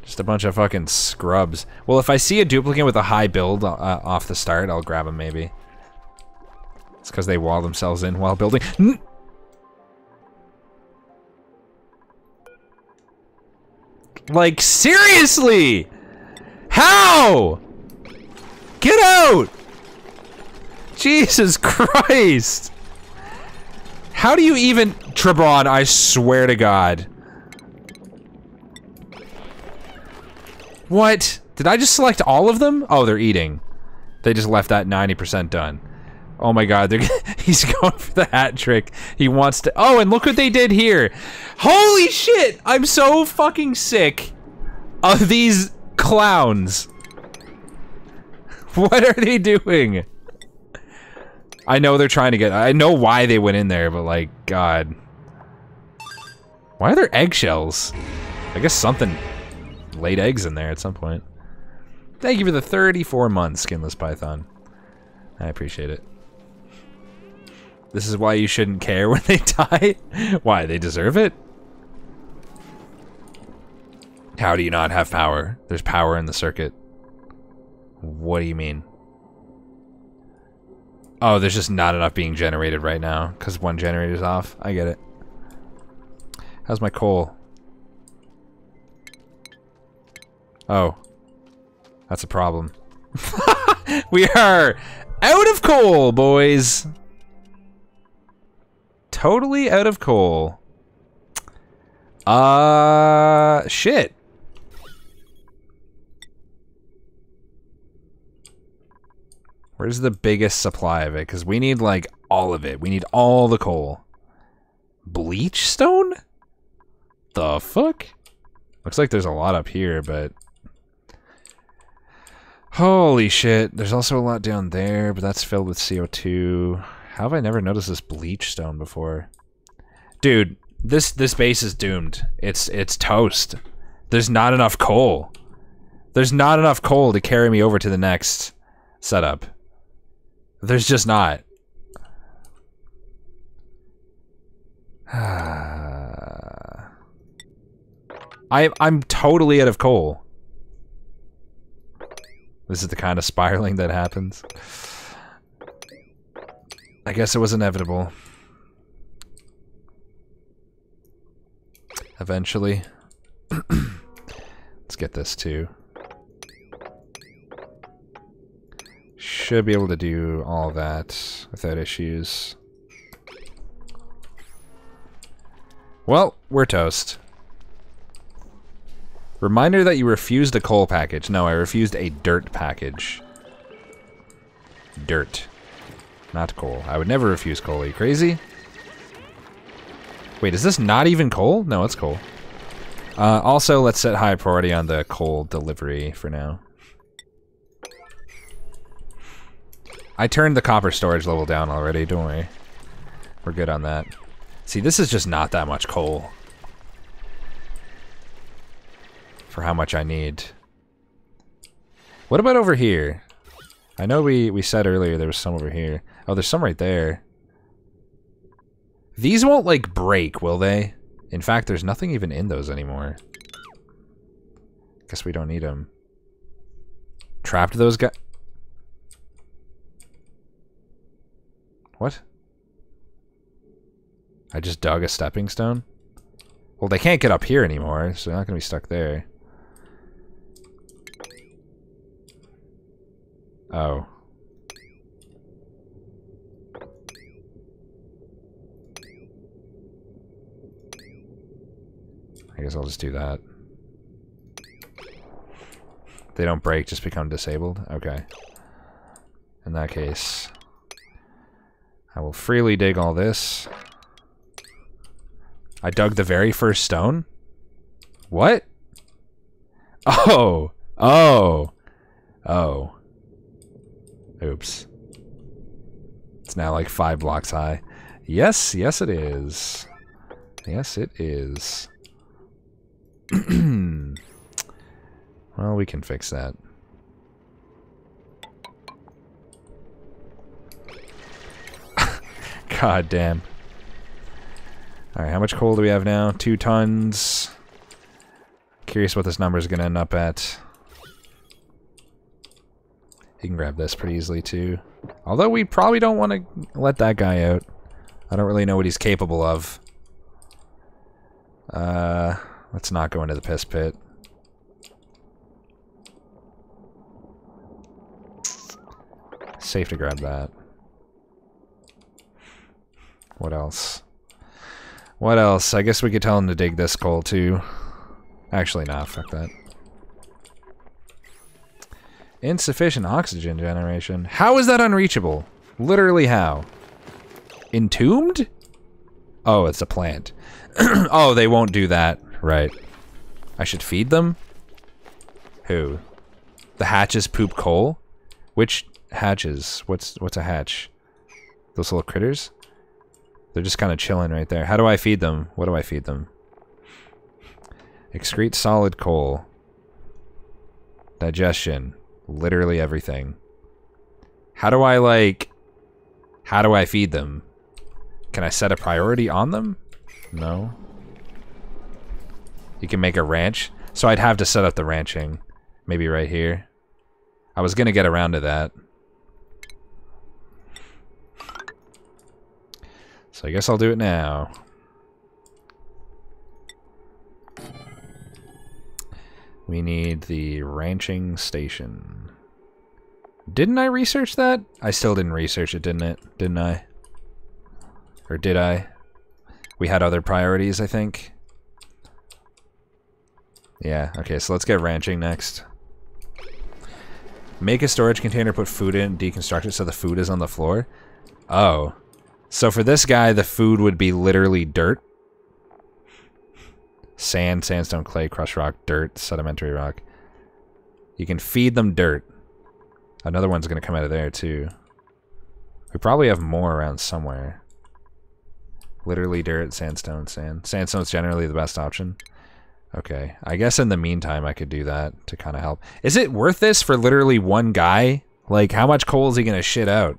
Just a bunch of fucking scrubs. Well, if I see a duplicate with a high build off the start, I'll grab them maybe. It's because they wall themselves in while building. Like, seriously? How? Get out! Jesus Christ! How do you even... Trebon, I swear to God. What? Did I just select all of them? Oh, they're eating. They just left that 90% done. Oh my God, he's going for the hat trick. He wants to... Oh, and look what they did here. Holy shit! I'm so fucking sick of these clowns. What are they doing? I know they're trying to get... I know why they went in there, but like, God. Why are there eggshells? I guess something laid eggs in there at some point. Thank you for the 34 months, Skinless Python. I appreciate it. This is why you shouldn't care when they die? Why, they deserve it? How do you not have power? There's power in the circuit. What do you mean? Oh, there's just not enough being generated right now, because one generator's off. I get it. How's my coal? Oh. That's a problem. We are out of coal, boys! Totally out of coal. Shit. Where's the biggest supply of it? Because we need, like, all of it. We need all the coal. Bleach stone? The fuck? Looks like there's a lot up here, but... Holy shit. There's also a lot down there, but that's filled with CO2. How have I never noticed this bleach stone before? Dude, this base is doomed. It's toast. There's not enough coal. There's not enough coal to carry me over to the next setup. There's just not. I'm totally out of coal. This is the kind of spiraling that happens. I guess it was inevitable. Eventually. Let's get this too. Should be able to do all that without issues. Well, we're toast. Reminder that you refused a coal package. No, I refused a dirt package. Dirt. Not coal. I would never refuse coal. Are you crazy? Wait, is this not even coal? No, it's coal. Also, let's set high priority on the coal delivery for now. I turned the copper storage level down already, don't worry. We're good on that. See, this is just not that much coal. For how much I need. What about over here? I know we said earlier there was some over here. Oh, there's some right there. These won't, like, break, will they? In fact, there's nothing even in those anymore. Guess we don't need them. Trapped those guys. What? I just dug a stepping stone? Well, they can't get up here anymore, so they're not going to be stuck there. Oh. I guess I'll just do that. They don't break, just become disabled? Okay. In that case, I will freely dig all this. I dug the very first stone? What? Oh! Oh! Oh. Oops. It's now like 5 blocks high. Yes, yes it is. Yes it is. Well, we can fix that. God damn. Alright, how much coal do we have now? 2 tons. Curious what this number is going to end up at. You can grab this pretty easily too. Although we probably don't want to let that guy out. I don't really know what he's capable of. Let's not go into the piss pit. Safe to grab that. What else? What else? I guess we could tell him to dig this coal too. Actually, nah, fuck that. Insufficient oxygen generation. How is that unreachable? Literally how? Entombed? Oh, it's a plant. Oh, they won't do that. Right. I should feed them? Who? The hatches poop coal? Which hatches? What's a hatch? Those little critters? They're just kind of chilling right there. How do I feed them? What do I feed them? Excrete solid coal. Digestion. Literally everything. How do I feed them? Can I set a priority on them? No. You can make a ranch. So I'd have to set up the ranching. Maybe right here. I was gonna get around to that. So I guess I'll do it now. We need the ranching station. Didn't I research that? I still didn't research it, didn't I? Or did I? We had other priorities, I think. Yeah, okay, so let's get ranching next. Make a storage container, put food in, deconstruct it so the food is on the floor. Oh. So for this guy, the food would be literally dirt. Sand, sandstone, clay, crushed rock, dirt, sedimentary rock. You can feed them dirt. Another one's gonna come out of there too. We probably have more around somewhere. Literally dirt, sandstone, sand. Sandstone's generally the best option. Okay, I guess in the meantime I could do that to kind of help. Is it worth this for literally one guy? Like, how much coal is he gonna shit out?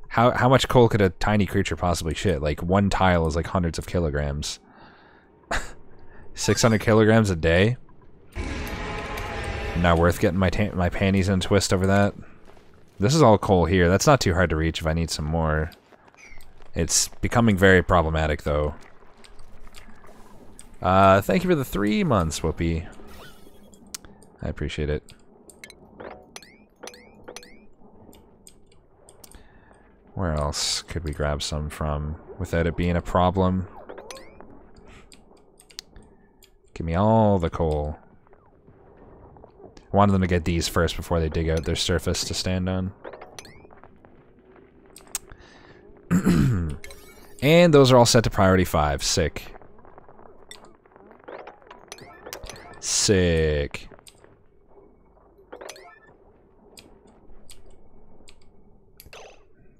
How much coal could a tiny creature possibly shit? Like, one tile is like hundreds of kilograms. 600 kilograms a day? Not worth getting my panties in a twist over that. This is all coal here. That's not too hard to reach if I need some more. It's becoming very problematic, though. Thank you for the 3 months, Whoopi. I appreciate it. Where else could we grab some from without it being a problem? Give me all the coal. I wanted them to get these first before they dig out their surface to stand on. And those are all set to priority 5. Sick. Sick.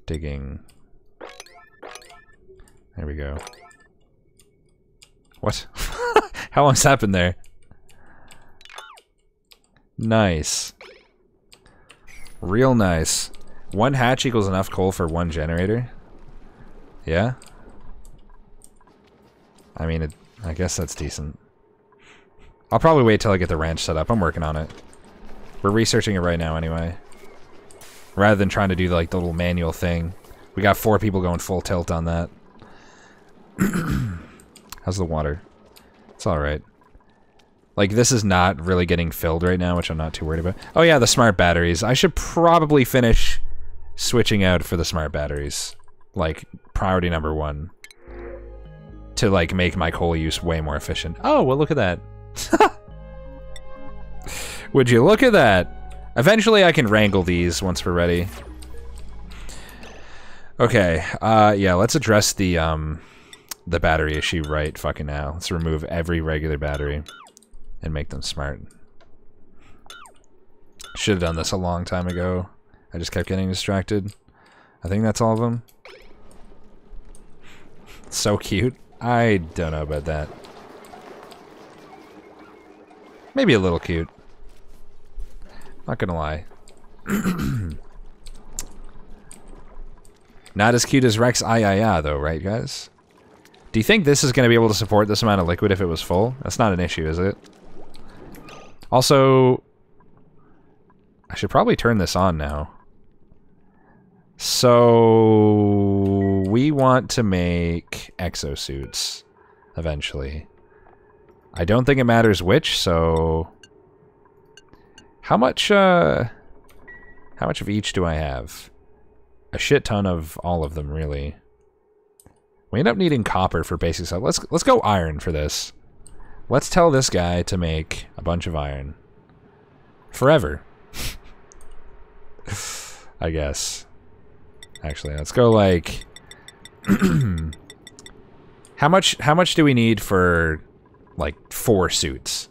Digging. There we go. What? How long's that been there? Nice. Real nice. 1 hatch equals enough coal for 1 generator? Yeah? I mean, I guess that's decent. I'll probably wait till I get the ranch set up. I'm working on it. We're researching it right now anyway. Rather than trying to do like the little manual thing. We got 4 people going full tilt on that. How's the water? It's alright. Like, this is not really getting filled right now, which I'm not too worried about. Oh yeah, the smart batteries. I should probably finish switching out for the smart batteries. Like, priority number 1. To, like, make my coal use way more efficient. Oh, well, look at that. Would you look at that? Eventually I can wrangle these once we're ready. Okay, yeah, let's address the battery issue right fucking now. Let's remove every regular battery and make them smart. Should have done this a long time ago. I just kept getting distracted. I think that's all of them. So cute. I don't know about that. Maybe a little cute. Not gonna lie. Not as cute as Rex Ayaya though, right guys? Do you think this is gonna be able to support this amount of liquid if it was full? That's not an issue, is it? Also, I should probably turn this on now. So we want to make exosuits eventually. I don't think it matters which, so how much of each do I have? A shit ton of all of them, really. We end up needing copper for basic stuff. Let's go iron for this. Let's tell this guy to make a bunch of iron. Forever. I guess. Actually, let's go like how much do we need for like 4 suits?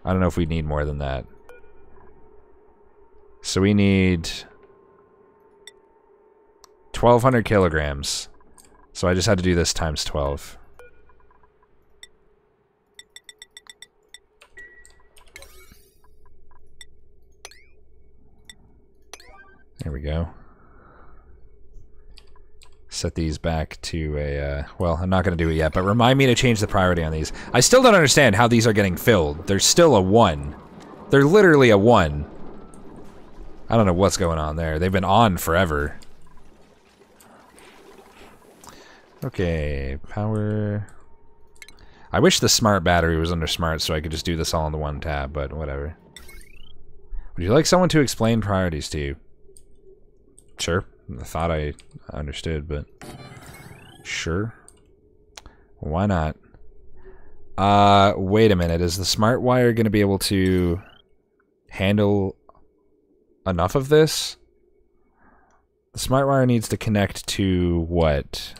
I don't know if we need more than that. So we need 1,200 kilograms. So I just had to do this times 12. There we go. Set these back to a, well, I'm not going to do it yet, but remind me to change the priority on these. I still don't understand how these are getting filled. They're still a 1. They're literally a 1. I don't know what's going on there. They've been on forever. Okay, power. I wish the smart battery was under smart so I could just do this all in the one tab, but whatever. Would you like someone to explain priorities to you? Sure. I thought I understood, but sure. Why not? Wait a minute. Is the smart wire going to be able to handle enough of this? The smart wire needs to connect to what?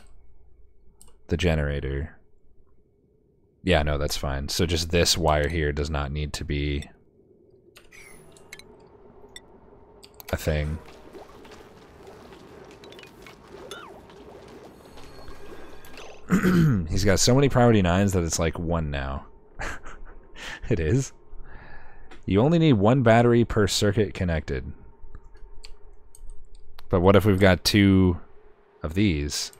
The generator. Yeah, no, that's fine. So just this wire here does not need to be a thing. He's got so many priority 9s that it's like 1 now. It is. You only need 1 battery per circuit connected. But what if we've got 2 of these?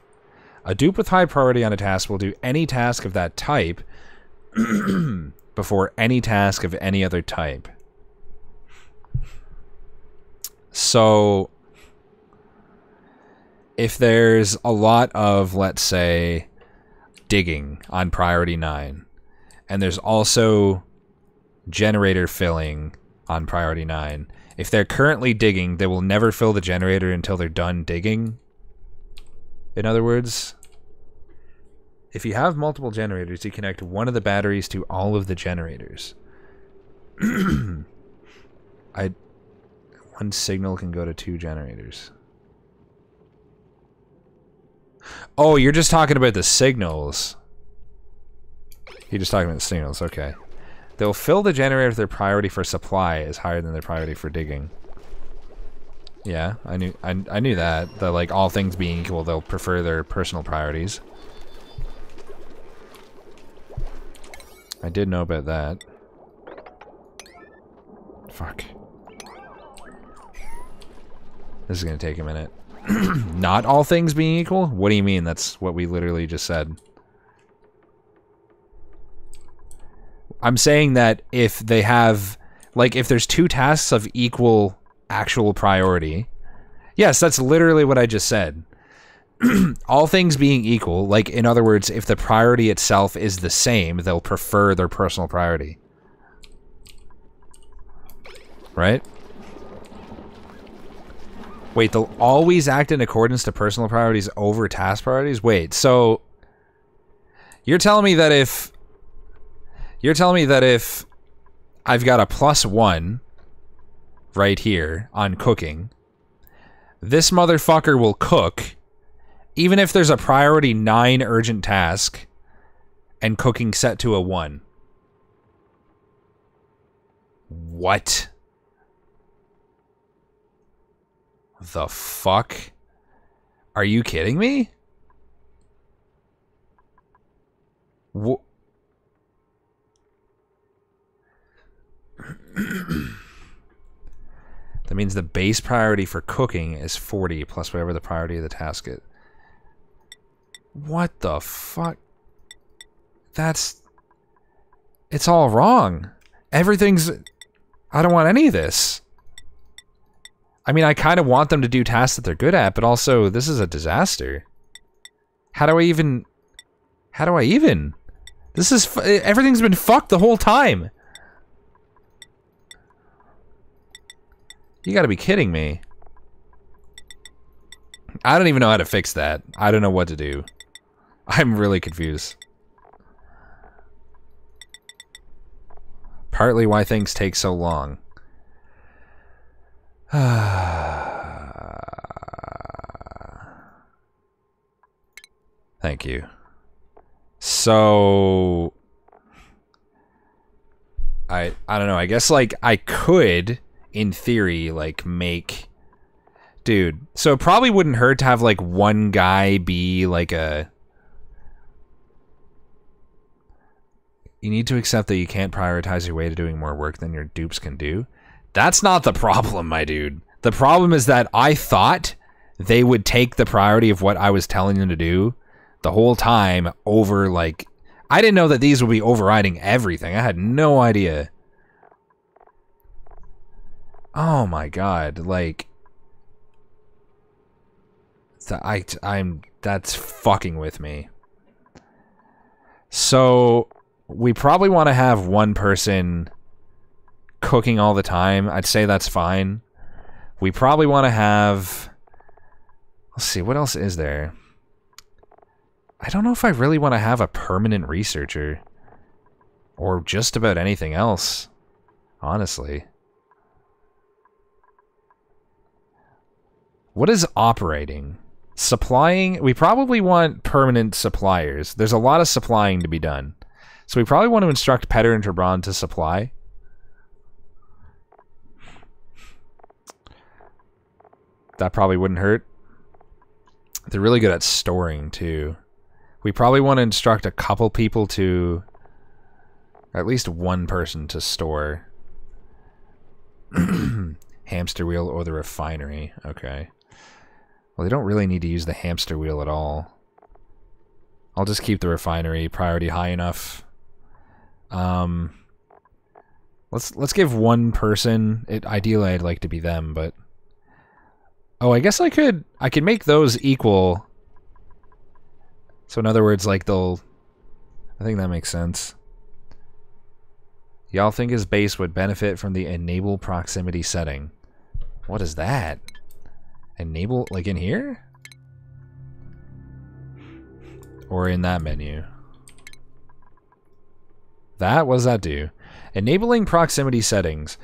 A dupe with high priority on a task will do any task of that type before any task of any other type. So if there's a lot of, let's say, digging on priority 9, and there's also generator filling on priority 9, if they're currently digging, they will never fill the generator until they're done digging. In other words, if you have multiple generators, you connect one of the batteries to all of the generators. One signal can go to 2 generators. Oh, you're just talking about the signals. You're just talking about the signals, okay. They'll fill the generator if their priority for supply is higher than their priority for digging. Yeah, I knew that. That, like, all things being equal, they'll prefer their personal priorities. I did know about that. Fuck. This is gonna take a minute. Not all things being equal? What do you mean? That's what we literally just said. I'm saying that if they have... Like, if there's two tasks of equal actual priority... Yes, that's literally what I just said. All things being equal, like, in other words, if the priority itself is the same, they'll prefer their personal priority. Right? Wait, they'll always act in accordance to personal priorities over task priorities? Wait, so... You're telling me that if I've got a +1 right here on cooking, this motherfucker will cook even if there's a priority 9 urgent task and cooking set to a 1. What? The fuck? Are you kidding me? That means the base priority for cooking is 40 plus whatever the priority of the task is. What the fuck? It's all wrong. Everything's... I don't want any of this. I mean, I kind of want them to do tasks that they're good at, but also, this is a disaster. How do I even... This is... Everything's been fucked the whole time. You gotta be kidding me. I don't even know how to fix that. I don't know what to do. I'm really confused. Partly why things take so long. Thank you. So... I don't know, I guess, like, I could, in theory, like, make... Dude, so it probably wouldn't hurt to have, like, one guy be, like, a... You need to accept that you can't prioritize your way to doing more work than your dupes can do. That's not the problem, my dude. The problem is that I thought they would take the priority of what I was telling them to do the whole time over, like... I didn't know that these would be overriding everything. I had no idea. Oh my god, like... That's fucking with me. So... We probably want to have one person cooking all the time. I'd say that's fine. We probably want to have... Let's see, what else is there? I don't know if I really want to have a permanent researcher. Or just about anything else. Honestly. What is operating? Supplying? We probably want permanent suppliers. There's a lot of supplying to be done. So we probably want to instruct Petter and Trebron to supply. That probably wouldn't hurt. They're really good at storing, too. We probably want to instruct a couple people to... At least one person to store. Hamster wheel or the refinery. Okay. Well, they don't really need to use the hamster wheel at all. I'll just keep the refinery priority high enough. Let's give one person. Ideally I'd like to be them, but oh, I guess I could make those equal. So in other words, like I think that makes sense. Y'all think his base would benefit from the enable proximity setting. What is that? Enable, like in here? Or in that menu? What does that do? Enabling proximity settings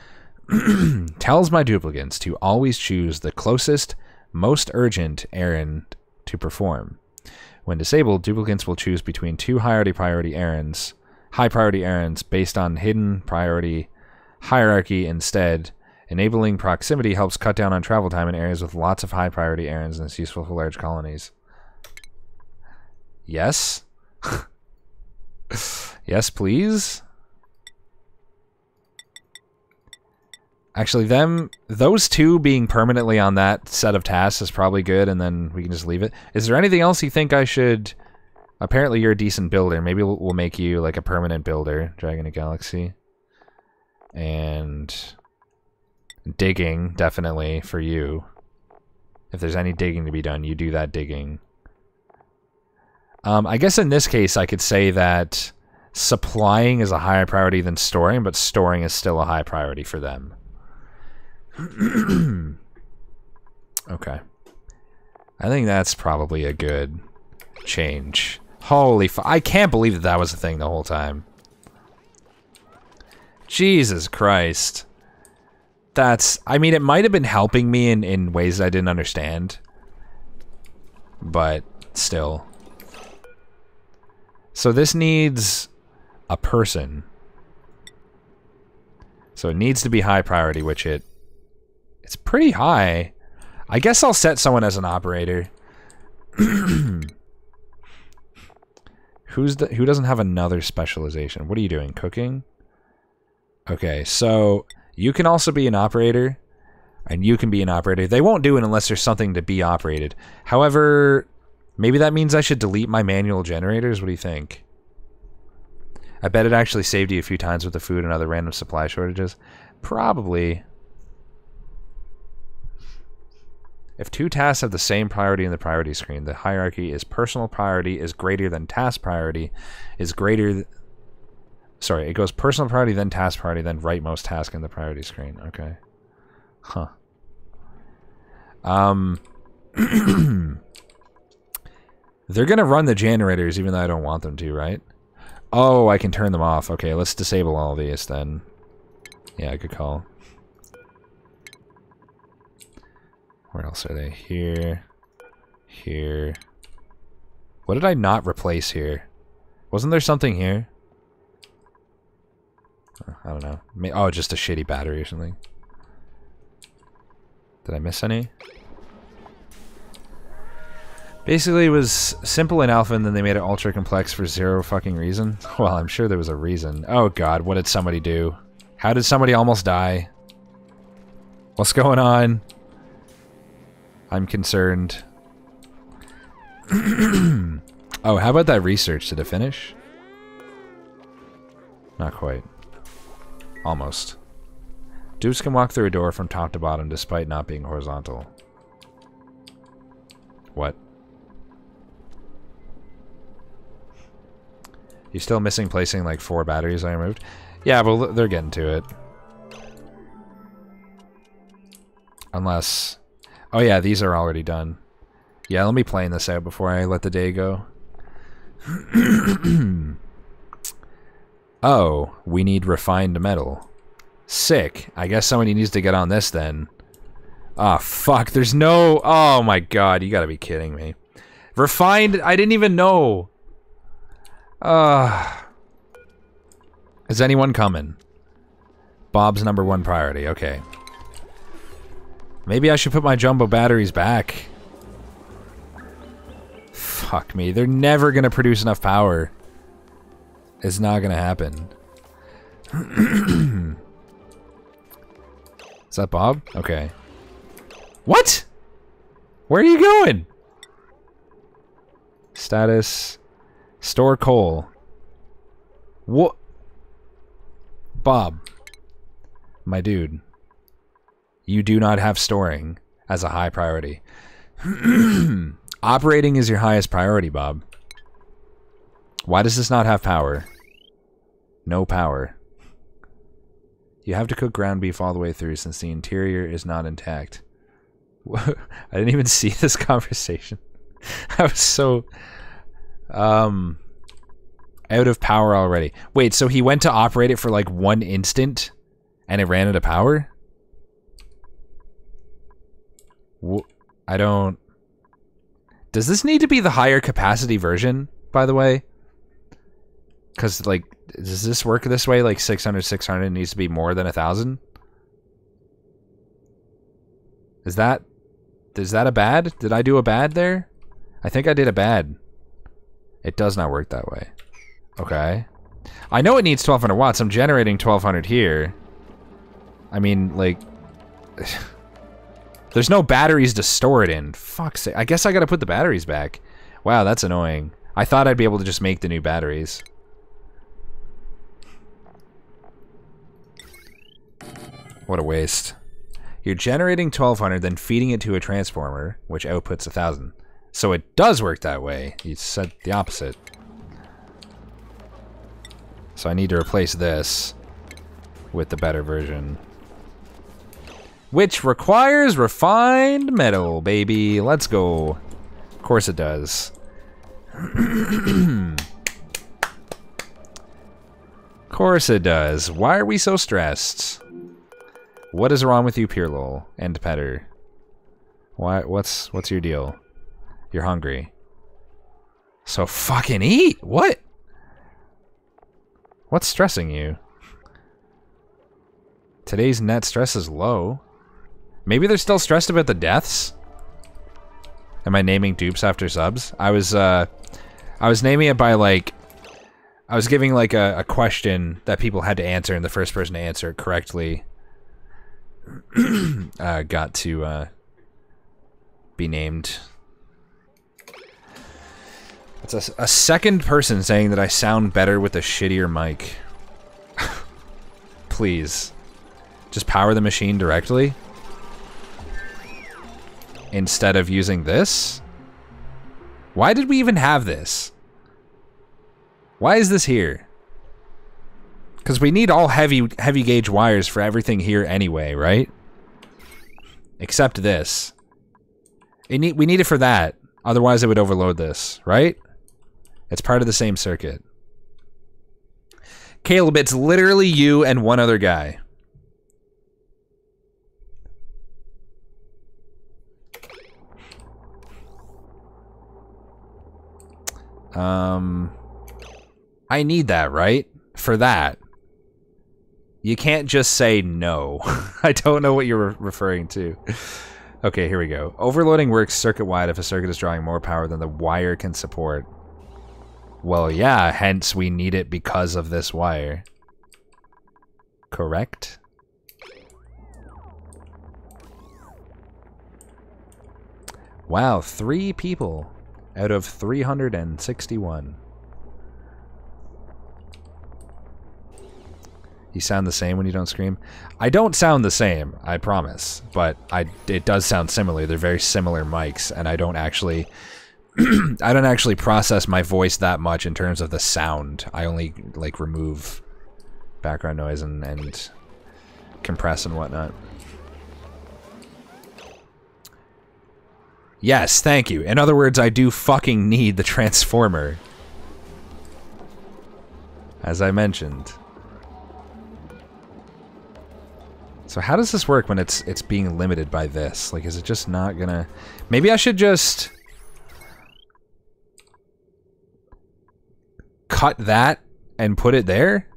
tells my duplicants to always choose the closest, most urgent errand to perform. When disabled, duplicants will choose between two high priority errands based on hidden priority hierarchy instead, Enabling proximity helps cut down on travel time in areas with lots of high priority errands and is useful for large colonies. Yes? Yes, please? Actually, those two being permanently on that set of tasks is probably good, and then we can just leave it. Is there anything else you think I should... Apparently you're a decent builder. Maybe we'll make you like a permanent builder, Dragon of Galaxy. And... digging, definitely, for you. If there's any digging to be done, you do that digging. I guess in this case I could say that supplying is a higher priority than storing, but storing is still a high priority for them. Okay. I think that's probably a good change. Holy I can't believe that that was a thing the whole time. Jesus Christ. That's... I mean, it might have been helping me in ways I didn't understand. But still. So this needs a person. So it needs to be high priority, which it's pretty high. I guess I'll set someone as an operator. Who doesn't have another specialization? What are you doing? Cooking? Okay, so you can also be an operator, and you can be an operator. They won't do it unless there's something to be operated. However, maybe that means I should delete my manual generators. What do you think? I bet it actually saved you a few times with the food and other random supply shortages. Probably. If two tasks have the same priority in the priority screen, the hierarchy is personal priority is greater than task priority is greater... Sorry, it goes personal priority, then task priority, then rightmost task in the priority screen. Okay. Huh. They're gonna run the generators even though I don't want them to, right? Oh, I can turn them off. Okay, let's disable all these then. Yeah, good call. Where else are they? Here. Here. What did I not replace here? Wasn't there something here? I don't know. Oh, just a shitty battery or something. Did I miss any? Basically, it was simple in alpha, and then they made it ultra complex for zero fucking reason. Well, I'm sure there was a reason. Oh god, what did somebody do? How did somebody almost die? What's going on? I'm concerned. Oh, how about that research? Did it finish? Not quite. Almost. Dudes can walk through a door from top to bottom despite not being horizontal. What? You still missing placing like 4 batteries I removed? Yeah, but they're getting to it. Unless... Oh yeah, these are already done. Yeah, let me plan this out before I let the day go. Oh, we need refined metal. Sick. I guess somebody needs to get on this then. Ah, fuck, there's no... Oh my god, you gotta be kidding me. Refined... I didn't even know. Is anyone coming? Bob's #1 priority, okay. Maybe I should put my jumbo batteries back. Fuck me, they're never gonna produce enough power. It's not gonna happen. Is that Bob? Okay. What? Where are you going? Status. Store coal. What? Bob. My dude. You do not have storing as a high priority. Operating is your highest priority, Bob. Why does this not have power? No power. You have to cook ground beef all the way through since the interior is not intact. I didn't even see this conversation. I was so... out of power already. Wait, so he went to operate it for like 1 instant and it ran out of power? I don't... Does this need to be the higher capacity version, by the way? Because, like, does this work this way? Like 600, 600 needs to be more than 1,000? Is that a bad? Did I do a bad there? I think I did a bad. It does not work that way. Okay. I know it needs 1200 watts. I'm generating 1200 here. I mean, like... There's no batteries to store it in. Fuck's sake. I guess I gotta put the batteries back. Wow, that's annoying. I thought I'd be able to just make the new batteries. What a waste. You're generating 1200, then feeding it to a transformer, which outputs 1000. So it does work that way. You said the opposite. So I need to replace this with the better version. Which requires refined metal, baby. Let's go. Of course it does. Of course it does. Why are we so stressed? What is wrong with you, Pirlol and Petter? Why? What's your deal? You're hungry. So fucking eat. What? What's stressing you? Today's net stress is low. Maybe they're still stressed about the deaths? Am I naming dupes after subs? I was naming it by, like... I was giving, like, a question that people had to answer, and the first person to answer it correctly got to be named. It's a second person saying that I sound better with a shittier mic. Please. Just power the machine directly? Instead of using this? Why did we even have this? Why is this here? Because we need all heavy gauge wires for everything here anyway, right? Except this. We need it for that. Otherwise it would overload this, right? It's part of the same circuit. Caleb, it's literally you and one other guy. I need that, right? For that. You can't just say no. I don't know what you're referring to. Okay, here we go. Overloading works circuit-wide if a circuit is drawing more power than the wire can support. Well, yeah, hence we need it because of this wire. Correct? Wow, 3 people out of 361. You sound the same when you don't scream? I don't sound the same, I promise. But it does sound similar. They're very similar mics, and I don't actually... I don't actually process my voice that much in terms of the sound. I only, like, remove background noise and compress and whatnot. Yes, thank you. In other words, I do fucking need the transformer. As I mentioned. So how does this work when it's being limited by this? Like, is it just not gonna... Maybe I should just... cut that and put it there?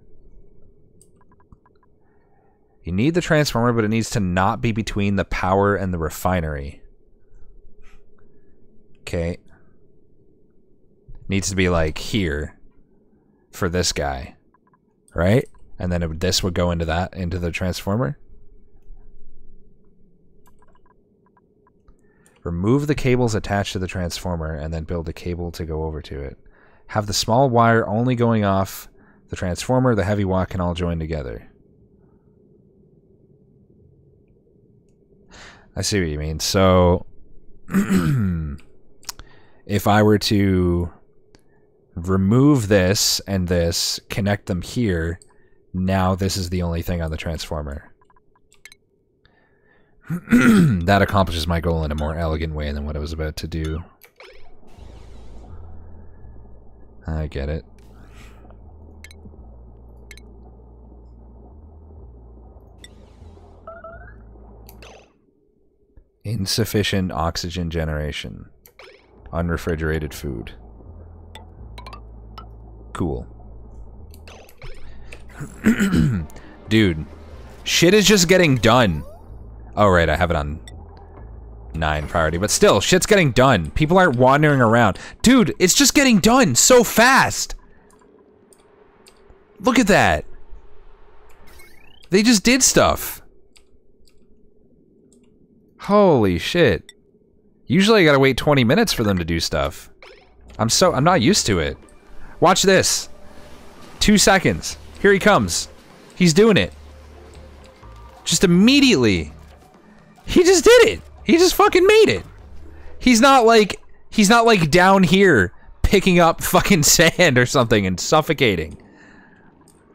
You need the transformer, but it needs to not be between the power and the refinery. Okay. Needs to be like here for this guy, right? And then this would go into the transformer. Remove the cables attached to the transformer and then build a cable to go over to it. Have the small wire only going off the transformer, the heavy watt can all join together. I see what you mean. So, if I were to remove this and this, connect them here, now this is the only thing on the transformer. That accomplishes my goal in a more elegant way than what I was about to do. I get it. Insufficient oxygen generation. Unrefrigerated food. Cool. Dude. Shit is just getting done. Oh, right, I have it on 9 priority, but still, shit's getting done. People aren't wandering around. Dude, it's just getting done so fast. Look at that. They just did stuff. Holy shit. Usually I gotta wait 20 minutes for them to do stuff. I'm not used to it. Watch this. 2 seconds. Here he comes. He's doing it. Just immediately. He just did it. He just fucking made it. He's not like down here picking up fucking sand or something and suffocating.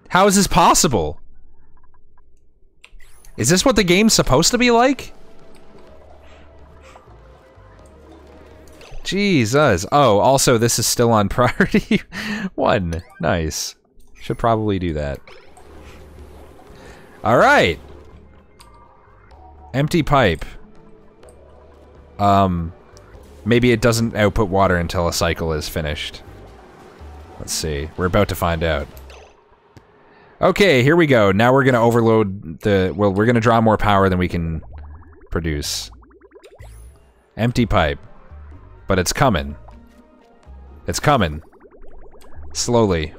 How is this possible? Is this what the game's supposed to be like? Jesus. Oh, also this is still on priority 1. Nice. Should probably do that. Alright. Empty pipe. Maybe it doesn't output water until a cycle is finished. Let's see. We're about to find out. Okay, here we go. Now we're gonna overload the... Well, we're gonna draw more power than we can produce. Empty pipe. But it's coming. It's coming. Slowly.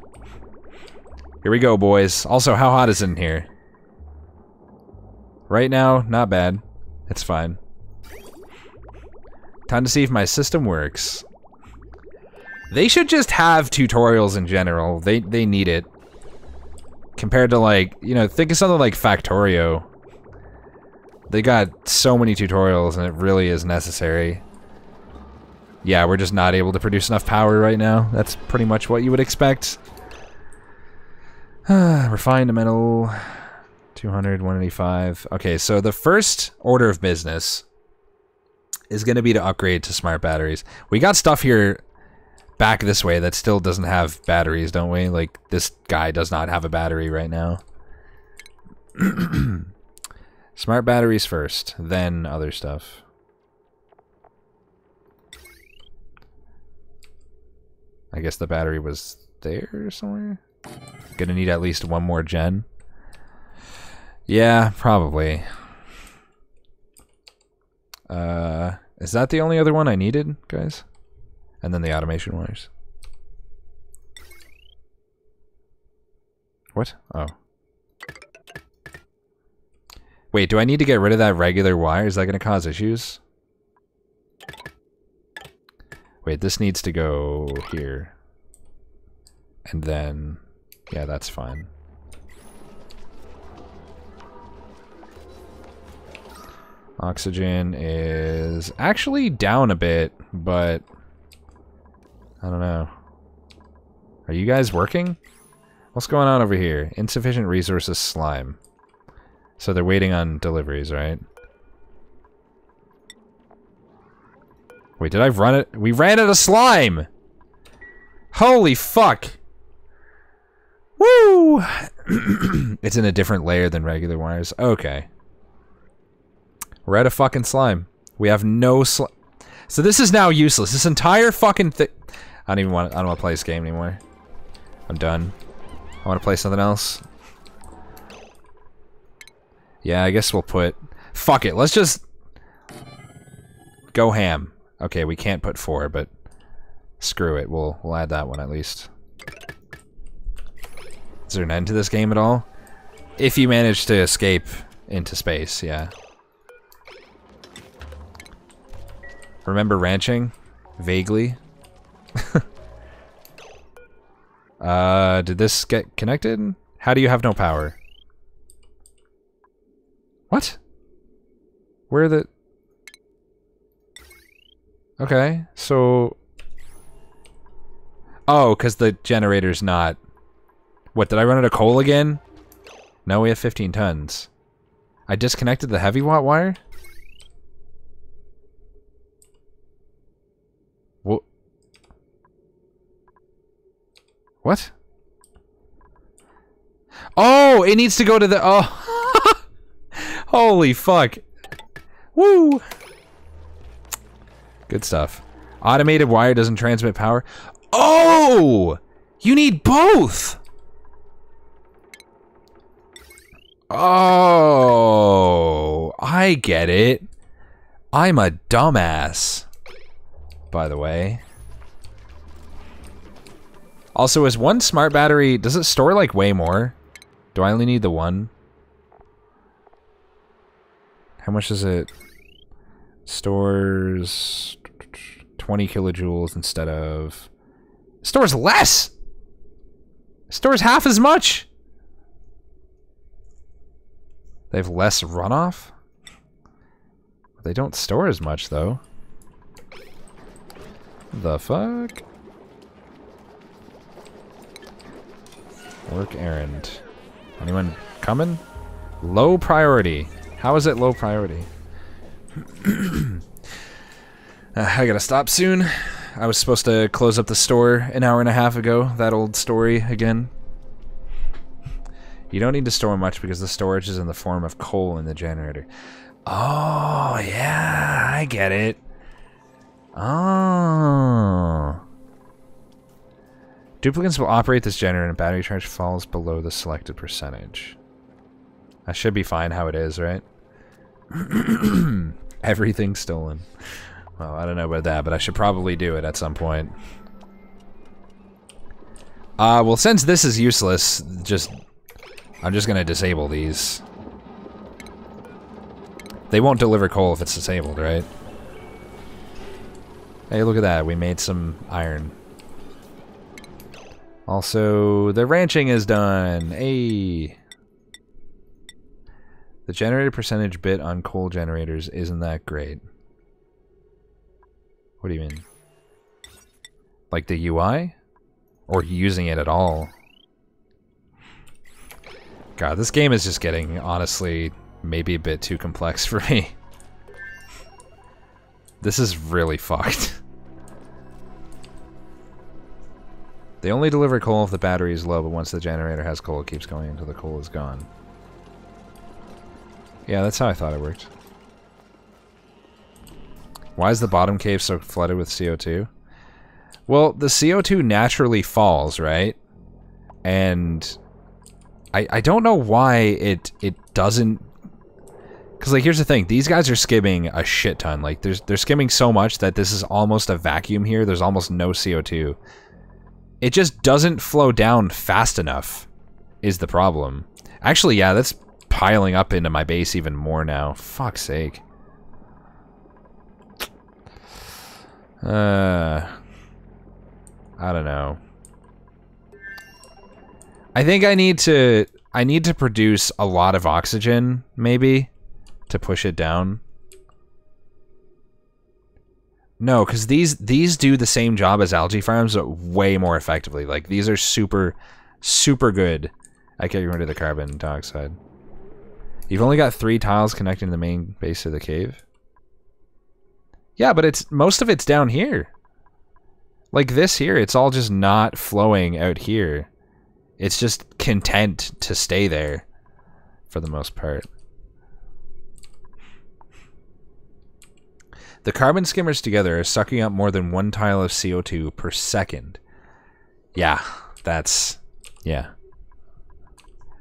Here we go, boys. Also, how hot is it in here? Right now, not bad. It's fine. Time to see if my system works. They should just have tutorials in general. They need it. Compared to, like, you know, think of something like Factorio. They got so many tutorials and it really is necessary. Yeah, we're just not able to produce enough power right now. That's pretty much what you would expect. Refined metal, 200, 185. Okay, so the first order of business is going to be to upgrade to smart batteries. We got stuff here back this way that still doesn't have batteries, don't we? Like, this guy does not have a battery right now. Smart batteries first, then other stuff. I guess the battery was there somewhere? Gonna need at least one more gen. Yeah, probably. Is that the only other one I needed, guys? And then the automation wires. What? Oh. Wait, do I need to get rid of that regular wire? Is that gonna cause issues? Wait, this needs to go here. And then... yeah, that's fine. Oxygen is actually down a bit, but... I don't know. Are you guys working? What's going on over here? Insufficient resources slime. So they're waiting on deliveries, right? Wait, did I run it? We ran out of slime! Holy fuck! Woo! It's in a different layer than regular wires. Okay. We're out of fucking slime. We have no slime. So this is now useless. This entire fucking thing. I don't want to play this game anymore. I'm done. I want to play something else. Yeah, I guess we'll put... fuck it, let's just... go ham. Okay, we can't put 4, but... screw it, we'll add that one at least. Is there an end to this game at all? If you manage to escape into space, yeah. Remember ranching? Vaguely. Did this get connected? How do you have no power? What? Where are the... okay, so... oh, because the generator's not... what, did I run out of coal again? No, we have 15 tons. I disconnected the heavy watt wire? What? Oh, it needs to go to the... oh. Holy fuck. Woo! Good stuff. Automated wire doesn't transmit power. Oh! You need both! Oh, I get it. I'm a dumbass, by the way. Also, is one smart battery... Does it store, like, way more? Do I only need the one? How much does it... Stores... 20 kilojoules instead of... Stores less! Stores half as much! They have less runoff? They don't store as much, though. The fuck? Work errand. Anyone coming? Low priority. How is it low priority? I gotta stop soon. I was supposed to close up the store an hour and a half ago. That old story again. You don't need to store much because the storage is in the form of coal in the generator. Oh, yeah, I get it. Oh. Duplicates will operate this generator and battery charge falls below the selected percentage. That should be fine how it is, right? Everything's stolen. Well, I don't know about that, but I should probably do it at some point. Well, since this is useless, I'm just gonna disable these. They won't deliver coal if it's disabled, right? Hey, look at that. We made some iron. Also, the ranching is done. Hey. The generator percentage bit on coal generators isn't that great. What do you mean? Like the UI? Or using it at all? God, this game is just getting, honestly, maybe a bit too complex for me. This is really fucked. They only deliver coal if the battery is low, but once the generator has coal, it keeps going until the coal is gone. Yeah, that's how I thought it worked. Why is the bottom cave so flooded with CO2? Well, the CO2 naturally falls, right? And I don't know why it doesn't... Because, like, here's the thing. These guys are skimming a shit ton. Like, they're skimming so much that this is almost a vacuum here. There's almost no CO2. It just doesn't flow down fast enough, is the problem. Actually, yeah, that's piling up into my base even more now. Fuck's sake. I don't know. I think I need to produce a lot of oxygen, maybe, to push it down. No, because these do the same job as algae farms, but way more effectively. Like, these are super, super good at getting rid of the carbon dioxide. You've only got 3 tiles connecting to the main base of the cave. Yeah, but most of it's down here. Like this here, it's all just not flowing out here. It's just content to stay there for the most part. The carbon skimmers together are sucking up more than 1 tile of CO2 per second. Yeah, yeah.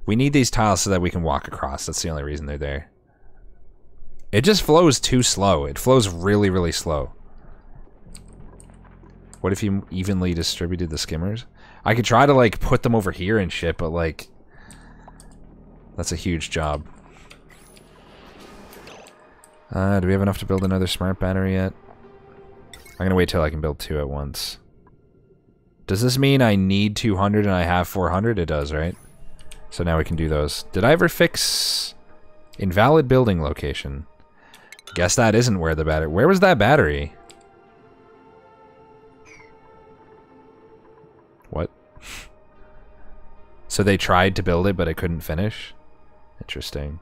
We need these tiles so that we can walk across. That's the only reason they're there. It just flows too slow. It flows really, really slow. What if you evenly distributed the skimmers? I could try to, like, put them over here and shit, but, like, that's a huge job. Do we have enough to build another smart battery yet? I'm gonna wait till I can build 2 at once. Does this mean I need 200 and I have 400? It does, right? So now we can do those. Did I ever fix invalid building location? Guess that isn't where the battery... Where was that battery? What? So they tried to build it, but it couldn't finish? Interesting.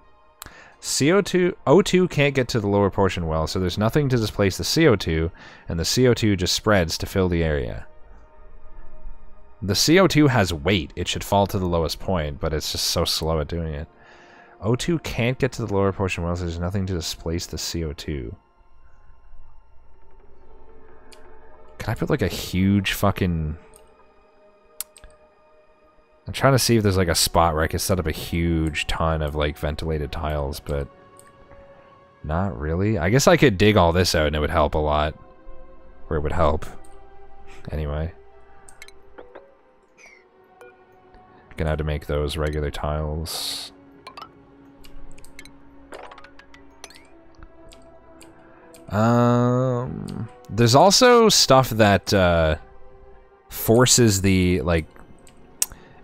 O2 can't get to the lower portion well, so there's nothing to displace the CO2, and the CO2 just spreads to fill the area. The CO2 has weight. It should fall to the lowest point, but it's just so slow at doing it. O2 can't get to the lower portion well, so there's nothing to displace the CO2. Can I put, like, a huge fucking... I'm trying to see if there's, like, a spot where I could set up a huge ton of, like, ventilated tiles, but Not really. I guess I could dig all this out and it would help a lot. Or it would help. Anyway. Gonna have to make those regular tiles. There's also stuff that forces the, like,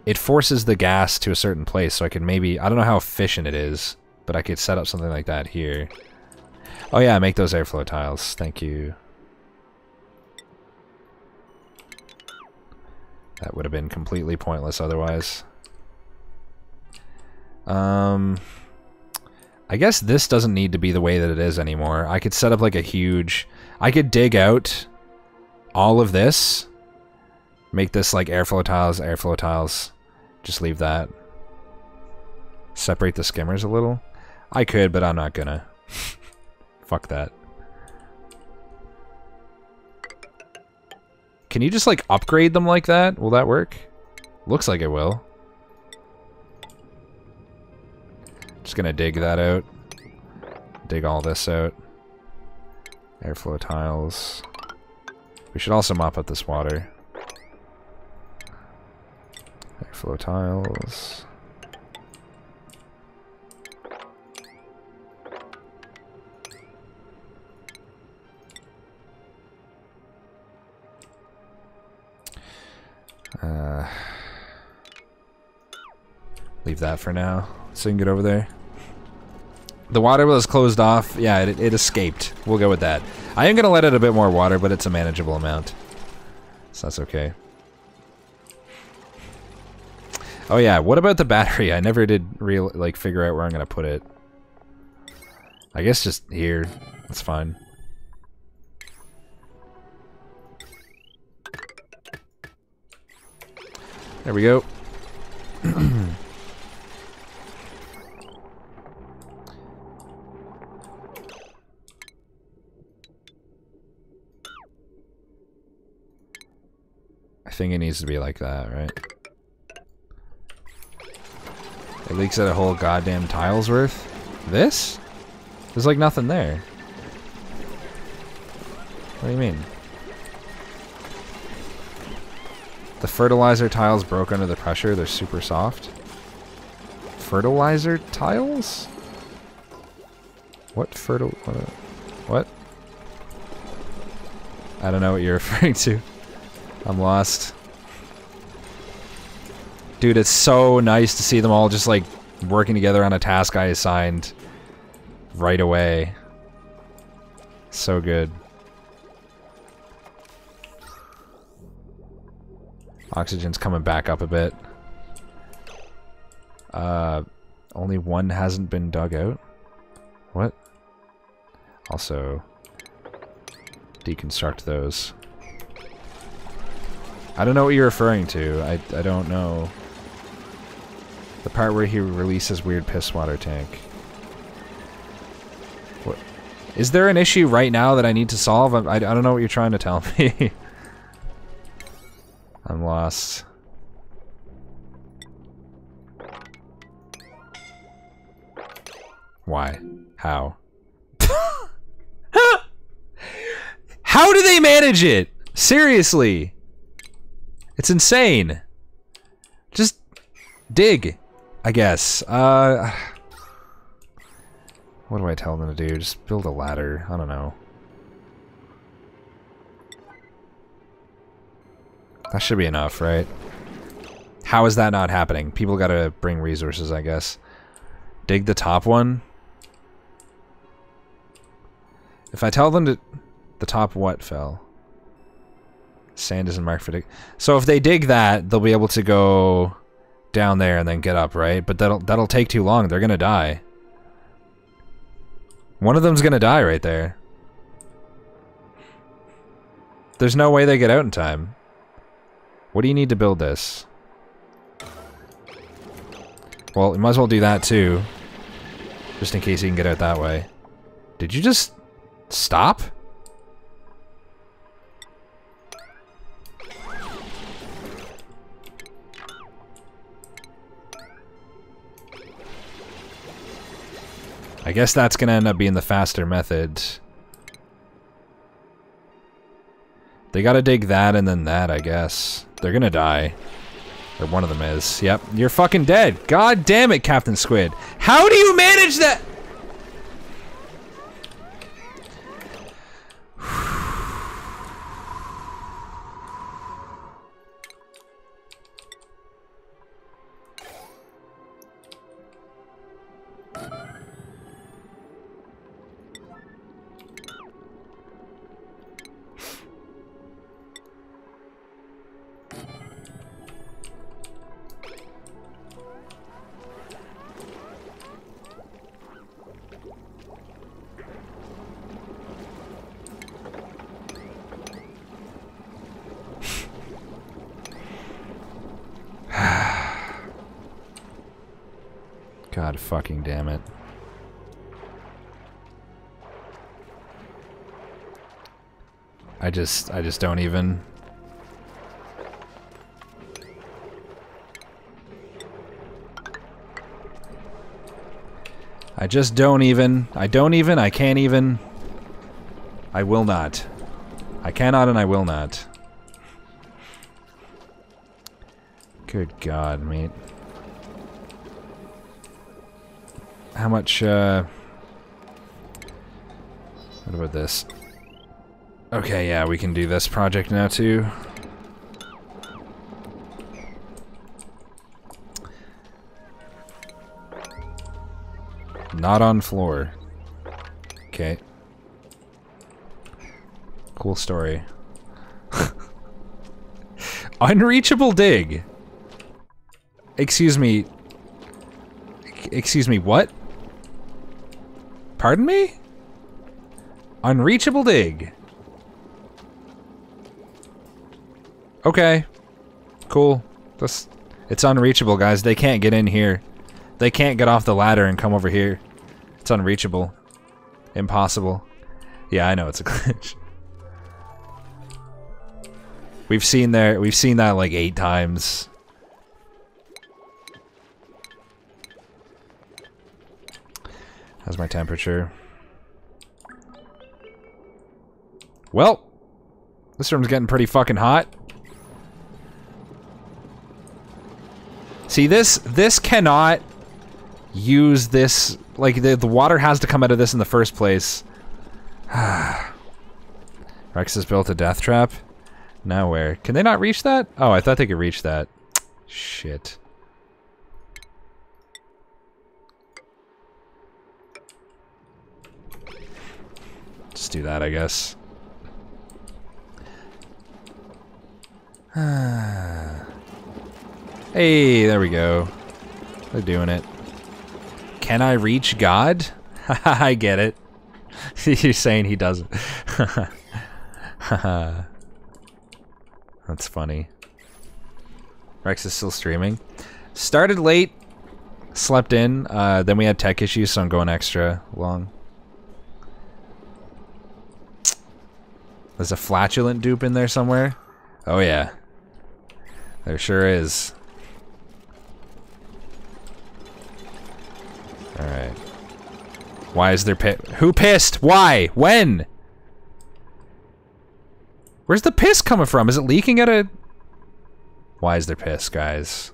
it forces the gas to a certain place, so I could maybe, I don't know how efficient it is, but I could set up something like that here. Oh yeah, make those airflow tiles. Thank you. That would have been completely pointless otherwise. I guess this doesn't need to be the way that it is anymore. I could set up like a huge... I could dig out all of this. Make this like airflow tiles. Just leave that. Separate the skimmers a little. I could, but I'm not gonna. Fuck that. Can you just like upgrade them like that? Will that work? Looks like it will. Just gonna dig that out. Dig all this out. Airflow tiles. We should also mop up this water. Airflow tiles. Leave that for now, so you can get over there. The water was closed off. Yeah, it escaped. We'll go with that. I am gonna let it a bit more water, but it's a manageable amount, so that's okay. Oh yeah, what about the battery? I never did figure out where I'm gonna put it. I guess just here. That's fine. There we go. I think it needs to be like that, right? It leaks out a whole goddamn tile's worth. This? There's like nothing there. What do you mean? The fertilizer tiles broke under the pressure. They're super soft. Fertilizer tiles? What what? I don't know what you're referring to. I'm lost. Dude, it's so nice to see them all just like working together on a task I assigned right away. So good. Oxygen's coming back up a bit. Only one hasn't been dug out? What? Also, deconstruct those. I don't know what you're referring to. I don't know. The part where he releases weird piss water tank. What? Is there an issue right now that I need to solve? I don't know what you're trying to tell me. I'm lost. Why? How? How do they manage it? Seriously. It's insane. Just dig, I guess. What do I tell them to do? Just build a ladder. I don't know. That should be enough, right? How is that not happening? People gotta bring resources, I guess. Dig the top one. If I tell them to... The top what fell? Sand isn't marked for dig. So if they dig that, they'll be able to go down there and then get up, right? But that'll take too long. They're gonna die. One of them's gonna die right there. There's no way they get out in time. What do you need to build this? Well, you might as well do that too. Just in case you can get out that way. Did you just stop? I guess that's gonna end up being the faster method. They gotta dig that and then that, I guess. They're gonna die. Or one of them is. Yep, you're fucking dead. God damn it, Captain Squid. How do you manage that? God fucking damn it. I just don't even. I just don't even. I don't even. I can't even. I will not. I cannot and I will not. Good God, mate. How much, what about this? Okay, yeah, we can do this project now, too. Not on floor. Okay. Cool story. Unreachable dig! Excuse me. Excuse me, what? Pardon me? Unreachable dig. Okay. Cool. It's unreachable, guys. They can't get in here. They can't get off the ladder and come over here. It's unreachable. Impossible. Yeah, I know it's a glitch. We've seen that like 8 times. How's my temperature? Well, this room's getting pretty fucking hot. See, this cannot use this, like, the water has to come out of this in the first place. Rex has built a death trap. Now where? Can they not reach that? Oh, I thought they could reach that. Shit. Just do that, I guess. Hey, there we go. They're doing it. Can I reach God? I get it. You're saying he doesn't. That's funny. Rex is still streaming. Started late, slept in, then we had tech issues, so I'm going extra long. There's a flatulent dupe in there somewhere? Oh yeah. There sure is. Alright. Why is there who pissed? Why? When? Where's the piss coming from? Is it leaking at a... Why is there piss, guys?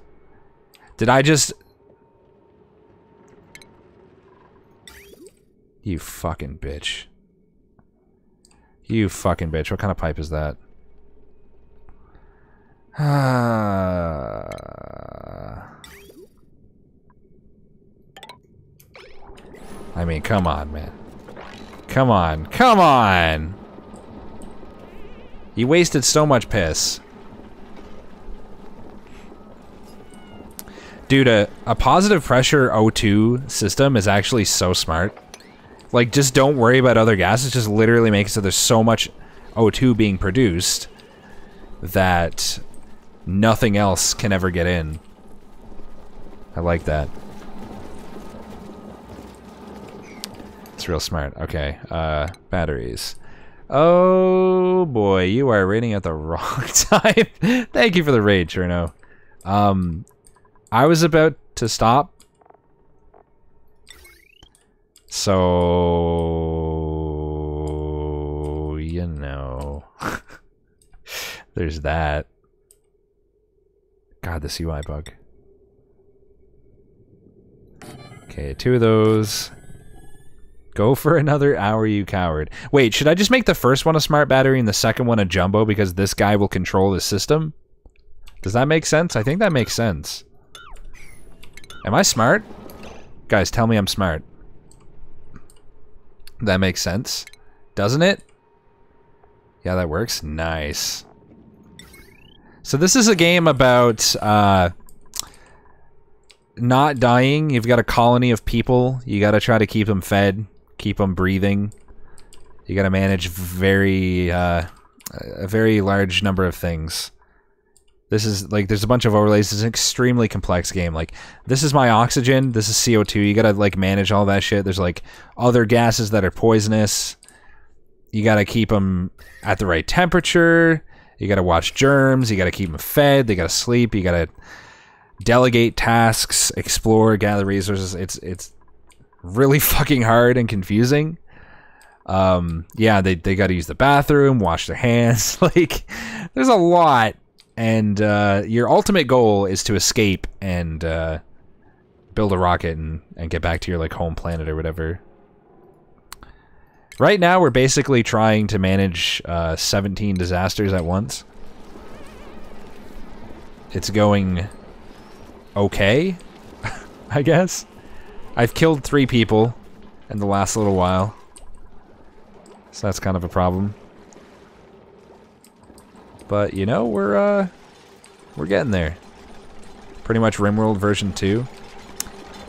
Did I just... You fucking bitch. You fucking bitch. What kind of pipe is that? I mean, come on, man. Come on. Come on! You wasted so much piss. Dude, a positive pressure O2 system is actually so smart. Like, just don't worry about other gases, just literally make it so there's so much O2 being produced that nothing else can ever get in. I like that. It's real smart. Okay, batteries. Oh boy, you are raiding at the wrong time. Thank you for the raid, Cherno. I was about to stop. So, you know, there's that. God, this UI bug. Okay, 2 of those. Go for another hour, you coward. Wait, should I just make the first one a smart battery and the second one a jumbo because this guy will control the system? Does that make sense? I think that makes sense. Am I smart? Guys, tell me I'm smart. That makes sense. Doesn't it? Yeah, that works. Nice. So this is a game about not dying. You've got a colony of people. You got to try to keep them fed, keep them breathing. You got to manage a very large number of things. This is like, there's a bunch of overlays. It's an extremely complex game. Like, this is my oxygen. This is CO2. You got to like manage all that shit. There's like other gases that are poisonous. You got to keep them at the right temperature. You got to watch germs. You got to keep them fed. They got to sleep. You got to delegate tasks, explore, gather resources. It's really fucking hard and confusing. Yeah, they got to use the bathroom, wash their hands. Like, there's a lot. And your ultimate goal is to escape and build a rocket and get back to your like home planet or whatever. Right now, we're basically trying to manage 17 disasters at once. It's going okay, I guess. I've killed 3 people in the last little while, so that's kind of a problem. But you know, we're getting there. Pretty much RimWorld version 2.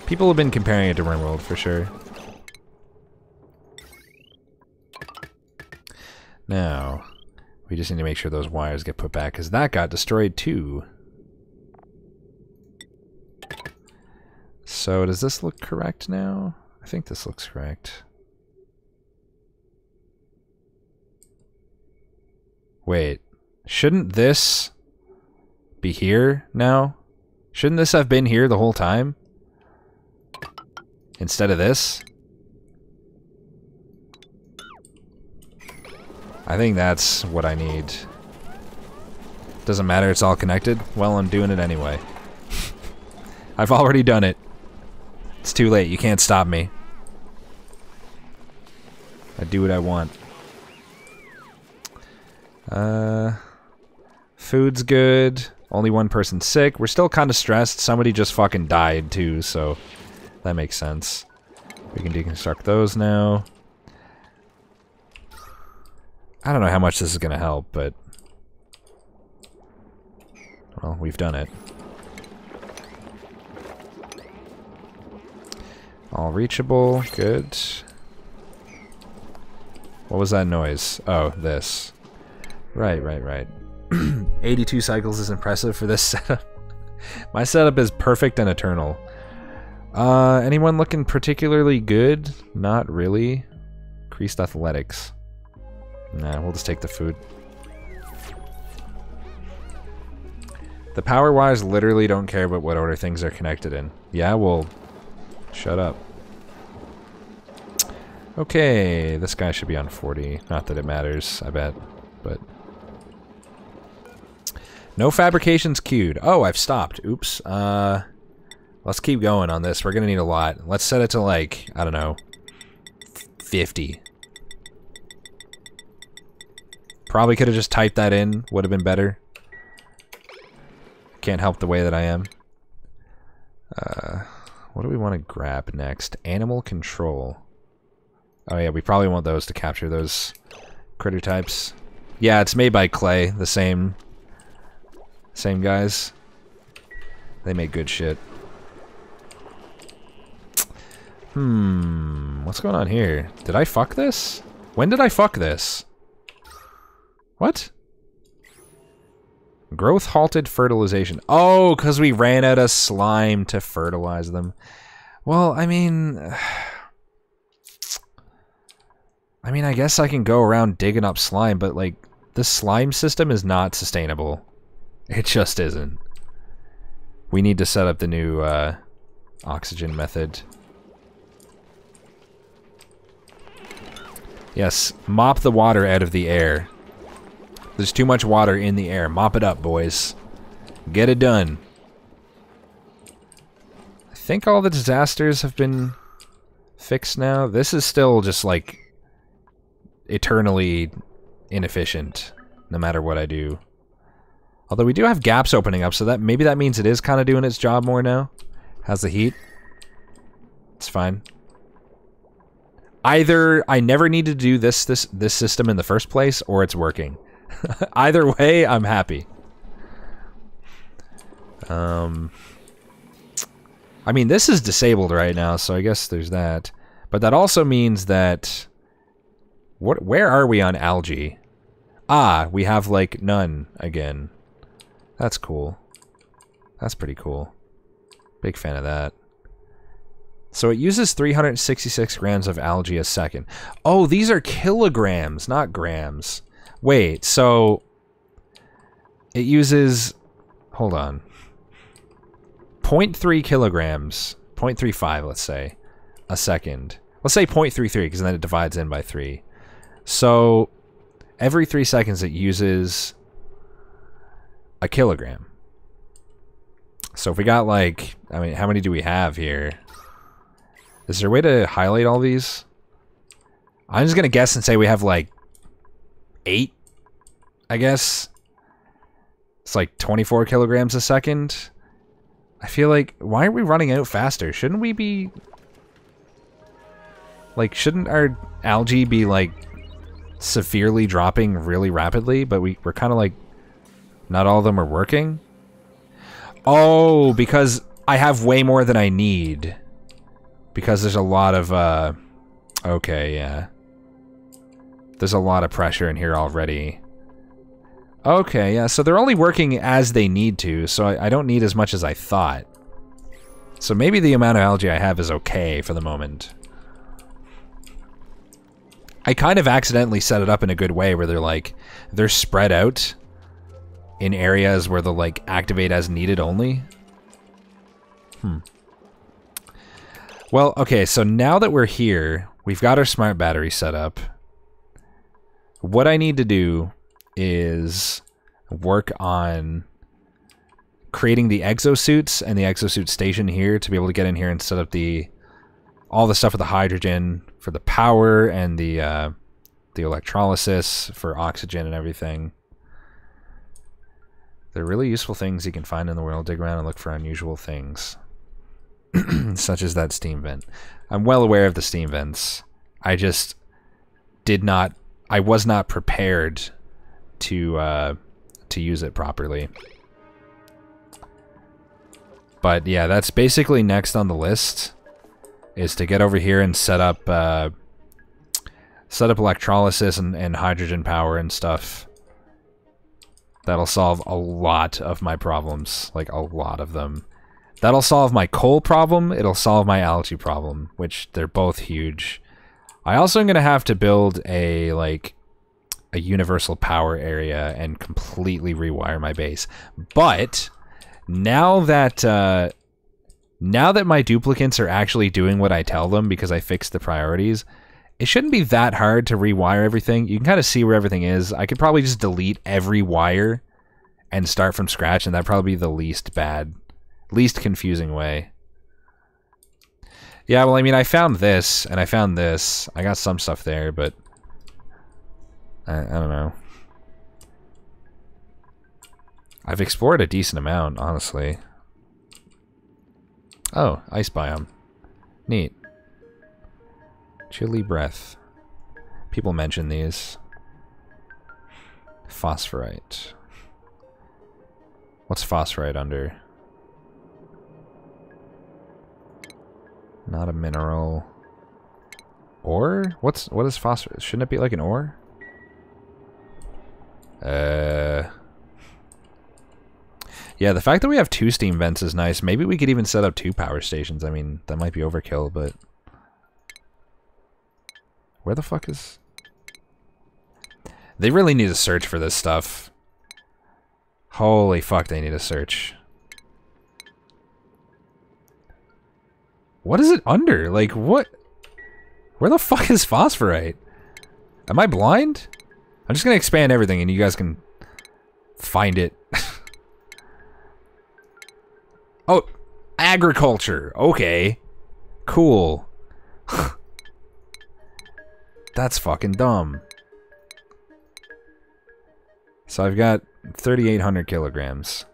People have been comparing it to RimWorld for sure. Now, we just need to make sure those wires get put back, because that got destroyed too. So, does this look correct now? I think this looks correct. Wait, shouldn't this be here now? Shouldn't this have been here the whole time? Instead of this? I think that's what I need. Doesn't matter, it's all connected. Well, I'm doing it anyway. I've already done it. It's too late, you can't stop me. I do what I want. Food's good. Only 1 person sick. We're still kind of stressed. Somebody just fucking died too, so that makes sense. We can deconstruct those now. I don't know how much this is gonna help, but well, we've done it. All reachable, good. What was that noise? Oh, this. Right. 82 cycles is impressive for this setup. My setup is perfect and eternal. Anyone looking particularly good? Not really. Increased athletics. Nah, we'll just take the food. The power wires literally don't care about what order things are connected in. Yeah, well, shut up. Okay, this guy should be on 40. Not that it matters, I bet, but... No fabrications queued. Oh, I've stopped. Oops. Let's keep going on this. We're gonna need a lot. Let's set it to, like, I don't know, 50. Probably could have just typed that in. Would have been better. Can't help the way that I am. What do we want to grab next? Animal control. Oh yeah, we probably want those to capture those critter types. Yeah, it's made by Clay, the same guys. They make good shit. What's going on here? Did I fuck this? When did I fuck this? What? Growth halted fertilization. Oh, because we ran out of slime to fertilize them. Well, I mean, I guess I can go around digging up slime, but like, the slime system is not sustainable. It just isn't. We need to set up the new oxygen method. Yes, mop the water out of the air. There's too much water in the air. Mop it up, boys. Get it done. I think all the disasters have been fixed now. This is still just, like, eternally inefficient, no matter what I do. Although we do have gaps opening up, so that maybe that means it is kind of doing its job more now. How's the heat? It's fine. Either I never need to do this system in the first place, or it's working. Either way, I'm happy. I mean, this is disabled right now, so I guess there's that. But that also means that... Where are we on algae? Ah, we have, like, none again. That's cool. That's pretty cool. Big fan of that. So it uses 366 grams of algae a second. Oh, these are kilograms, not grams. Wait, so... It uses... Hold on. 0.3 kilograms. 0.35, let's say. A second. Let's say 0.33, because then it divides in by 3. So, every 3 seconds it uses a kilogram. So if we got, like... I mean, how many do we have here? Is there a way to highlight all these? I'm just gonna guess and say we have, like, 8, I guess. It's like 24 kilograms a second. I feel like, why are we running out faster? Shouldn't we be... Like, shouldn't our algae be, like, severely dropping really rapidly? But we're kind of like, not all of them are working? Oh, because I have way more than I need. Because there's a lot of, okay, yeah. There's a lot of pressure in here already. Okay, yeah, so they're only working as they need to, so I don't need as much as I thought. So maybe the amount of algae I have is okay for the moment. I kind of accidentally set it up in a good way where they're spread out in areas where they'll, like, activate as needed only. Well, okay, so now that we're here, we've got our smart battery set up. What I need to do is work on creating the exosuits and the exosuit station here to be able to get in here and set up all the stuff with the hydrogen for the power and the electrolysis for oxygen and everything. They're really useful things you can find in the world. Dig around and look for unusual things. Such as that steam vent. I'm well aware of the steam vents. I just I was not prepared to use it properly. But yeah, that's basically next on the list, is to get over here and set up electrolysis and hydrogen power and stuff. That'll solve a lot of my problems, like a lot of them. That'll solve my coal problem, it'll solve my algae problem, which they're both huge. I also am going to have to build a universal power area and completely rewire my base. But now that my duplicates are actually doing what I tell them because I fixed the priorities, it shouldn't be that hard to rewire everything. You can kind of see where everything is. I could probably just delete every wire and start from scratch, and that'd probably be the least confusing way. Yeah, well, I mean, I found this, and I found this. I got some stuff there, but I don't know. I've explored a decent amount, honestly. Oh, ice biome. Neat. Chilly breath. People mention these. Phosphorite. What's phosphorite under? Not a mineral. Ore? What is phosphorite? Shouldn't it be like an ore? Yeah, the fact that we have 2 steam vents is nice. Maybe we could even set up 2 power stations. I mean, that might be overkill, but... Where the fuck is... They really need to search for this stuff. Holy fuck, they need to search. What is it under? Like, what? Where the fuck is phosphorite? Am I blind? I'm just gonna expand everything and you guys can find it. Oh, agriculture. Okay. Cool. That's fucking dumb. So I've got 3,800 kilograms.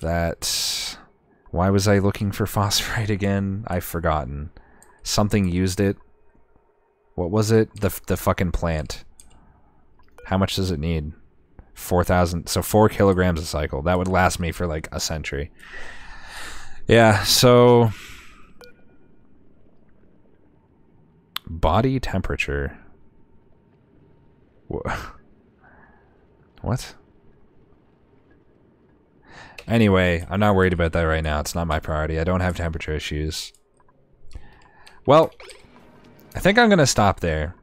That... Why was I looking for phosphorite again? I've forgotten. Something used it. What was it? The fucking plant. How much does it need? 4,000. So 4 kilograms a cycle. That would last me for like a century. Yeah, so... Body temperature. What? Anyway, I'm not worried about that right now. It's not my priority. I don't have temperature issues. Well, I think I'm gonna stop there.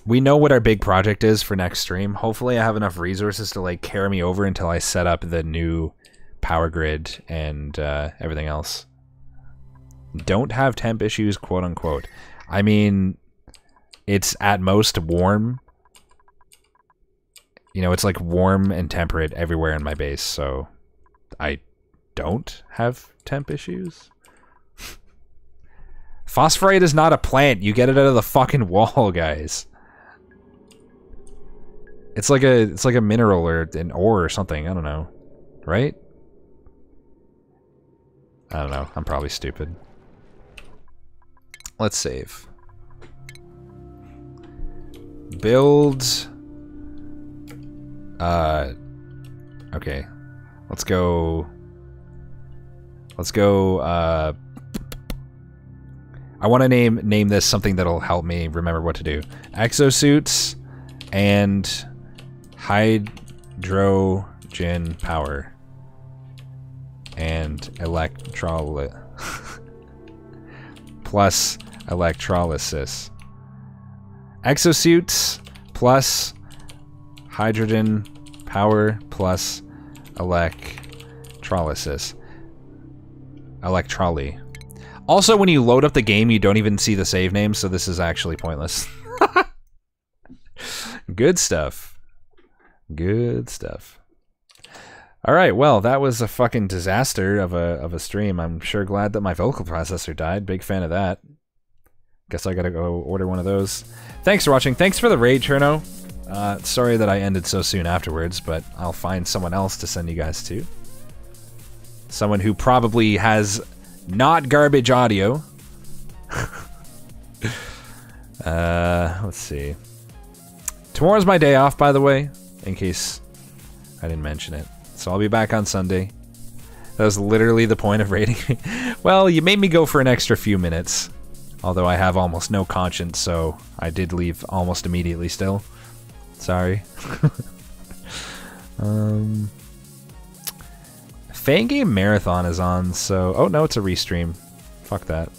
We know what our big project is for next stream. Hopefully I have enough resources to like carry me over until I set up the new power grid and everything else. Don't have temp issues, quote unquote. I mean, it's at most warm. You know, it's like warm and temperate everywhere in my base, so I don't have temp issues. Phosphorite is not a plant. You get it out of the fucking wall, guys. It's like a mineral or an ore or something. I don't know. Right? I don't know. I'm probably stupid. Let's save. Build. Okay. Let's go. I want to name this something that'll help me remember what to do. Exosuits and hydrogen power and plus electrolysis. Exosuits plus hydrogen power plus electrolysis. Electroly. Also, when you load up the game, you don't even see the save name, so this is actually pointless. Good stuff. Good stuff. Alright, well, that was a fucking disaster of a stream. I'm sure glad that my vocal processor died. Big fan of that. Guess I gotta go order one of those. Thanks for watching. Thanks for the raid, Cherno. Sorry that I ended so soon afterwards, but I'll find someone else to send you guys to. Someone who probably has not garbage audio. Let's see. Tomorrow's my day off, by the way, in case I didn't mention it. So I'll be back on Sunday. That was literally the point of raiding me. Well, you made me go for an extra few minutes. Although I have almost no conscience, so I did leave almost immediately still. Sorry. Fangame Marathon is on, so... Oh, no, it's a restream. Fuck that.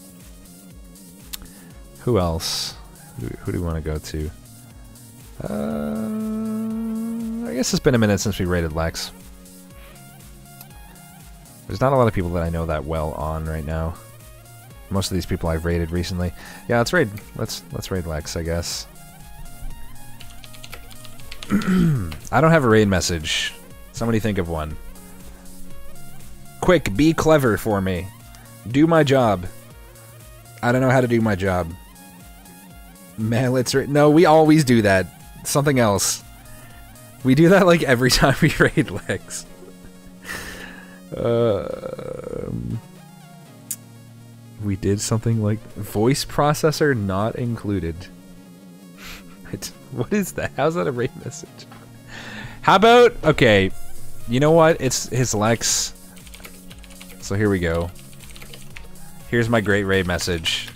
Who else? Who do we want to go to? I guess it's been a minute since we raided Lex. There's not a lot of people that I know that well on right now. Most of these people I've raided recently. Yeah, let's raid. Let's raid Lex, I guess. I don't have a raid message. Somebody think of one. Quick, be clever for me. Do my job. I don't know how to do my job. Man, let's raid. No, we always do that. Something else. We do that like every time we raid Lex. We did something like voice processor not included. What is that? How's that a raid message? How about, okay, you know what? It's his Lex. So here we go. Here's my great raid message.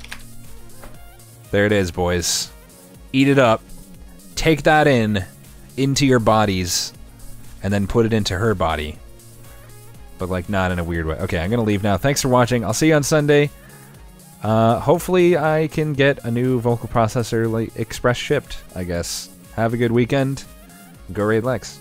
There it is, boys. Eat it up. Take that into your bodies, and then put it into her body. But like not in a weird way. Okay, I'm gonna leave now. Thanks for watching. I'll see you on Sunday. Hopefully I can get a new vocal processor like express shipped, I guess. Have a good weekend. Go raid Lex.